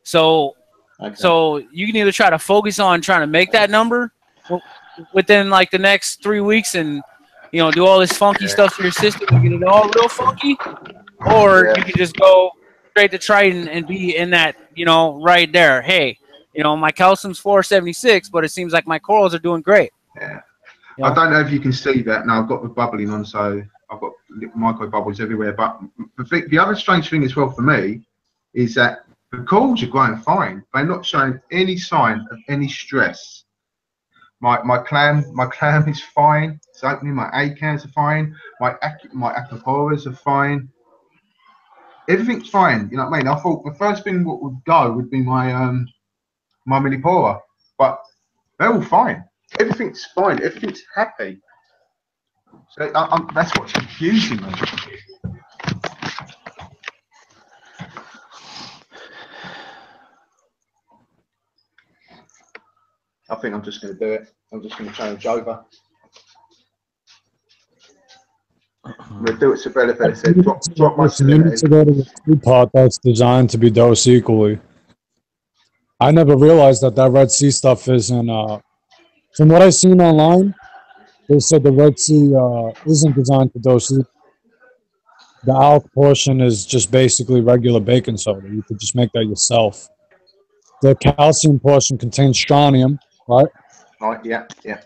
So, so you can either try to focus on trying to make that number within like the next 3 weeks, and do all this funky stuff to your system and get it all real funky, or you can just go straight to Triton and be in that, right there. Hey, my calcium's 476, but it seems like my corals are doing great. Yeah. I don't know if you can see that. Now I've got the bubbling on, so I've got micro bubbles everywhere. But the other strange thing as well for me is that the corals are growing fine. They're not showing any sign of any stress. My clam is fine. It's opening. My acans are fine. My acroporas are fine. Everything's fine. You know what I mean? I thought the first thing what would go would be my my millipora, but they're all fine. Everything's fine. Everything's happy. So that's what's confusing me. I think I'm just going to do it. I'm just going to change over. We'll do it. Sabella said, drop my You need to salinity. go to a two-pot that's designed to be dosed equally. I never realized that Red Sea stuff isn't. From what I've seen online, they said the Red Sea isn't designed to dose equally. The alk portion is just basically regular baking soda. You could just make that yourself. The calcium portion contains strontium, right? Right. Yeah. Yeah.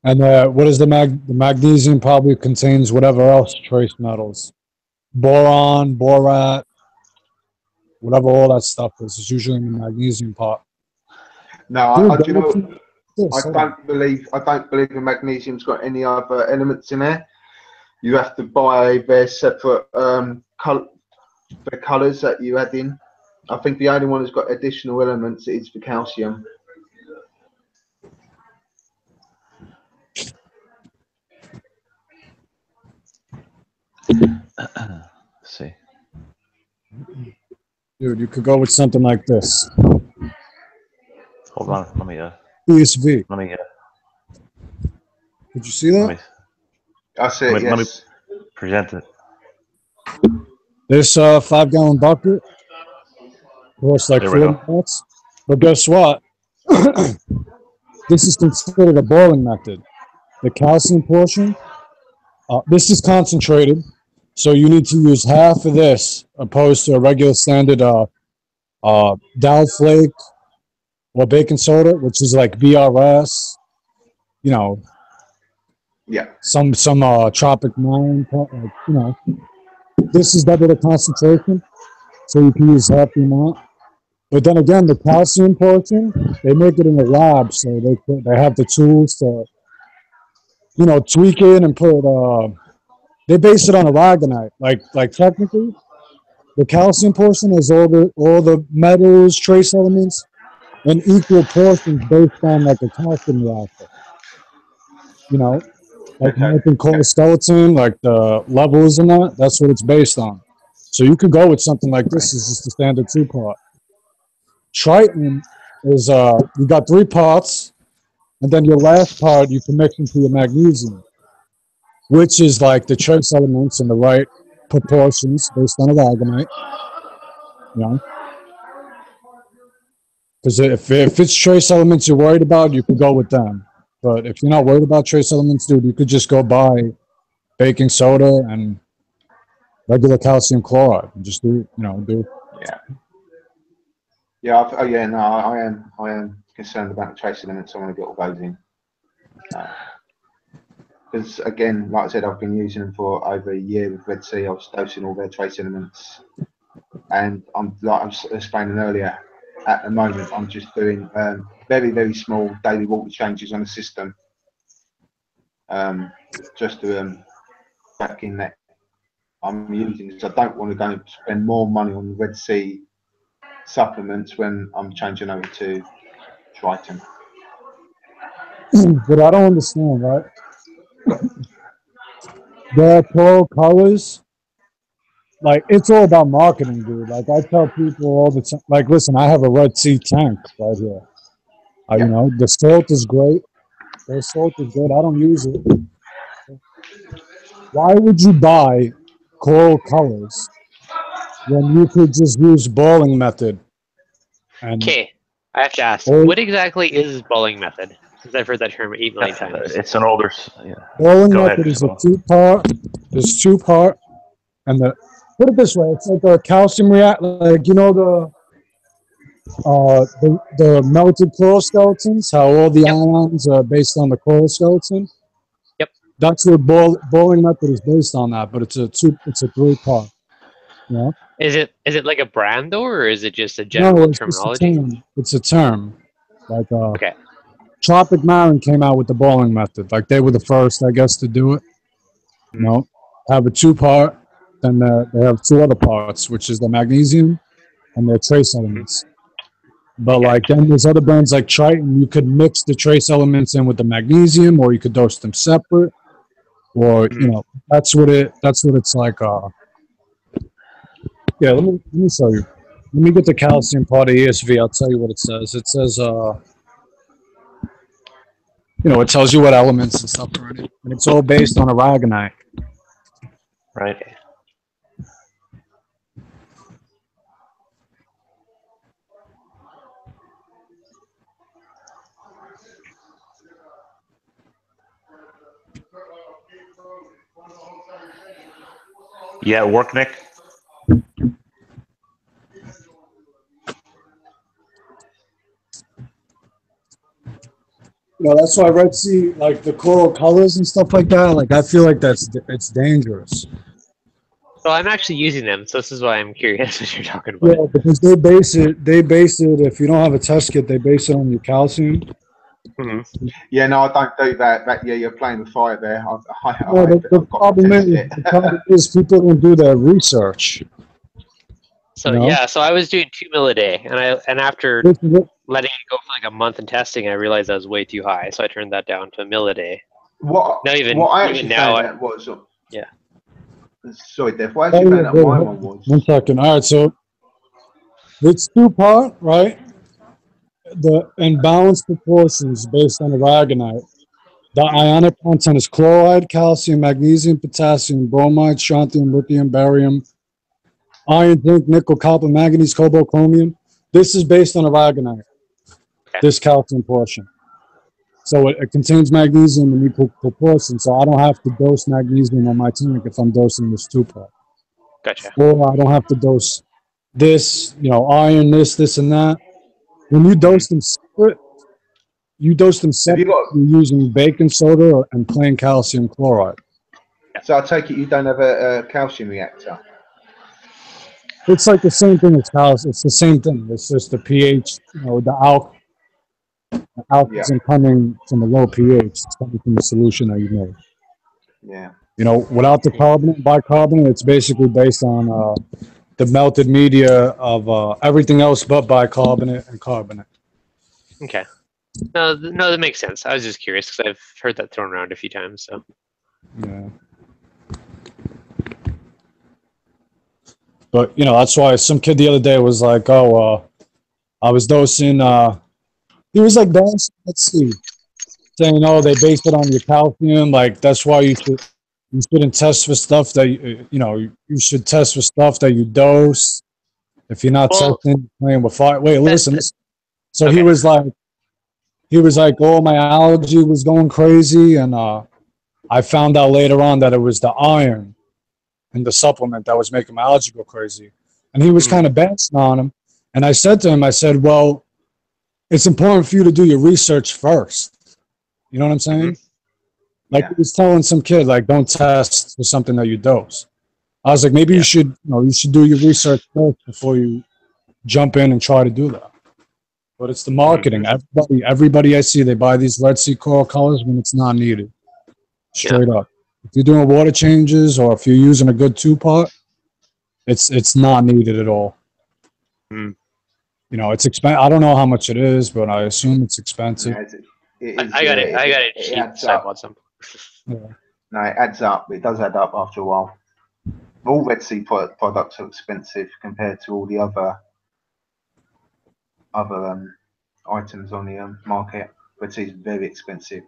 And what is the magnesium? Probably contains whatever else trace metals, boron, borat, whatever all that stuff is. It's usually in the magnesium part. No, Dude, do you know? I don't believe the magnesium's got any other elements in there. You have to buy their separate the colours that you add in. I think the only one that's got additional elements is the calcium. Let's see. Dude, you could go with something like this. Hold on, let me PSV. let me Did you see that? I see it, let me yes. present it. This 5-gallon bucket costs like There we 40 go. bucks. But guess what? This is considered a boiling method. The calcium portion, this is concentrated, so you need to use half of this opposed to a regular standard Dow flake or baking soda, which is like BRS, you know, yeah, some Tropic 9, like, you know. This is double the concentration, so you can use half the amount. But then again, the calcium portion, they make it in the lab, so they have the tools to, you know, tweak it and put. They base it on aragonite. Like technically, the calcium portion is all the metals, trace elements, in equal portions based on like a calcium reactor. You know, like Okay. American core skeleton, like the levels and that. That's what it's based on. So you could go with something like this. Is just a standard 2-part. Triton is you got 3 parts, and then your last part you can mix into your magnesium, which is like the trace elements in the right proportions based on aragonite. You know, because if it's trace elements you're worried about, you could go with them. But if you're not worried about trace elements, dude, you could just go buy baking soda and regular calcium chloride and just do Yeah. Yeah, yeah, no, I am concerned about the trace elements. I want to get all those in. Because again, like I said, I've been using them for over a year with Red Sea. I was dosing all their trace elements, and like I was explaining earlier, at the moment I'm just doing very small daily water changes on the system, just to back in that I'm using this. I don't want to go and spend more money on Red Sea supplements when I'm changing over to Triton. But I don't understand, right? The pearl colors, like it's all about marketing, dude. Like I tell people all the time, like, listen, I have a Red Sea tank right here. You know, the salt is great. The salt is good. I don't use it. Why would you buy coral colors when you could just use boiling method? Okay, I have to ask, what exactly is boiling method? Since I've heard that term 8 million times. It's an older. Yeah. Boiling Go method ahead, is a Phil. 2-part. There's 2-part, and put it this way, it's like a calcium react. Like you know the melted coral skeletons, how all the ions are based on the coral skeleton. Yep. That's what boiling method is based on that, but it's a 3-part. You know? Is it like a brand though, or is it just a No, general it's just a terminology? term. It's a term. Like Okay. Tropic Marin came out with the boiling method. Like they were the first, I guess, to do it. You know, have a 2-part, then they have 2 other parts, which is the magnesium and their trace elements. But like then there's other brands like Triton, you could mix the trace elements in with the magnesium, or you could dose them separate, or you know, that's what it's like. Yeah, let me show you. Let me get the calcium part of ESV. I'll tell you what it says. It says you know, it tells you what elements and stuff are in it, and it's all based on aragonite. Right. Yeah, work, Nick. You know, that's why Red Sea, like the coral colors and stuff like that. Like I feel like it's dangerous. So I'm actually using them, so this is why I'm curious what you're talking about. Yeah, because they base it. If you don't have a test kit, they base it on your calcium. Mm-hmm. Yeah, no, I don't do that. Yeah, you're playing with fire there. The problem is people don't do their research. So You know? yeah, so I was doing 2 mil a day, and after letting it go for like a month and testing, I realized I was way too high, so I turned that down to 1 mil a day. What I actually found out was yeah. Sorry, Dev. What I actually found out my one was 1 second. All right, so it's 2-part, right? The imbalanced proportions based on aragonite. The ionic content is chloride, calcium, magnesium, potassium, bromide, strontium, lithium, barium, iron, zinc, nickel, copper, manganese, cobalt, chromium. This is based on aragonite, this calcium portion. So it contains magnesium in equal proportions, so I don't have to dose magnesium on my tank if I'm dosing this 2-part. Gotcha. Or I don't have to dose this, you know, iron, this, and that. When you dose them separate, you're using baking soda and plain calcium chloride. So I take it you don't have a calcium reactor. It's like the same thing as calcium. It's the same thing. It's just the pH, you know, the alk isn't coming from a low pH. It's coming from the solution that you made. Yeah. You know, without the carbonate, bicarbonate, it's basically based on the melted media of everything else but bicarbonate and carbonate. Okay. No, that makes sense. I was just curious because I've heard that thrown around a few times. So. Yeah. But you know, that's why some kid the other day was like, "Oh, I was dosing." He was like, "Let's see," saying, "Oh, they base it on your calcium. Like that's why you shouldn't test for stuff that you know. You should test for stuff that you dose. If you're not testing, playing with fire." Wait, listen. So okay. He was like, "Oh, my allergy was going crazy," and I found out later on that it was the iron in the supplement that was making my allergy go crazy. And he was kind of bouncing on him. And I said to him, I said, well, it's important for you to do your research first. You know what I'm saying? Like he was telling some kid, like, don't test for something that you dose. I was like, maybe you should do your research first before you jump in and try to do that. But it's the marketing. Everybody I see, they buy these Red Sea coral colors when it's not needed. Straight up. If you're doing water changes or if you're using a good 2-part, it's not needed at all. You know, it's expensive. I don't know how much it is, but I assume it's expensive. Yeah, I got it cheap, so I bought some. Yeah. No, it adds up. It does add up after a while. All Red Sea products are expensive compared to all the other items on the market. Red Sea is very expensive.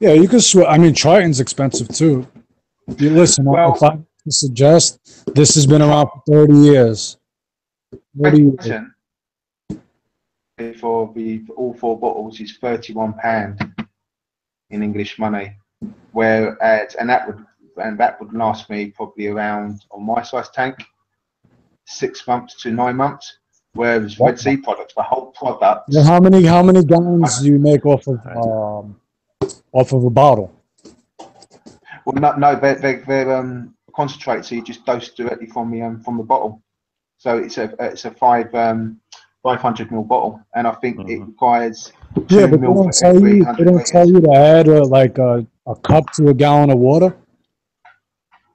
Yeah, you can switch. I mean, Triton's expensive too. You listen, if I suggest, this has been around for 30 years. 30 years. For all 4 bottles is £31 in English money, whereas that would last me probably around, on my size tank, 6 months to 9 months. Whereas Red Sea products, the whole product. Well, how many gallons do you make off of a bottle? Well, no, they're concentrate, so you just dose directly from the bottle. So it's a 500 ml bottle, and I think it requires 2 Yeah, but ml for every 100 they don't tell liters. you to add like a cup to a gallon of water.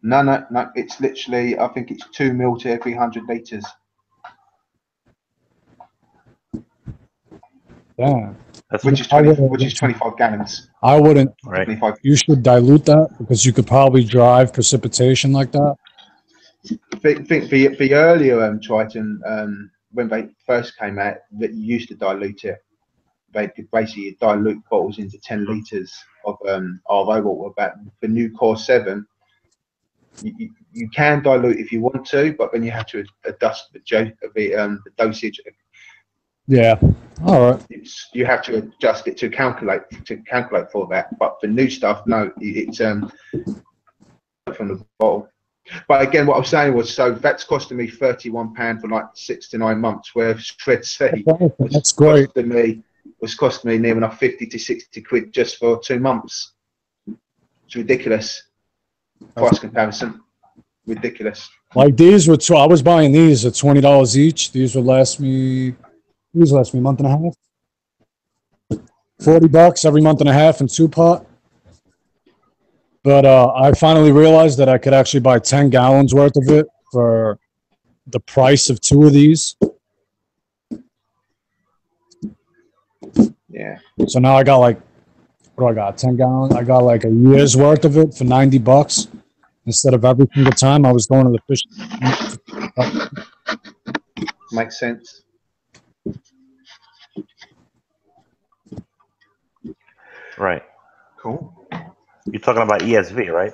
No. It's literally, I think it's 2 ml to every 100 liters. Damn. Which is 25 gallons. I wouldn't. Right. 25. You should dilute that because you could probably drive precipitation like that. Think the earlier Triton, when they first came out, that you used to dilute it. They could basically dilute bottles into 10 liters of RO water. But the new Core 7, you can dilute if you want to, but then you have to adjust the dosage. Yeah. All right. You have to adjust it to calculate for that. But for new stuff, no, it's from the bottle. But again, what I was saying was, so that's costing me £31 for like 6 to 9 months, where Shred C That's great. was costing me near enough 50 to 60 quid just for 2 months. It's ridiculous. Price comparison, ridiculous. Like these were, I was buying these at $20 each. These would last me a month and a half. $40 every month and a half in 2-pot. But I finally realized that I could actually buy 10 gallons worth of it for the price of 2 of these. Yeah. So now I got like, what do I got? 10 gallons. I got like a year's worth of it for $90 instead of every single time I was going to the fish. Makes sense. Right. Cool. You're talking about ESV, right?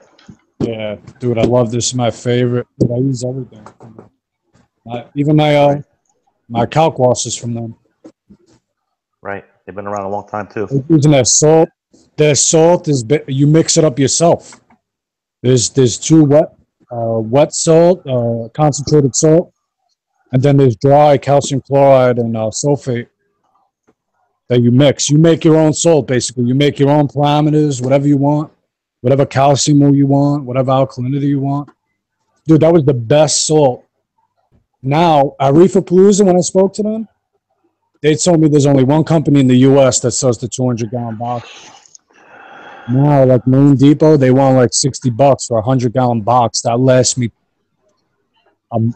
Yeah, dude, I love this. It's my favorite. Dude, I use everything. Even my calc wash is from them. Right. They've been around a long time too. Using their salt. Their salt is you mix it up yourself. There's 2 wet salt, concentrated salt, and then there's dry calcium chloride and sulfate that you mix. You make your own salt, basically. You make your own parameters, whatever you want, whatever calcium you want, whatever alkalinity you want. Dude, that was the best salt. Now, at Reefapalooza, when I spoke to them, they told me there's only one company in the U.S. that sells the 200-gallon box. Now, like Main Depot, they want like $60 for a 100-gallon box. That lasts me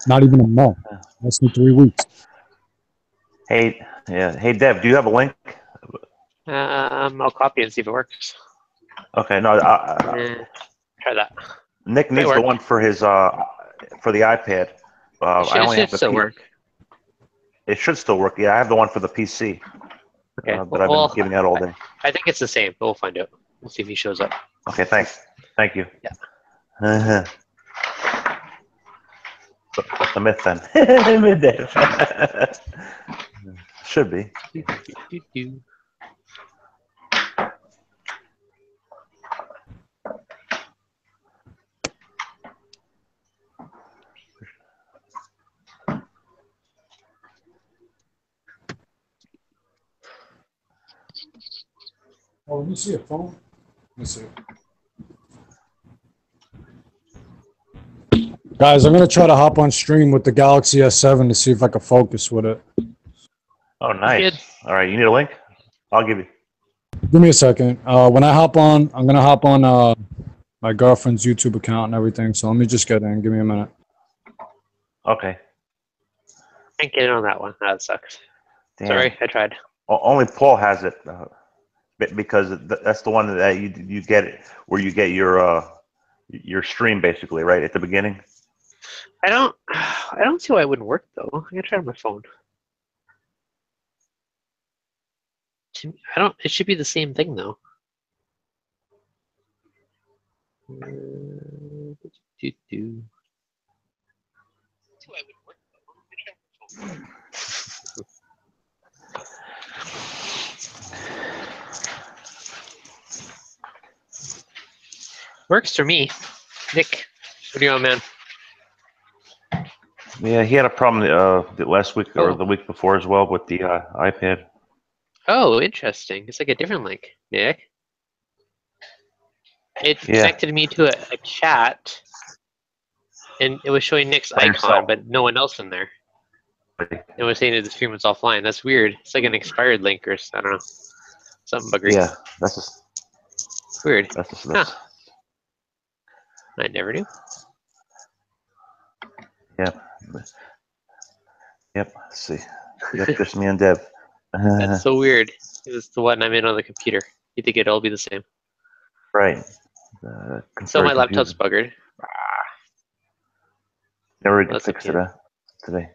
not even a month. Lasts me 3 weeks. Hey, Dev, do you have a link? I'll copy it and see if it works. Okay, no. Try that. Nick needs the one for his for the iPad. It should still work. It should still work. Yeah, I have the one for the PC. Okay. That I've been giving out all day. I think it's the same, but we'll find out. We'll see if he shows up. Okay, thanks. Thank you. Yeah. What's the myth then? Should be. Oh, let me see a phone. Let me see. Guys, I'm going to try to hop on stream with the Galaxy S7 to see if I can focus with it. Oh, nice. All right, you need a link? I'll give you. Give me a second. When I hop on, I'm going to hop on my girlfriend's YouTube account and everything. So let me just get in. Give me a minute. Okay. Can't get in on that one. That sucks. Damn. Sorry, I tried. Only Paul has it because that's the one that you get it where you get your stream basically right at the beginning. I don't see why it wouldn't work though. I'm gonna try it on my phone. It should be the same thing though. Works for me. Nick, what do you want, man? Yeah, he had a problem last week or the week before as well with the iPad. Oh, interesting. It's like a different link, Nick. It connected me to a chat, and it was showing Nick's By icon, yourself. but no one else in there. It was saying that the stream was offline. That's weird. It's like an expired link or I don't know, something buggery. Yeah, that's just Weird. that's Huh. I never knew. Yep. Yep. Let's see. Yep, just me and Deb. That's so weird. It was the one I'm in on the computer. You think it'd all be the same? Right. So my laptop's buggered. Never That's fixed okay. it today.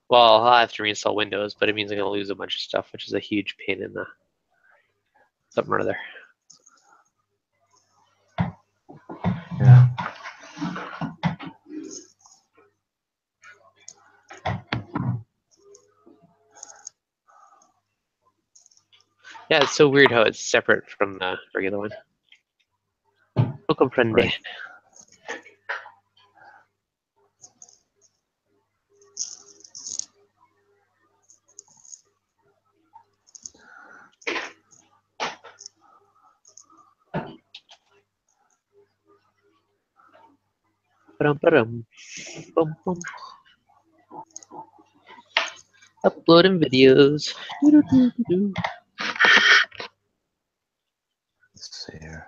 Well, I'll have to reinstall Windows, but it means I'm gonna lose a bunch of stuff, which is a huge pain in the something or other. Yeah. Yeah, it's so weird how it's separate from the regular one. No comprende. Right. Ba-dum. Bum, bum. Uploading videos. Doo-doo-doo-doo-doo. Let's see here.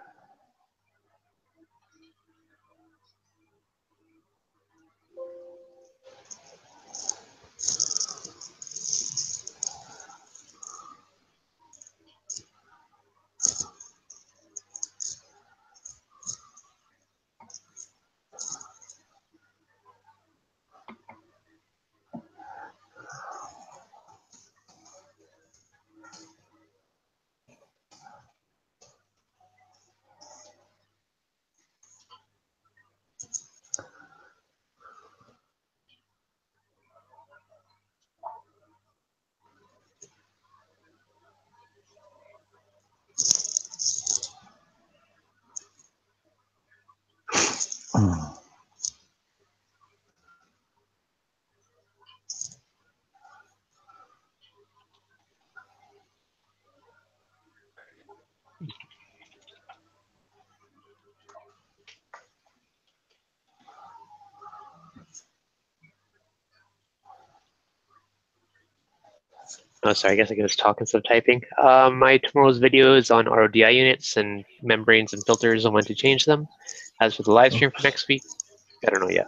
Oh, sorry, I guess I could just talk instead of typing. My tomorrow's video is on RODI units and membranes and filters and when to change them. As for the live stream for next week, I don't know yet.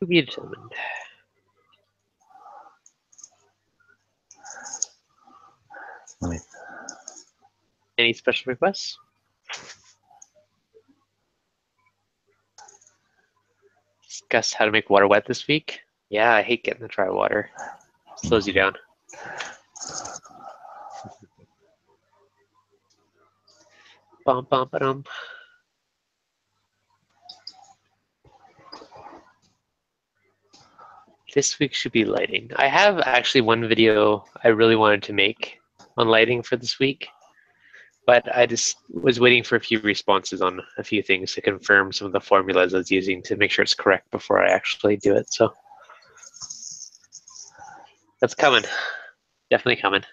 To be determined. Any special requests? Discuss how to make water wet this week. Yeah, I hate getting the dry water. Slows you down. Bum, bum, ba-dum. This week should be lighting. I have actually one video I really wanted to make on lighting for this week, but I just was waiting for a few responses on a few things to confirm some of the formulas I was using to make sure it's correct before I actually do it. So that's coming. Definitely coming.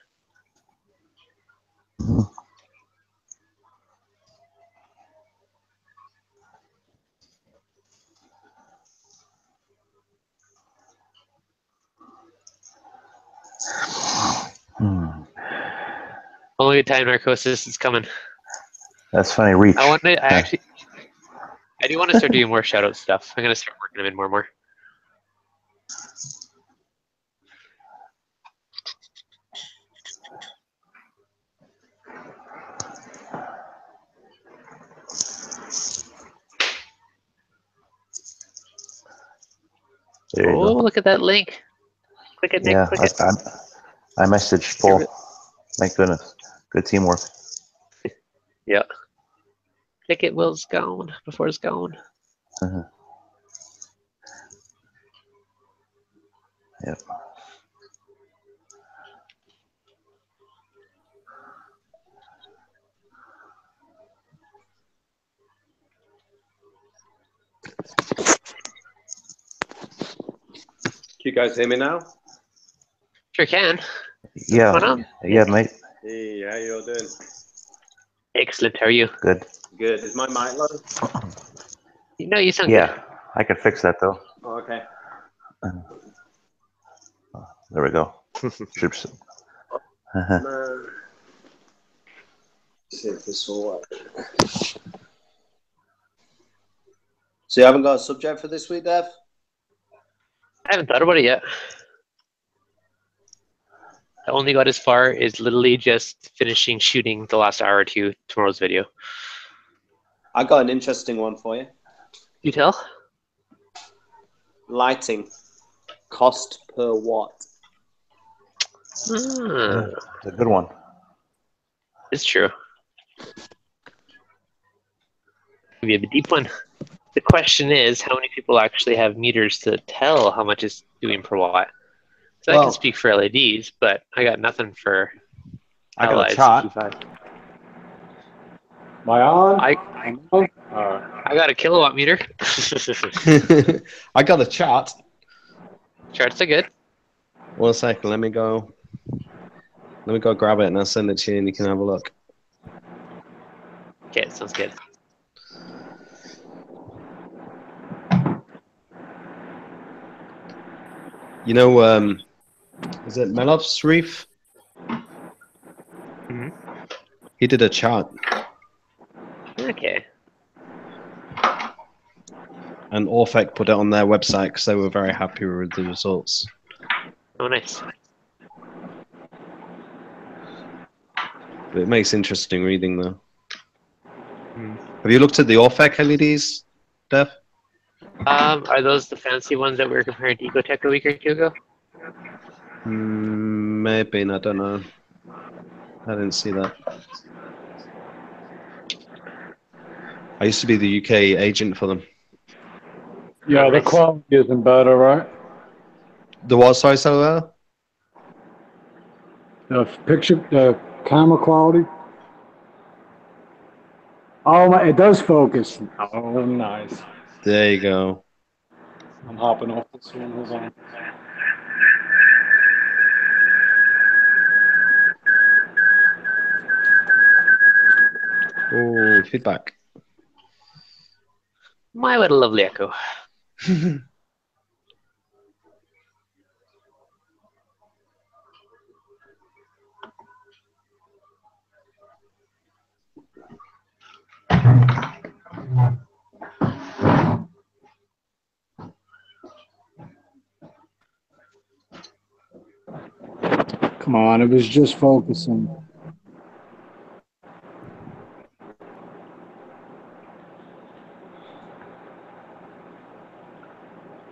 Only time narcosis is coming. That's funny. Reach. I do want to start doing more shout out stuff. I'm gonna start working them in more and more. There you Oh, go. look at that link. Click it, Nick. Yeah, Click it. I messaged Paul. Thank goodness. Good teamwork. Yeah. Click it, Will's gone before it's gone. Yep. Can you guys hear me now? Sure can. Yeah. Come on up. Yeah, mate. Hey, how you all doing? Excellent. How are you? Good. Good. Is my mic low? No, you sound Yeah, I could fix that though. Oh, okay. There we go. Shoops. No. See if this will work. So you haven't got a subject for this week, Dev? I haven't thought about it yet. I only got as far as literally just finishing shooting the last hour or two tomorrow's video. I got an interesting one for you. You tell? Lighting. Cost per watt. It's a good one. It's true. Maybe a deep one. The question is, how many people actually have meters to tell how much it's doing per watt? So I can speak for LEDs, but I got nothing for I got a allies. chart. Am I on? I got a kilowatt meter. I got a chart. Charts are good. 1 second, let me go grab it and I'll send it to you and you can have a look. Okay, sounds good. You know, is it Melov's Reef? Mm-hmm. He did a chart. Okay. And Orphec put it on their website because they were very happy with the results. Oh, nice. But it makes interesting reading, though. Have you looked at the Orphec LEDs, Dev? Are those the fancy ones that we were comparing to Ecotech a week or two ago? Maybe, I don't know. I didn't see that. I used to be the UK agent for them. Yeah, the quality isn't better, right? The what? Sorry, so The camera quality. Oh, it does focus. Oh, nice. there you go. I'm hopping off this one. Hold on. Oh, feedback. My, what a lovely echo. Come on, it was just focusing.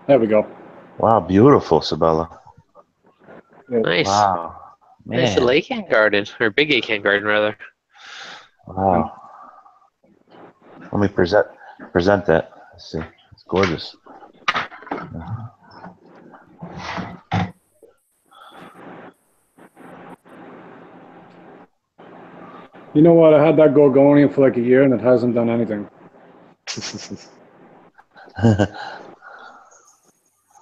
There we go. Wow, beautiful, Sabella. Nice. Wow, Nice man. little Acan garden, or big Acan garden, rather. Wow. Let me present that. Let's see. It's gorgeous. You know what? I had that Gorgonian for like a year and it hasn't done anything.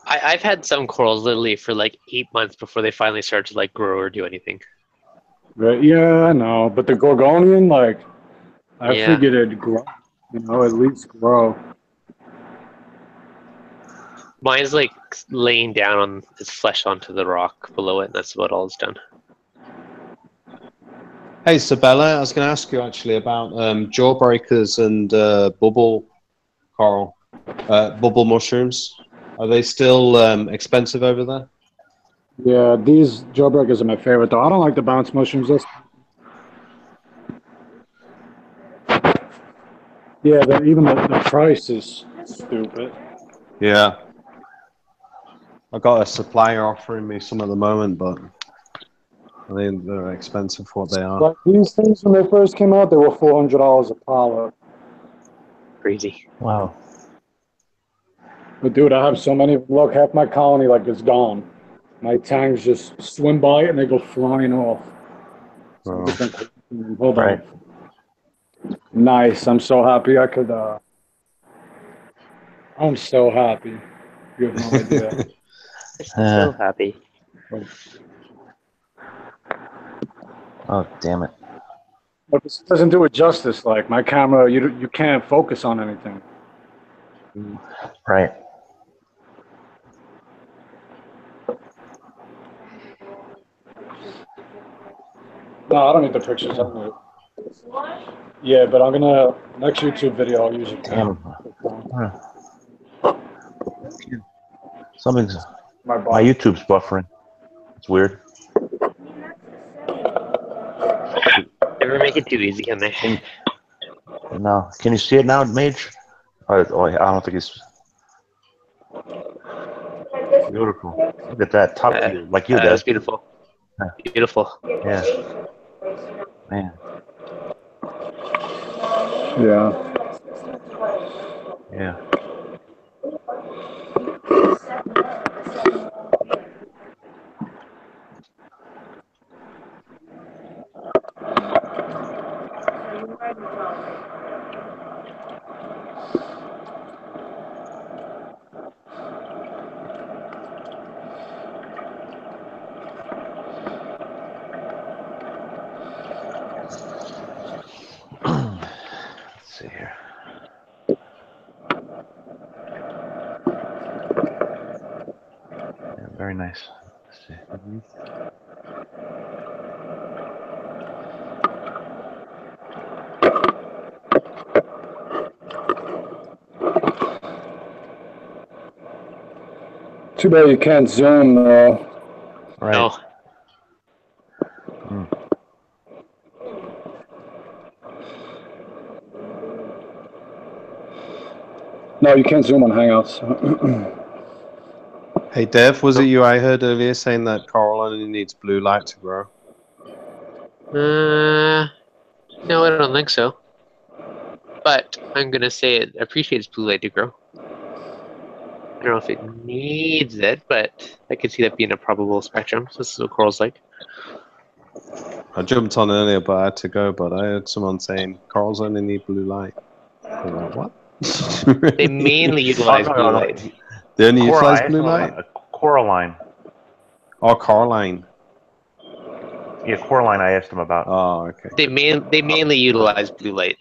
I've had some corals literally for like 8 months before they finally start to like grow or do anything. Right? Yeah, I know. But the Gorgonian, like, I Yeah. figured it'd grow. You know, at least grow. Mine's like laying down on its flesh onto the rock below it, and that's about all it's done. Hey, Sabella, I was going to ask you actually about jawbreakers and bubble coral, bubble mushrooms. Are they still expensive over there? Yeah, these jawbreakers are my favorite, though. I don't like the bounce mushrooms. Yeah, even the price is stupid. Yeah. I got a supplier offering me some at the moment, but I think they're expensive for what they are. Like these things, when they first came out, they were $400 a power. Crazy. Wow. But dude, I have so many. Look, half my colony like is gone. My tanks just swim by it and they go flying off. Hold on. Nice. I'm so happy I could. I'm so happy. You have no idea. So happy. Oh, damn it. But this doesn't do it justice. Like my camera, you can't focus on anything. Right. No, I don't need the pictures. I don't need it. Yeah, but I'm gonna next YouTube video. I'll use it. Something's My my YouTube's buffering. It's weird. Never make it too easy, can they? No, can you see it now, Mage? Oh, I don't think it's beautiful. Look at that top view, like you did. That's beautiful. Beautiful. Yeah. Man. Yeah. Yeah. Let's see here. Yeah, very nice. Let's see. Too bad you can't zoom though. Right. No. No, you can't zoom on Hangouts. Hey Dev, was it you I heard earlier saying that coral only needs blue light to grow? No, I don't think so. But I'm gonna say it appreciates blue light to grow. I don't know if it needs it, but I could see that being a probable spectrum. So this is what coral's like. I jumped on earlier, but I had to go. But I heard someone saying corals only need blue light. I was like, what? They mainly utilize blue light. They only utilize Coral, blue light? Coraline. Oh, Coraline. Yeah, Coraline I asked him about. Oh, okay. They mainly utilize blue light.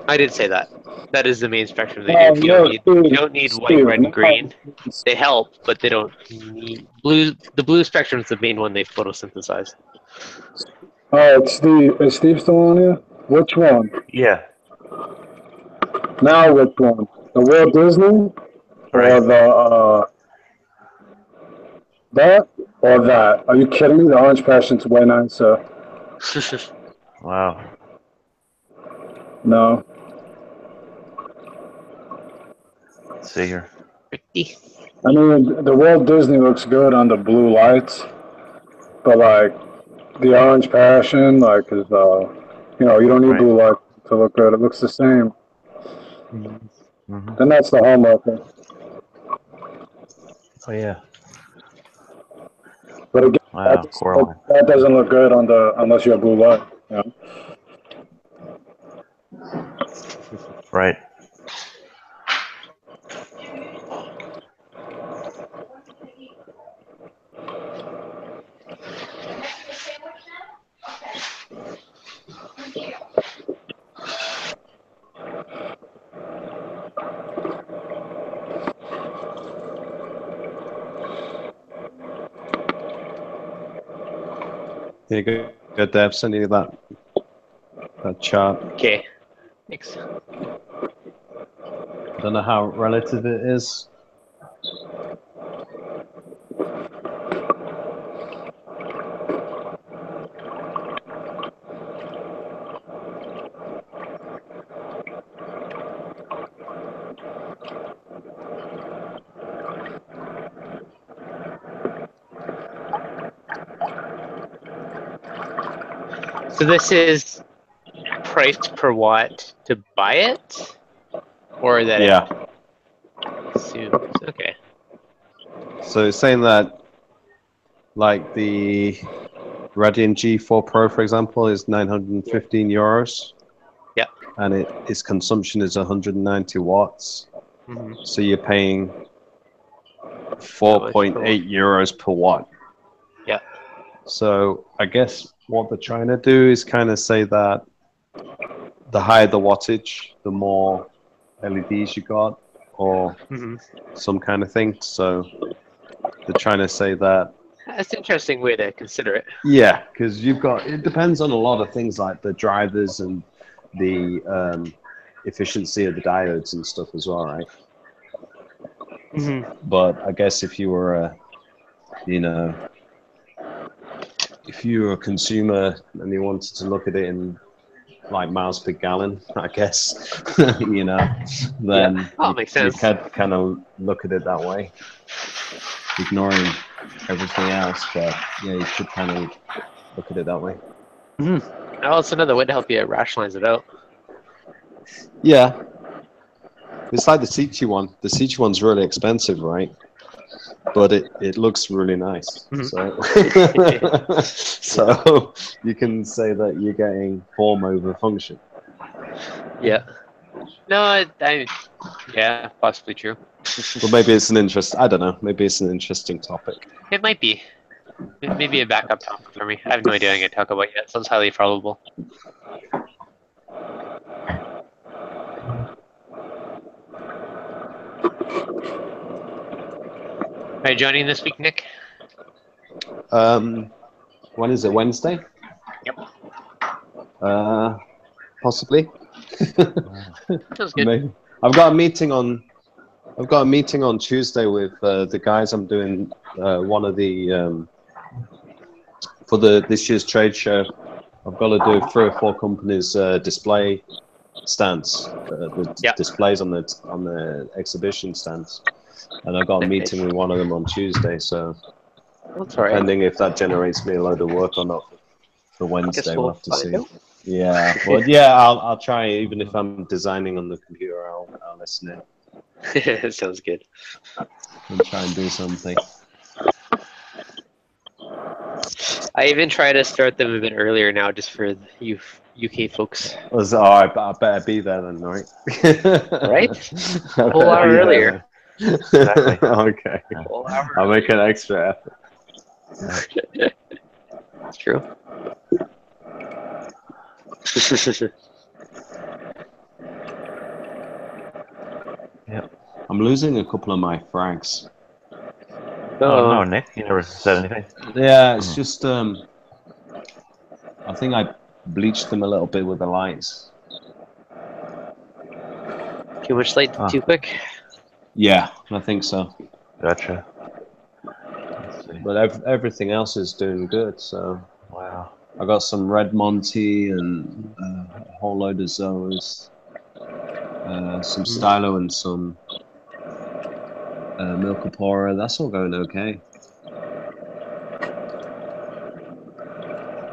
I did say that. That is the main spectrum they do. You don't need white, red, and green. They help, but they don't need blue. The blue spectrum is the main one they photosynthesize. It's Steve. Is Steve still on here? Which one? Yeah. Now which one? The Walt Disney? Or the, that? Or that? Are you kidding me? The Orange Passion's way nicer. Wow. No. Let's see here. I mean, the Walt Disney looks good on the blue lights, but like the Orange Passion, like is you know, you don't need blue light to look good. It looks the same. Mm-hmm. And that's the hallmark. Oh yeah. But again, Wow, that doesn't look good on the unless you have blue light. You know? Right. Here you go, Dev. Send you that chart. Okay. Thanks. I don't know how relative it is. So this is price per watt to buy it, or that Yeah. it assumes. Okay. So it's saying that, like the Radiant G4 Pro, for example, is 915 euros. Yeah. And its consumption is 190 watts. Mhm. So you're paying 4.8 euros per watt. Yeah. So I guess what they're trying to do is kind of say that the higher the wattage, the more LEDs you got, or some kind of thing. So they're trying to say that. That's an interesting way to consider it. Yeah, because it depends on a lot of things like the drivers and the efficiency of the diodes and stuff as well, right? But I guess if you were if you were a consumer and you wanted to look at it in like miles per gallon, I guess, then makes sense. you could kind of look at it that way, ignoring everything else. But yeah, you could kind of look at it that way. Oh, it's another way to help you rationalize it out. Yeah. It's like the Sichi one. The Sichi one's really expensive, right? But it looks really nice. So so you can say that you're getting form over function. Yeah. No, yeah, possibly true. Well, maybe it's an I don't know. Maybe it's an interesting topic. It might be. Maybe a backup topic for me. I have no idea what I'm going to talk about yet. Sounds highly probable. Are you joining this week, Nick? When is it? Wednesday? Yep. Possibly. Sounds good. Maybe. I've got a meeting on Tuesday with the guys. I'm doing one of the for this year's trade show. I've got to do 3 or 4 companies' display stands, the displays on the exhibition stands, and I got a meeting with one of them on Tuesday. So depending if that generates me a load of work or not for Wednesday, we'll have to see. Yeah, well, yeah, I'll try. Even if I'm designing on the computer, I'll listen in. Sounds good. And try and do something. I even try to start them a bit earlier now, just for you UK folks. I better be there then, right? Right? A whole hour earlier. Exactly. Okay. I'll make an extra effort. It's true. Yeah. I'm losing a couple of my frags. Oh no, Nick, you never said anything. Yeah, it's just I think I bleached them a little bit with the lights. Too much light, too quick? Yeah, I think so. Gotcha. But everything else is doing good, so. Wow. I got some Red Monty and a whole load of Zoas, some Stylo and some Milkapora. That's all going okay.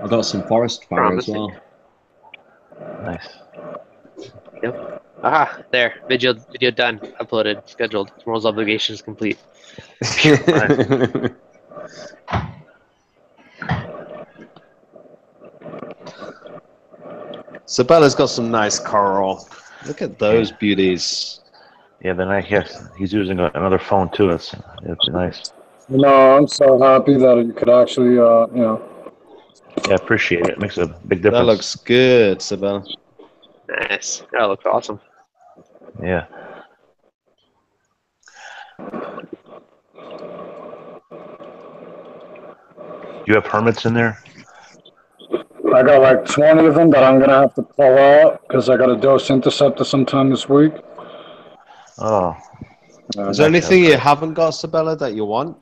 I got some Forest Fire as well. Nice. Yep. Ah, there. Video done. Uploaded. Scheduled. Tomorrow's obligation is complete. Sabella's got some nice coral. Look at those beauties. Yeah, then I guess he's using another phone too. It's nice. No, I'm so happy that you could actually, Yeah, I appreciate it. It makes a big difference. That looks good, Sabella. Nice. That looks awesome. Yeah. Do you have permits in there? I got like 20 of them that I'm gonna have to pull out because I got a dose interceptor sometime this week. Oh. Is there anything you haven't got, Sabella, that you want?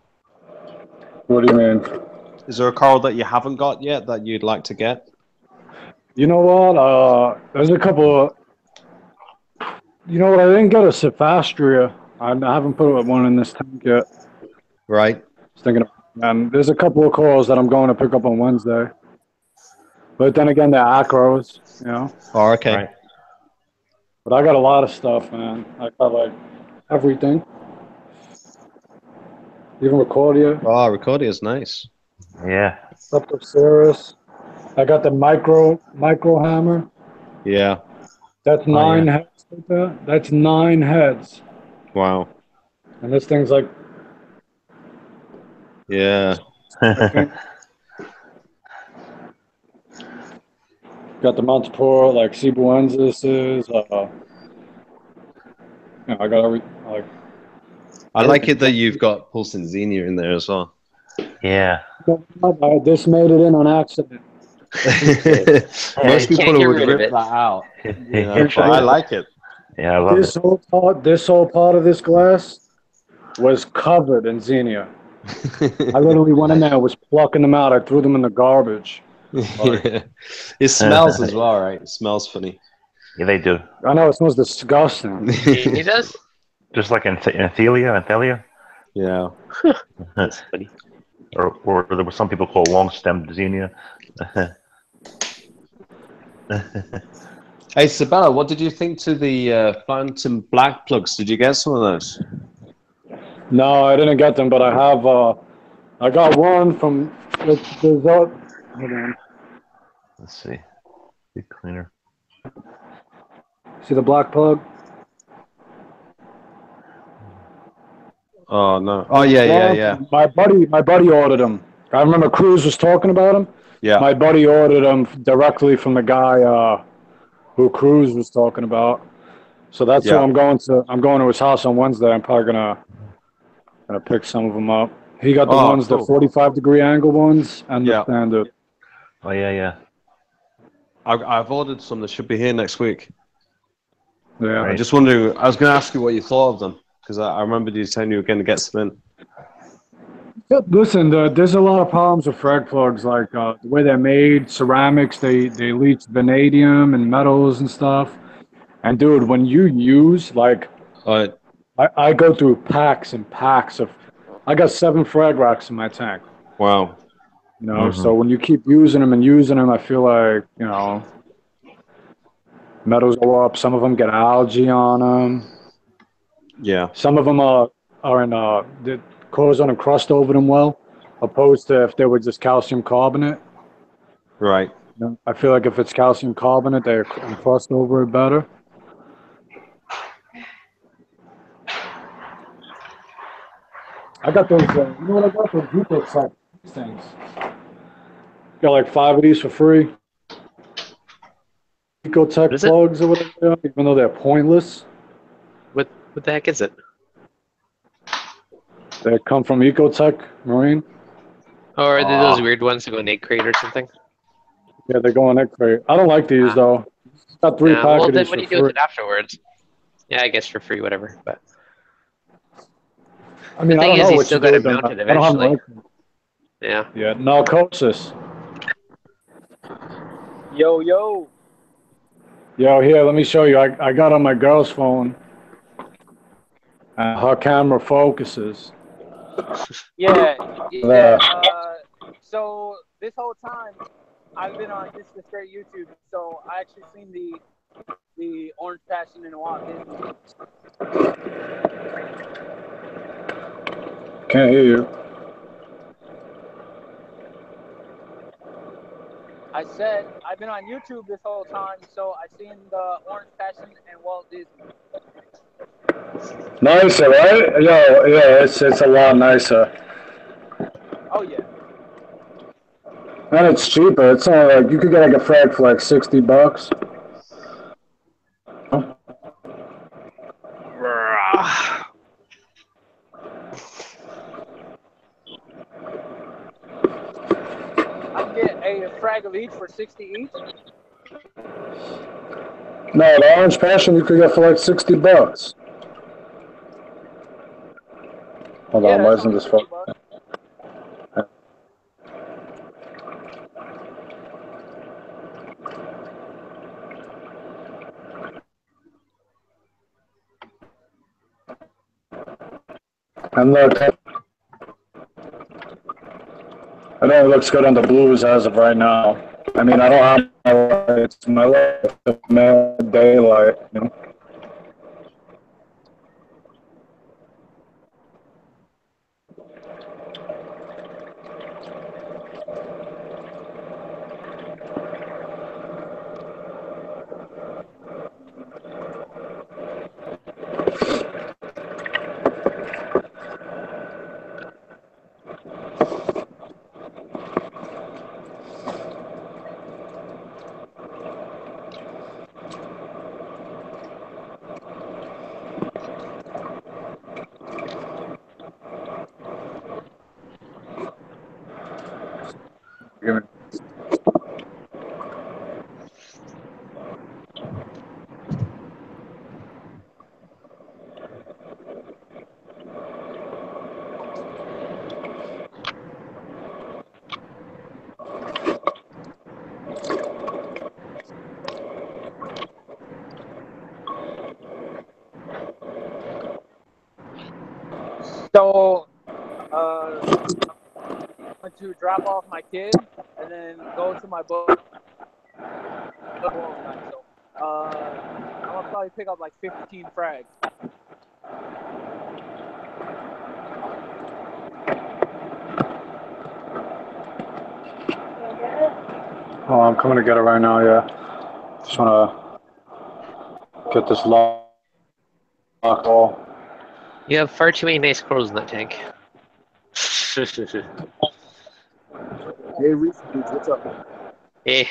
What do you mean? Is there a coral that you haven't got yet that you'd like to get? You know what? There's a couple of. You know what? I didn't get a Cephastria. I haven't put one in this tank yet. Right. Just thinking of, and there's a couple of corals that I'm going to pick up on Wednesday. But then again, they're acros, you know. Oh, okay. Right. But I got a lot of stuff, man. I got like everything. Even Recordia. Oh, Recordia is nice. Yeah. Leptocerus. I got the micro hammer. Yeah. That's 9 heads right there. That's 9 heads. Wow. And this thing's like. Yeah. Got the Monteport, like Cebuensis is. I got like. I like it that you've got Pulsing Xenia in there as well. Yeah. I just made it in on accident. Most people would rip it. that out. You know, but I like it. Yeah, I love this it. whole part of this glass was covered in Xenia. I literally went in there, was plucking them out. I threw them in the garbage. Yeah. It smells as well, right? It smells funny. Yeah, they do. I know, it smells disgusting. He does? Just like in Anthelia. Yeah. That's funny. Or there were some people call long-stemmed Xenia. Hey, Sabella, what did you think to the Phantom Black plugs? Did you get some of those? No, I didn't get them, but I have. I got one from. Hold on. Let's see. Be cleaner. See the black plug? Oh no! Oh yeah. My buddy ordered them. I remember Cruz was talking about them. Yeah. My buddy ordered them directly from the guy who Cruz was talking about. So that's who I'm going to. I'm going to his house on Wednesday. I'm probably gonna pick some of them up. He got the ones, cool. the 45-degree angle ones, and the standard. Oh yeah. I've ordered some that should be here next week. Yeah. I'm just wondering. I was going to ask you what you thought of them because I remember you saying you were going to get some in. Listen, there's a lot of problems with frag plugs, like the way they're made, ceramics, they leach vanadium and metals and stuff. And dude, when you use, like, I go through packs and packs of, I got 7 frag racks in my tank. Wow. You know, so when you keep using them, I feel like, metals go up. Some of them get algae on them. Yeah. Some of them are in, the corrosion and crust over them well, opposed to if they were just calcium carbonate. Right. I feel like if it's calcium carbonate, they're crust over it better. I got those, you know what I got? Those Ecotech things. Got like 5 of these for free. Ecotech plugs or whatever they are, even though they're pointless. What the heck is it? They come from Ecotech Marine. Or are they those weird ones that go in egg crate or something? Yeah, they go on egg crate. I don't like these though. Got 3 Well, packages then what do you for do with free. it afterwards? Yeah, I guess for free, whatever. But I mean, the I thing don't is, know you what still you got do to with them. mount it I don't have eventually. them. Yeah. Narcosis. Yo. Yo, here, let me show you. I got on my girl's phone. Her camera focuses. Yeah. There. So this whole time, I've been on just the straight YouTube. So I actually seen the Orange Passion in a Walt Disney. Can't hear you. I said I've been on YouTube this whole time, so I seen the Orange Passion and Walt Disney. Nicer, right? Yeah, it's a lot nicer. Oh yeah. And it's cheaper. It's only like, you could get like a frag for like $60. I can get a frag of each for 60 each. No, the Orange Passion you could get for like $60. Hold on, why isn't this phone? And look, I know it looks good on the blues as of right now. I mean, I don't have my lights. My lights are daylight, you know? Give me. So, went to drop off my kid and then go to my boat. So, I'm gonna probably pick up like 15 frags. Oh, I'm coming to get it right now. Yeah. Just wanna get this locked all. You have far too many nice corals in that tank. Hey, Reef, dudes, what's up? Hey.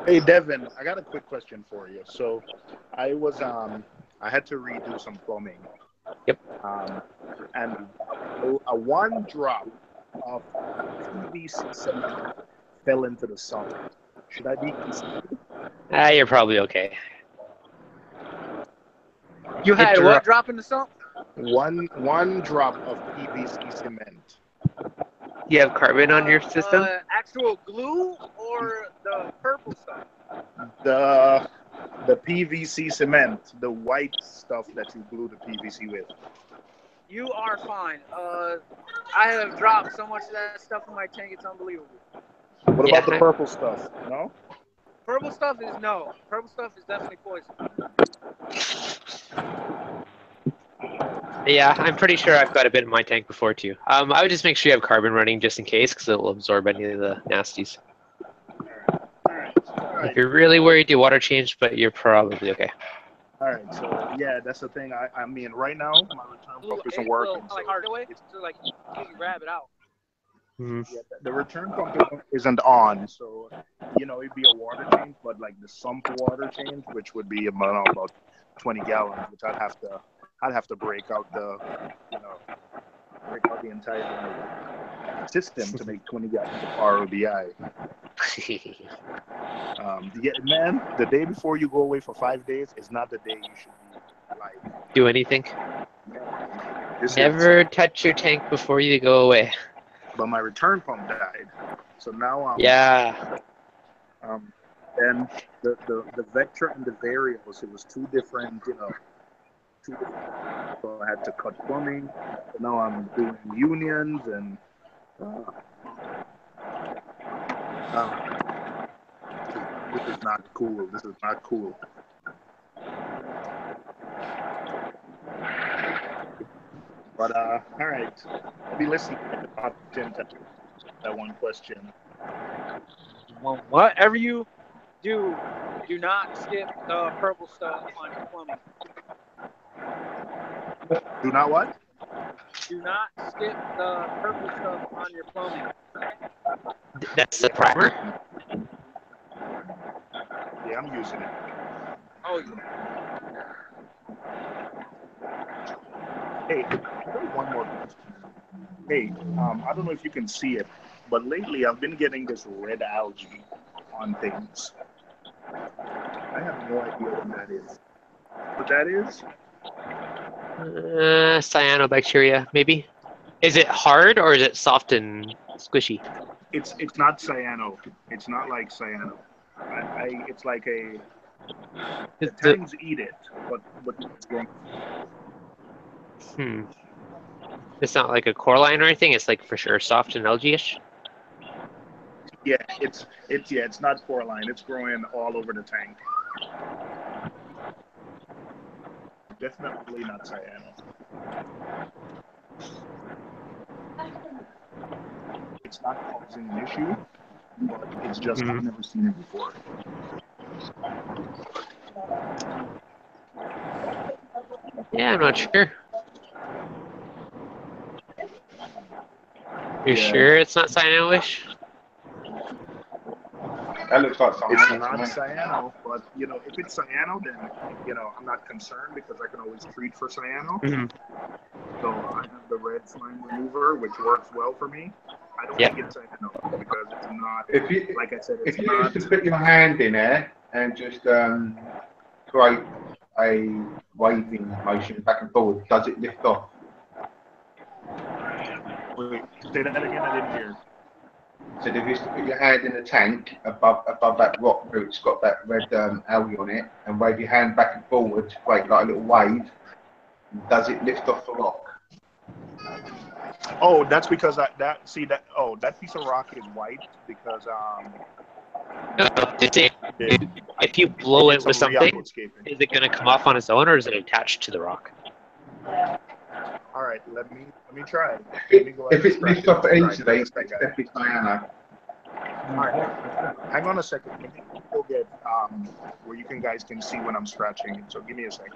Hey, Devin, I got a quick question for you. So, I was I had to redo some plumbing. Yep. And a one drop of PVC cement fell into the sump. Should I be concerned? You're probably okay. You had what drop in the sump? One drop of PVC cement. You have carbon on your system? Actual glue or the purple stuff? The PVC cement, the white stuff that you glue the PVC with. You are fine. I have dropped so much of that stuff in my tank, it's unbelievable. What about the purple stuff? No? Purple stuff is no. Purple stuff is definitely poison. Yeah, I'm pretty sure I've got a bit in my tank before too. I would just make sure you have carbon running just in case, because it will absorb any of the nasties. If you're really worried, do water change, but you're probably okay. All right, so yeah, that's the thing. I mean, right now my return pump isn't working. Like hard away, so like you can grab it out. Mm-hmm. Yeah, the return pump isn't on, so it'd be a water change, but like the sump water change, which would be about 20 gallons, which I'd have to break out the entire system to make 20 gallons of RODI. Yeah, man, the day before you go away for 5 days is not the day you should be like do anything. Never touch your tank before you go away. But my return pump died, so now yeah. And the Vectra and the Varios, it was two different, so I had to cut plumbing. So now I'm doing unions and this is not cool. This is not cool. But all right, I'll be listening to that one question. Well, whatever you do not skip the purple stuff on your plumbing. Do not what? Do not skip the purple stuff on your plumbing. That's the primer? Yeah, I'm using it. Oh, yeah. Hey, I got one more question. Hey, I don't know if you can see it, but lately I've been getting this red algae on things. I have no idea what that is. What that is? Cyanobacteria, maybe. Is it hard or is it soft and squishy? It's not cyano. It's not like cyano. It's like the tangs eat it, but it's wrong. It's not like a coralline or anything. It's like for sure soft and algae-ish. Yeah, it's not coralline. It's growing all over the tank. Definitely not cyano. It's not causing an issue, but it's just I've never seen it before. Yeah, I'm not sure. You're sure it's not cyano-ish? That looks like cyano. It's not cyano, but if it's cyano, then I'm not concerned because I can always treat for cyano. So I have the red slime remover, which works well for me. I don't Yeah. think it's enough because it's not. If you, like I said, if it's you not. used to put your hand in there and just create a waving motion back and forward, does it lift off? Wait, say that again. I didn't hear. So if you used to put your hand in the tank above that rock where it's got that red algae on it, and wave your hand back and forward to create like a little wave, does it lift off the rock? Oh, that's because that piece of rock is white because if you blow it some with something, re-aquascaping. is it going to come off on its own, or is it attached to the rock? All right, let me try it. Let me go ahead If it and lifts off try it. easily, it's definitely Diana. All right, hang on a second. Let me go get where you guys can see when I'm scratching. So give me a second.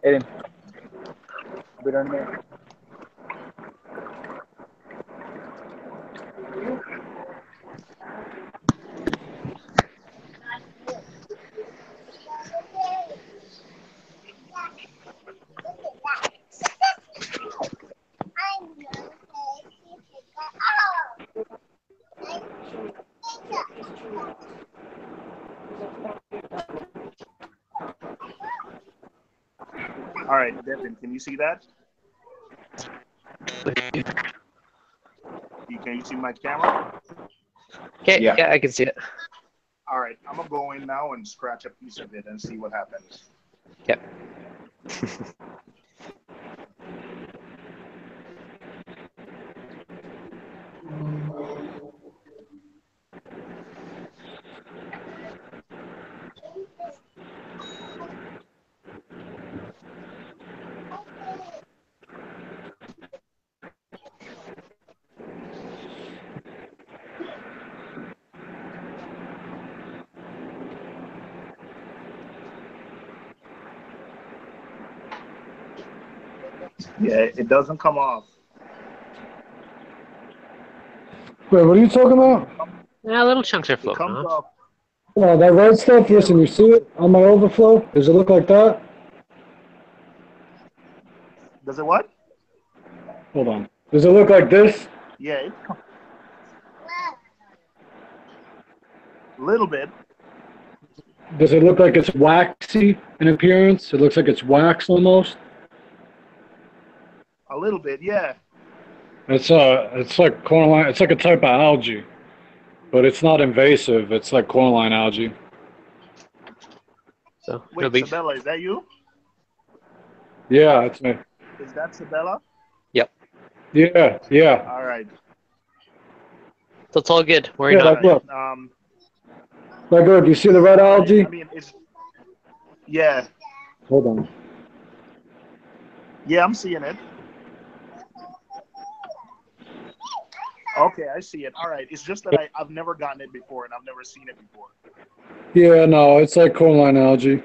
Aiden. I'll be done in a minute. All right, Devin, can you see that? Can you see my camera? Okay, yeah, I can see it. All right, I'm gonna go in now and scratch a piece of it and see what happens. Yep. Yeah, it doesn't come off. Wait, what are you talking about? Yeah, little chunks are It floating comes off. off. Oh, that red stuff, listen, you see it on my overflow? Does it look like that? Does it what? Hold on. Does it look like this? Yeah, a little bit. Does it look like it's waxy in appearance? It looks like it's wax almost. A little bit, yeah. It's like coralline. It's like a type of algae, but it's not invasive. It's like coralline algae. So Wait, Sabella, is that you? Yeah, it's me. Is that Sabella? Yep. Yeah, yeah. All right. So it's all good. Worry Yeah, not. like look. Like look, you see the red algae? I mean, it's yeah. Hold on. Yeah, I'm seeing it. Okay, I see it. All right. It's just that I've never gotten it before and I've never seen it before. Yeah, no, it's like coralline algae.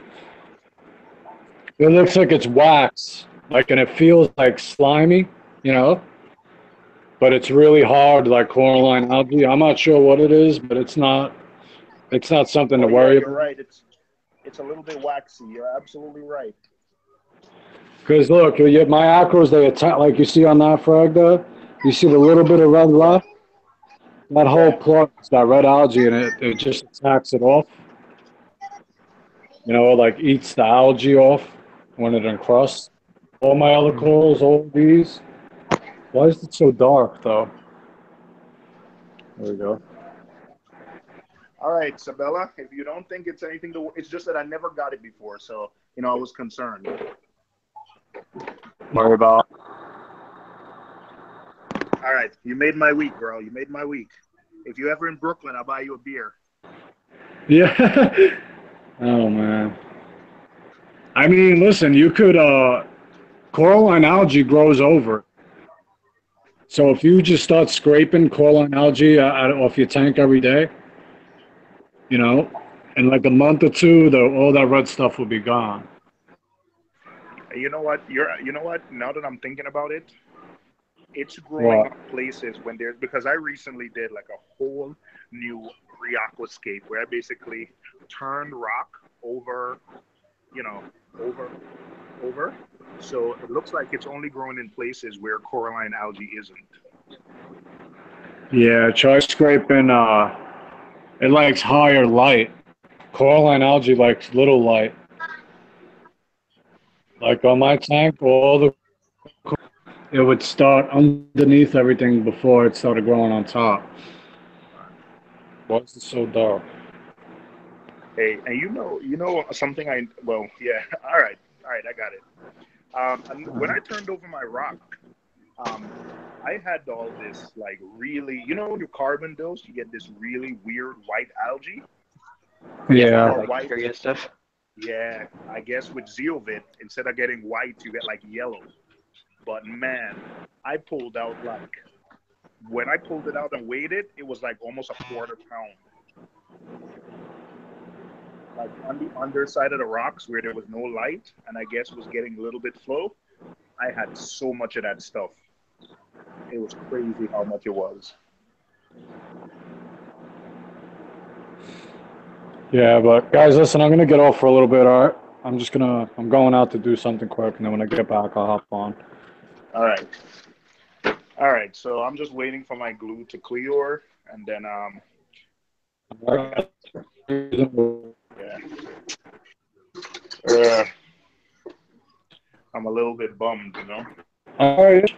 It looks like it's wax, like, and it feels like slimy, you know? But it's really hard, like coralline algae. I'm not sure what it is, but it's not something to worry You're about. right. It's a little bit waxy. You're absolutely right. Because look, my acros, they attack, like you see on that frag there, you see the little bit of red left? That whole plot is got red algae in it. It just attacks it off. You know, like eats the algae off when it encrusts. All my other corals, all these. Why is it so dark though? There we go. All right, Sabella, if you don't think it's anything to, it's just that I never got it before. So, I was concerned. Worry about. All right. You made my week, bro. You made my week. If you're ever in Brooklyn, I'll buy you a beer. Yeah. Oh man. I mean, listen, you could coralline algae grows over it. So if you just start scraping coralline algae off your tank every day, in like a month or two, all that red stuff will be gone. You know what? Now that I'm thinking about it, it's growing up places because I recently did like a whole new re-aquascape where I basically turned rock over, over, So it looks like it's only growing in places where coralline algae isn't. Yeah, try scraping. It likes higher light. Coralline algae likes little light. Like on my tank, it would start underneath everything before it started growing on top. Why is it so dark? Hey, and you know something all right, I got it. And when I turned over my rock, I had all this like really, when you carbon dose, you get this really weird white algae. Yeah. Or white stuff. Yeah, I guess with Zeovit, instead of getting white, you get like yellow. But man, I pulled out when I pulled it out and weighed it, it was like almost a quarter pound. Like on the underside of the rocks where there was no light, and I guess was getting a little bit flow, I had so much of that stuff. It was crazy how much it was. Yeah, but guys, listen, I'm gonna get off for a little bit, all right? I'm going out to do something quick, and then when I get back, I'll hop on. All right. So I'm just waiting for my glue to clear, and then I'm a little bit bummed, All right.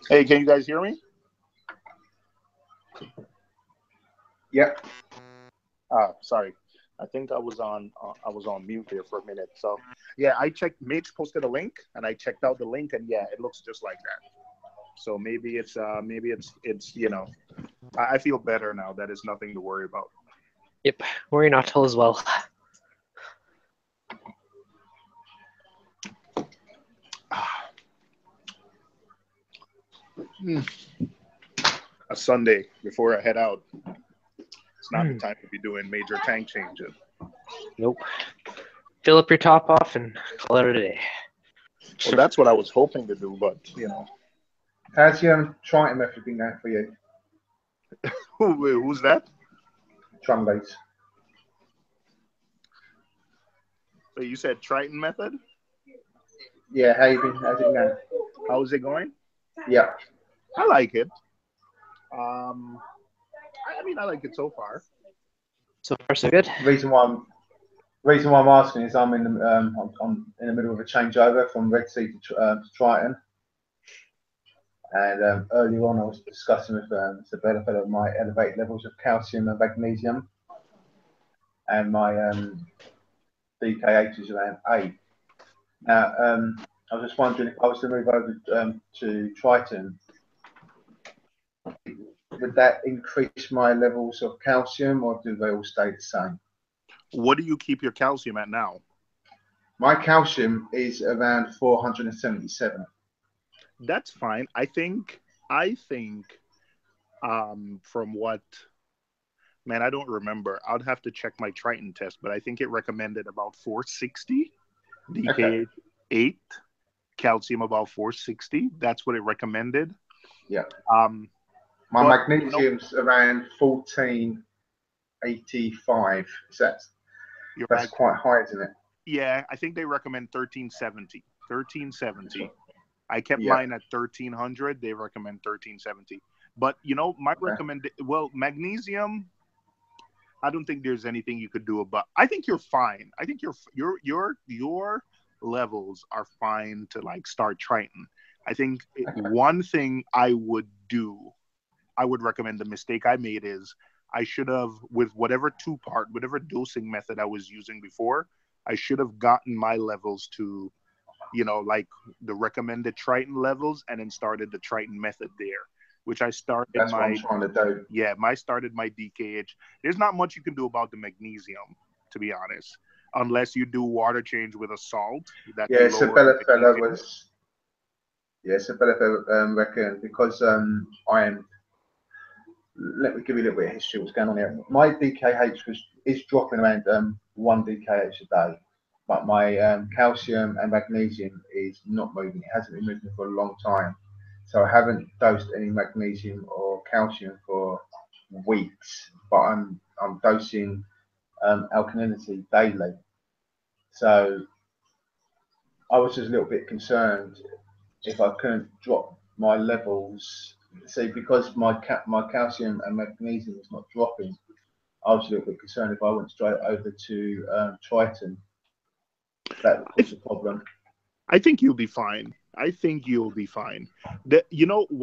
Hey, can you guys hear me? Yep. Sorry. I think I was on mute there for a minute. So yeah, I checked. Mitch posted a link, and I checked out the link, and yeah, it looks just like that. So maybe it's I feel better now that it's nothing to worry about. Yep, worry not till as well. A Sunday before I head out. It's not the time to be doing major tank changes. Nope. Fill up your top off and call it a day. Well, that's what I was hoping to do, but How's your Triton method been going for you? Who's that? Trumbates. So you said Triton method? Yeah, how's it going? How is it going? Yeah. I like it. I like it so far. So far, so good. Reason why I'm asking is I'm in the middle of a changeover from Red Sea to Triton, and earlier on I was discussing with the developer of my elevated levels of calcium and magnesium, and my DKH is around 8. Now I was just wondering if I was to move over to Triton, would that increase my levels of calcium, or do they all stay the same? What do you keep your calcium at now? My calcium is around 477. That's fine. I think from what, man, I don't remember. I'd have to check my Triton test, but I think it recommended about 460, DKH 8, calcium about 460. That's what it recommended. Yeah. But, My magnesium's around 1485. That's quite high, isn't it? Yeah, I think they recommend 1370. 1370. I kept mine at 1300. They recommend 1370. But my magnesium, I don't think there's anything you could do about. I think you're fine. I think your levels are fine to like start Triton. I think one thing I would recommend, the mistake I made is I should have, with whatever dosing method I was using before, I should have gotten my levels to, like the recommended Triton levels, and then started the Triton method there, which I started. That's what I'm trying to do. Yeah, started my DKH. There's not much you can do about the magnesium, to be honest, unless you do water change with a salt. Isabella fella was. Yeah, Isabella reckon because let me give you a little bit of history. What's going on here? My DKH is dropping around 1 DKH a day, but my calcium and magnesium is not moving. It hasn't been moving for a long time, so I haven't dosed any magnesium or calcium for weeks. But I'm dosing alkalinity daily, so I was just a little bit concerned if I couldn't drop my levels. See, because my calcium and magnesium is not dropping, I was a little bit concerned if I went straight over to Triton, that would cause a problem. I think you'll be fine. What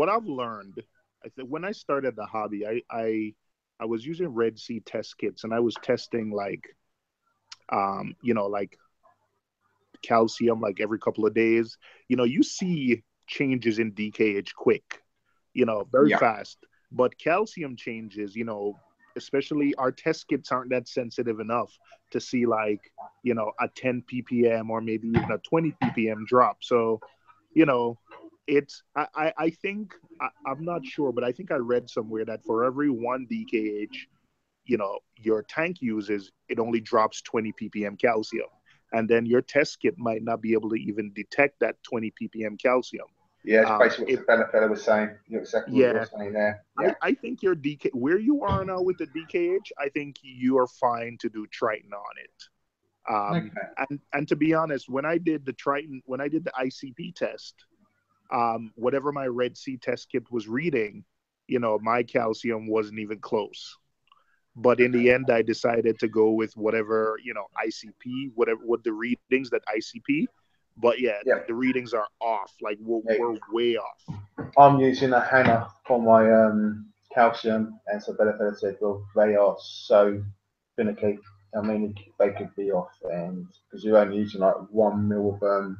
I've learned, when I started the hobby, I was using Red Sea test kits, and I was testing like calcium like every couple of days. You see changes in DKH quick, very fast. But calcium changes, especially our test kits aren't that sensitive enough to see like, a 10 ppm or maybe even a 20 ppm drop. So, I think, I'm not sure, but I think I read somewhere that for every 1 DKH, your tank uses, it only drops 20 ppm calcium. And then your test kit might not be able to even detect that 20 ppm calcium. Yeah, it's basically what the fella was saying. You're exactly what you're saying there. Yeah. I think your where you are now with the DKH, I think you are fine to do Triton on it. And to be honest, when I did the ICP test, whatever my Red Sea test kit was reading, my calcium wasn't even close. But in the end, I decided to go with whatever, ICP, what the readings that ICP. But the readings are off. Like we're way off. I'm using a Hannah for my calcium, and so Bella said, well, they are so finicky. I mean, they could be off, and because you're only using like 1 mil of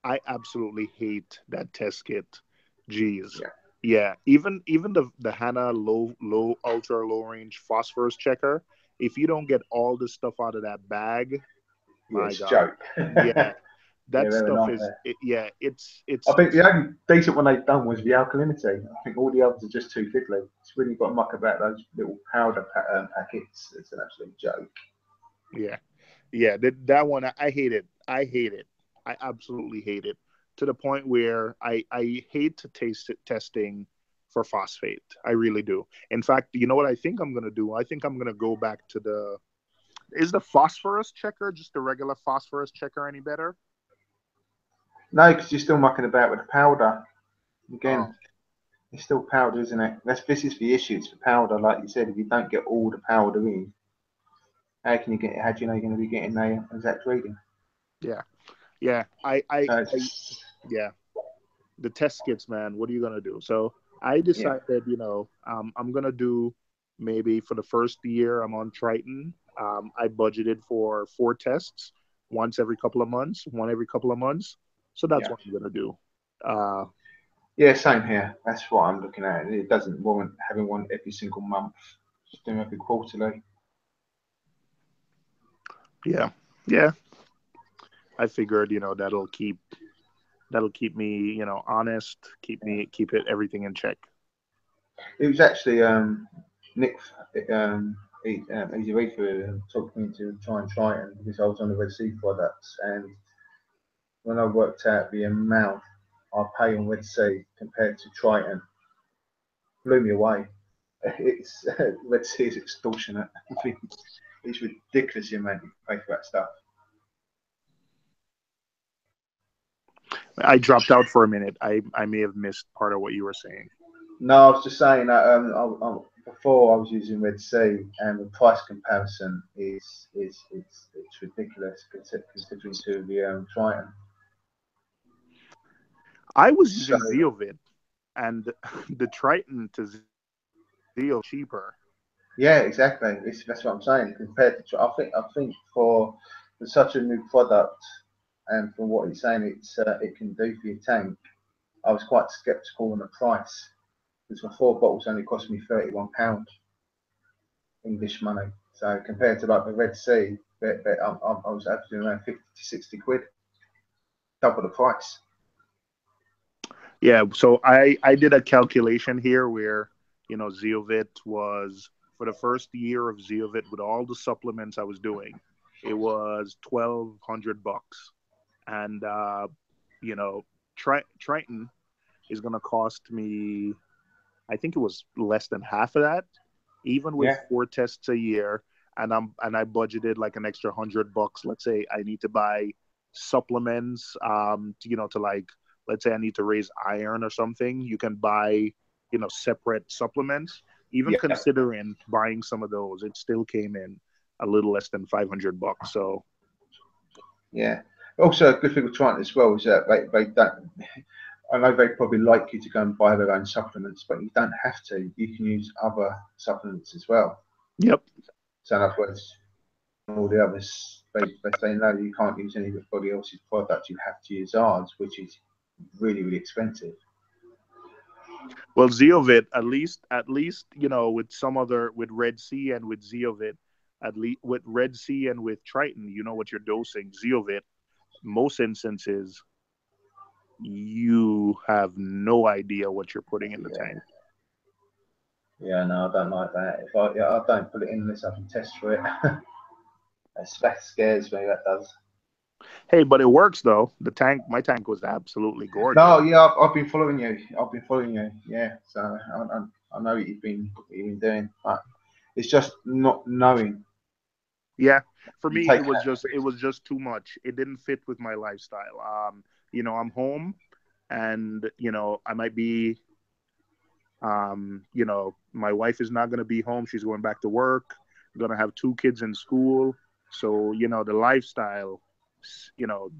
I absolutely hate that test kit. Jeez. Yeah. Even the Hannah low ultra low range phosphorus checker, if you don't get all the stuff out of that bag, my God. Joke. Yeah. That stuff is it's I think the only decent one they've done was the alkalinity. I think all the others are just too fiddly. It's really got muck about those little powder packets. It's an absolute joke. Yeah. That one I hate it. I absolutely hate it, to the point where I hate to taste it testing for phosphate. I really do. In fact, you know what I think I'm going to do? I think I'm going to go back to is the phosphorus checker, just the regular phosphorus checker, any better? No, because you're still mucking about with the powder. Again, it's still powder, isn't it? This is the issue. It's the powder. Like you said, if you don't get all the powder in, how do you know you're going to be getting the exact reading? Yeah. The test kits, man, what are you going to do? So I decided, I'm going to do, maybe for the first year I'm on Triton, I budgeted for 4 tests, one every couple of months. So that's what I'm going to do. Same here. That's what I'm looking at. It doesn't warrant having one every single month. Just doing every quarterly. Yeah. I figured, that'll keep me, honest, keep it everything in check. It was actually Nick, he's a Reef who talked me to try it because I was on the Red Sea products, and when I worked out the amount I pay on Red Sea compared to Triton, blew me away. It's Red Sea is extortionate. It's ridiculous the amount you pay for that stuff. I dropped out for a minute. I may have missed part of what you were saying. No, I was just saying that before I was using Red Sea, and the price comparison is it's ridiculous considering to the Triton. I was using Zeovit, and the Triton to Zeo cheaper. Yeah, exactly. That's what I'm saying. Compared to, I think for such a new product, and from what he's saying, it can do for your tank. I was quite sceptical on the price because my 4 bottles only cost me £31 English money. So compared to like the Red Sea, I was averaging around 50 to 60 quid, double the price. Yeah, so I did a calculation here where Zeovit was, for the first year of Zeovit with all the supplements I was doing, it was $1,200, and Triton is gonna cost me, I think it was less than half of that, even with 4 tests a year, and I budgeted like an extra $100. Let's say I need to buy supplements, to like, let's say I need to raise iron or something. You can buy, separate supplements. Even considering buying some of those, it still came in a little less than $500. So, yeah. Also, a good thing with Triton as well is that they don't. I know they probably like you to go and buy their own supplements, but you don't have to. You can use other supplements as well. Yep. So in other words, all the others, they say no, you can't use anybody else's product. You have to use ours, which is really, really expensive. Well, Zeovit, at least, with some other, with Red Sea and with Zeovit, at least with Red Sea and with Triton, you know what you're dosing. Zeovit, most instances, you have no idea what you're putting in the tank. Yeah, no, I don't like that. I don't put it in unless I can test for it. That scares me. That does. Hey, but it works though. My tank was absolutely gorgeous. No, yeah, I've been following you. Yeah, so I know what you've been doing, but it's just not knowing. Yeah, for me it was just too much. It didn't fit with my lifestyle. I'm home, and I might be, my wife is not going to be home. She's going back to work. I'm going to have 2 kids in school. So the lifestyle,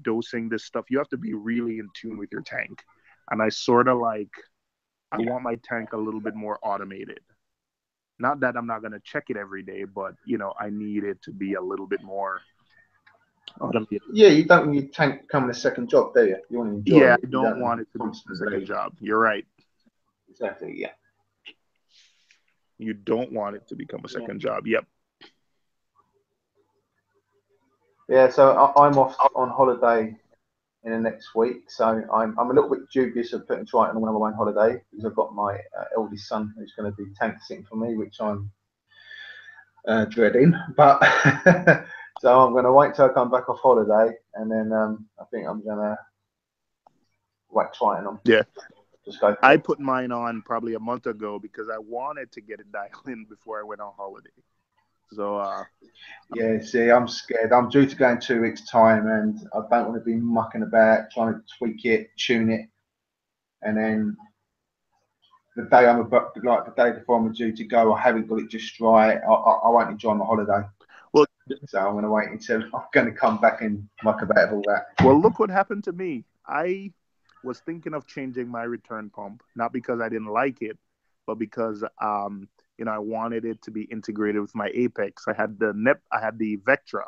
dosing this stuff, you have to be really in tune with your tank. And I sort of I want my tank a little bit more automated. Not that I'm not going to check it every day, but I need it to be a little bit more automated. Yeah, you don't want your tank becoming a second job, do you? You want to enjoy it. I don't want it to be a second job. You're right. Exactly, yeah. You don't want it to become a second job. Yep. Yeah, so I'm off on holiday in the next week, so I'm a little bit dubious of putting Triton on when I'm on holiday because I've got my eldest son who's going to be tank sitting for me, which I'm dreading. But so I'm going to wait till I come back off holiday, and then I think I'm going to whack Triton on. Yeah. Just go. I put mine on probably a month ago because I wanted to get it dialed in before I went on holiday. So yeah, see, I'm scared. I'm due to go in 2 weeks' time, and I don't want to be mucking about trying to tweak it, tune it, and then the day before I'm due to go, I haven't got it just right. I won't enjoy my holiday. Well, so I'm going to wait until I'm going to come back and muck about with all that. Well, look what happened to me. I was thinking of changing my return pump, not because I didn't like it, but because I wanted it to be integrated with my Apex. I had the Vectra,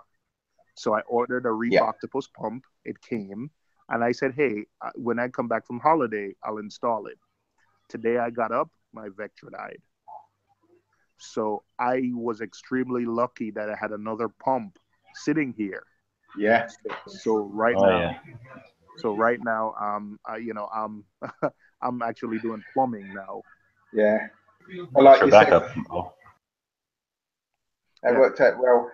so I ordered a Reef Octopus pump. It came, and I said, "Hey, when I come back from holiday, I'll install it." Today I got up, my Vectra died. So I was extremely lucky that I had another pump sitting here. Yeah. So right Oh, now, yeah. I'm actually doing plumbing now. Yeah. Well, like For you said, backup. Oh, that worked out well.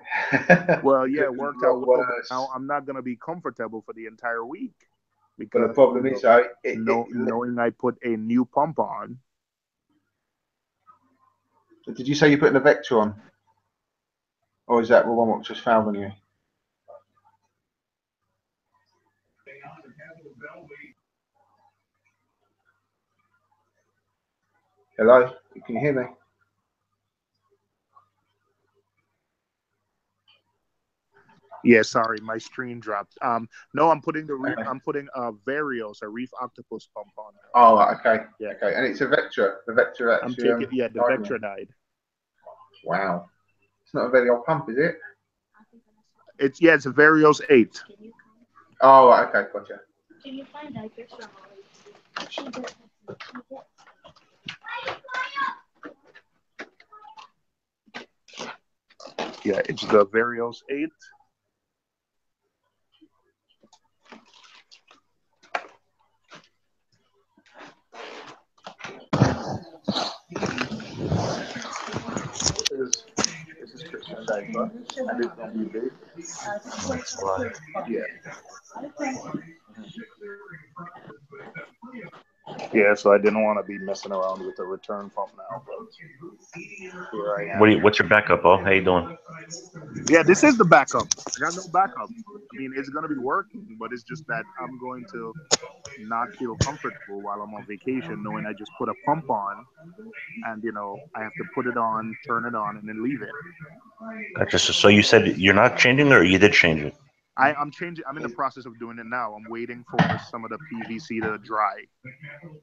Well, yeah, it Could be worked a out lot well, but worse. now I'm not gonna be comfortable for the entire week But because the problem is, knowing I put a new pump on. Did you say you're putting a Vector on? Or is that the one that just fouled on you? Hello? Can you hear me? Yeah, sorry, my screen dropped. No, I'm putting a Varios, a Reef Octopus pump on. Oh, okay. Yeah. Okay. And it's a Vector. The Vector actually. I'm taking the Vector died. Wow. It's not a very old pump, is it? It's a Varios 8. Oh, okay, gotcha. Can you find diapers from Yeah, it's the Varios 8. This is Christian diaper, and it's gonna be big. Yeah. Yeah, so I didn't want to be messing around with the return pump now, but here I am. What's your backup, oh? How you doing? Yeah, this is the backup. I got no backup. I mean, it's gonna be working, but it's just that I'm going to not feel comfortable while I'm on vacation, knowing I just put a pump on, and I have to put it on, turn it on, and then leave it. Gotcha. So you said you're not changing, or you did change it? I'm changing. I'm in the process of doing it now. I'm waiting for some of the PVC to dry.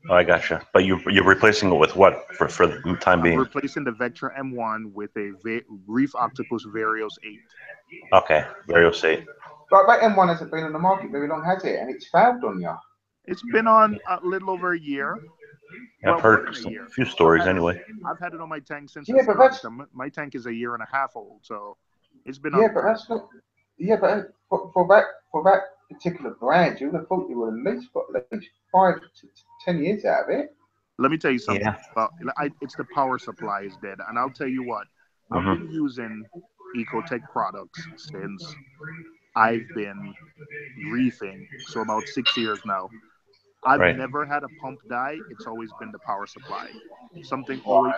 Oh, I gotcha. But you're replacing it with what for the time being? I'm replacing the Vector M1 with a Reef Octopus Varios 8. Okay, Varios 8. But that M1 hasn't been on the market very long, has it? And it's failed on you. It's been on a little over a year. Yeah, I've heard a few stories anyway. I've had it on my tank since my tank is a year and a half old, so it's been on. Yeah, but that's not. Yeah, but for that particular brand, you would have thought you would at least got at least 5 to 10 years out of it. Let me tell you something. It's the power supply is dead, and I'll tell you what. I've been using Ecotech products since I've been reefing, so about 6 years now. I've never had a pump die. It's always been the power supply. Something always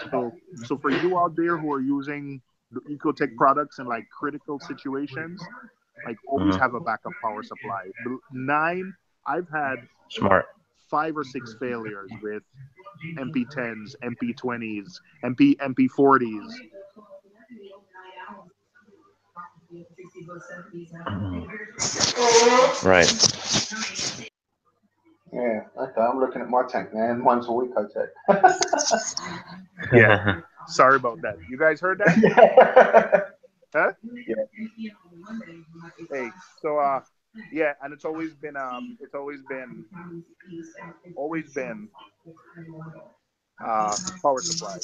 so for you out there who are using the Ecotech products in like critical situations, like always have a backup power supply. I've had 5 or 6 failures with MP10s, MP20s, MP40s. Right. Yeah, okay. I'm looking at my tank now, and mine's all Ecotech. Yeah. Sorry about that. You guys heard that? Huh? Yeah. Hey, so yeah, and it's always been power supply.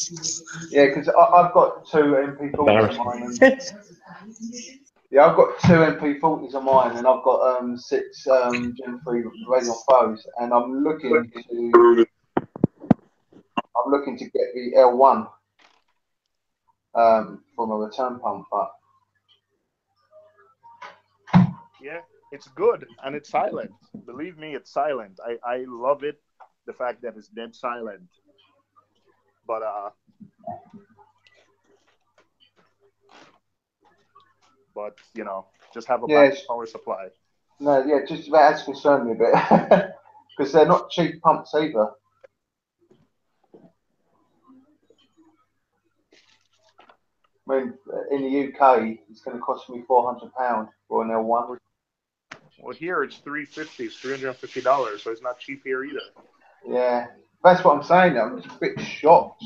Yeah, because I've got 2 MP40s on mine. Yeah, I've got 2 MP40s on mine, and I've got 6 Gen 3 Radeon Pros, and I'm looking to get the L1 from a return pump, but yeah, it's good and it's silent. Believe me, it's silent. I love it, the fact that it's dead silent. But just have a backup power supply. No, yeah, just that has concerned me a bit because they're not cheap pumps either. I mean, in the UK, it's going to cost me £400 for an L1. Well, here it's $350. It's $350, so it's not cheap here either. Yeah, that's what I'm saying. I'm just a bit shocked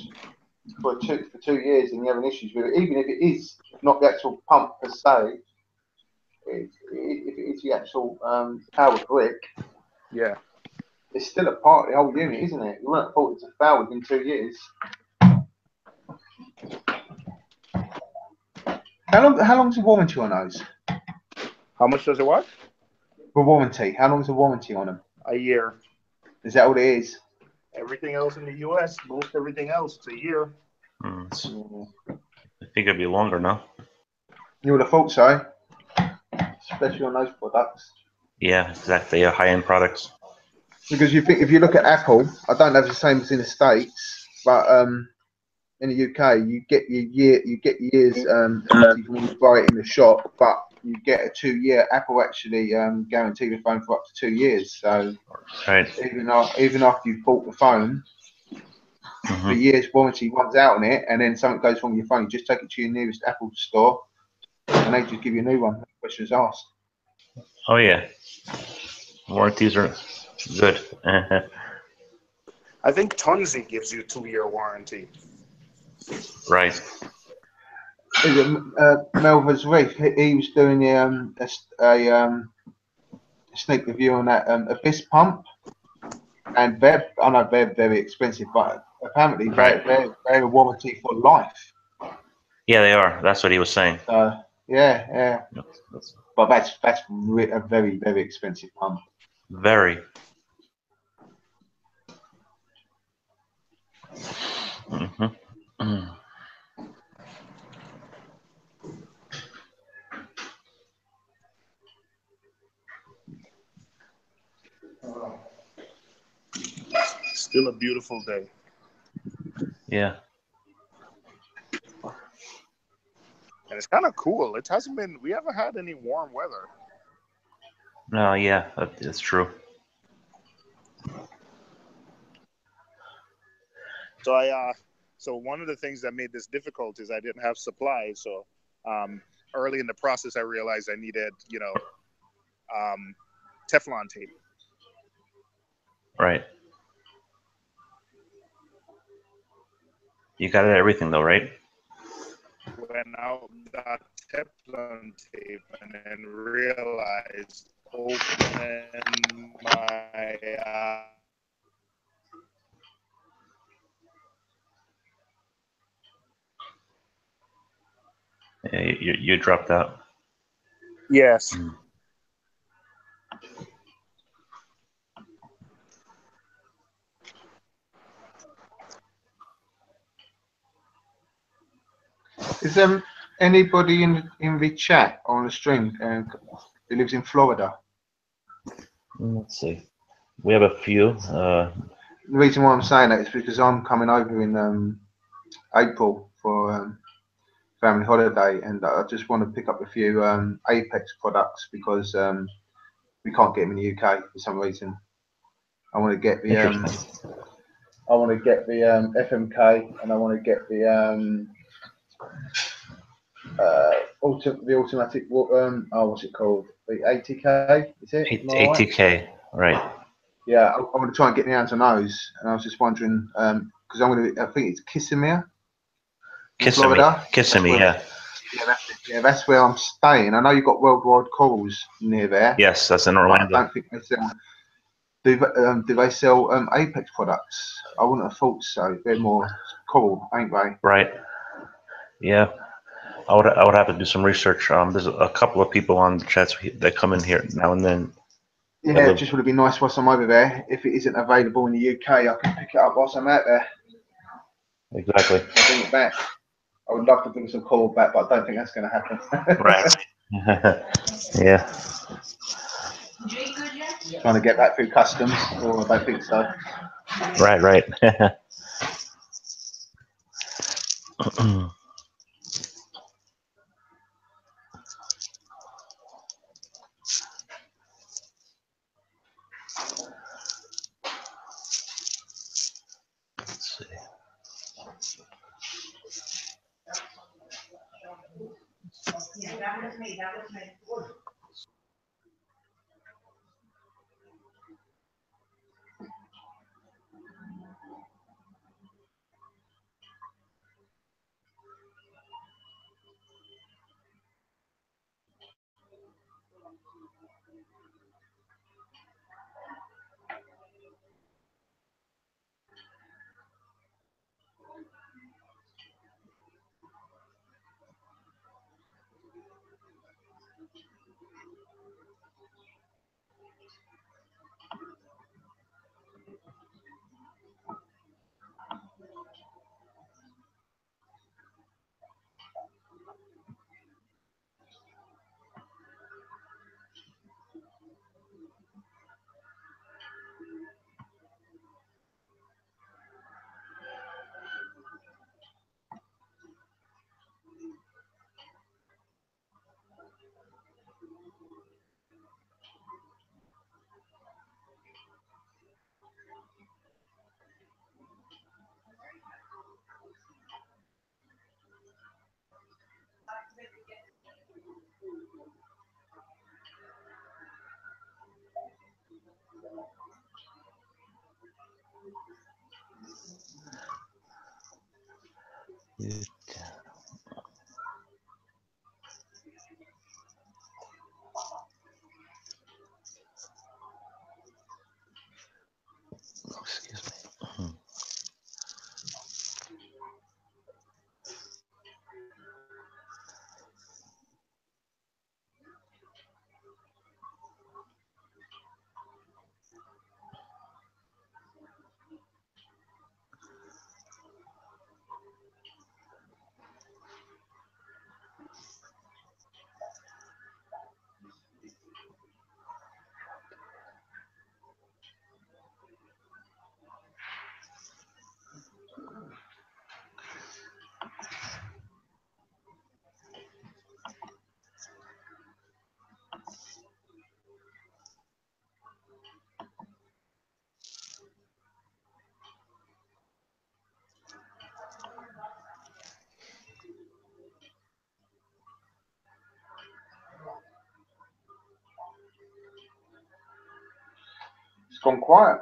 for 2 years and you're having issues with it. Even if it is not the actual pump per se, if it is the actual power brick, yeah, it's still a part of the whole unit, isn't it? You won't thought it's a fail within 2 years. How long's the warranty on those? How much does it what? For warranty. How long is the warranty on them? A year. Is that what it is? Everything else in the U.S., most everything else, it's a year. I think it'd be longer now. You would have thought so, especially on those products. Yeah, exactly. Yeah, high-end products. Because you think if you look at Apple, I don't know if it's the same as in the States, but in the UK you get years warranty when you buy it in the shop, but you get a 2-year. Apple actually guarantee the phone for up to 2 years. So even after you've bought the phone, the year's warranty runs out on it, and then something goes wrong with your phone, you just take it to your nearest Apple store, and they just give you a new one. No questions asked. Oh yeah, warranties are good. I think Tunzi gives you a 2-year warranty. Right. Melva's Reef. He was doing a sneak review on that Abyss pump, and I know they're very expensive, but apparently they're a warranty for life. Yeah, they are. That's what he was saying. Yeah. But that's a very, very expensive pump. Very. Still a beautiful day. Yeah. And it's kind of cool. It hasn't been. We haven't had any warm weather. No, yeah, that's true. So so one of the things that made this difficult is I didn't have supply. So early in the process, I realized I needed, Teflon tape. Right. You got everything though, right? Went out, got Teflon tape, and then realized open my Yeah, you dropped out. Yes. Is there anybody in the chat on the stream who lives in Florida? Let's see. We have a few. The reason why I'm saying that is because I'm coming over in April for family holiday, and I just want to pick up a few Apex products because we can't get them in the UK for some reason. I want to get the FMK, and I want to get the automatic. What's it called? The 80K. Is it? 80K. Right. Yeah, I want to try and get my hands on those, and I was just wondering because I think it's Kissimmee. Kissimmee, yeah. That's where I'm staying. I know you've got Worldwide Corals near there. Yes, that's in Orlando. I don't think they sell. Do they sell Apex products? I wouldn't have thought so. They're more coral, ain't they? Right. Yeah. I would have to do some research. There's a couple of people on the chats that come in here now and then. Yeah, it just would have been nice whilst I'm over there. If it isn't available in the UK, I can pick it up whilst I'm out there. Exactly. I'll bring it back. I would love to bring some coral back, but I don't think that's going to happen. Right. Yeah. Trying to get that through customs, or I don't think so. Right. Let's see. Excuse me. It's gone quiet.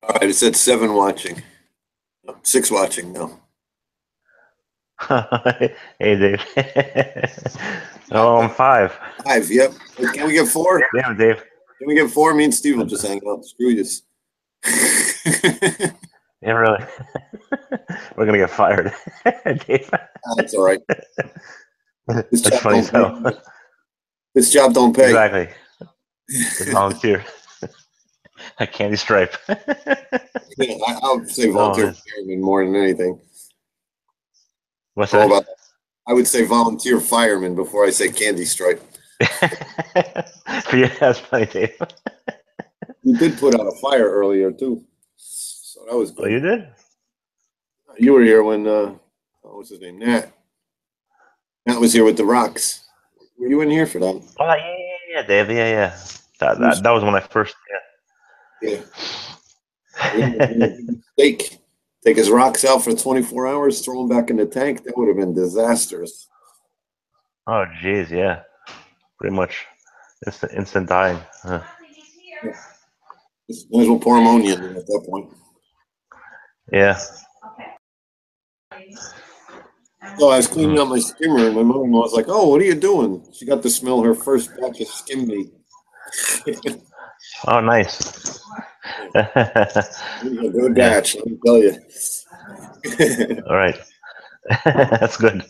All right, it said 7 watching. 6 watching now. Hey, Dave. Oh, I'm 5. 5, yep. Can we get 4? Damn, Dave. Can we get 4? Me and Steve will just hang out. Screw this. Yeah, really. We're gonna get fired, Dave. That's all right. This That's job funny don't as hell. pay. This job don't pay. Exactly. It's volunteer. A candy stripe. Yeah, I'll say Oh, volunteer man. fireman more than anything. What's All that? about that. I would say volunteer fireman before I say candy stripe. Yeah, that's funny, Dave. You did put out a fire earlier too, so that was Oh, good. you did? You were here when what's his name? Nat. Nat was here with the rocks. Were you in here for that? Oh, yeah, Dave. Yeah. That was when I first. Yeah. Mistake. Take his rocks out for 24 hours, throw them back in the tank. That would have been disastrous. Oh, jeez, yeah. Pretty much instant dying. Huh. Might as well pour ammonia in there at that point. Yeah. So I was cleaning out my skimmer, and my mother-in-law was like, "Oh, what are you doing?" She got to smell her first batch of skim meat. Oh, nice. Good batch, let me tell you. All right. That's good.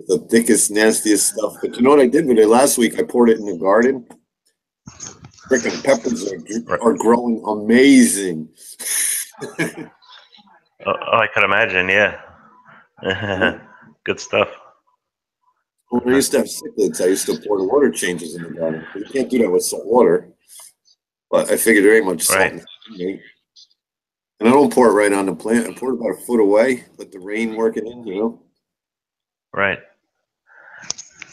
The thickest, nastiest stuff. But you know what I did with it last week? I poured it in the garden. Freaking peppers are growing amazing. I could imagine, yeah. Good stuff. When I used to have cichlids, I used to pour the water changes in the garden. You can't do that with salt water. But I figured there ain't much salt in it. And I don't pour it right on the plant. I pour it about a foot away, let the rain work it in, you know? Right.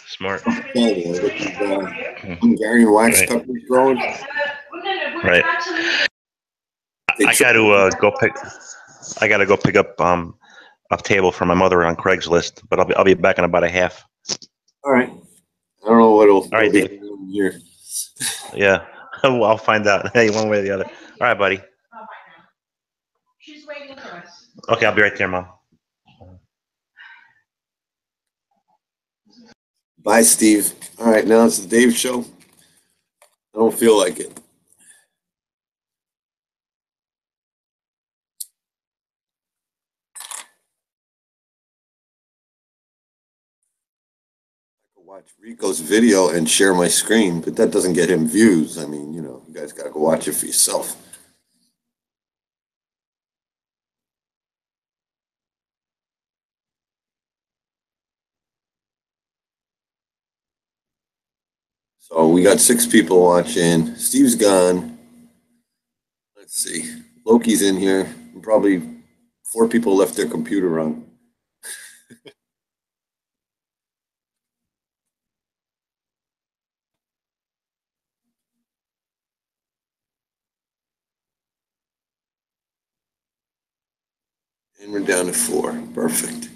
Smart. Hungarian wax peppers growing. Right. I got to go pick. I got to go pick up a table for my mother on Craigslist, but I'll be back in about a half. All right. I don't know what'll. All right, Dave. Here. Yeah. Well, I'll find out. Hey, one way or the other. All right, buddy. She's waiting for us. Okay, I'll be right there, Mom. Bye, Steve. All right, now it's the Dave show. I don't feel like it. I could watch Rico's video and share my screen, but that doesn't get him views. I mean, you know, you guys got to go watch it for yourself. So we got 6 people watching. Steve's gone. Let's see. Loki's in here. And probably 4 people left their computer on. And we're down to 4. Perfect.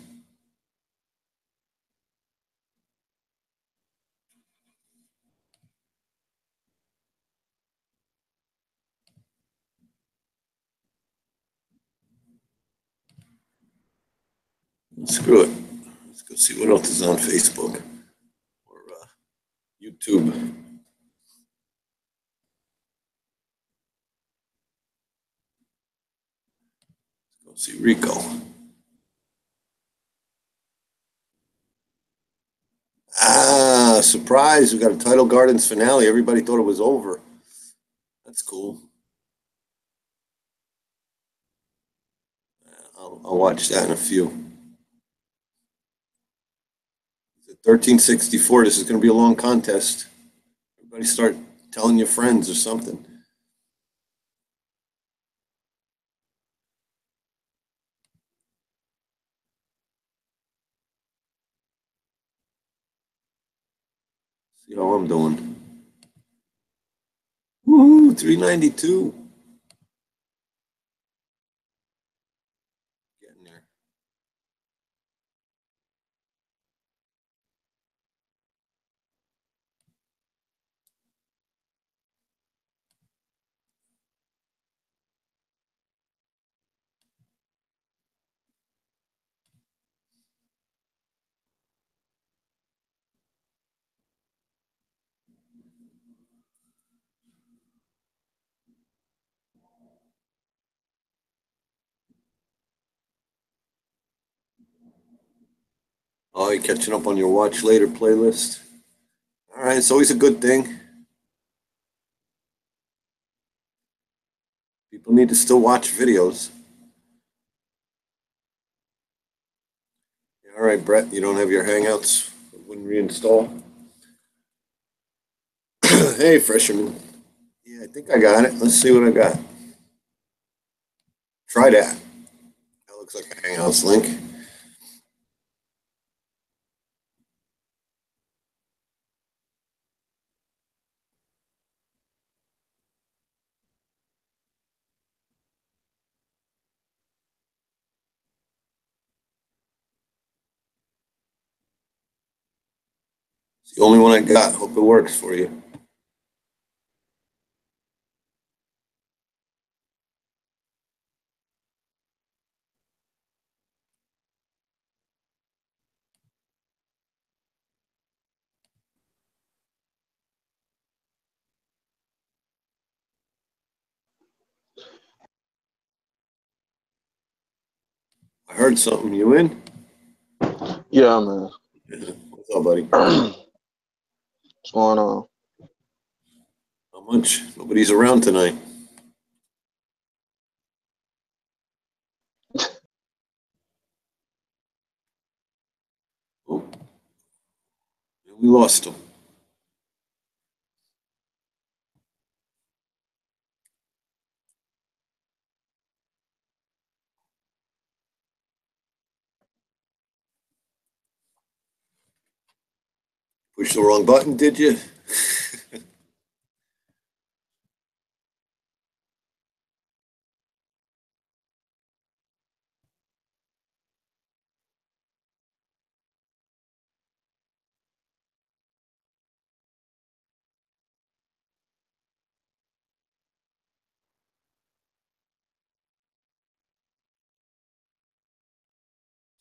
Screw it. Let's go see what else is on Facebook or YouTube. Let's go see Rico. Ah, surprise. We got a Tidal Gardens finale. Everybody thought it was over. That's cool. I'll watch that in a few. 1364. This is going to be a long contest. Everybody start telling your friends or something. See how I'm doing. Woo, 392. Getting there. Oh, you're catching up on your watch later playlist. All right, it's always a good thing. People need to still watch videos. All right, Brett, you don't have your Hangouts? Wouldn't reinstall? Hey, Fisherman. Yeah, I think I got it. Let's see what I got. Try that. That looks like a Hangouts link. It's the only one I got. Hope it works for you. I heard something. You in? Yeah, man. What's up, buddy? What's going on? Not much. Nobody's around tonight. Oh, we lost him. Pushed the wrong button, did you?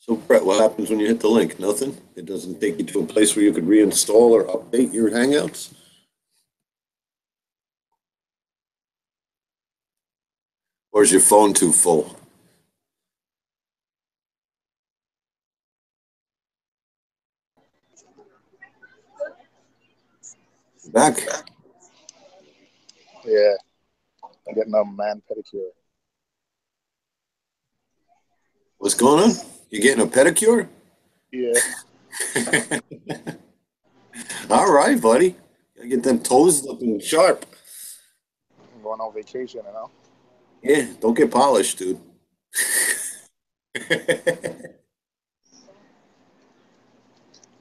So, Brett, what happens when you hit the link? Nothing? It doesn't take you to a place where you could reinstall or update your Hangouts? Or is your phone too full? Back? Yeah, I'm getting a man pedicure. What's going on? You getting a pedicure? Yeah. All right, buddy. Gotta get them toes looking sharp. I'm going on vacation, you know. Yeah, don't get polished, dude.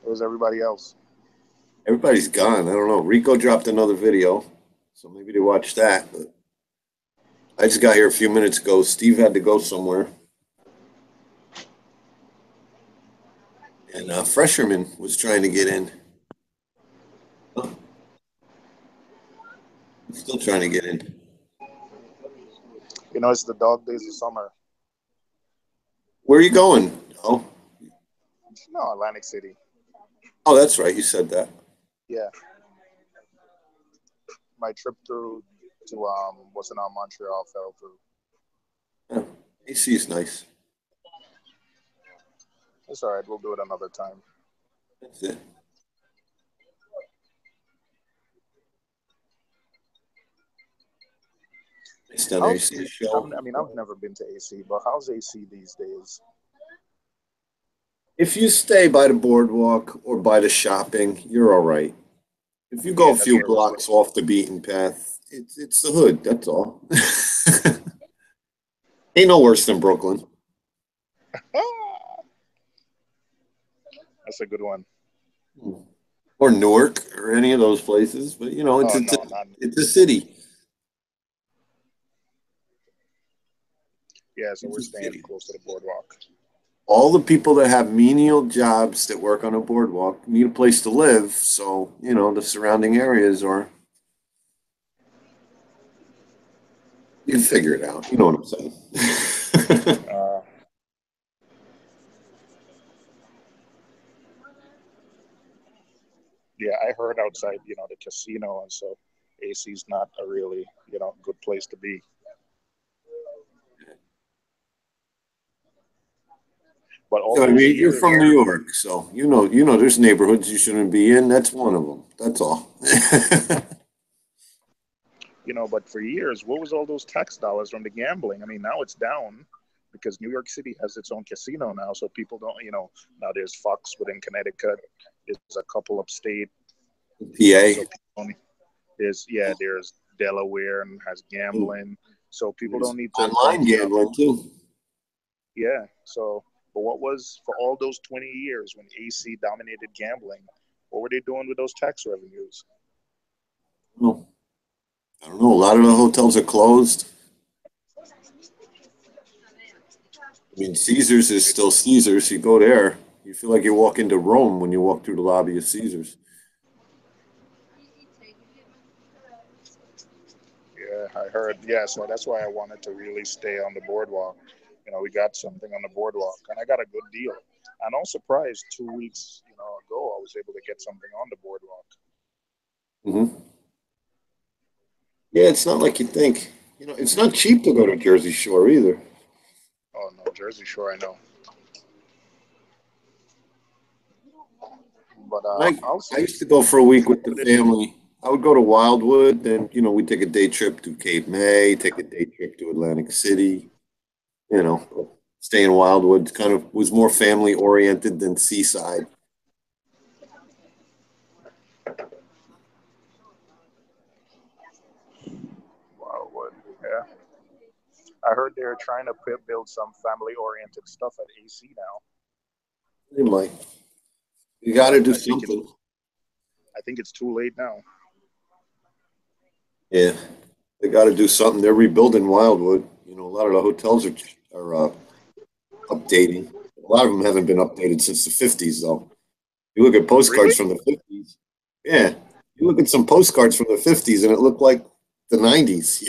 Where's everybody else? Everybody's gone. I don't know. Rico dropped another video, so maybe they watched that. But I just got here a few minutes ago. Steve had to go somewhere. And Fresherman was trying to get in. Oh. He's still trying to get in. You know, it's the dog days of summer. Where are you going? Oh, No, Atlantic City. oh, that's right. You said that. Yeah. My trip through to Montreal fell through. Yeah. AC is nice. It's all right. We'll do it another time. That's it. It's down there. You see the show. I mean, I've never been to AC, but how's AC these days? If you stay by the boardwalk or by the shopping, you're all right. If you go a few blocks off the beaten path, it's the hood. That's all. Ain't no worse than Brooklyn. That's a good one. Or Newark or any of those places. But, you know, it's a city. Yeah, so we're staying close to the boardwalk. All the people that have menial jobs that work on a boardwalk need a place to live. So, you know, the surrounding areas are. You can figure it out. You know what I'm saying. Yeah, I heard outside, you know, the casino, and so AC's not a really, you know, good place to be. But all So, I those mean, you're years, from New York, so you know, there's neighborhoods you shouldn't be in. That's one of them. That's all. but for years, what was all those tax dollars from the gambling? I mean, now it's down because New York City has its own casino now, so people don't, now there's Fox within Connecticut. There's a couple upstate. PA. So there's Delaware and has gambling. So people don't need to online gambling too. Yeah. So, but what was for all those 20 years when AC dominated gambling? What were they doing with those tax revenues? Well, I don't know. A lot of the hotels are closed. I mean, Caesars is still Caesars. You go there, you feel like you walk into Rome when you walk through the lobby of Caesars. Yeah, I heard. Yeah, so that's why I wanted to really stay on the boardwalk. We got something on the boardwalk, and I got a good deal. And I'm surprised 2 weeks, ago, I was able to get something on the boardwalk. Mm-hmm. Yeah, it's not like you think. It's not cheap to go to Jersey Shore either. Oh no, Jersey Shore, I know. But I used to go for a week with the family. I would go to Wildwood, then we'd take a day trip to Cape May, take a day trip to Atlantic City. Stay in Wildwood kind of was more family oriented than seaside. Wildwood, yeah. I heard they're trying to build some family oriented stuff at AC now. They might. You got to do something. I think it's too late now. Yeah, they got to do something. They're rebuilding Wildwood. A lot of the hotels are updating. A lot of them haven't been updated since the 50s, though. You look at postcards from the 50s. Yeah, you look at some postcards from the 50s, and it looked like the 90s.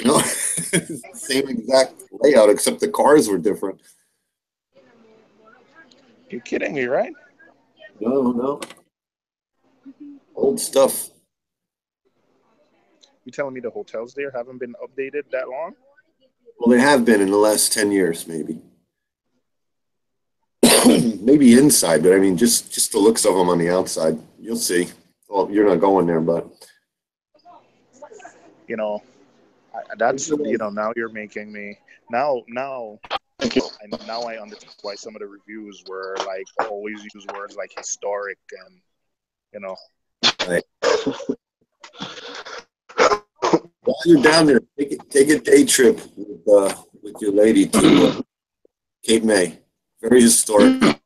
Same exact layout, except the cars were different. You're kidding me, right? No. Old stuff. You telling me the hotels there haven't been updated that long? Well, they have been in the last 10 years, maybe. Maybe inside, but I mean, just the looks of them on the outside. You'll see. Well, you're not going there, but that's now you're making me now I understand why some of the reviews were like always use words like historic and Right. While you're down there, take a day trip with your lady to Cape May. Very historic,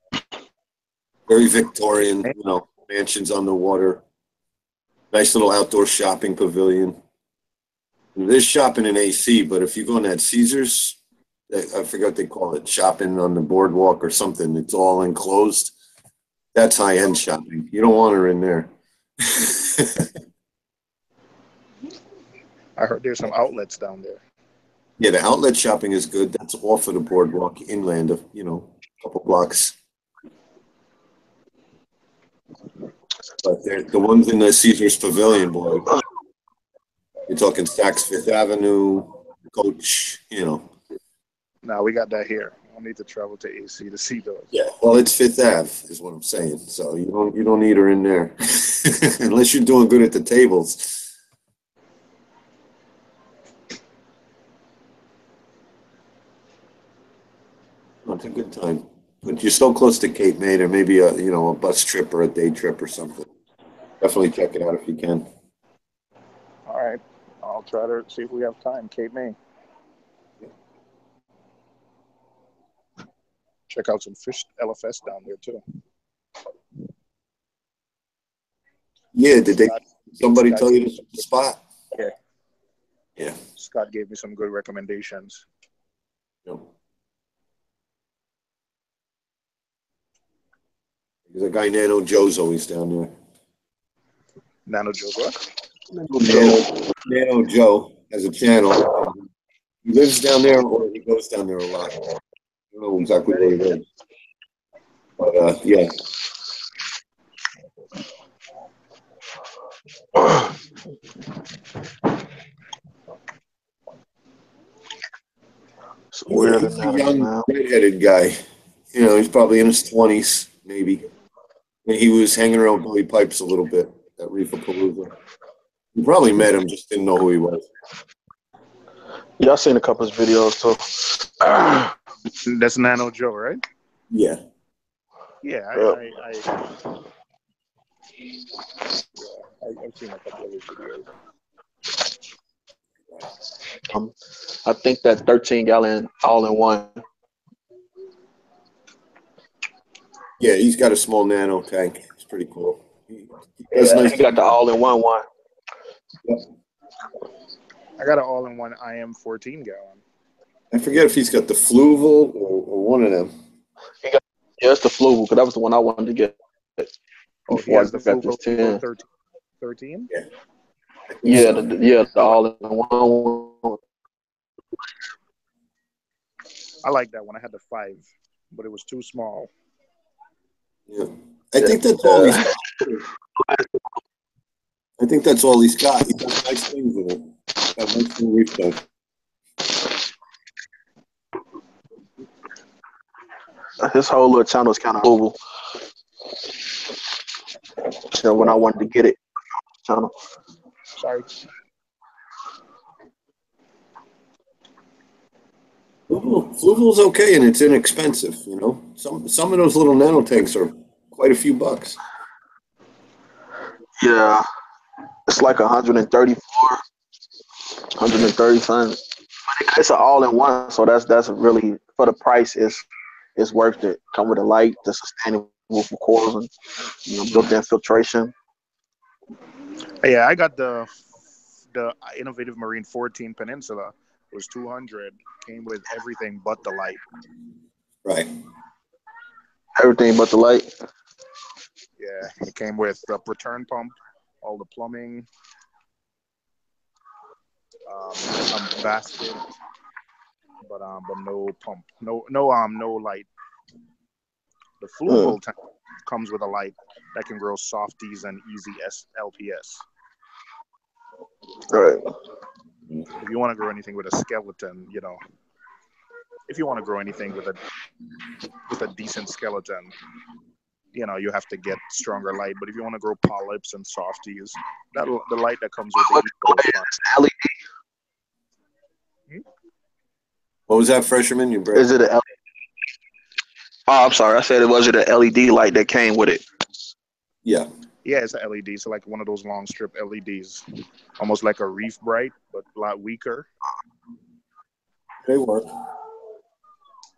very Victorian. Mansions on the water. Nice little outdoor shopping pavilion. There's shopping in AC, but if you go in that Caesars, I forgot what they call it, shopping on the boardwalk or something. It's all enclosed. That's high-end shopping. You don't want her in there. I heard there's some outlets down there. Yeah, the outlet shopping is good. That's off of the boardwalk inland of, a couple blocks. But the ones in the Caesars Pavilion, boy. You're talking Saks Fifth Avenue, Coach, No, we got that here. I don't need to travel to AC to see those. Yeah, well, it's Fifth Ave is what I'm saying. So you don't need her in there unless you're doing good at the tables. It's a good time, but you're so close to Cape May. There may be a bus trip or a day trip or something. Definitely check it out if you can. All right, I'll try to see if we have time. Cape May. Check out some fish LFS down there too. Yeah, did somebody tell you the spot? Yeah. Yeah. Scott gave me some good recommendations. Yep. There's a guy, Nano Joe's always down there. Nano Joe's what? Nano Joe has a channel. He lives down there or he goes down there a lot. I don't know exactly where he lives. But, yeah. He's a young, redheaded guy. You know, he's probably in his 20s, maybe. And he was hanging around Billy Pipes a little bit at Reef Palooza. You probably met him, just didn't know who he was. Yeah, I've seen a couple of videos too. That's Nano Joe, right? Yeah. Yeah, I've seen a couple of his videos. I think that 13-gallon all-in-one. Yeah, he's got a small nano tank. It's pretty cool. That's nice. He got the all-in-one one. Yep. I got an all-in-one IM 14-gallon. I forget if he's got the Fluval or one of them. Yeah, it's the Fluval, because that was the one I wanted to get. Oh, he has the Fluval 13? Yeah. Yeah, the all-in-one. I like that one. I had the 5, but it was too small. Yeah. I think that's all he's got. I think that's all he's got. He does nice things with it. Got nice little reef tank. His whole little channel is kind of oval. So when I wanted to get it, channel. Sorry. Fluval's okay, and it's inexpensive. You know, some of those little nano tanks are quite a few bucks. Yeah, it's like 134, 135. It's an all-in-one, so that's really, for the price, it's worth it. Come with a light, the sustainable for coils, and built-in filtration. Yeah, I got the Innovative Marine 14 Peninsula. It was 200. Came with everything but the light. Right. Everything but the light. Yeah, it came with the return pump, all the plumbing, basket, but no pump, no light. The Fluval tank comes with a light that can grow softies and easy LPS. Right. If you want to grow anything with a skeleton, if you want to grow anything with a decent skeleton, you have to get stronger light. But if you want to grow polyps and softies, the light that comes with the LED. What was that, Fisherman? You break. Is it an LED? Oh, I'm sorry. I said it was an LED light that came with it. Yeah. Yeah, it's an LED. So like one of those long strip LEDs, almost like a Reef Bright, but a lot weaker. They work.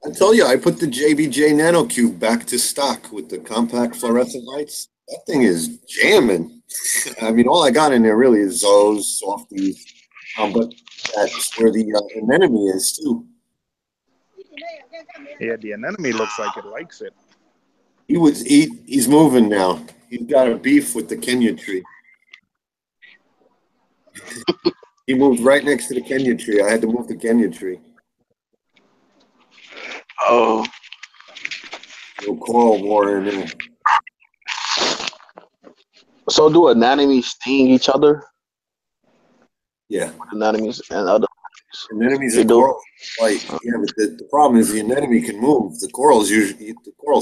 I tell you, I put the JBJ Nano Cube back to stock with the compact fluorescent lights. That thing is jamming. I mean, all I got in there really is Zoes, softies, but that's where the anemone is too. Yeah, the anemone looks like it likes it. He's moving now. He's got a beef with the Kenya tree. He moved right next to the Kenya tree. I had to move the Kenya tree. Oh. No coral war in there. So do anemones sting each other? Yeah. Anemones and other anemones and corals. Like, yeah, but the problem is the anemone can move. The corals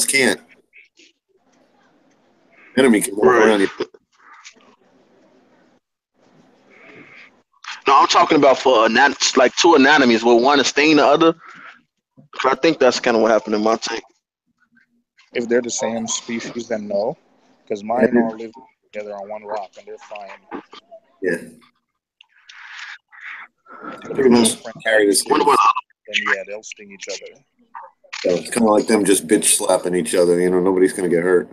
can't. Anemone can walk around you. No, I'm talking about for like two anemones. Will one sting the other? I think that's kind of what happened in my tank. If they're the same species, then no. Because mine all live together on one rock and they're fine. Yeah. Pretty much carry this. Then yeah, they'll sting each other. So it's kind of like them just bitch slapping each other. You know, nobody's gonna get hurt.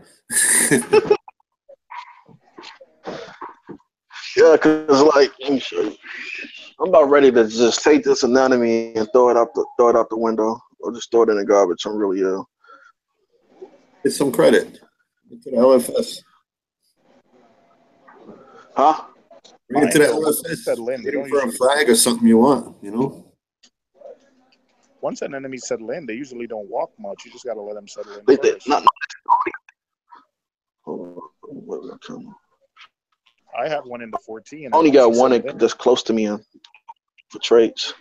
Yeah, because like I'm about ready to just take this anemone and throw it out the window, or just throw it in the garbage. I'm really ill. Get some credit. Get to the LFS. Huh? Bring it to the LFS. Waiting for a flag or something you want, you know? Once an enemy settle in, they usually don't walk much. You just got to let them settle in first. I have one in the 14. I only got one that's close to me for trades.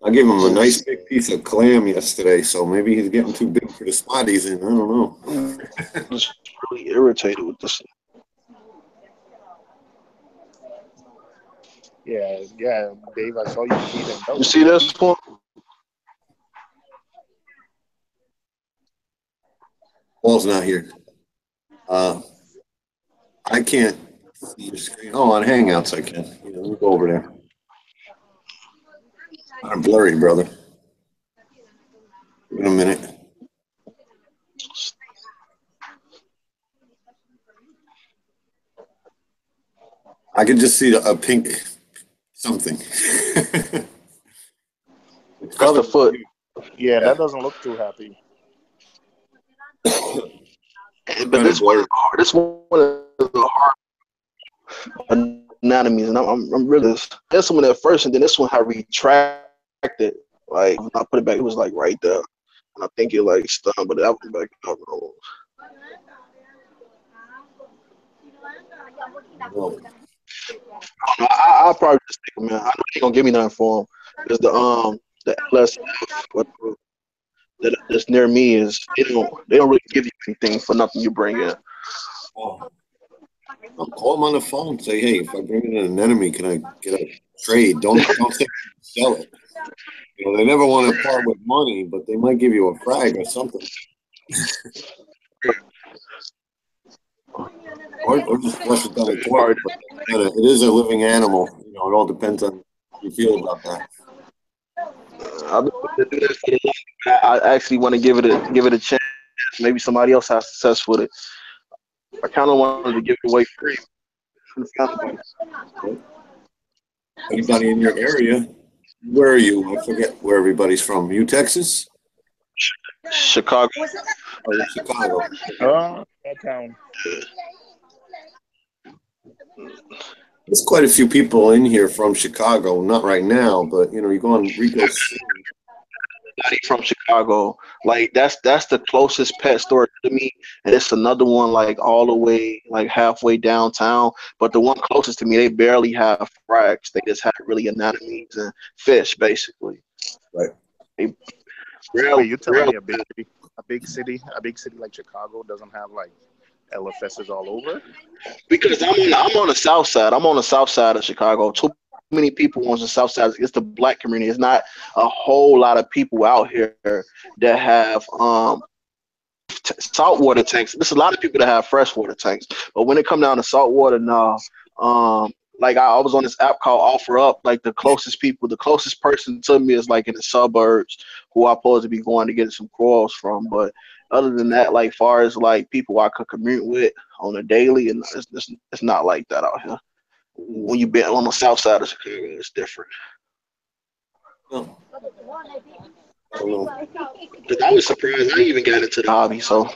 I gave him a nice big piece of clam yesterday, so maybe he's getting too big for the spot he's in. I don't know. I'm just really irritated with this. Yeah, Dave, I saw you feeding. You see this one? Paul's not here. I can't see your screen. Oh, on Hangouts I can. Yeah, we'll go over there. I'm blurry, brother. In a minute. I can just see a pink something. It's the foot. Yeah, that doesn't look too happy. But this one is the hard anatomies, and I'm really this one at first, and then this one I retracted. Like when I put it back, it was like right there, and I think it like stung, but that was back up. I'll probably just take him, man. I know he ain't gonna give me nothing for him. Because the LSF that's near me is they don't really give you anything for nothing you bring in. I'll call him on the phone and say, hey, if I bring in an enemy, can I get a trade? Don't say sell it. You know, they never want to part with money, but they might give you a frag or something. or just flush it down the toilet. But it is a living animal. You know, it all depends on how you feel about that. I actually want to give it a chance. Maybe somebody else has success with it. I kind of wanted to give it away free. Anybody in your area? Where are you? I forget where everybody's from. You Texas? Chicago. Oh, Chicago. That town. There's quite a few people in here from Chicago. Not right now, but you know, you go on Rico City. From Chicago, like that's the closest pet store to me, and it's another one like all the way like halfway downtown. But the one closest to me, they barely have frags. They just have really anatomies and fish, basically. Right. Wait, you're telling me a big city like Chicago doesn't have like LFSs all over? Because I'm on the south side. I'm on the south side of Chicago. Too many people on the south side. It's the black community. It's not a whole lot of people out here that have saltwater tanks. There's a lot of people that have freshwater tanks, but when it come down to saltwater, no. Like I was on this app called OfferUp. Like the closest person to me is like in the suburbs, who I'm supposed to be going to get some corals from. But other than that, like far as like people I could commute with on a daily, and it's not like that out here. When you've been on the south side of Chicago, it's different. Oh. I was surprised I even got into the hobby, so.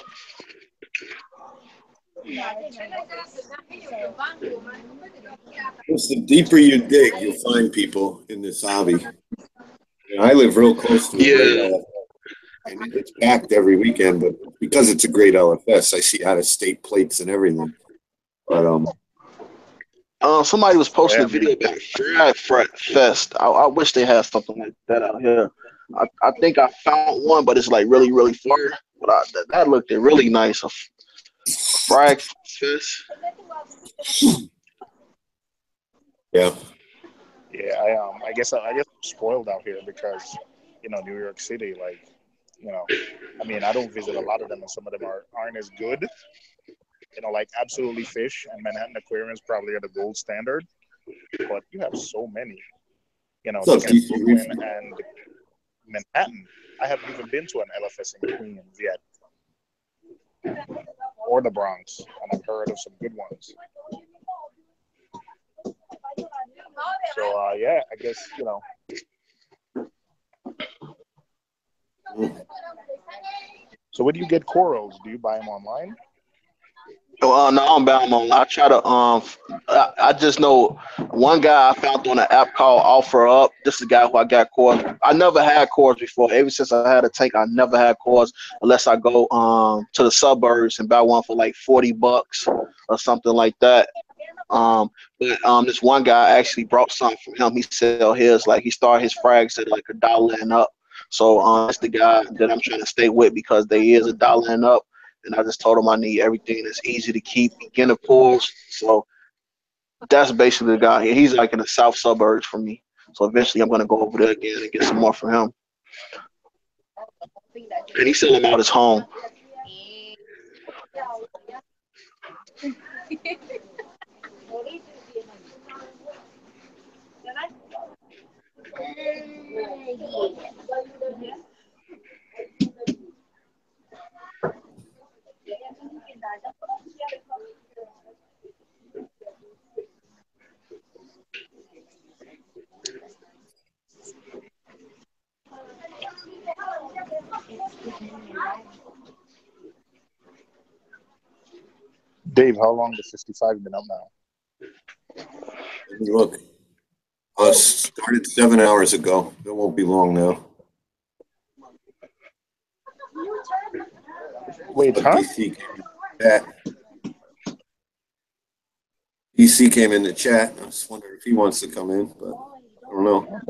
The deeper you dig, you'll find people in this hobby. You know, I live real close to a great LFS, and it's packed every weekend. But because it's a great LFS, I see out-of-state plates and everything. But somebody was posting a video about Frag Fest. I wish they had something like that out here. I think I found one, but it's like really, really far. But that looked really nice. A Frag Fest. Yeah. Yeah, I guess I'm spoiled out here because, you know, New York City, like, you know, I mean, I don't visit a lot of them, and some of them aren't as good. You know, like Absolutely Fish and Manhattan Aquariums probably are the gold standard, but you have so many. You know, just in Brooklyn and Manhattan. I haven't even been to an LFS in Queens yet, or the Bronx, and I've heard of some good ones. So yeah, I guess, you know. So where do you get corals? Do you buy them online? No, I'm bound on. I try to. I just know one guy I found on an app called OfferUp. This is the guy who I got corals. I never had corals before. Ever since I had a tank, I never had corals unless I go to the suburbs and buy one for like $40 or something like that. But this one guy actually brought something from him. He sell his, like he started his frags at like $1 and up. So that's the guy that I'm trying to stay with because they is $1 and up. And I just told him I need everything that's easy to keep, beginner pools. So that's basically the guy. He's like in the south suburbs from me. So eventually I'm gonna go over there again and get some more from him. And he's selling out his home. Dave, how long has 55 been up now? Let me look. I started 7 hours ago. It won't be long now. Wait, huh? DC came in the chat. I was wondering if he wants to come in, but I don't know.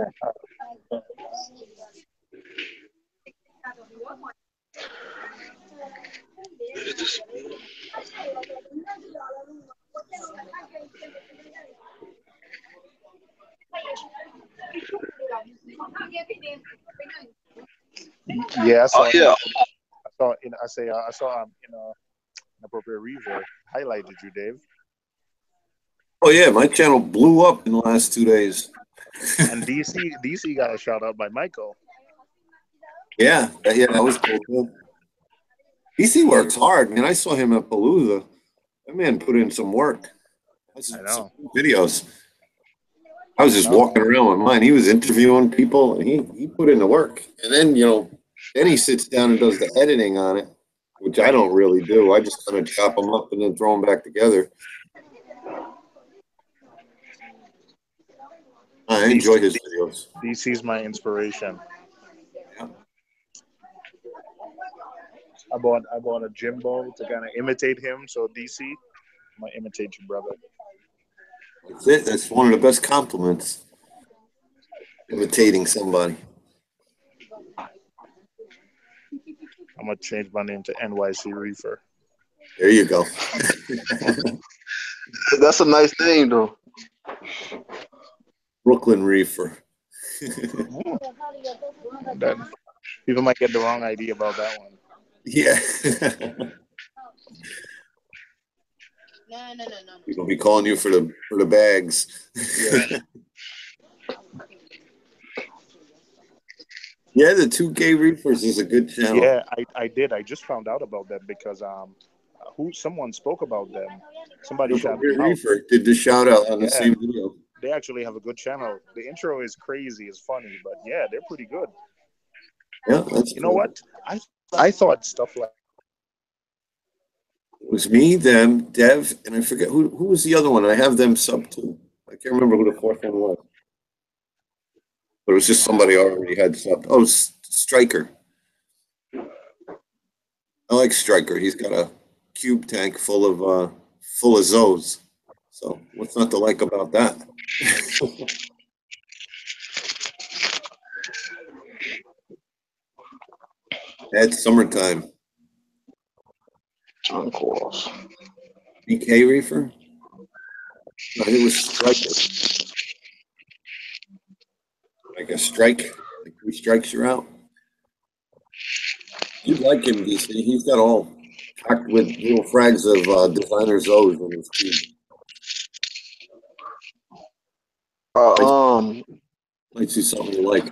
Yeah, I saw. Oh, yeah. I saw Inappropriate Reaver highlighted you, Dave. Oh yeah, my channel blew up in the last 2 days. And DC got a shout out by Michael. Yeah, that was cool too. DC works hard, man. I saw him at Palooza. That man put in some work. I know. Some videos. I was just walking around with mine. He was interviewing people, and he put in the work. And then then he sits down and does the editing on it, which I don't really do. I just kind of chop them up and then throw them back together. I enjoy his videos. DC's my inspiration. Yeah. I bought a Jimbo to kind of imitate him. So DC, I'm gonna imitate you, brother. That's it. That's one of the best compliments. Imitating somebody. I'm gonna change my name to NYC Reefer. There you go. That's a nice name, though. Brooklyn Reefer. People might get the wrong idea about that one. Yeah. No. People be calling you for the bags. Yeah. Yeah, the 2K Reefers is a good channel. Yeah, I did. I just found out about them because someone spoke about them. Somebody shouted them out. Reefer did the shout out on the same video. They actually have a good channel. The intro is crazy, it's funny, but yeah, they're pretty good. Yeah, that's you know what? I thought stuff like it was me, them, Dev, and I forget who was the other one. I have them sub too. I can't remember who the fourth one was. But it was just somebody I already had subbed. Oh, Striker. I like Striker. He's got a cube tank full of Zoes. So what's not to like about that? It's summertime. John Coils. BK Reefer? No, it was Striker. Like a strike? Like 3 strikes, you're out? You'd like him, DC. He's got all packed with little frags of designer Zoes in his cube. Might see something you like.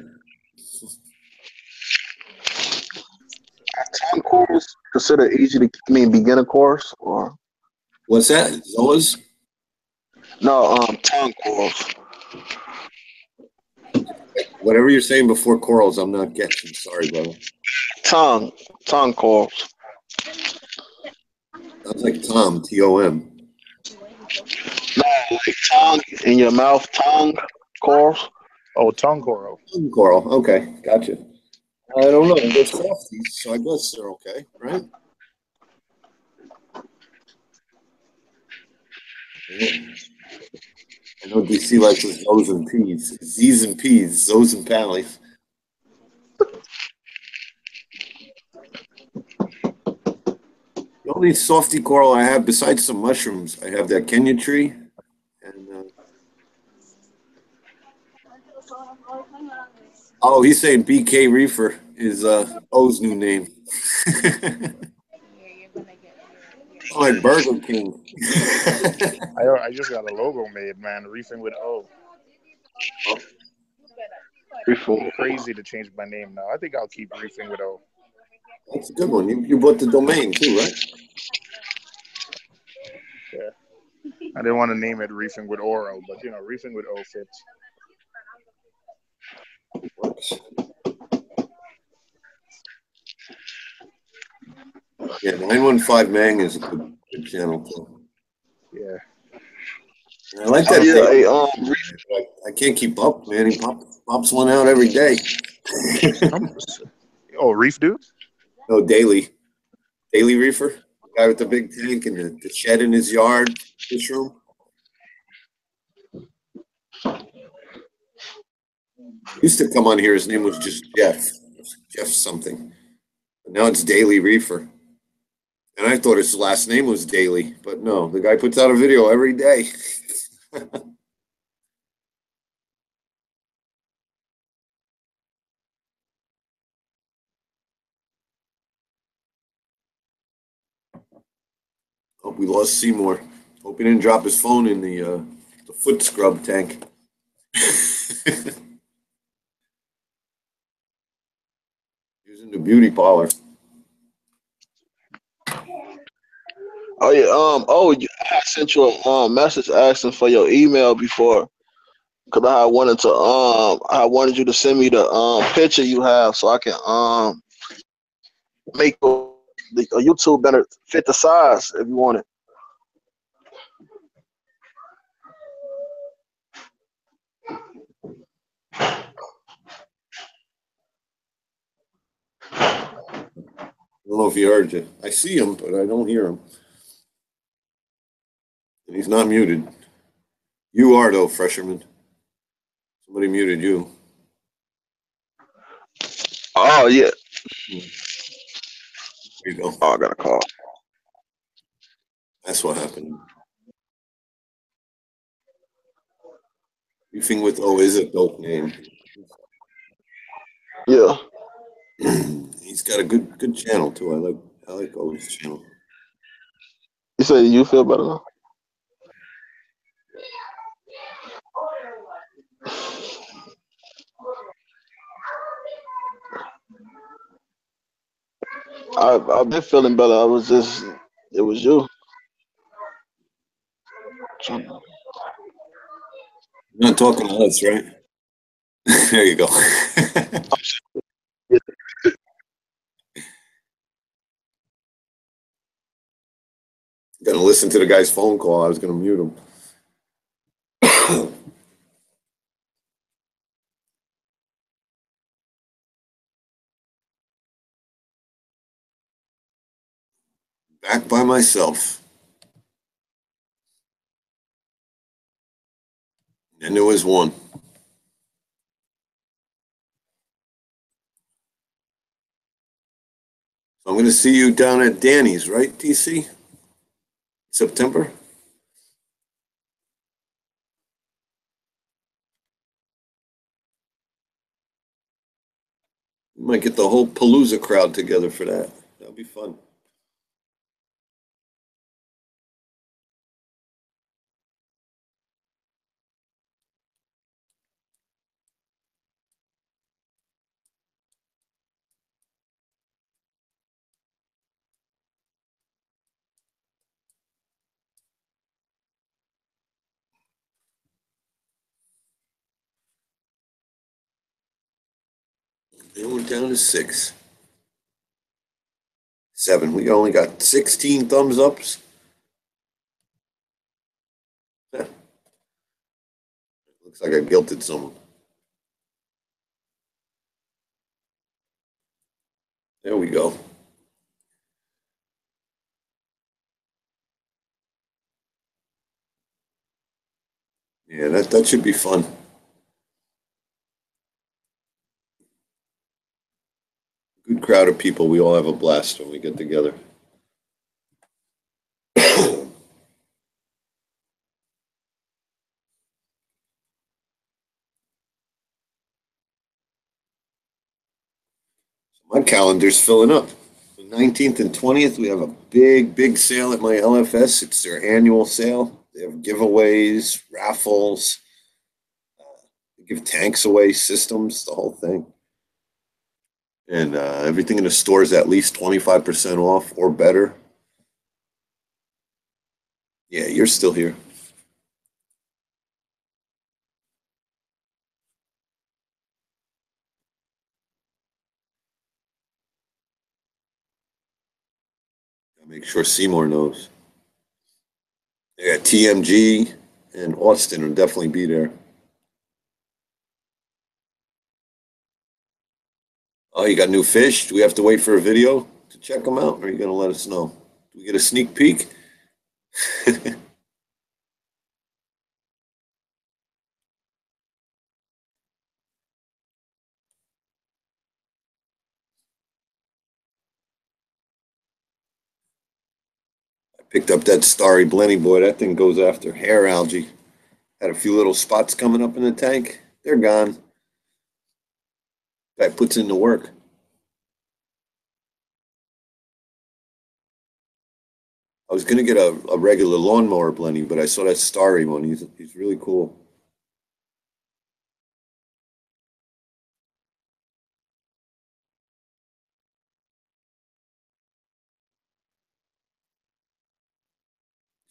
Tongue course considered easy to beginner course or what's that? Zoas? No, tongue course. Whatever you're saying before corals, I'm not getting. Sorry, brother. Tongue coils. Sounds like Tom, Tom. No, like tongue in your mouth, tongue corals. Oh, tongue coral. Tongue coral. Okay, gotcha. I don't know. They're softies, so I guess they're okay, right? Yeah. I know DC likes his O's and P's. Z's and P's, Zo's and Pallies. The only softy coral I have, besides some mushrooms, I have that Kenya tree. And oh, he's saying BK Reefer is O's new name. Like Burger King. I just got a logo made, man. Reefing with O. Crazy to change my name now. I think I'll keep Reefing with O. That's a good one. You bought the domain too, right? Yeah. I didn't want to name it Reefing with Oro, but Reefing with O fits. Yeah, 915 Mang is a good channel too. Yeah. I like that. I can't keep up, man. He pops one out every day. Oh, Reef dude? No, Daily Reefer. The guy with the big tank and the shed in his yard, fish room. Used to come on here. His name was just Jeff something. But now it's Daily Reefer. And I thought his last name was Daily, but no, the guy puts out a video every day. Hope we lost Seymour. Hope he didn't drop his phone in the foot scrub tank. Using the beauty parlor. Oh yeah. I sent you a message asking for your email before, cause I wanted you to send me the picture you have so I can make a YouTube better fit the size if you want it. I don't know if he heard you. I see him, but I don't hear him. And he's not muted. You are, though, Fresherman. Somebody muted you. Oh, yeah. There you go. Oh, I got a call. That's what happened. Beefing with O is a dope name. Yeah. He's got a good channel, too. I like O's channel. You say you feel better now? I've been feeling better. It was you. You're not talking to us, right? There you go. Gonna listen to the guy's phone call. I was gonna mute him. Back by myself. And there was one. So I'm going to see you down at Danny's, right, DC? September? We might get the whole Palooza crowd together for that. That'll be fun. They went down to 6. 7. We only got 16 thumbs ups. Looks like I guilted someone. There we go. Yeah, that should be fun. Good crowd of people. We all have a blast when we get together. My calendar's filling up. The 19th and 20th, we have a big sale at my LFS. It's their annual sale. They have giveaways, raffles, they give tanks away, systems, the whole thing. And everything in the store is at least 25% off or better. Yeah, you're still here. Gotta make sure Seymour knows. Yeah, TMG and Austin will definitely be there. Oh, you got new fish? Do we have to wait for a video to check them out, or are you going to let us know? Do we get a sneak peek? Picked up that starry blenny boy. That thing goes after hair algae. Had a few little spots coming up in the tank. They're gone. Guy puts in the work. I was going to get a regular lawnmower blenny, but I saw that starry one. He's really cool.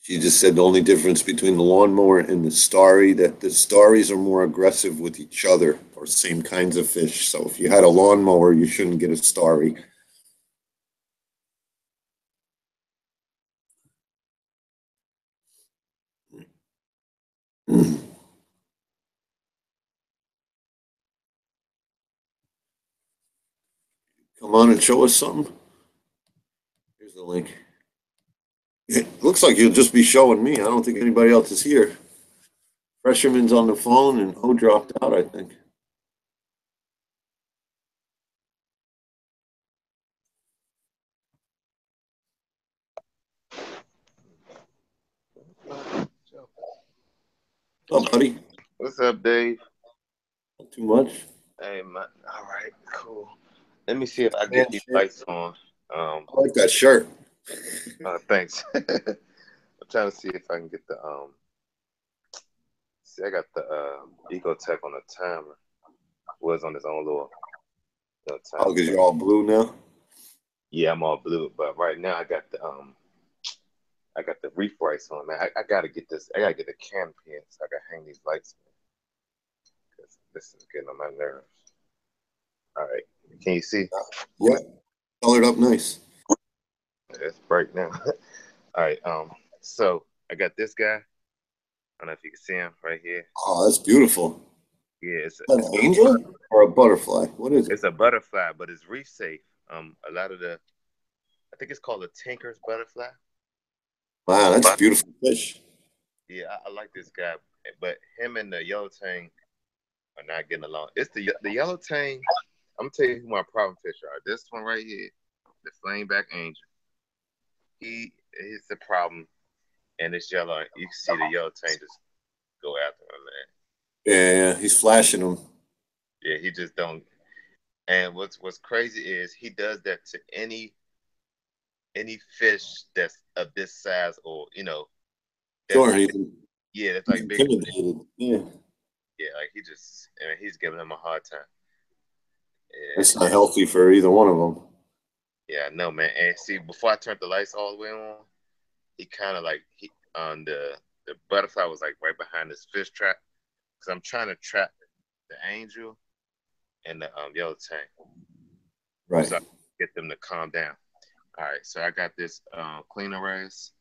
She just said the only difference between the lawnmower and the starry, that the starries are more aggressive with each other, or same kinds of fish. So if you had a lawnmower, you shouldn't get a starry. Come on and show us something. Here's the link. It looks like you'll just be showing me. I don't think anybody else is here. Fresherman's on the phone and O dropped out, I think. What's up, buddy? What's up, Dave? Not too much. Hey, man. All right, cool. Let me see if I get these lights on. I like that shirt. Thanks. I'm trying to see if I can get the See, I got the Ecotech on the timer. Was on his own little timer. Oh, because you're all blue now. Yeah, I'm all blue, but right now I got the Reef lights on, man. I gotta get this. I gotta get the cam pin so I can hang these lights, man. Because this is getting on my nerves. All right, can you see? Yeah, colored up nice. It's bright now. All right, so I got this guy. I don't know if you can see him right here. Oh, that's beautiful. Yeah, it's an angel or a butterfly. What is it? It's a butterfly, but it's reef safe. A lot of I think it's called a Tinker's butterfly. Wow, that's a beautiful fish. Yeah, I like this guy, but him and the yellow tang are not getting along. It's the yellow tang. I'm gonna tell you who my problem fish are. This one right here, the flameback angel. He's the problem, and it's yellow. You can see the yellow tang just go after him, man. Yeah, he's flashing them. Yeah, he just don't. And what's crazy is he does that to any fish that's of this size, or Sure, yeah, that's like big. Intimidated. Yeah, like he's giving him a hard time. Yeah. That's not healthy for either one of them. Yeah, no, man. And see, before I turned the lights all the way on, he kind of on the butterfly was like right behind this fish trap, because I'm trying to trap the angel and the yellow tank. Right. So I get them to calm down. All right, so I got this cleaner rays.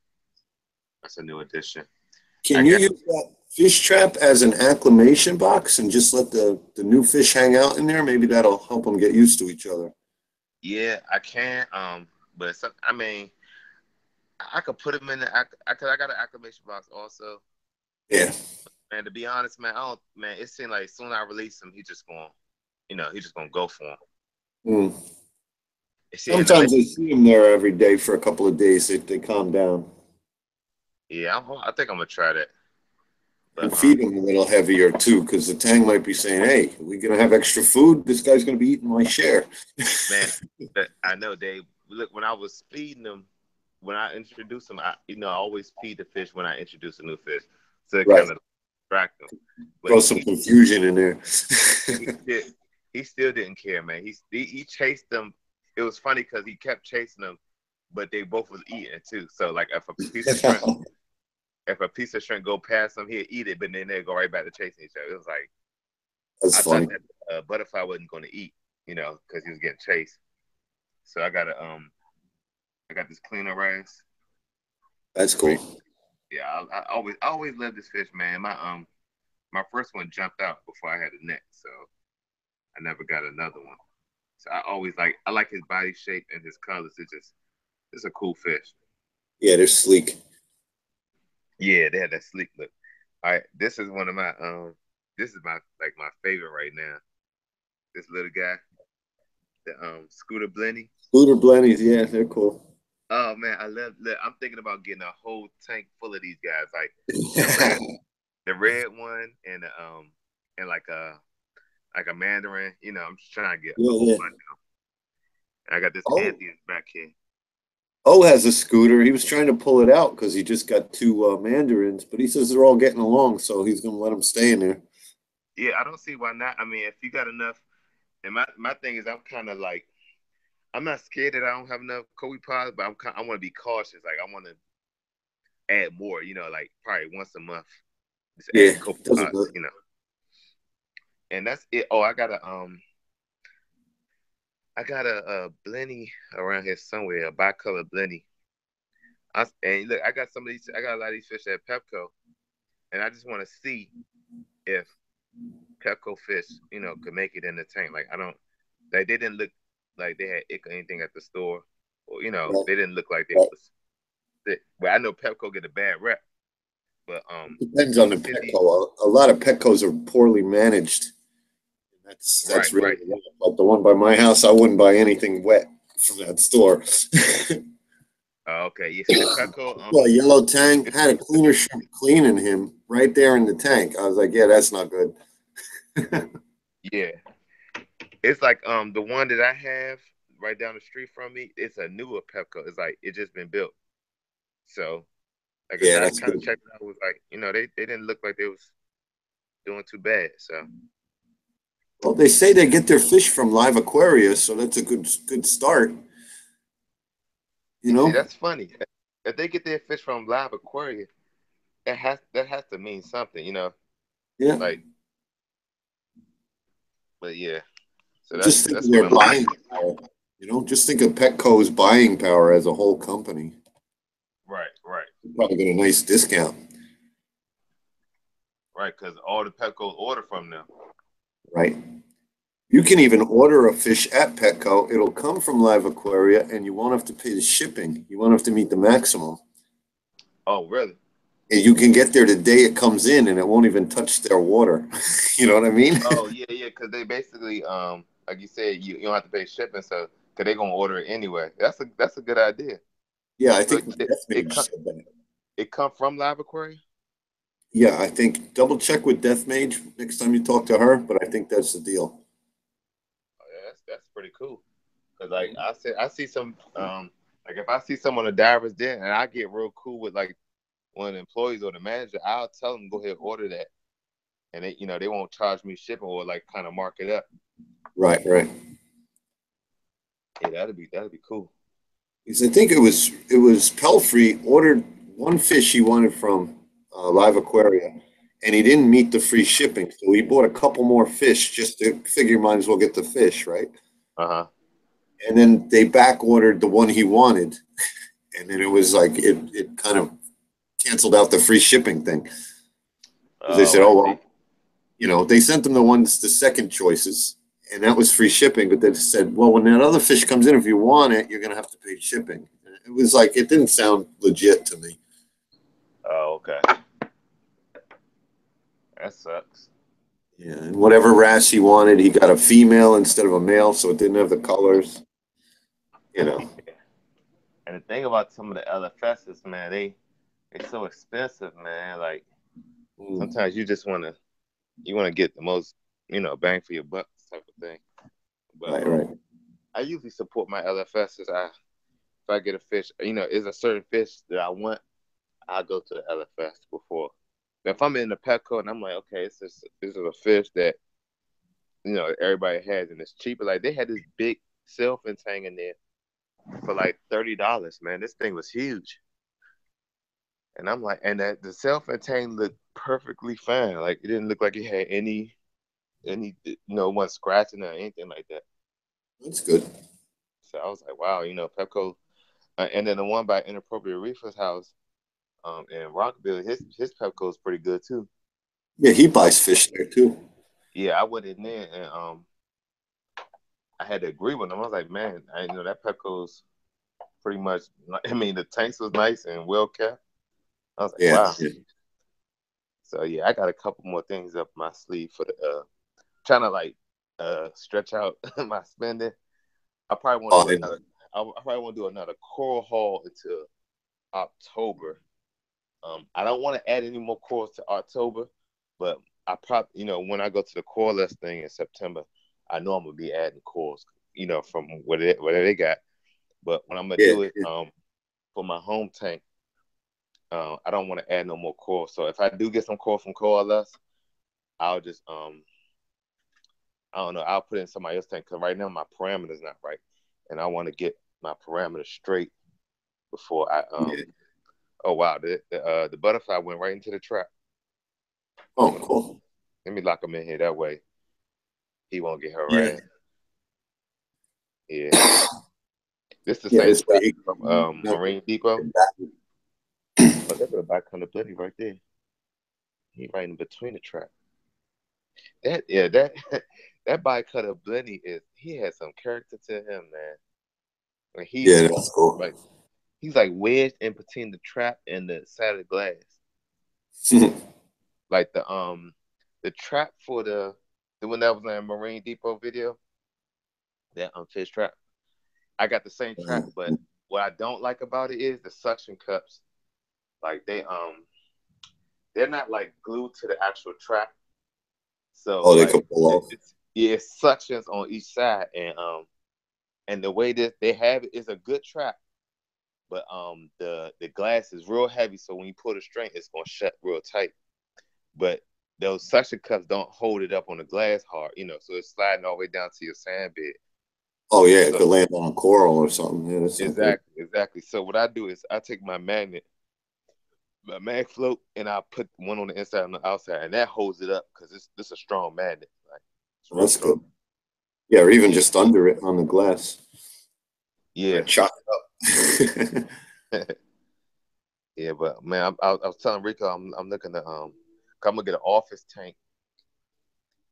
That's a new addition. Can you use that fish trap as an acclimation box and just let the new fish hang out in there? Maybe that'll help them get used to each other. Yeah, I can. But I mean, I could put them in I got an acclimation box also. Yeah. Man, man, to be honest, man, it seemed like as soon as I release him, he's just gonna go for him. Mm. Sometimes I see them there every day for a couple of days. They calm down. Yeah, I think I'm gonna try that. But, and feed them a little heavier too, because the tang might be saying, "Hey, we're gonna have extra food. This guy's gonna be eating my share." Man, I know, Dave. Look, when I was feeding them, when I introduced them, I always feed the fish when I introduce a new fish, so it kind of distract them. Throw some confusion in there. He still didn't care, man. He chased them. It was funny because he kept chasing them, but they both was eating too. So like if a piece of shrimp go past him, he'll eat it, but then they'll go right back to chasing each other. It was like that's funny. Thought that butterfly wasn't going to eat, because he was getting chased. So I got this cleaner rice. That's cool. Yeah, I always love this fish, man. My first one jumped out before I had a net, so I never got another one. So I like his body shape and his colors. It's a cool fish. Yeah, they're sleek. Yeah, they had that sleek look. All right, this is one of my this is my favorite right now. This little guy, the Scooter Blenny. Scooter Blennies, yeah, they're cool. Oh man, I'm thinking about getting a whole tank full of these guys, like the red one and like a mandarin. I'm just trying to get a whole bunch of them. I got this Pantheon back here. Has a scooter. He was trying to pull it out because he just got 2 mandarins, but he says they're all getting along, so he's going to let them stay in there. Yeah, I don't see why not. I mean, if you got enough, and my thing is, I'm kind of like, I'm not scared that I don't have enough Kobe pods, but I want to be cautious. Like I want to add more, like probably once a month. Just add Kobe pods, And that's it. Oh, I got a Blenny around here somewhere, a bicolor Blenny. And look, I got a lot of these fish at Pepco, and I just want to see if Pepco fish, could make it in the tank. Like they didn't look like they had ick or anything at the store, or they didn't look like they was sick. Well, I know Pepco get a bad rep, but depends on the Petco. A lot of Petcos are poorly managed. That's really right. Like the one by my house, I wouldn't buy anything wet from that store. Okay, you see the Petco? Well, yellow tang had a cleaner shrimp cleaning him right there in the tank. I was like, yeah, that's not good. Yeah, it's like the one that I have right down the street from me. It's a newer Petco. It's like it just been built. So, like I kind of checked it out. It was like they didn't look like they was doing too bad. So. Well, they say they get their fish from Live Aquaria, so that's a good start. See, that's funny. If they get their fish from Live Aquaria, that has to mean something, Yeah. Like, but yeah. So just think of their buying power. Just think of Petco's buying power as a whole company. Right. You'll probably get a nice discount. Right, because all the Petco's order from them. Right. You can even order a fish at Petco. It'll come from Live Aquaria, and you won't have to pay the shipping. You won't have to meet the maximum. Oh, really? And you can get there the day it comes in, and it won't even touch their water. You know what I mean? Oh, yeah, because they basically, like you said, you don't have to pay shipping, so because they're gonna order it anyway. That's a good idea. Yeah, I think it come from Live Aquaria. Yeah, I think double check with Death Mage next time you talk to her, but I think that's the deal. Oh, yeah, that's pretty cool. Cause like I see some like if I see someone on the divers den and I get real cool with like one of the employees or the manager, I'll tell them go ahead and order that, and they won't charge me shipping or like kind of mark it up. Right. Yeah, that'd be cool. Because I think it was Pelfrey ordered one fish he wanted from Live Aquaria, and he didn't meet the free shipping, so he bought a couple more fish just to figure might as well get the fish, right? And then they back ordered the one he wanted, and then it was like it kind of canceled out the free shipping thing. They said, oh well, they sent them the second choices, and that was free shipping, but they said, well, when that other fish comes in, if you want it, you're gonna have to pay shipping. It was like it didn't sound legit to me. Oh, okay. That sucks. Yeah, and whatever wrasse he wanted, he got a female instead of a male, so it didn't have the colors. You know. And the thing about some of the LFSs, man, they so expensive, man. Like sometimes you just want to get the most, bang for your buck type of thing. But right. I usually support my LFSs. If I get a fish, is a certain fish that I want, I'll go to the LFS before. If I'm in the Petco and I'm like, okay, this is a fish that everybody has and it's cheaper. Like they had this big sailfin tang in there for like $30, man. This thing was huge. And I'm like, and that the sailfin tang looked perfectly fine. Like it didn't look like it had any one scratching or anything like that. That's good. So I was like, wow, Pepco. And then the one by Inappropriate Reefer's house, in Rockville, his Pepco is pretty good too. Yeah, he buys fish there too. Yeah, I went in there and I had to agree with him. I was like, man, that Pepco's pretty much. I mean, the tanks was nice and well kept. I was like, wow. Yeah. So yeah, I got a couple more things up my sleeve for the trying to stretch out my spending. I probably want to do another. I probably want to do another coral haul until October. I don't want to add any more corals to October, but I probably, when I go to the coralless thing in September, I know I'm gonna be adding corals, from whatever they got. But when I'm gonna do it, for my home tank, I don't want to add no more coral. So if I do get some coral from coralless, I'll just I don't know. I'll put it in somebody else's tank because right now my parameter's not right, and I want to get my parameters straight before I Oh wow, the butterfly went right into the trap. Oh, cool. Let me lock him in here. That way, he won't get harassed. Yeah. This is the same trap from Marine Depot. Oh, that's a back on the bloody right there. He right in between the trap. That bicutter Blenny he has some character to him, man. Like that's cool. Like he's like wedged in between the trap and the side of the glass. Like the trap for the one that was in a Marine Depot video, that fish trap. I got the same trap, but what I don't like about it is the suction cups. Like they're not like glued to the actual trap. So they can pull off. It's suctions on each side, and the way that they have it is a good trap, but the glass is real heavy, so when you pull the string, it's gonna shut real tight. But those suction cups don't hold it up on the glass hard, so it's sliding all the way down to your sand bed. Oh yeah, it could land on a coral or something. Yeah, that's exactly. So what I do is I take my mag float, and I put one on the inside and the outside, and that holds it up because it's a strong magnet. Like that's good. Yeah, or even just under it on the glass. Yeah, chalk it up. Yeah, but man, I was telling Rico I'm looking to I'm gonna get an office tank,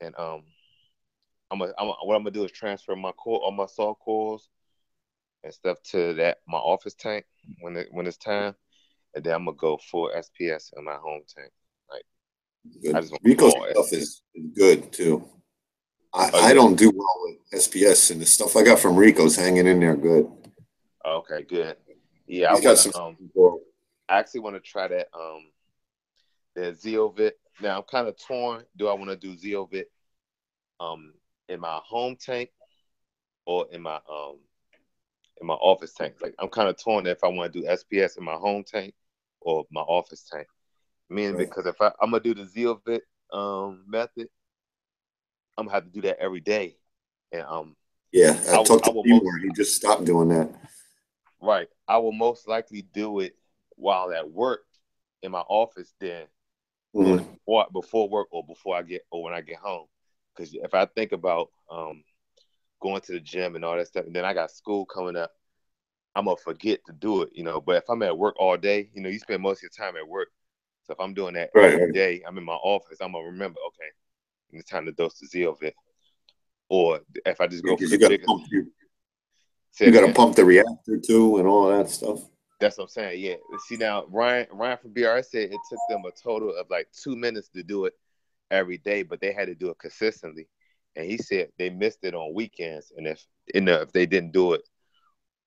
and what I'm gonna do is transfer all my salt corals and stuff to my office tank when it's time, and then I'm gonna go full SPS in my home tank. Like Rico's stuff is good too. I don't do well with SPS, and the stuff I got from Rico's hanging in there good. Okay, good. Yeah, I actually want to try that the Zeovit. Now I'm kind of torn. Do I want to do Zeovit in my home tank or in my office tank? Like I'm kind of torn if I want to do SPS in my home tank or my office tank. Meaning because if I'm gonna do the Zeovit method, I'm gonna have to do that every day. And I talked to Timur. He just stopped doing that. Right. I will most likely do it while at work in my office then before work or when I get home. Because if I think about going to the gym and all that stuff, and then I got school coming up, I'm gonna forget to do it, But if I'm at work all day, you spend most of your time at work. So if I'm doing that every day, I'm in my office, I'm gonna remember, okay, it's time to dose the Zeovit. Or if I just go for the biggest, you got to pump the reactor too and all that stuff. That's what I'm saying. Yeah. See now, Ryan from BRS said it took them a total of like 2 minutes to do it, every day, but they had to do it consistently. And he said they missed it on weekends, and if they didn't do it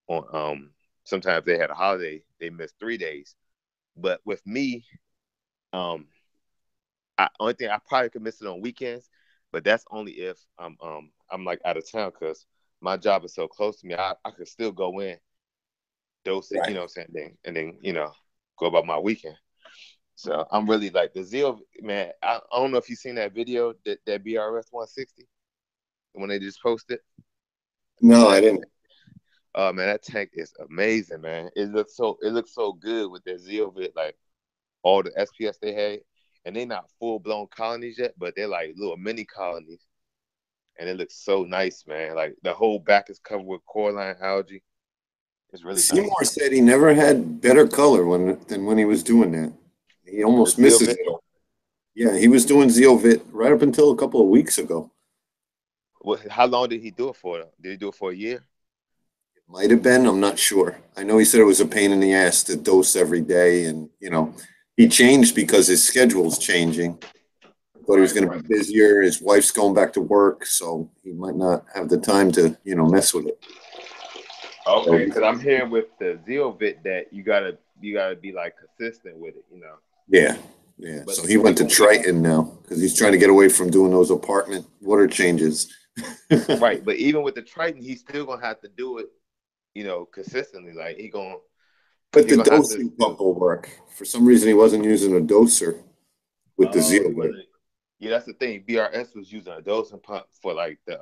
on sometimes they had a holiday, they missed 3 days. But with me, only thing I probably could miss it on weekends, but that's only if I'm like out of town, because my job is so close to me. I could still go in, dose it, you know what I'm saying, and then go about my weekend. So I'm really like the Zeal, man. I don't know if you've seen that video, that BRS 160 when they just posted. No, I didn't. Oh man, that tank is amazing, man. It looks so good with their Zeovit, like all the SPS they had, and they're not full blown colonies yet, but they're like little mini colonies, and it looks so nice, man. Like the whole back is covered with coralline algae. It's really Seymour nice. said he never had better color than when he was doing that. He almost misses it. Yeah, he was doing Zeovit right up until a couple of weeks ago. How long did he do it for? Did he do it for a year? It might have been. I'm not sure. I know he said it was a pain in the ass to dose every day, and he changed because his schedule's changing. Thought he was going to be busier. His wife's going back to work, so he might not have the time to mess with it. Okay, because I'm hearing with the Zeovit that you gotta be like consistent with it, Yeah. But so he went to Triton now because he's trying to get away from doing those apartment water changes. Right, but even with the Triton, he's still gonna have to do it, consistently. Like But the dosing pump will work. For some reason, he wasn't using a doser with the Zeovit. Yeah, that's the thing. BRS was using a dosing pump for like the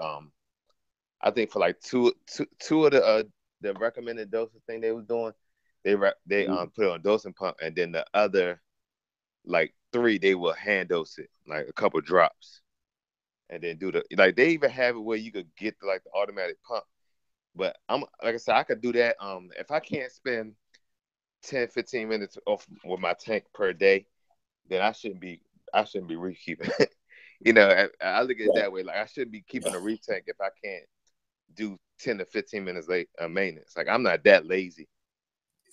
I think for like two of the recommended dosing thing they was doing, they put it on a dosing pump, and then the other like 3 they will hand dose it, like a couple drops, and then do they even have it where you could get the automatic pump. But I'm like I said, I could do that. If I can't spend 10-15 minutes off with my tank per day, then I shouldn't be reef keeping. I look at it that way. Like I shouldn't be keeping a reef tank if I can't do 10 to 15 minutes late maintenance. Like I'm not that lazy.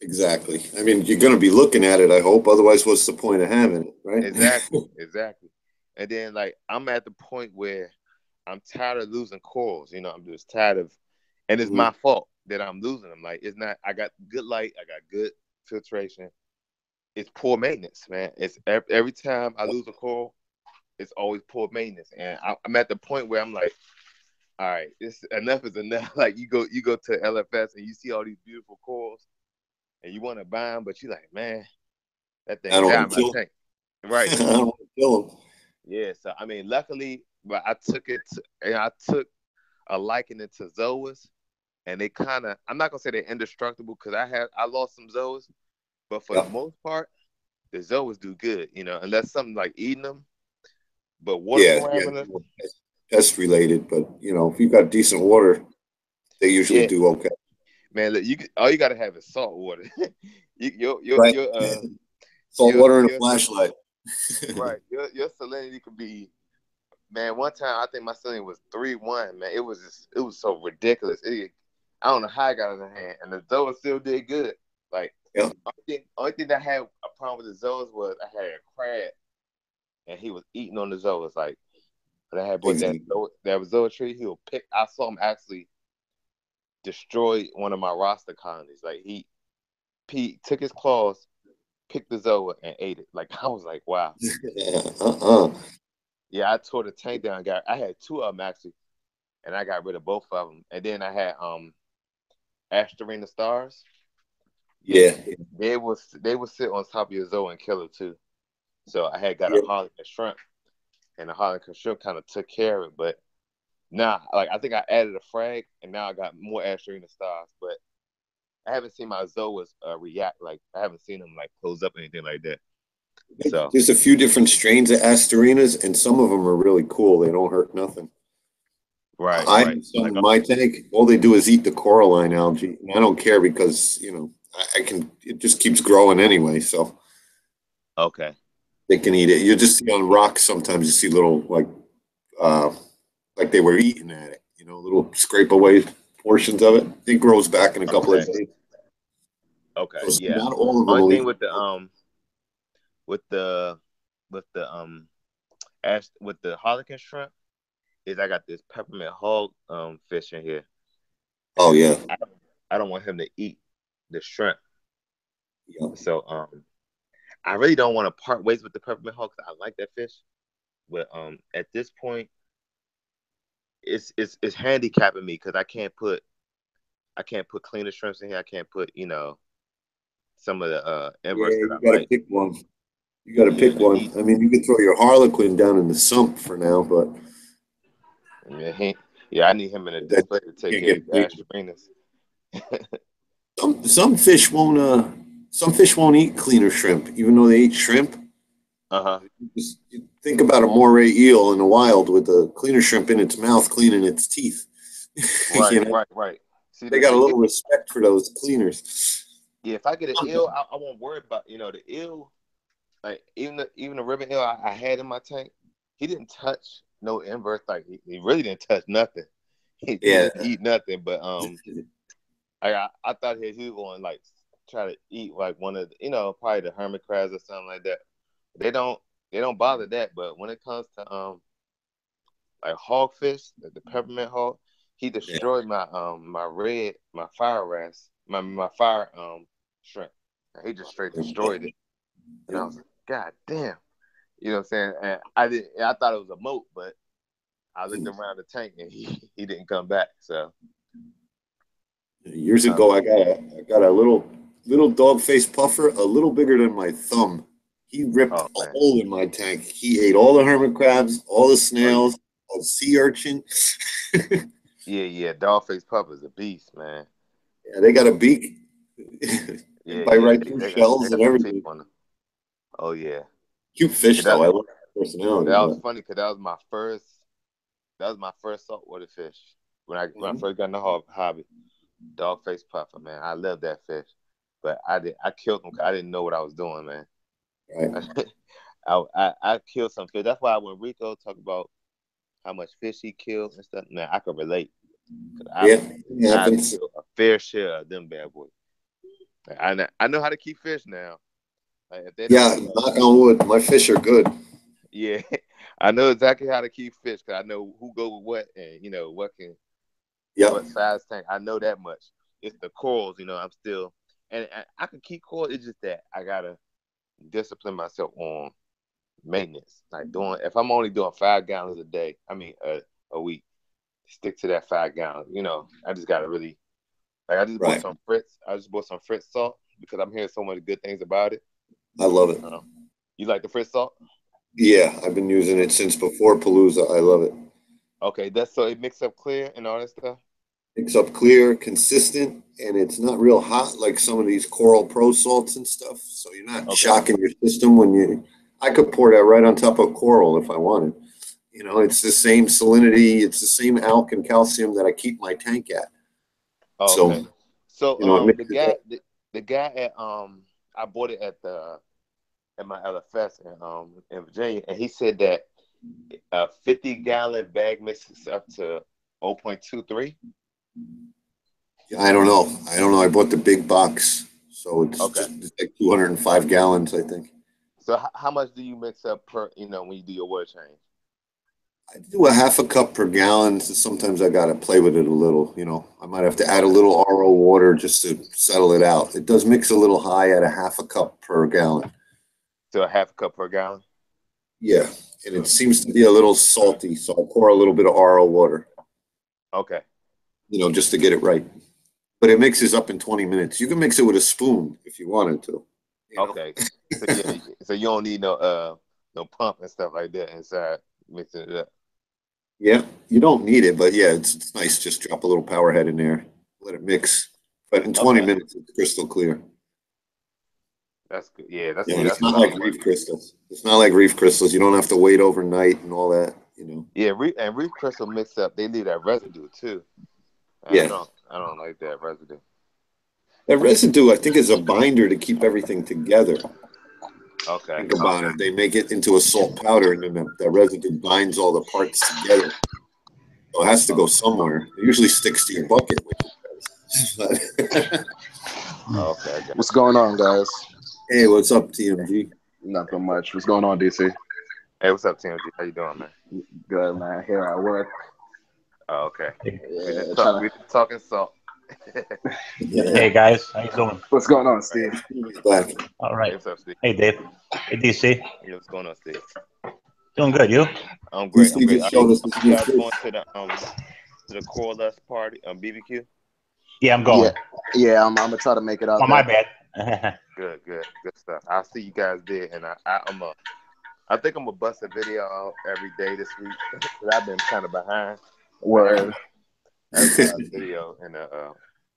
Exactly. I mean, you're going to be looking at it, I hope. Otherwise, what's the point of having it, right? Exactly. And then I'm at the point where I'm tired of losing corals. I'm just tired of, and it's my fault that I'm losing them. Like it's not. I got good light. I got good filtration. It's poor maintenance, man. It's every time I lose a coral, it's always poor maintenance. And I'm at the point where I'm like, all right, enough is enough. Like you go to LFS and you see all these beautiful corals, and you want to buy them, but you're like, man, that thing down my tank. Right. I don't want to kill them. Yeah. So I mean, luckily, but I took a liking to zoas, and they kind of, I'm not gonna say they're indestructible because I lost some zoas, but for the most part, the zoas do good. Unless something like eating them. But water parameters, pest related. But if you've got decent water, they usually do okay. Man, look, all you gotta have is salt water. Salt water and a flashlight. Right. Your salinity could be, man. One time I think my salinity was 3.1. Man, it was so ridiculous. I don't know how I got in the hand, and the Zoa still did good. Like only thing that I had a problem with the Zoas was I had a crab, and he was eating on the Zoas. Like, but I had bought that Zoa tree. He will pick. I saw him actually destroy one of my roster colonies. Like he took his claws, picked the Zoa, and ate it. Like I was like, wow. Yeah, I tore the tank down. I had 2 of them actually, and I got rid of both of them. And then I had Asterina stars. Yeah, they would sit on top of your Zoa and kill it too. So I had got a Harlequin shrimp, and the Harlequin shrimp kind of took care of it. But now, I think I added a frag, and now I got more Asterina stars. But I haven't seen my Zoas react. Like I haven't seen them close up or anything like that. So there's a few different strains of Asterinas, and some of them are really cool. They don't hurt nothing. Right. I have some in my tank. All they do is eat the coralline algae, and I don't care because I can. It just keeps growing anyway. So okay, they can eat it. You just see on rocks sometimes you see little like they were eating at it. Little scrape away portions of it. It grows back in a couple of days. Okay, so yeah. Not all of them. Only thing with the with the Harlequin shrimp is I got this peppermint hog fish in here. Oh yeah. I don't want him to eat the shrimp. Yeah. So I really don't want to part ways with the peppermint hog because I like that fish. But at this point, it's handicapping me because I can't put cleaner shrimps in here. I can't put some of the inverse Yeah, that you I gotta like. pick one. You gotta pick one. I mean, you can throw your Harlequin down in the sump for now, but I need him in a display to take care of the Asherinas. some fish won't eat cleaner shrimp, even though they eat shrimp. Just think about a moray eel in the wild with a cleaner shrimp in its mouth, cleaning its teeth. Right. See, they got a little respect for those cleaners. Yeah, if I get an eel, I won't worry about the eel. Like even the ribbon eel I had in my tank, he didn't touch no inverse. Like he really didn't touch nothing. He didn't eat nothing. But I thought he was going like try to eat like one of probably the hermit crabs or something like that. They don't bother that. But when it comes to like hogfish, the peppermint hog, he destroyed my fire wrasse, my fire shrimp. He just straight destroyed it. And I was like, God damn. You know what I'm saying? And I thought it was a moat, but I looked around the tank and he didn't come back. So years ago I got a little dog-faced puffer, a little bigger than my thumb. He ripped a hole in my tank. He ate all the hermit crabs, all the snails, all the sea urchin. Yeah, dog-faced puffer is a beast, man. Yeah, they got a beak. Bite right through shells and everything. Oh yeah, cute fish though. I love that personality. That was funny because that was my first saltwater fish when I first got in the hobby. Dog-faced puffer, man. I love that fish, but I killed him because I didn't know what I was doing, man. Right. I killed some fish. That's why when Rico talked about how much fish he killed and stuff, man, I could relate. I killed a fair share of them bad boys. I know how to keep fish now. Like knock on wood. My fish are good. Yeah, I know exactly how to keep fish because I know who go with what and what can. What size tank? I know that much. It's the corals, I'm still, and I can keep coral. It's just that I gotta discipline myself on maintenance. Like if I'm only doing 5 gallons a day, a week, stick to that 5 gallons. I just gotta really. Like I just bought some Fritz. I just bought some Fritz salt because I'm hearing so many good things about it. I love it. You like the Fritz salt? Yeah, I've been using it since before Palooza. I love it. Okay, that's so it mixes up clear and all that stuff. Mix up clear, consistent, and it's not real hot like some of these Coral Pro salts and stuff. So you're not shocking your system when you. I could pour that right on top of Coral if I wanted. It's the same salinity. It's the same alk and calcium that I keep my tank at. Oh, okay. So the guy at I bought it at my LFS in Virginia, and he said that a 50-gallon bag mixes up to 0.23. I don't know. I bought the big box, so it's it's like 205 gallons, I think. So how much do you mix up per when you do your water change? I do a half a cup per gallon. So sometimes I gotta play with it a little. I might have to add a little RO water just to settle it out. It does mix a little high at a half a cup per gallon. So a half a cup per gallon? Yeah, and it seems to be a little salty, so I'll pour a little bit of RO water. Okay. Just to get it right. But it mixes up in 20 minutes. You can mix it with a spoon if you wanted to. Okay. So you don't need no pump and stuff like that inside mixing it up. Yeah, you don't need it, but yeah, it's nice. Just drop a little power head in there, let it mix. But in 20 minutes, it's crystal clear. That's good. Yeah, that's it's not like Reef crystals. It's not like Reef crystals. You don't have to wait overnight and all that. Yeah, Reef crystal mix up. They leave that residue too. Yeah, I don't like that residue. That residue, I think, is a binder to keep everything together. Okay. Think about it. They make it into a salt powder, and then the residue binds all the parts together. So it has to go somewhere. It usually sticks to your bucket, which it does. Okay. What's going on, guys? Hey, what's up, TMG? Nothing much. What's going on, DC? Hey, what's up, TMG? How you doing, man? Good, man. Here at work. Oh, okay. Yeah, We just talking salt. Hey guys, how you doing? What's going on, Steve? Back. All right. Hey, what's up, Steve? Hey Dave. Hey DC. Yeah, what's going on, Steve? Doing good. You? I'm great. I'm great. just showed us You guys going to the Core Lust party on BBQ? Yeah, I'm going. Yeah, I'm gonna try to make it out. Oh, my there. bad. Good stuff. I'll see you guys there, and I think I'm gonna bust a video out every day this week because I've been kind of behind. Word. That's a video in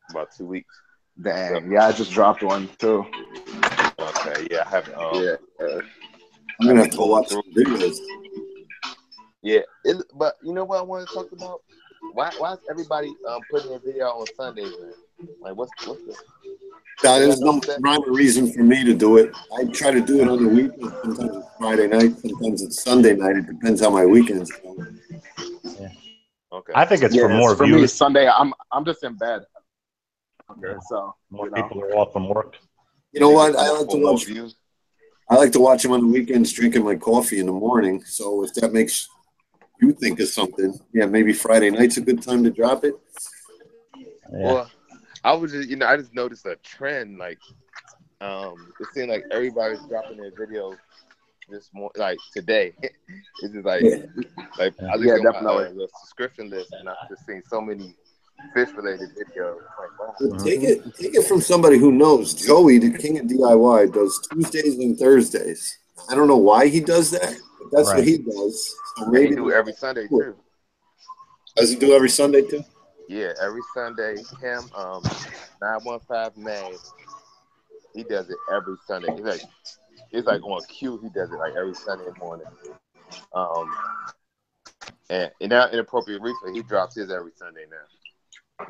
about 2 weeks. Dang. Yeah, I just dropped one too. Okay. Yeah, I haven't. I'm gonna have to watch some videos. Yeah, but you know what I want to talk about? Why is everybody putting a video on Sundays, man? Like, what's the? There's no rhyme or reason for me to do it. I try to do it on the weekend. Sometimes it's Friday night, sometimes it's Sunday night. It depends how my weekend's going. Yeah. Okay. I think it's for more for views. me, Sunday. I'm just in bed. Okay, so more people are off from work. You know what? I like to watch them on the weekends, drinking my coffee in the morning. So if that makes you think of something, yeah, maybe Friday night's a good time to drop it. Yeah. Well, I was just, I just noticed a trend. Like, it seemed like everybody's dropping their videos this morning, like today. It's just like, I looked at my the subscription list, and I've just seen so many fish-related videos. Like, wow. Take it from somebody who knows. Joey, the king of DIY, does Tuesdays and Thursdays. I don't know why he does that, but that's what he does. So And maybe he do every Sunday too. Does he do every Sunday too? Yeah, every Sunday. Him, 915 May. He does it every Sunday. It's like on cue. He does it like every Sunday morning. And now Inappropriate Reefer, he drops his every Sunday now.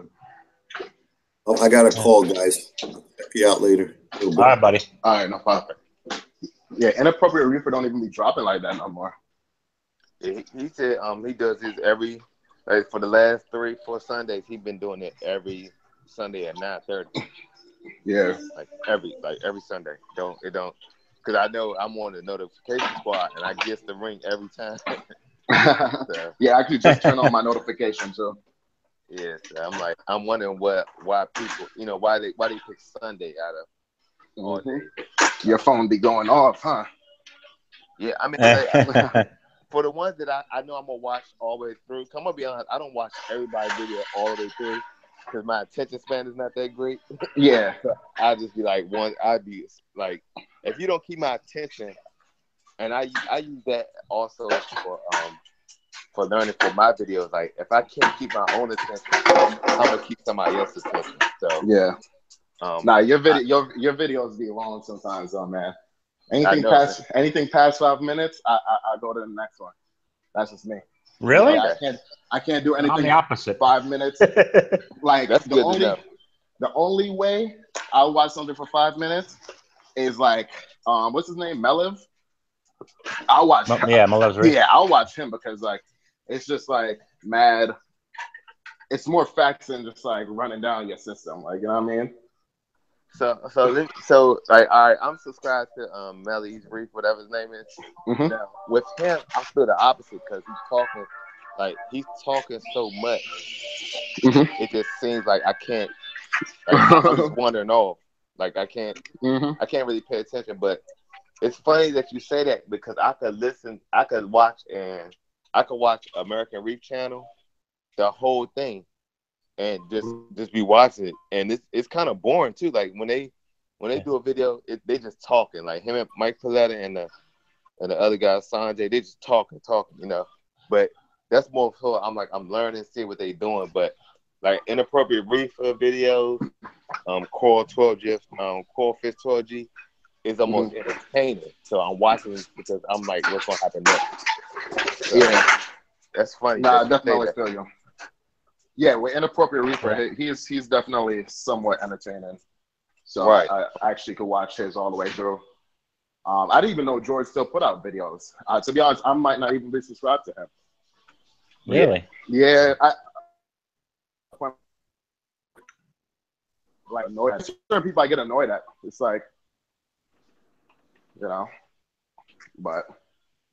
Oh, I got a call, guys. Check you out later. All right, buddy. All right, no problem. Yeah, Inappropriate Reefer don't even be dropping like that no more. Yeah, he said he does his every for the last 3-4 Sundays. He's been doing it every Sunday at 9:30. Yeah, like every Sunday. Because I know I'm on the notification squad and I get the ring every time. So, yeah, I could just turn on my notification too. Yeah, so I'm wondering why people, why they pick Sunday out of all day. Your phone be going off, huh? Yeah, I mean, for the ones that I know I'm gonna watch all the way through. I'm gonna be honest, I don't watch everybody's video all the way through because my attention span is not that great. Yeah, so I'd just be like I'd be like, if you don't keep my attention, and I use that also for learning for my videos. Like, if I can't keep my own attention, I'm gonna keep somebody else's attention. So yeah. Your videos be long sometimes, though, man. Anything past 5 minutes, I go to the next one. That's just me. Really? Like, I can't do anything. I'm the opposite. 5 minutes. Like, that's good to know. The only way I'll watch something for 5 minutes is like, what's his name, Meliv? I'll watch. Meliv's Reef. Yeah, I'll watch him because like it's just like mad. It's more facts than just like running down your system. Like, you know what I mean? So like, all right, I'm subscribed to Melly's Reef, whatever his name is. Mm-hmm. Now, with him, I feel the opposite because he's talking so much. Mm-hmm. It just seems like I can't. Like, I'm just wandering off. Like I can't really pay attention. But it's funny that you say that because I could watch American Reef Channel, the whole thing. And just be watching it, and it's kind of boring too. Like when they do a video, they just talking. Like him and Mike Paletta and the other guy Sanjay, they just talking, But that's more for I'm learning, see what they doing. But like Inappropriate Reef videos, Coral 12G, Coral Fish 12G is almost entertaining. So I'm watching it because I'm like, what's gonna happen next? So, yeah, that's funny. Nah, I definitely feel you. Yeah, with Inappropriate Reefer, he's definitely somewhat entertaining. So right. I actually could watch his all the way through. I didn't even know George still put out videos. To be honest, I might not even be subscribed to him. Really? Yeah. Like annoyed at certain people I get annoyed at. It's like, but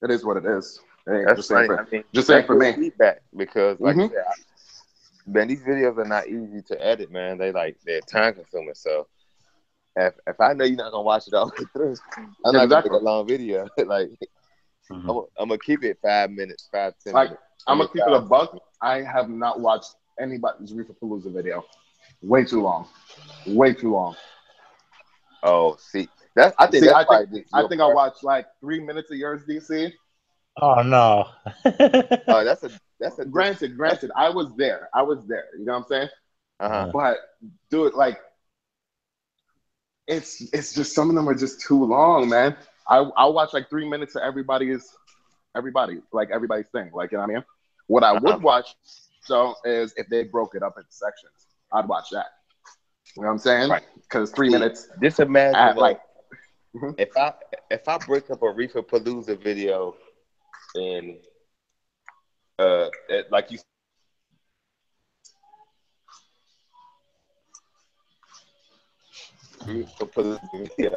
It is what it is. It ain't That's just ain't funny. for, I mean, just ain't that's for good me. feedback because, like Mhm. I said, man, these videos are not easy to edit, man. They're time consuming. So if I know you're not gonna watch it all the way through, I'm not gonna make a long video. Like I'm gonna keep it 5 minutes, 5-10 Like minutes. I'm gonna keep it a buck. I have not watched anybody's Reefer Palooza video. Way too long. Way too long. Oh, see, I think I think I watched like 3 minutes of yours, DC. Oh no. That's a granted. I was there. You know what I'm saying? Uh-huh. But dude, like, it's just some of them are just too long, man. I'll watch like 3 minutes of everybody's thing. Like, you know what I mean? What I would watch though is if they broke it up into sections. I'd watch that. You know what I'm saying? Because 3 minutes. Just imagine like if I break up a Reefer Palooza video and like you.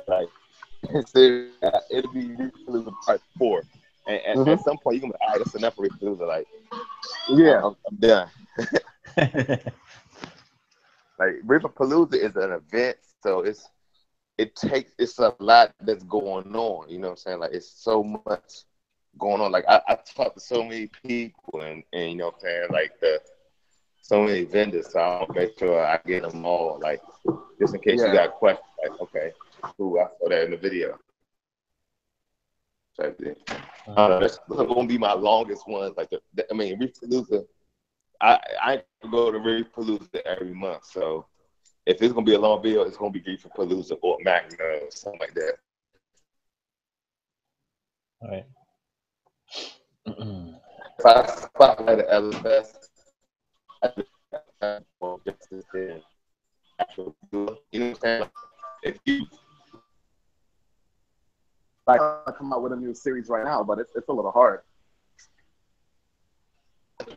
Like it'll be Reefer Palooza Part 4, and at some point you're gonna be, all right, that's enough for Reefer Palooza. Like, yeah, I'm done. Like Reefer Palooza is an event, so it's a lot that's going on. You know what I'm saying? Like, it's so much going on. Like I talked to so many people, and you know what I'm saying, like so many vendors, so I'll make sure I get them all, like, just in case you got questions, like, okay, cool, I saw that in the video. Type thing. That's gonna be my longest one. Like, I mean, Reef Palooza, I go to Reef Palooza every month, so if it's gonna be a long video, it's gonna be Reef Palooza or Magna or something like that. All right. If I spotlight the LFS, you know what I'm saying? If you like, I come out with a new series right now, but it's a little hard.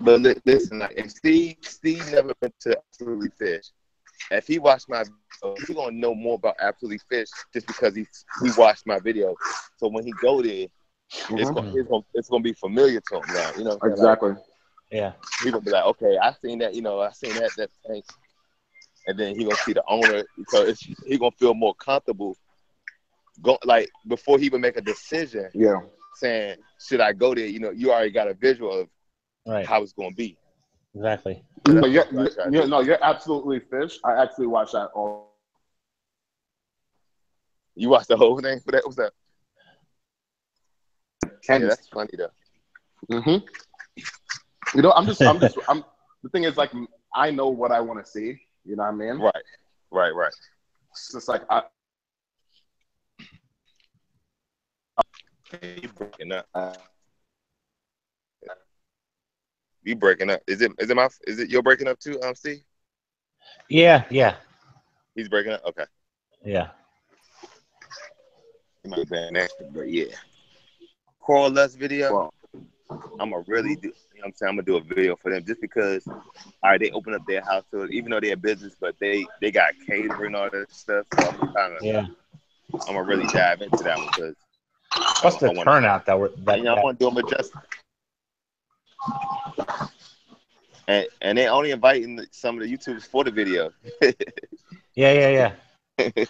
But listen, like, if Steve never been to Absolutely Fish. If he watched my video, he's gonna know more about Absolutely Fish just because he watched my video. So when he go there, it's gonna be familiar to him now. You know what I'm saying? Exactly. Like, yeah. He gonna be like, okay, I seen that. You know, I seen that tank, and then he gonna see the owner. So he gonna feel more comfortable. Like, before he even make a decision. Yeah. Saying, should I go there? You know, you already got a visual of how it's gonna be. Exactly. No, you're absolutely Fish. I actually watched that all. You watched the whole thing for that? What's that? Yeah, that's funny though. You know, I'm the thing is, like, I know what I want to see. You know what I mean? Right. It's just like You breaking up? You breaking up? Is it you're breaking up too, Steve? Yeah. He's breaking up. Okay. Yeah. He might be an extra, but yeah. Coral Lust video. I'm gonna really do. You know what I'm saying? I'm gonna do a video for them just because. All right, they open up their house to it, even though they're a business, but they got catering and all that stuff. So I'm gonna really dive into that one because. What's the turnout that we're? I want to do them justice. And they only inviting some of the YouTubers for the video. Yeah. I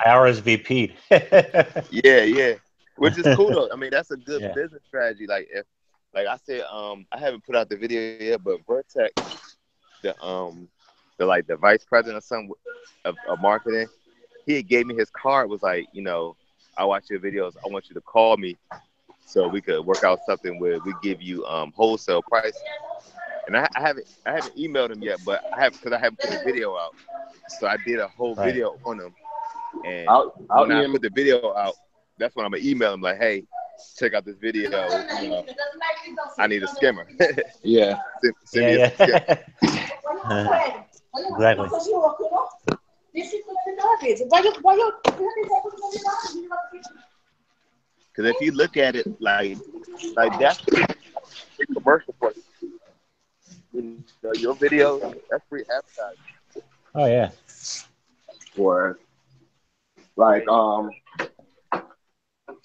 RSVP'd. yeah. Which is cool though. I mean, that's a good business strategy. Like, if, like I said, I haven't put out the video yet, but Vertex, the vice president or something of marketing, he gave me his card. Was like, you know, I watch your videos. I want you to call me so we could work out something where we give you wholesale price. And I haven't emailed him yet, but I haven't put the video out. So I did a whole video on him. And when I put the video out, that's when I'm gonna email him like, hey, check out this video. You know, I need a skimmer. Yeah. Send me a skimmer. Exactly. Because if you look at it like that's free commercial for you know, your videos, that's free advertising. Oh yeah. Or like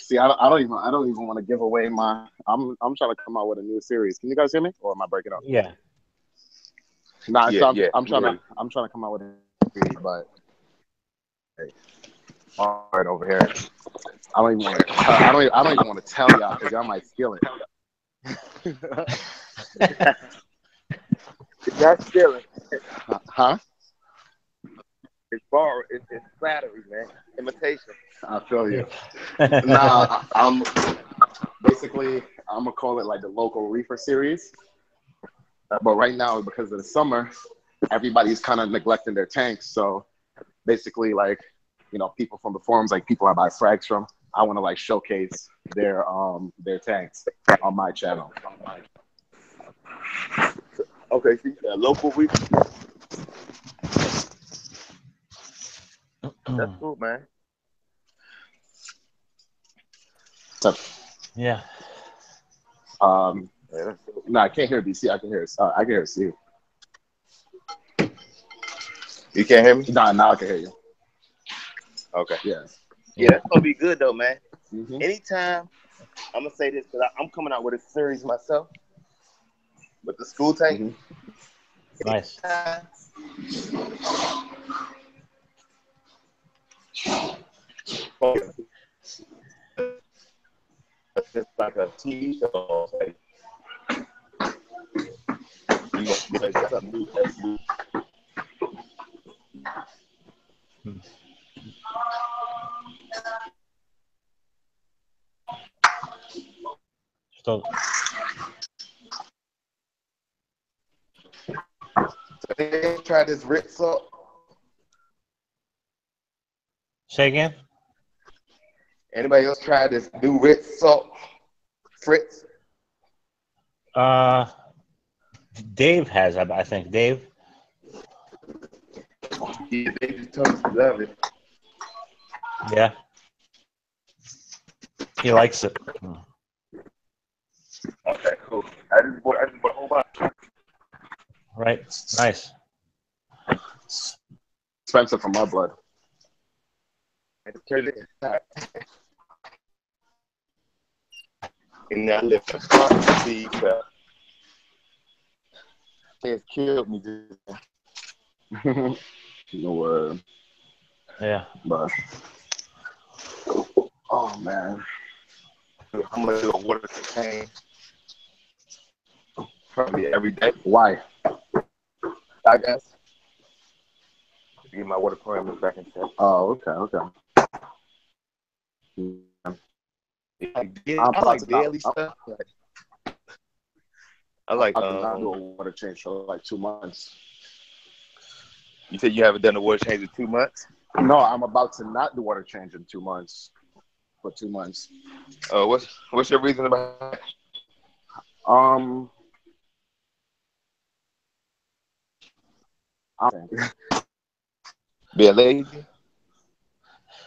See, I don't even want to give away my. I'm trying to come out with a new series. Can you guys hear me, or am I breaking up? Yeah. Nah, Yeah, I'm trying to come out with a series, but hey, all right over here. I don't even want to tell y'all because y'all might steal it. It's not stealing. Huh? It's borrowed. It's flattery, man. Imitation. I feel you. Nah, I'm gonna call it like the local reefer series. But right now, because of the summer, everybody's kind of neglecting their tanks. So basically, like, people from the forums, like people I buy frags from, I want to like showcase their tanks on my channel. Okay, see, local reefer. That's cool, man. Yeah. No, I can't hear DC. I can hear Steve. You can't hear me? Nah, now I can hear you. Okay. Yeah. Yeah, that's gonna be good though, man. Mm-hmm. Anytime, I'm gonna say this because I'm coming out with a series myself with the school tank. Mm-hmm. Nice. It's like a TV show. Like, you gonna get something new every week. So Try this Ritz salt. say again. Anybody else try this new Ritz salt? Fritz? Dave has, I think. Dave. Yeah, they just told us to love it. Yeah. He likes it. Okay, cool. I just bought a whole bunch. Right. Nice. Expensive for my blood. And I live for Steve. It's killed me. Yeah. But oh man, I'm gonna do a water contain probably every day. Why? I guess to get my water parameters back in check. Oh, okay. I like daily stuff. I like I do a water change for like 2 months. You said you haven't done a water change in 2 months? No, I'm about to not do water change in 2 months. For 2 months. What's your reason about that? Being lazy.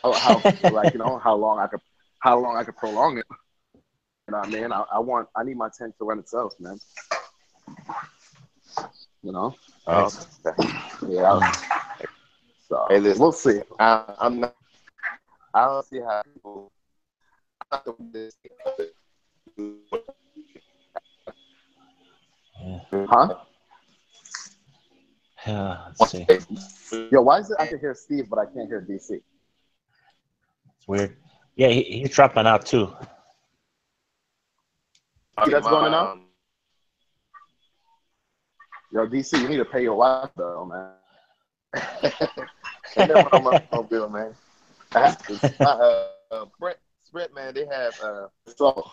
How long I could prolong it. You know what I mean? I need my tank to run itself, man. You know? Okay. Yeah. So hey, listen, we'll see. I don't see how people. Huh? Yeah, let's see. Yo, why is it I can hear Steve but I can't hear DC? It's weird. Yeah, he's dropping out too. That's going in out? Yo, DC, you need to pay your wife though, man. And that's what I'm gonna do, man. Sprint, man, they have so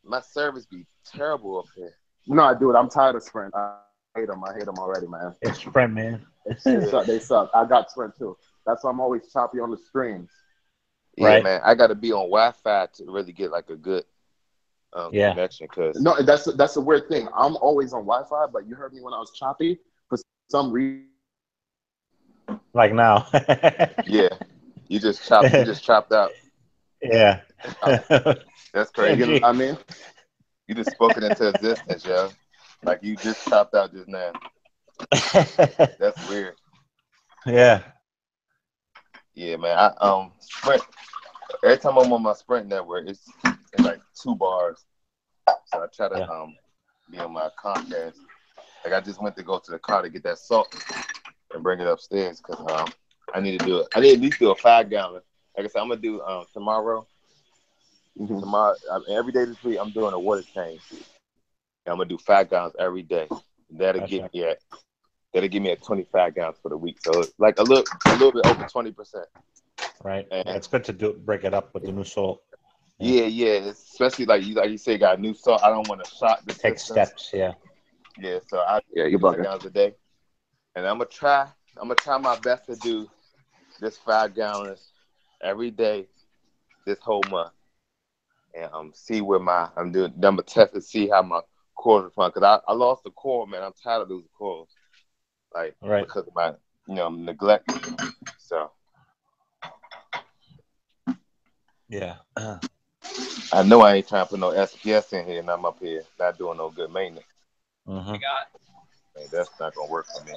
my service be terrible up here. No, dude, I'm tired of Sprint. I hate them already, man. It's Sprint, man. They suck. I got Sprint too. That's why I'm always choppy on the streams. Yeah, right. Man, I got to be on Wi-Fi to really get like a good connection. Cause no, that's a weird thing. I'm always on Wi-Fi, but you heard me when I was choppy for some reason. Like now. Yeah, you just chopped out. Yeah. That's crazy. You know what I mean? You just spoken into existence, yo. Like you just chopped out just now. That's weird. Yeah. Yeah, man. Sprint. every time I'm on my Sprint network, it's like 2 bars. So I try to be on my Comcast. Like I just went to go to the car to get that salt and bring it upstairs because I need to do it. I need to at least do a 5-gallon. Like I said, I'm gonna do tomorrow. Tomorrow, every day this week, I'm doing a water change. And I'm gonna do 5 gallons every day. That'll give me at 25 gallons for the week. So it's like a little bit over 20%. Right. And it's good to break it up with the new salt. Yeah. Especially like you say, got new salt. I don't want to shock the Take system. steps. Yeah. Yeah. So I you're do 5 gallons a day, and I'm gonna try my best to do this 5 gallons every day this whole month, and see where I'm gonna test to see how my corals are from, because I lost the coral, man. I'm tired of losing corals, like because of my neglect. So yeah, I know I ain't trying to put no SPS in here, and I'm up here not doing no good maintenance. Mm-hmm. Man, that's not gonna work for me.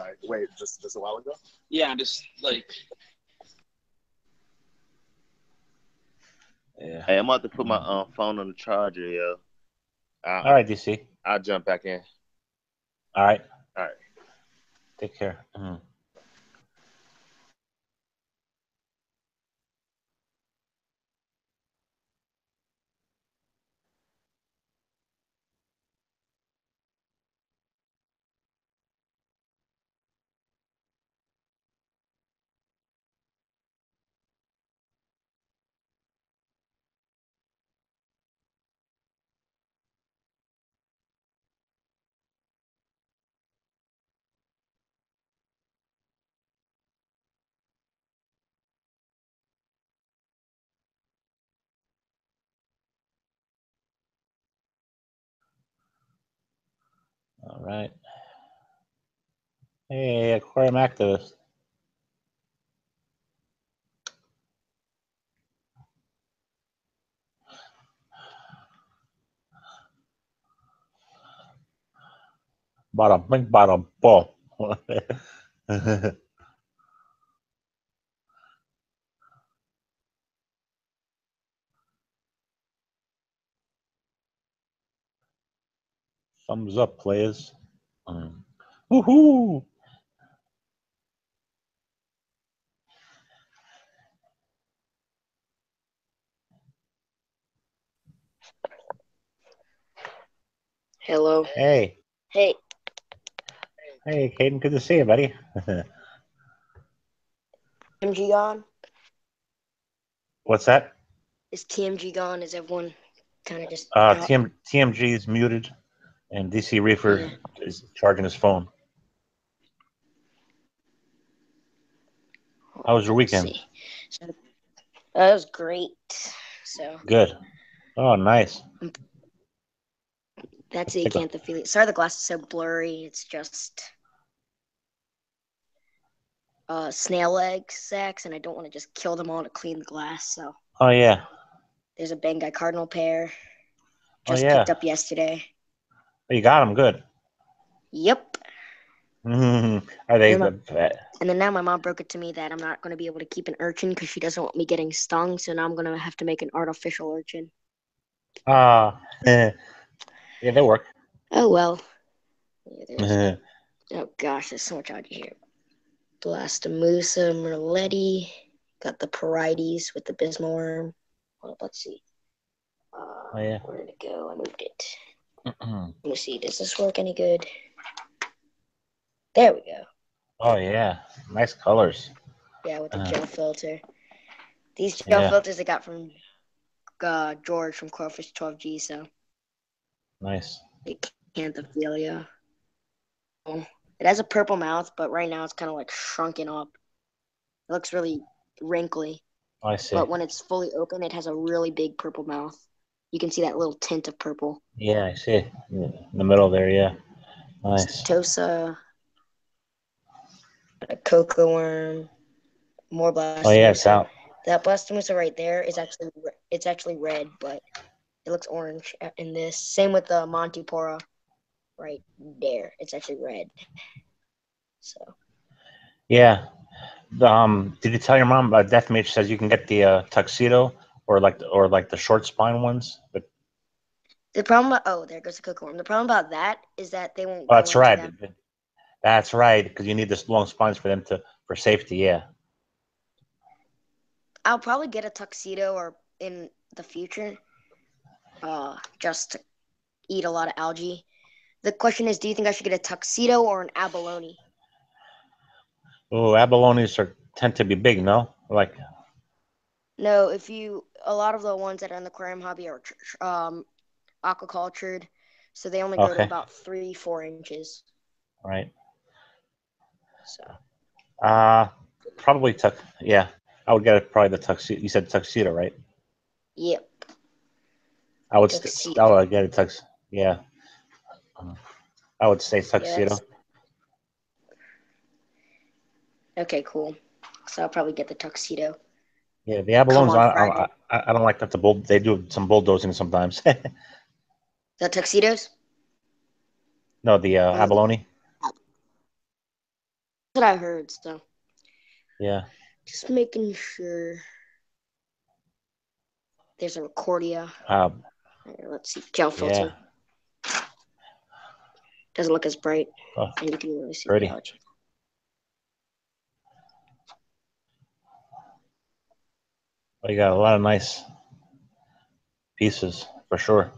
Right. Wait, just a while ago? Yeah, just like. Yeah. Hey, I'm about to put my phone on the charger, yo. All right, DC. I'll jump back in. All right. All right. Take care. Mm-hmm. All right. Hey, aquarium activist. Bottom, ball. Thumbs up, players. Woohoo! Hello. Hey. Hey. Hey, Caden. Good to see you, buddy. TMG gone? What's that? Is TMG gone? Is everyone kind of just out? TMG is muted, and DC Reefer is charging his phone. How was your weekend? So, that was great. So Good. Oh, nice. That's the acanthophyllia. Sorry, the glass is so blurry. It's just snail egg sacs, and I don't want to just kill them all to clean the glass. So. Oh yeah. There's a Bengai cardinal pair. Just yeah. picked up yesterday. Oh, you got them good. Yep. Are they? And then now my mom broke it to me that I'm not going to be able to keep an urchin because she doesn't want me getting stung. So now I'm going to have to make an artificial urchin. Yeah, they work. Oh well. Yeah, oh gosh, there's so much out here. Blastomusa, Merletti. Got the Parides with the Bismal worm. Well, let's see. Oh yeah. Where did it go? I moved it. Let me see. Does this work any good? There we go. Oh yeah, nice colors. Yeah, with the gel filter. These gel filters I got from George from Crawfish 12G. So nice. Acanthophyllia. It has a purple mouth, but right now it's kind of like shrunken up. It looks really wrinkly. I see. But when it's fully open, it has a really big purple mouth. You can see that little tint of purple. Yeah, I see. In the middle there, yeah. Nice. Tosa, a cocoa worm, more Blastomusa. Oh yeah, it's out. That Blastomusa right there is actually red, but it looks orange in this. Same with the Montipora right there. It's actually red. So. Yeah. Did you tell your mom about Death Mage says you can get the tuxedo or like the short spine ones? But The problem, there goes the cookie worm. The problem about that is that they won't that's go into right. them. That's right, because you need this long spines for them for safety. Yeah. I'll probably get a tuxedo or in the future, just to eat a lot of algae. The question is, do you think I should get a tuxedo or an abalone? Oh, abalones tend to be big, no? Like. No, a lot of the ones that are in the aquarium hobby are aquacultured, so they only grow to about 3-4 inches. Right. So. Probably yeah. I would get probably the tuxedo. You said tuxedo, right? Yep. I would get a tuxedo. Yeah. I would say tuxedo. Yes. Okay, cool. So I'll probably get the tuxedo. Yeah, the abalones. I don't like that. They do some bulldozing sometimes. The tuxedos? No, the abalone. That's what I heard. So. Yeah. Just making sure. There's a Recordia. Let's see, gel filter. Yeah. Doesn't look as bright, and you can really see the algae. Well, you got a lot of nice pieces for sure.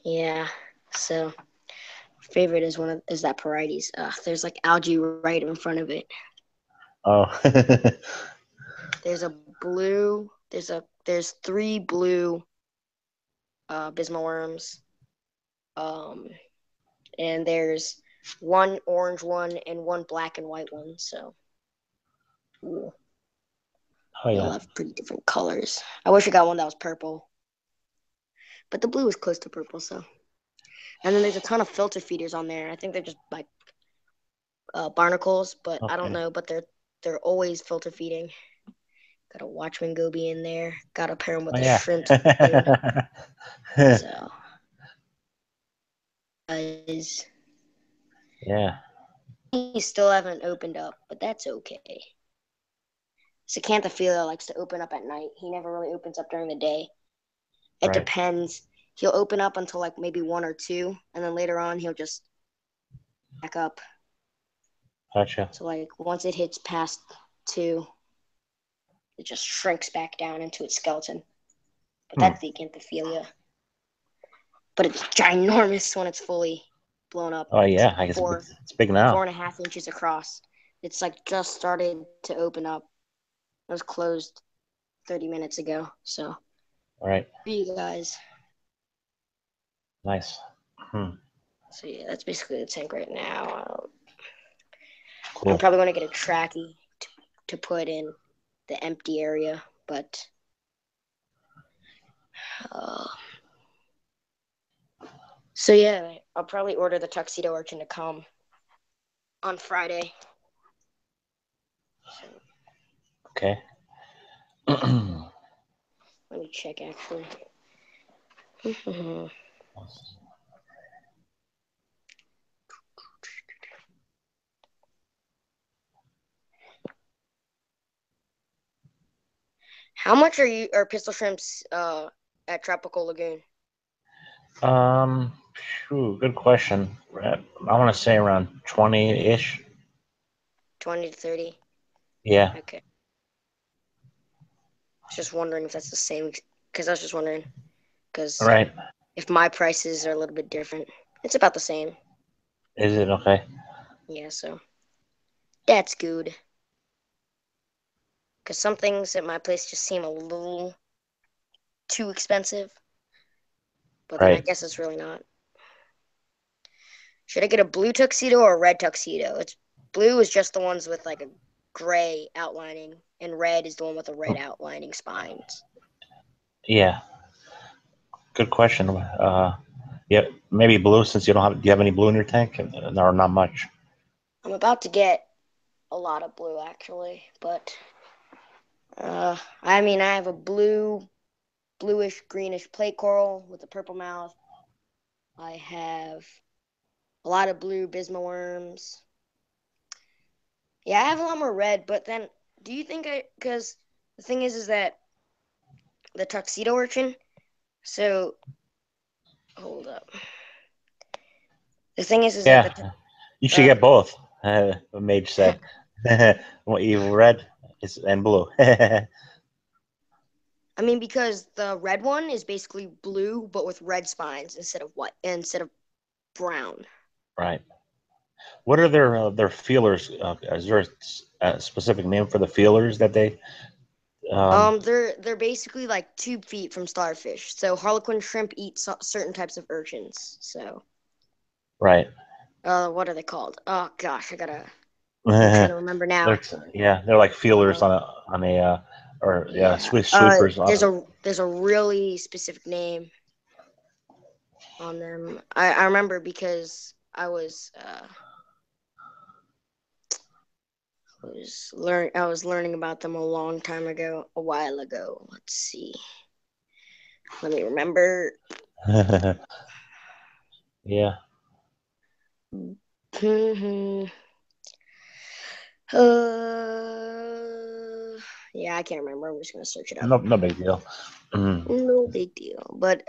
Yeah. So, favorite is is that Parites. There's like algae right in front of it. Oh. There's a blue. There's 3 blue bismal worms. And there's 1 orange one and 1 black and white one. So, ooh. Oh yeah. They'll have pretty different colors. I wish I got one that was purple, but the blue is close to purple. So, and then there's a ton of filter feeders on there. I think they're just like barnacles, but I don't know. But they're always filter feeding. Got a Watchman goby in there. Got to pair them with a shrimp spoon. So, yeah. You still haven't opened up, but that's okay. Sacanthophilia likes to open up at night. He never really opens up during the day. It depends. He'll open up until like maybe 1 or 2, and then later on he'll just back up. Gotcha. So like once it hits past 2, it just shrinks back down into its skeleton. But that's the Acanthophilia. But it's ginormous when it's fully blown up. Oh yeah, I guess it's big now. 4.5 inches across. It's like just started to open up. It was closed 30 minutes ago. So. All right. For you guys. Nice. So yeah, that's basically the tank right now. Cool. I'm probably going to get a trackie to put in the empty area, but so yeah, I'll probably order the tuxedo urchin to come on Friday. So, okay. Let me check actually. How much are pistol shrimps at Tropical Lagoon? Good question. I want to say around 20-ish. 20 to 30. Yeah. Okay. Just wondering if that's the same, because I was just wondering, because if my prices are a little bit different, it's about the same. Is it okay? Yeah, so that's good. Because some things at my place just seem a little too expensive, but then I guess it's really not. Should I get a blue tuxedo or a red tuxedo? Blue is just the ones with like a gray outlining, and red is the one with the red outlining spines. Yeah. Good question. Yeah, maybe blue since you don't have. Do you have any blue in your tank? Or not much. I'm about to get a lot of blue actually, but I mean I have a bluish greenish plate coral with a purple mouth. I have a lot of blue bisma worms. Yeah, I have a lot more red, but then do you think because the thing is that the tuxedo urchin, so hold up. The thing is Yeah, that you should get both. The mage said. What evil red is and blue. I mean, because the red one is basically blue, but with red spines instead of brown. Right. What are their feelers? Is there a specific name for the feelers that they? They're basically like tube feet from starfish. So harlequin shrimp eat certain types of urchins. So. Right. What are they called? Oh gosh, I'm trying to remember now. They're like feelers on a sweepers. There's a really specific name on them. I remember because I was learning about them a long time ago, a while ago. Let's see. Let me remember. Yeah. Yeah, I can't remember. I'm just gonna search it up. No big deal. No big deal. But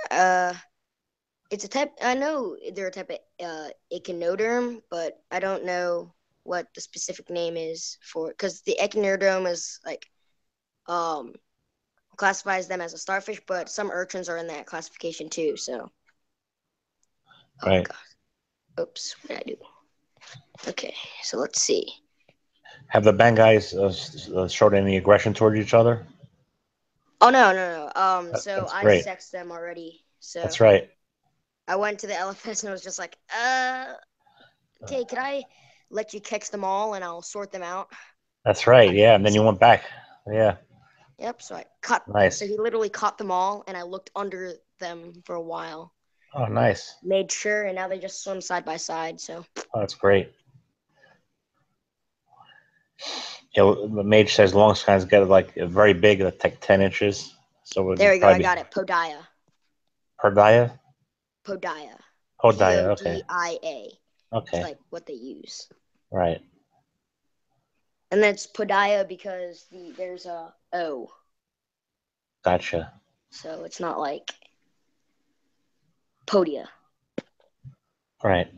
it's a type. I know they're a type of echinoderm, but I don't know what the specific name is for. Because the echinoderm is like classifies them as a starfish, but some urchins are in that classification too. So. Right. Oh, oops. What did I do? Okay, so let's see. Have the bang guys showed any aggression towards each other? Oh no. So I great. sexed them already. So that's right. I went to the LFS and I was just like, okay, could I let you catch them all and I'll sort them out? That's right. Yeah, and then you went back. Yeah. Yep. So I caught. Nice. So he literally caught them all, and I looked under them for a while. Oh, nice. Made sure, and now they just swim side by side. So. Oh, that's great. Yeah, the mage says long spines get like very big, like 10 inches. So there you go. I got it. Podia. Podia. Podia. Podia. Okay. Podia. Okay. It's like what they use. Right. And that's Podia because there's a O. Gotcha. So it's not like Podia. Right.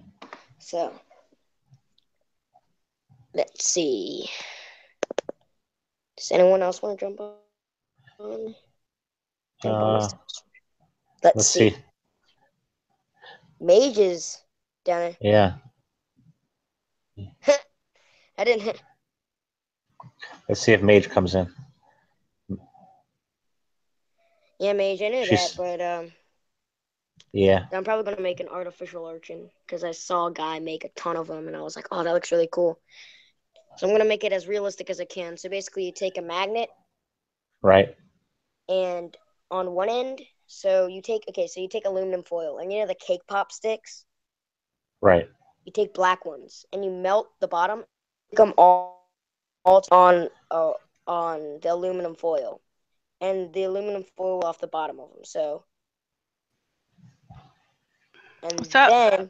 So let's see. Does anyone else want to jump on? Let's see. Mages down there. Yeah. I didn't hit. Let's see if Mage comes in. Yeah, Mage, I knew that, but yeah. I'm probably gonna make an artificial urchin because I saw a guy make a ton of them, and I was like, oh, that looks really cool. So I'm gonna make it as realistic as I can. So basically, you take a magnet, right, and on one end, so you take aluminum foil, and you know the cake pop sticks, right. You take black ones, and you melt the bottom, them all on the aluminum foil, and the aluminum foil off the bottom of them. So. And what's up? Then,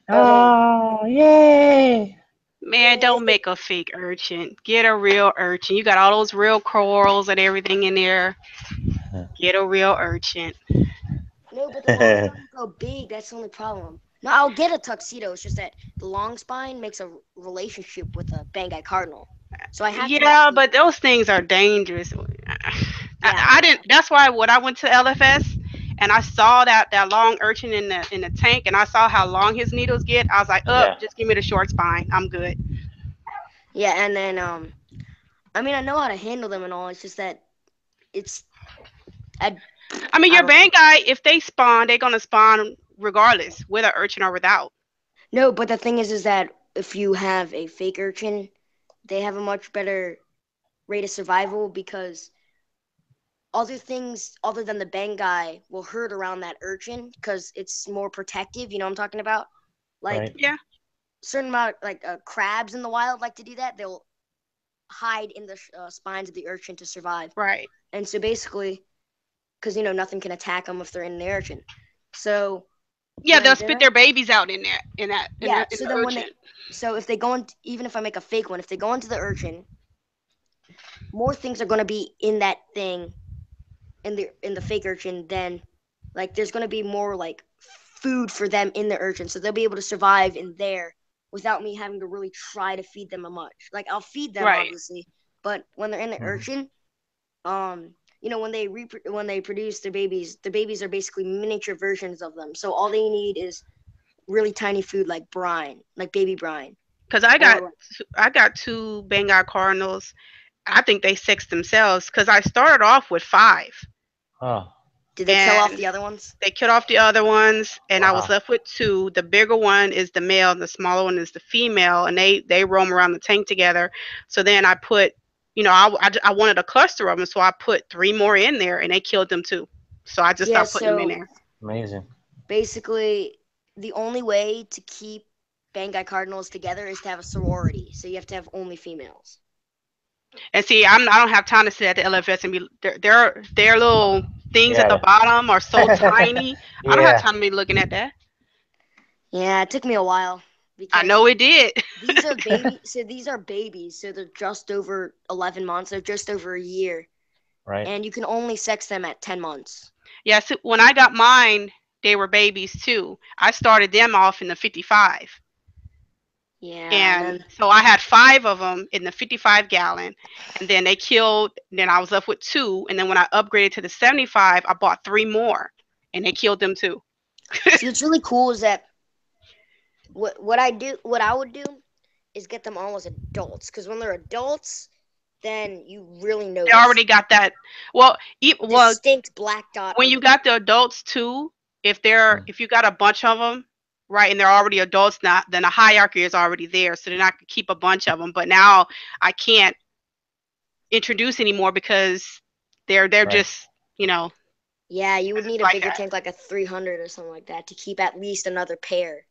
oh, yay! Man, don't make a fake urchin. Get a real urchin. You got all those real corals and everything in there. Get a real urchin. No, but the long spine go big. That's the only problem. No, I'll get a tuxedo. It's just that the long spine makes a relationship with a Banggai cardinal. So I have to. Yeah, but those things are dangerous. I didn't. That's why when I went to LFS and I saw that long urchin in the tank, and I saw how long his needles get, I was like, just give me the short spine. I'm good. Yeah, and then I mean, I know how to handle them and all. It's just that I mean, your Banggai, if they spawn, they're gonna spawn regardless, whether urchin or without. No, but the thing is that if you have a fake urchin, they have a much better rate of survival because other things other than the Banggai will hurt around that urchin because it's more protective. You know what I'm talking about? Like, yeah, certain amount crabs in the wild like to do that. They'll hide in the spines of the urchin to survive. Right. And so basically, because nothing can attack them if they're in the urchin. So Yeah, they'll spit their babies out in there, in Yeah. the So then urchin. so if they go in, even if I make a fake one, if they go into the urchin, more things are going to be in that thing, in the fake urchin, than like there's going to be more like food for them in the urchin, so they'll be able to survive in there without me having to really try to feed them much. Like I'll feed them obviously, but when they're in the urchin, when they produce their babies, the babies are basically miniature versions of them. So all they need is really tiny food like brine, like baby brine. Because I got 2 Bengal cardinals. I think they sexed themselves because I started off with 5. Oh. Did they kill off the other ones? They killed off the other ones, and I was left with 2. The bigger one is the male, and the smaller one is the female, and they roam around the tank together. So then I put, I wanted a cluster of them, so I put 3 more in there, and they killed them too. So I just stopped putting them in there. Amazing. Basically, the only way to keep Bangai cardinals together is to have a sorority. So you have to have only females. And see, I don't have time to sit at the LFS and be their little things at the bottom are so tiny. I don't have time to be looking at that. Yeah, it took me a while. I know it did. These are babies. So these are babies. So they're just over 11 months. They're just over a year. Right. And you can only sex them at 10 months. Yeah. So when I got mine, they were babies too. I started them off in the 55. Yeah. And so I had 5 of them in the 55 gallon, and then they killed. Then I was left with 2, and then when I upgraded to the 75, I bought 3 more, and they killed them too. See, what's really cool is that what I would do is get them all as adults, because when they're adults, then you really know they already got that. Well, distinct black dot. When you got the adults too, if you got a bunch of them, right, and they're already adults now, then the hierarchy is already there, so then I could keep a bunch of them. But now I can't introduce anymore because they're just Yeah, you would need a bigger tank, like a 300 or something like that, to keep at least another pair.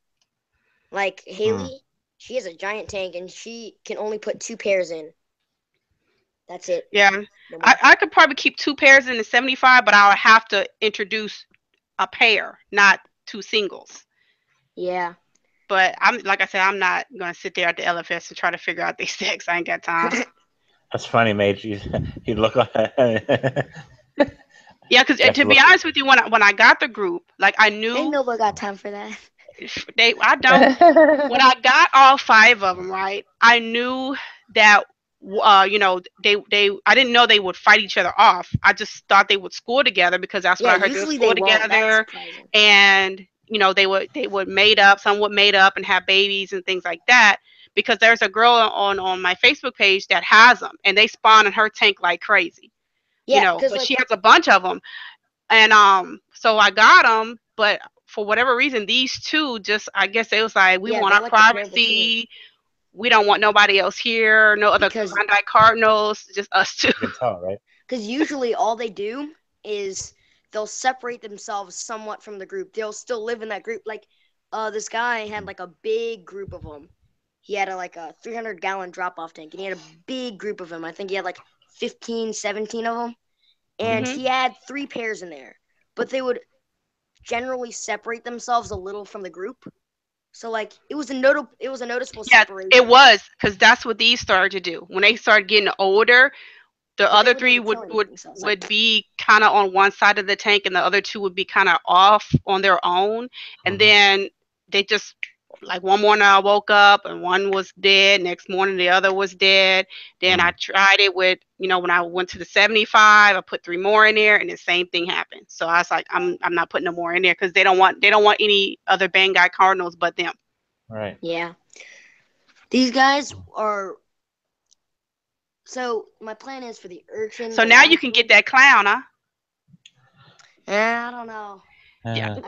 Like Haley, she has a giant tank and she can only put 2 pairs in. That's it. Yeah, I could probably keep 2 pairs in the 75, but I would have to introduce a pair, not 2 singles. Yeah. But like I said, I'm not gonna sit there at the LFS and try to figure out these sex. I ain't got time. That's funny, mate. You look like. Yeah, because to be honest with you, when I got the group, like I knew. Ain't nobody got time for that. I don't. When I got all 5 of them, right, I knew that I didn't know they would fight each other off. I just thought they would school together because that's what I heard. They would school together, and they would mate up. Some would mate up and have babies and things like that. Because there's a girl on my Facebook page that has them, and they spawn in her tank like crazy. Yeah, but she has a bunch of them, and so I got them, but for whatever reason, these 2 just, I guess it was like, we want our privacy. We don't want nobody else here, no other Bandai Cardinals, just us 2. You can tell, right? Because usually all they do is they'll separate themselves somewhat from the group. They'll still live in that group. Like, this guy had like a big group of them. He had a 300-gallon drop-off tank, and he had a big group of them. I think he had like 15, 17 of them. And he had 3 pairs in there. But they would generally separate themselves a little from the group. So like it was a noticeable separation. It was, because that's what these started to do. When they started getting older, the other 3 would be kind of on one side of the tank, and the other 2 would be kind of off on their own. And then they just, like, one morning I woke up and one was dead. Next morning the other was dead. Then I tried it with, when I went to the 75, I put 3 more in there, and the same thing happened. So I was like, I'm not putting no more in there, because they don't want any other Bangai Cardinals but them. Right. Yeah. These guys are. So my plan is for the urchin. So now you can get that clown, huh? I don't know. Yeah.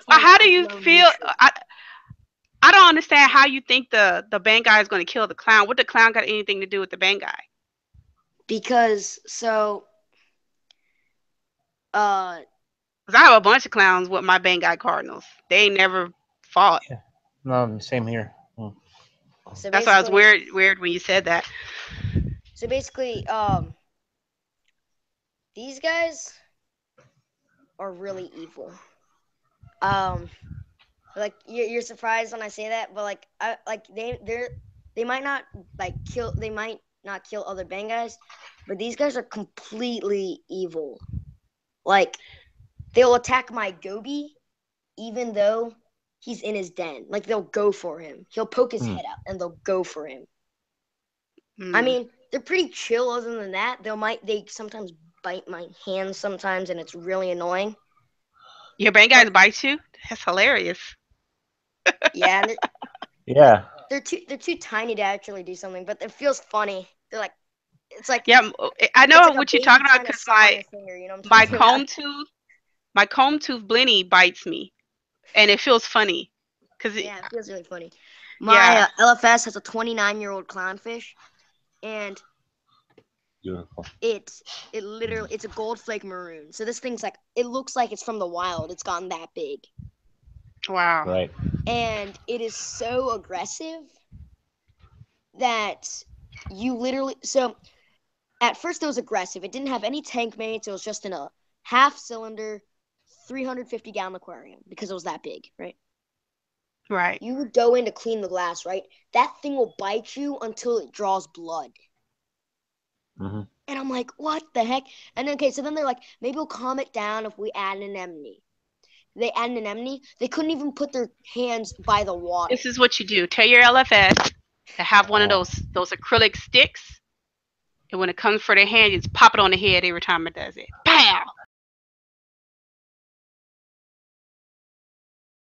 How do you feel? I don't understand how you think the Bangai is going to kill the clown. What the clown got anything to do with the Bangai? Because I have a bunch of clowns with my Bangai Cardinals. They ain't never fought. Yeah. No, same here. So that's why it was weird when you said that. So basically, these guys are really evil. Like you're surprised when I say that, but like they might not kill other bang guys, but these guys are completely evil. Like they'll attack my goby even though he's in his den. Like they'll go for him. He'll poke his head out and they'll go for him. I mean, they're pretty chill other than that. They sometimes bite my hands sometimes and it's really annoying. Your bang guys bite you? That's hilarious. Yeah. Yeah. They're too tiny to actually do something, but it feels funny. They're like, it's like, yeah, I know like what you're talking about because my comb tooth Blinny bites me, and it feels funny. Yeah, it feels really funny. My LFS has a 29-year-old clownfish, and Beautiful. it's a gold flake maroon. So this thing's like, it looks like it's from the wild. It's gotten that big. Wow. Right. And it is so aggressive that you literally. So at first it was aggressive. It didn't have any tank mates. It was just in a half-cylinder, 350-gallon aquarium because it was that big, right? Right. You would go in to clean the glass, right? That thing will bite you until it draws blood. Mm-hmm. And I'm like, what the heck? And okay, so then they're like, maybe we'll calm it down if we add an anemone. They add an anemone. They couldn't even put their hands by the water. This is what you do. Tell your LFS to have one of those acrylic sticks, and when it comes for their hand, you just pop it on the head every time it does it. Pow!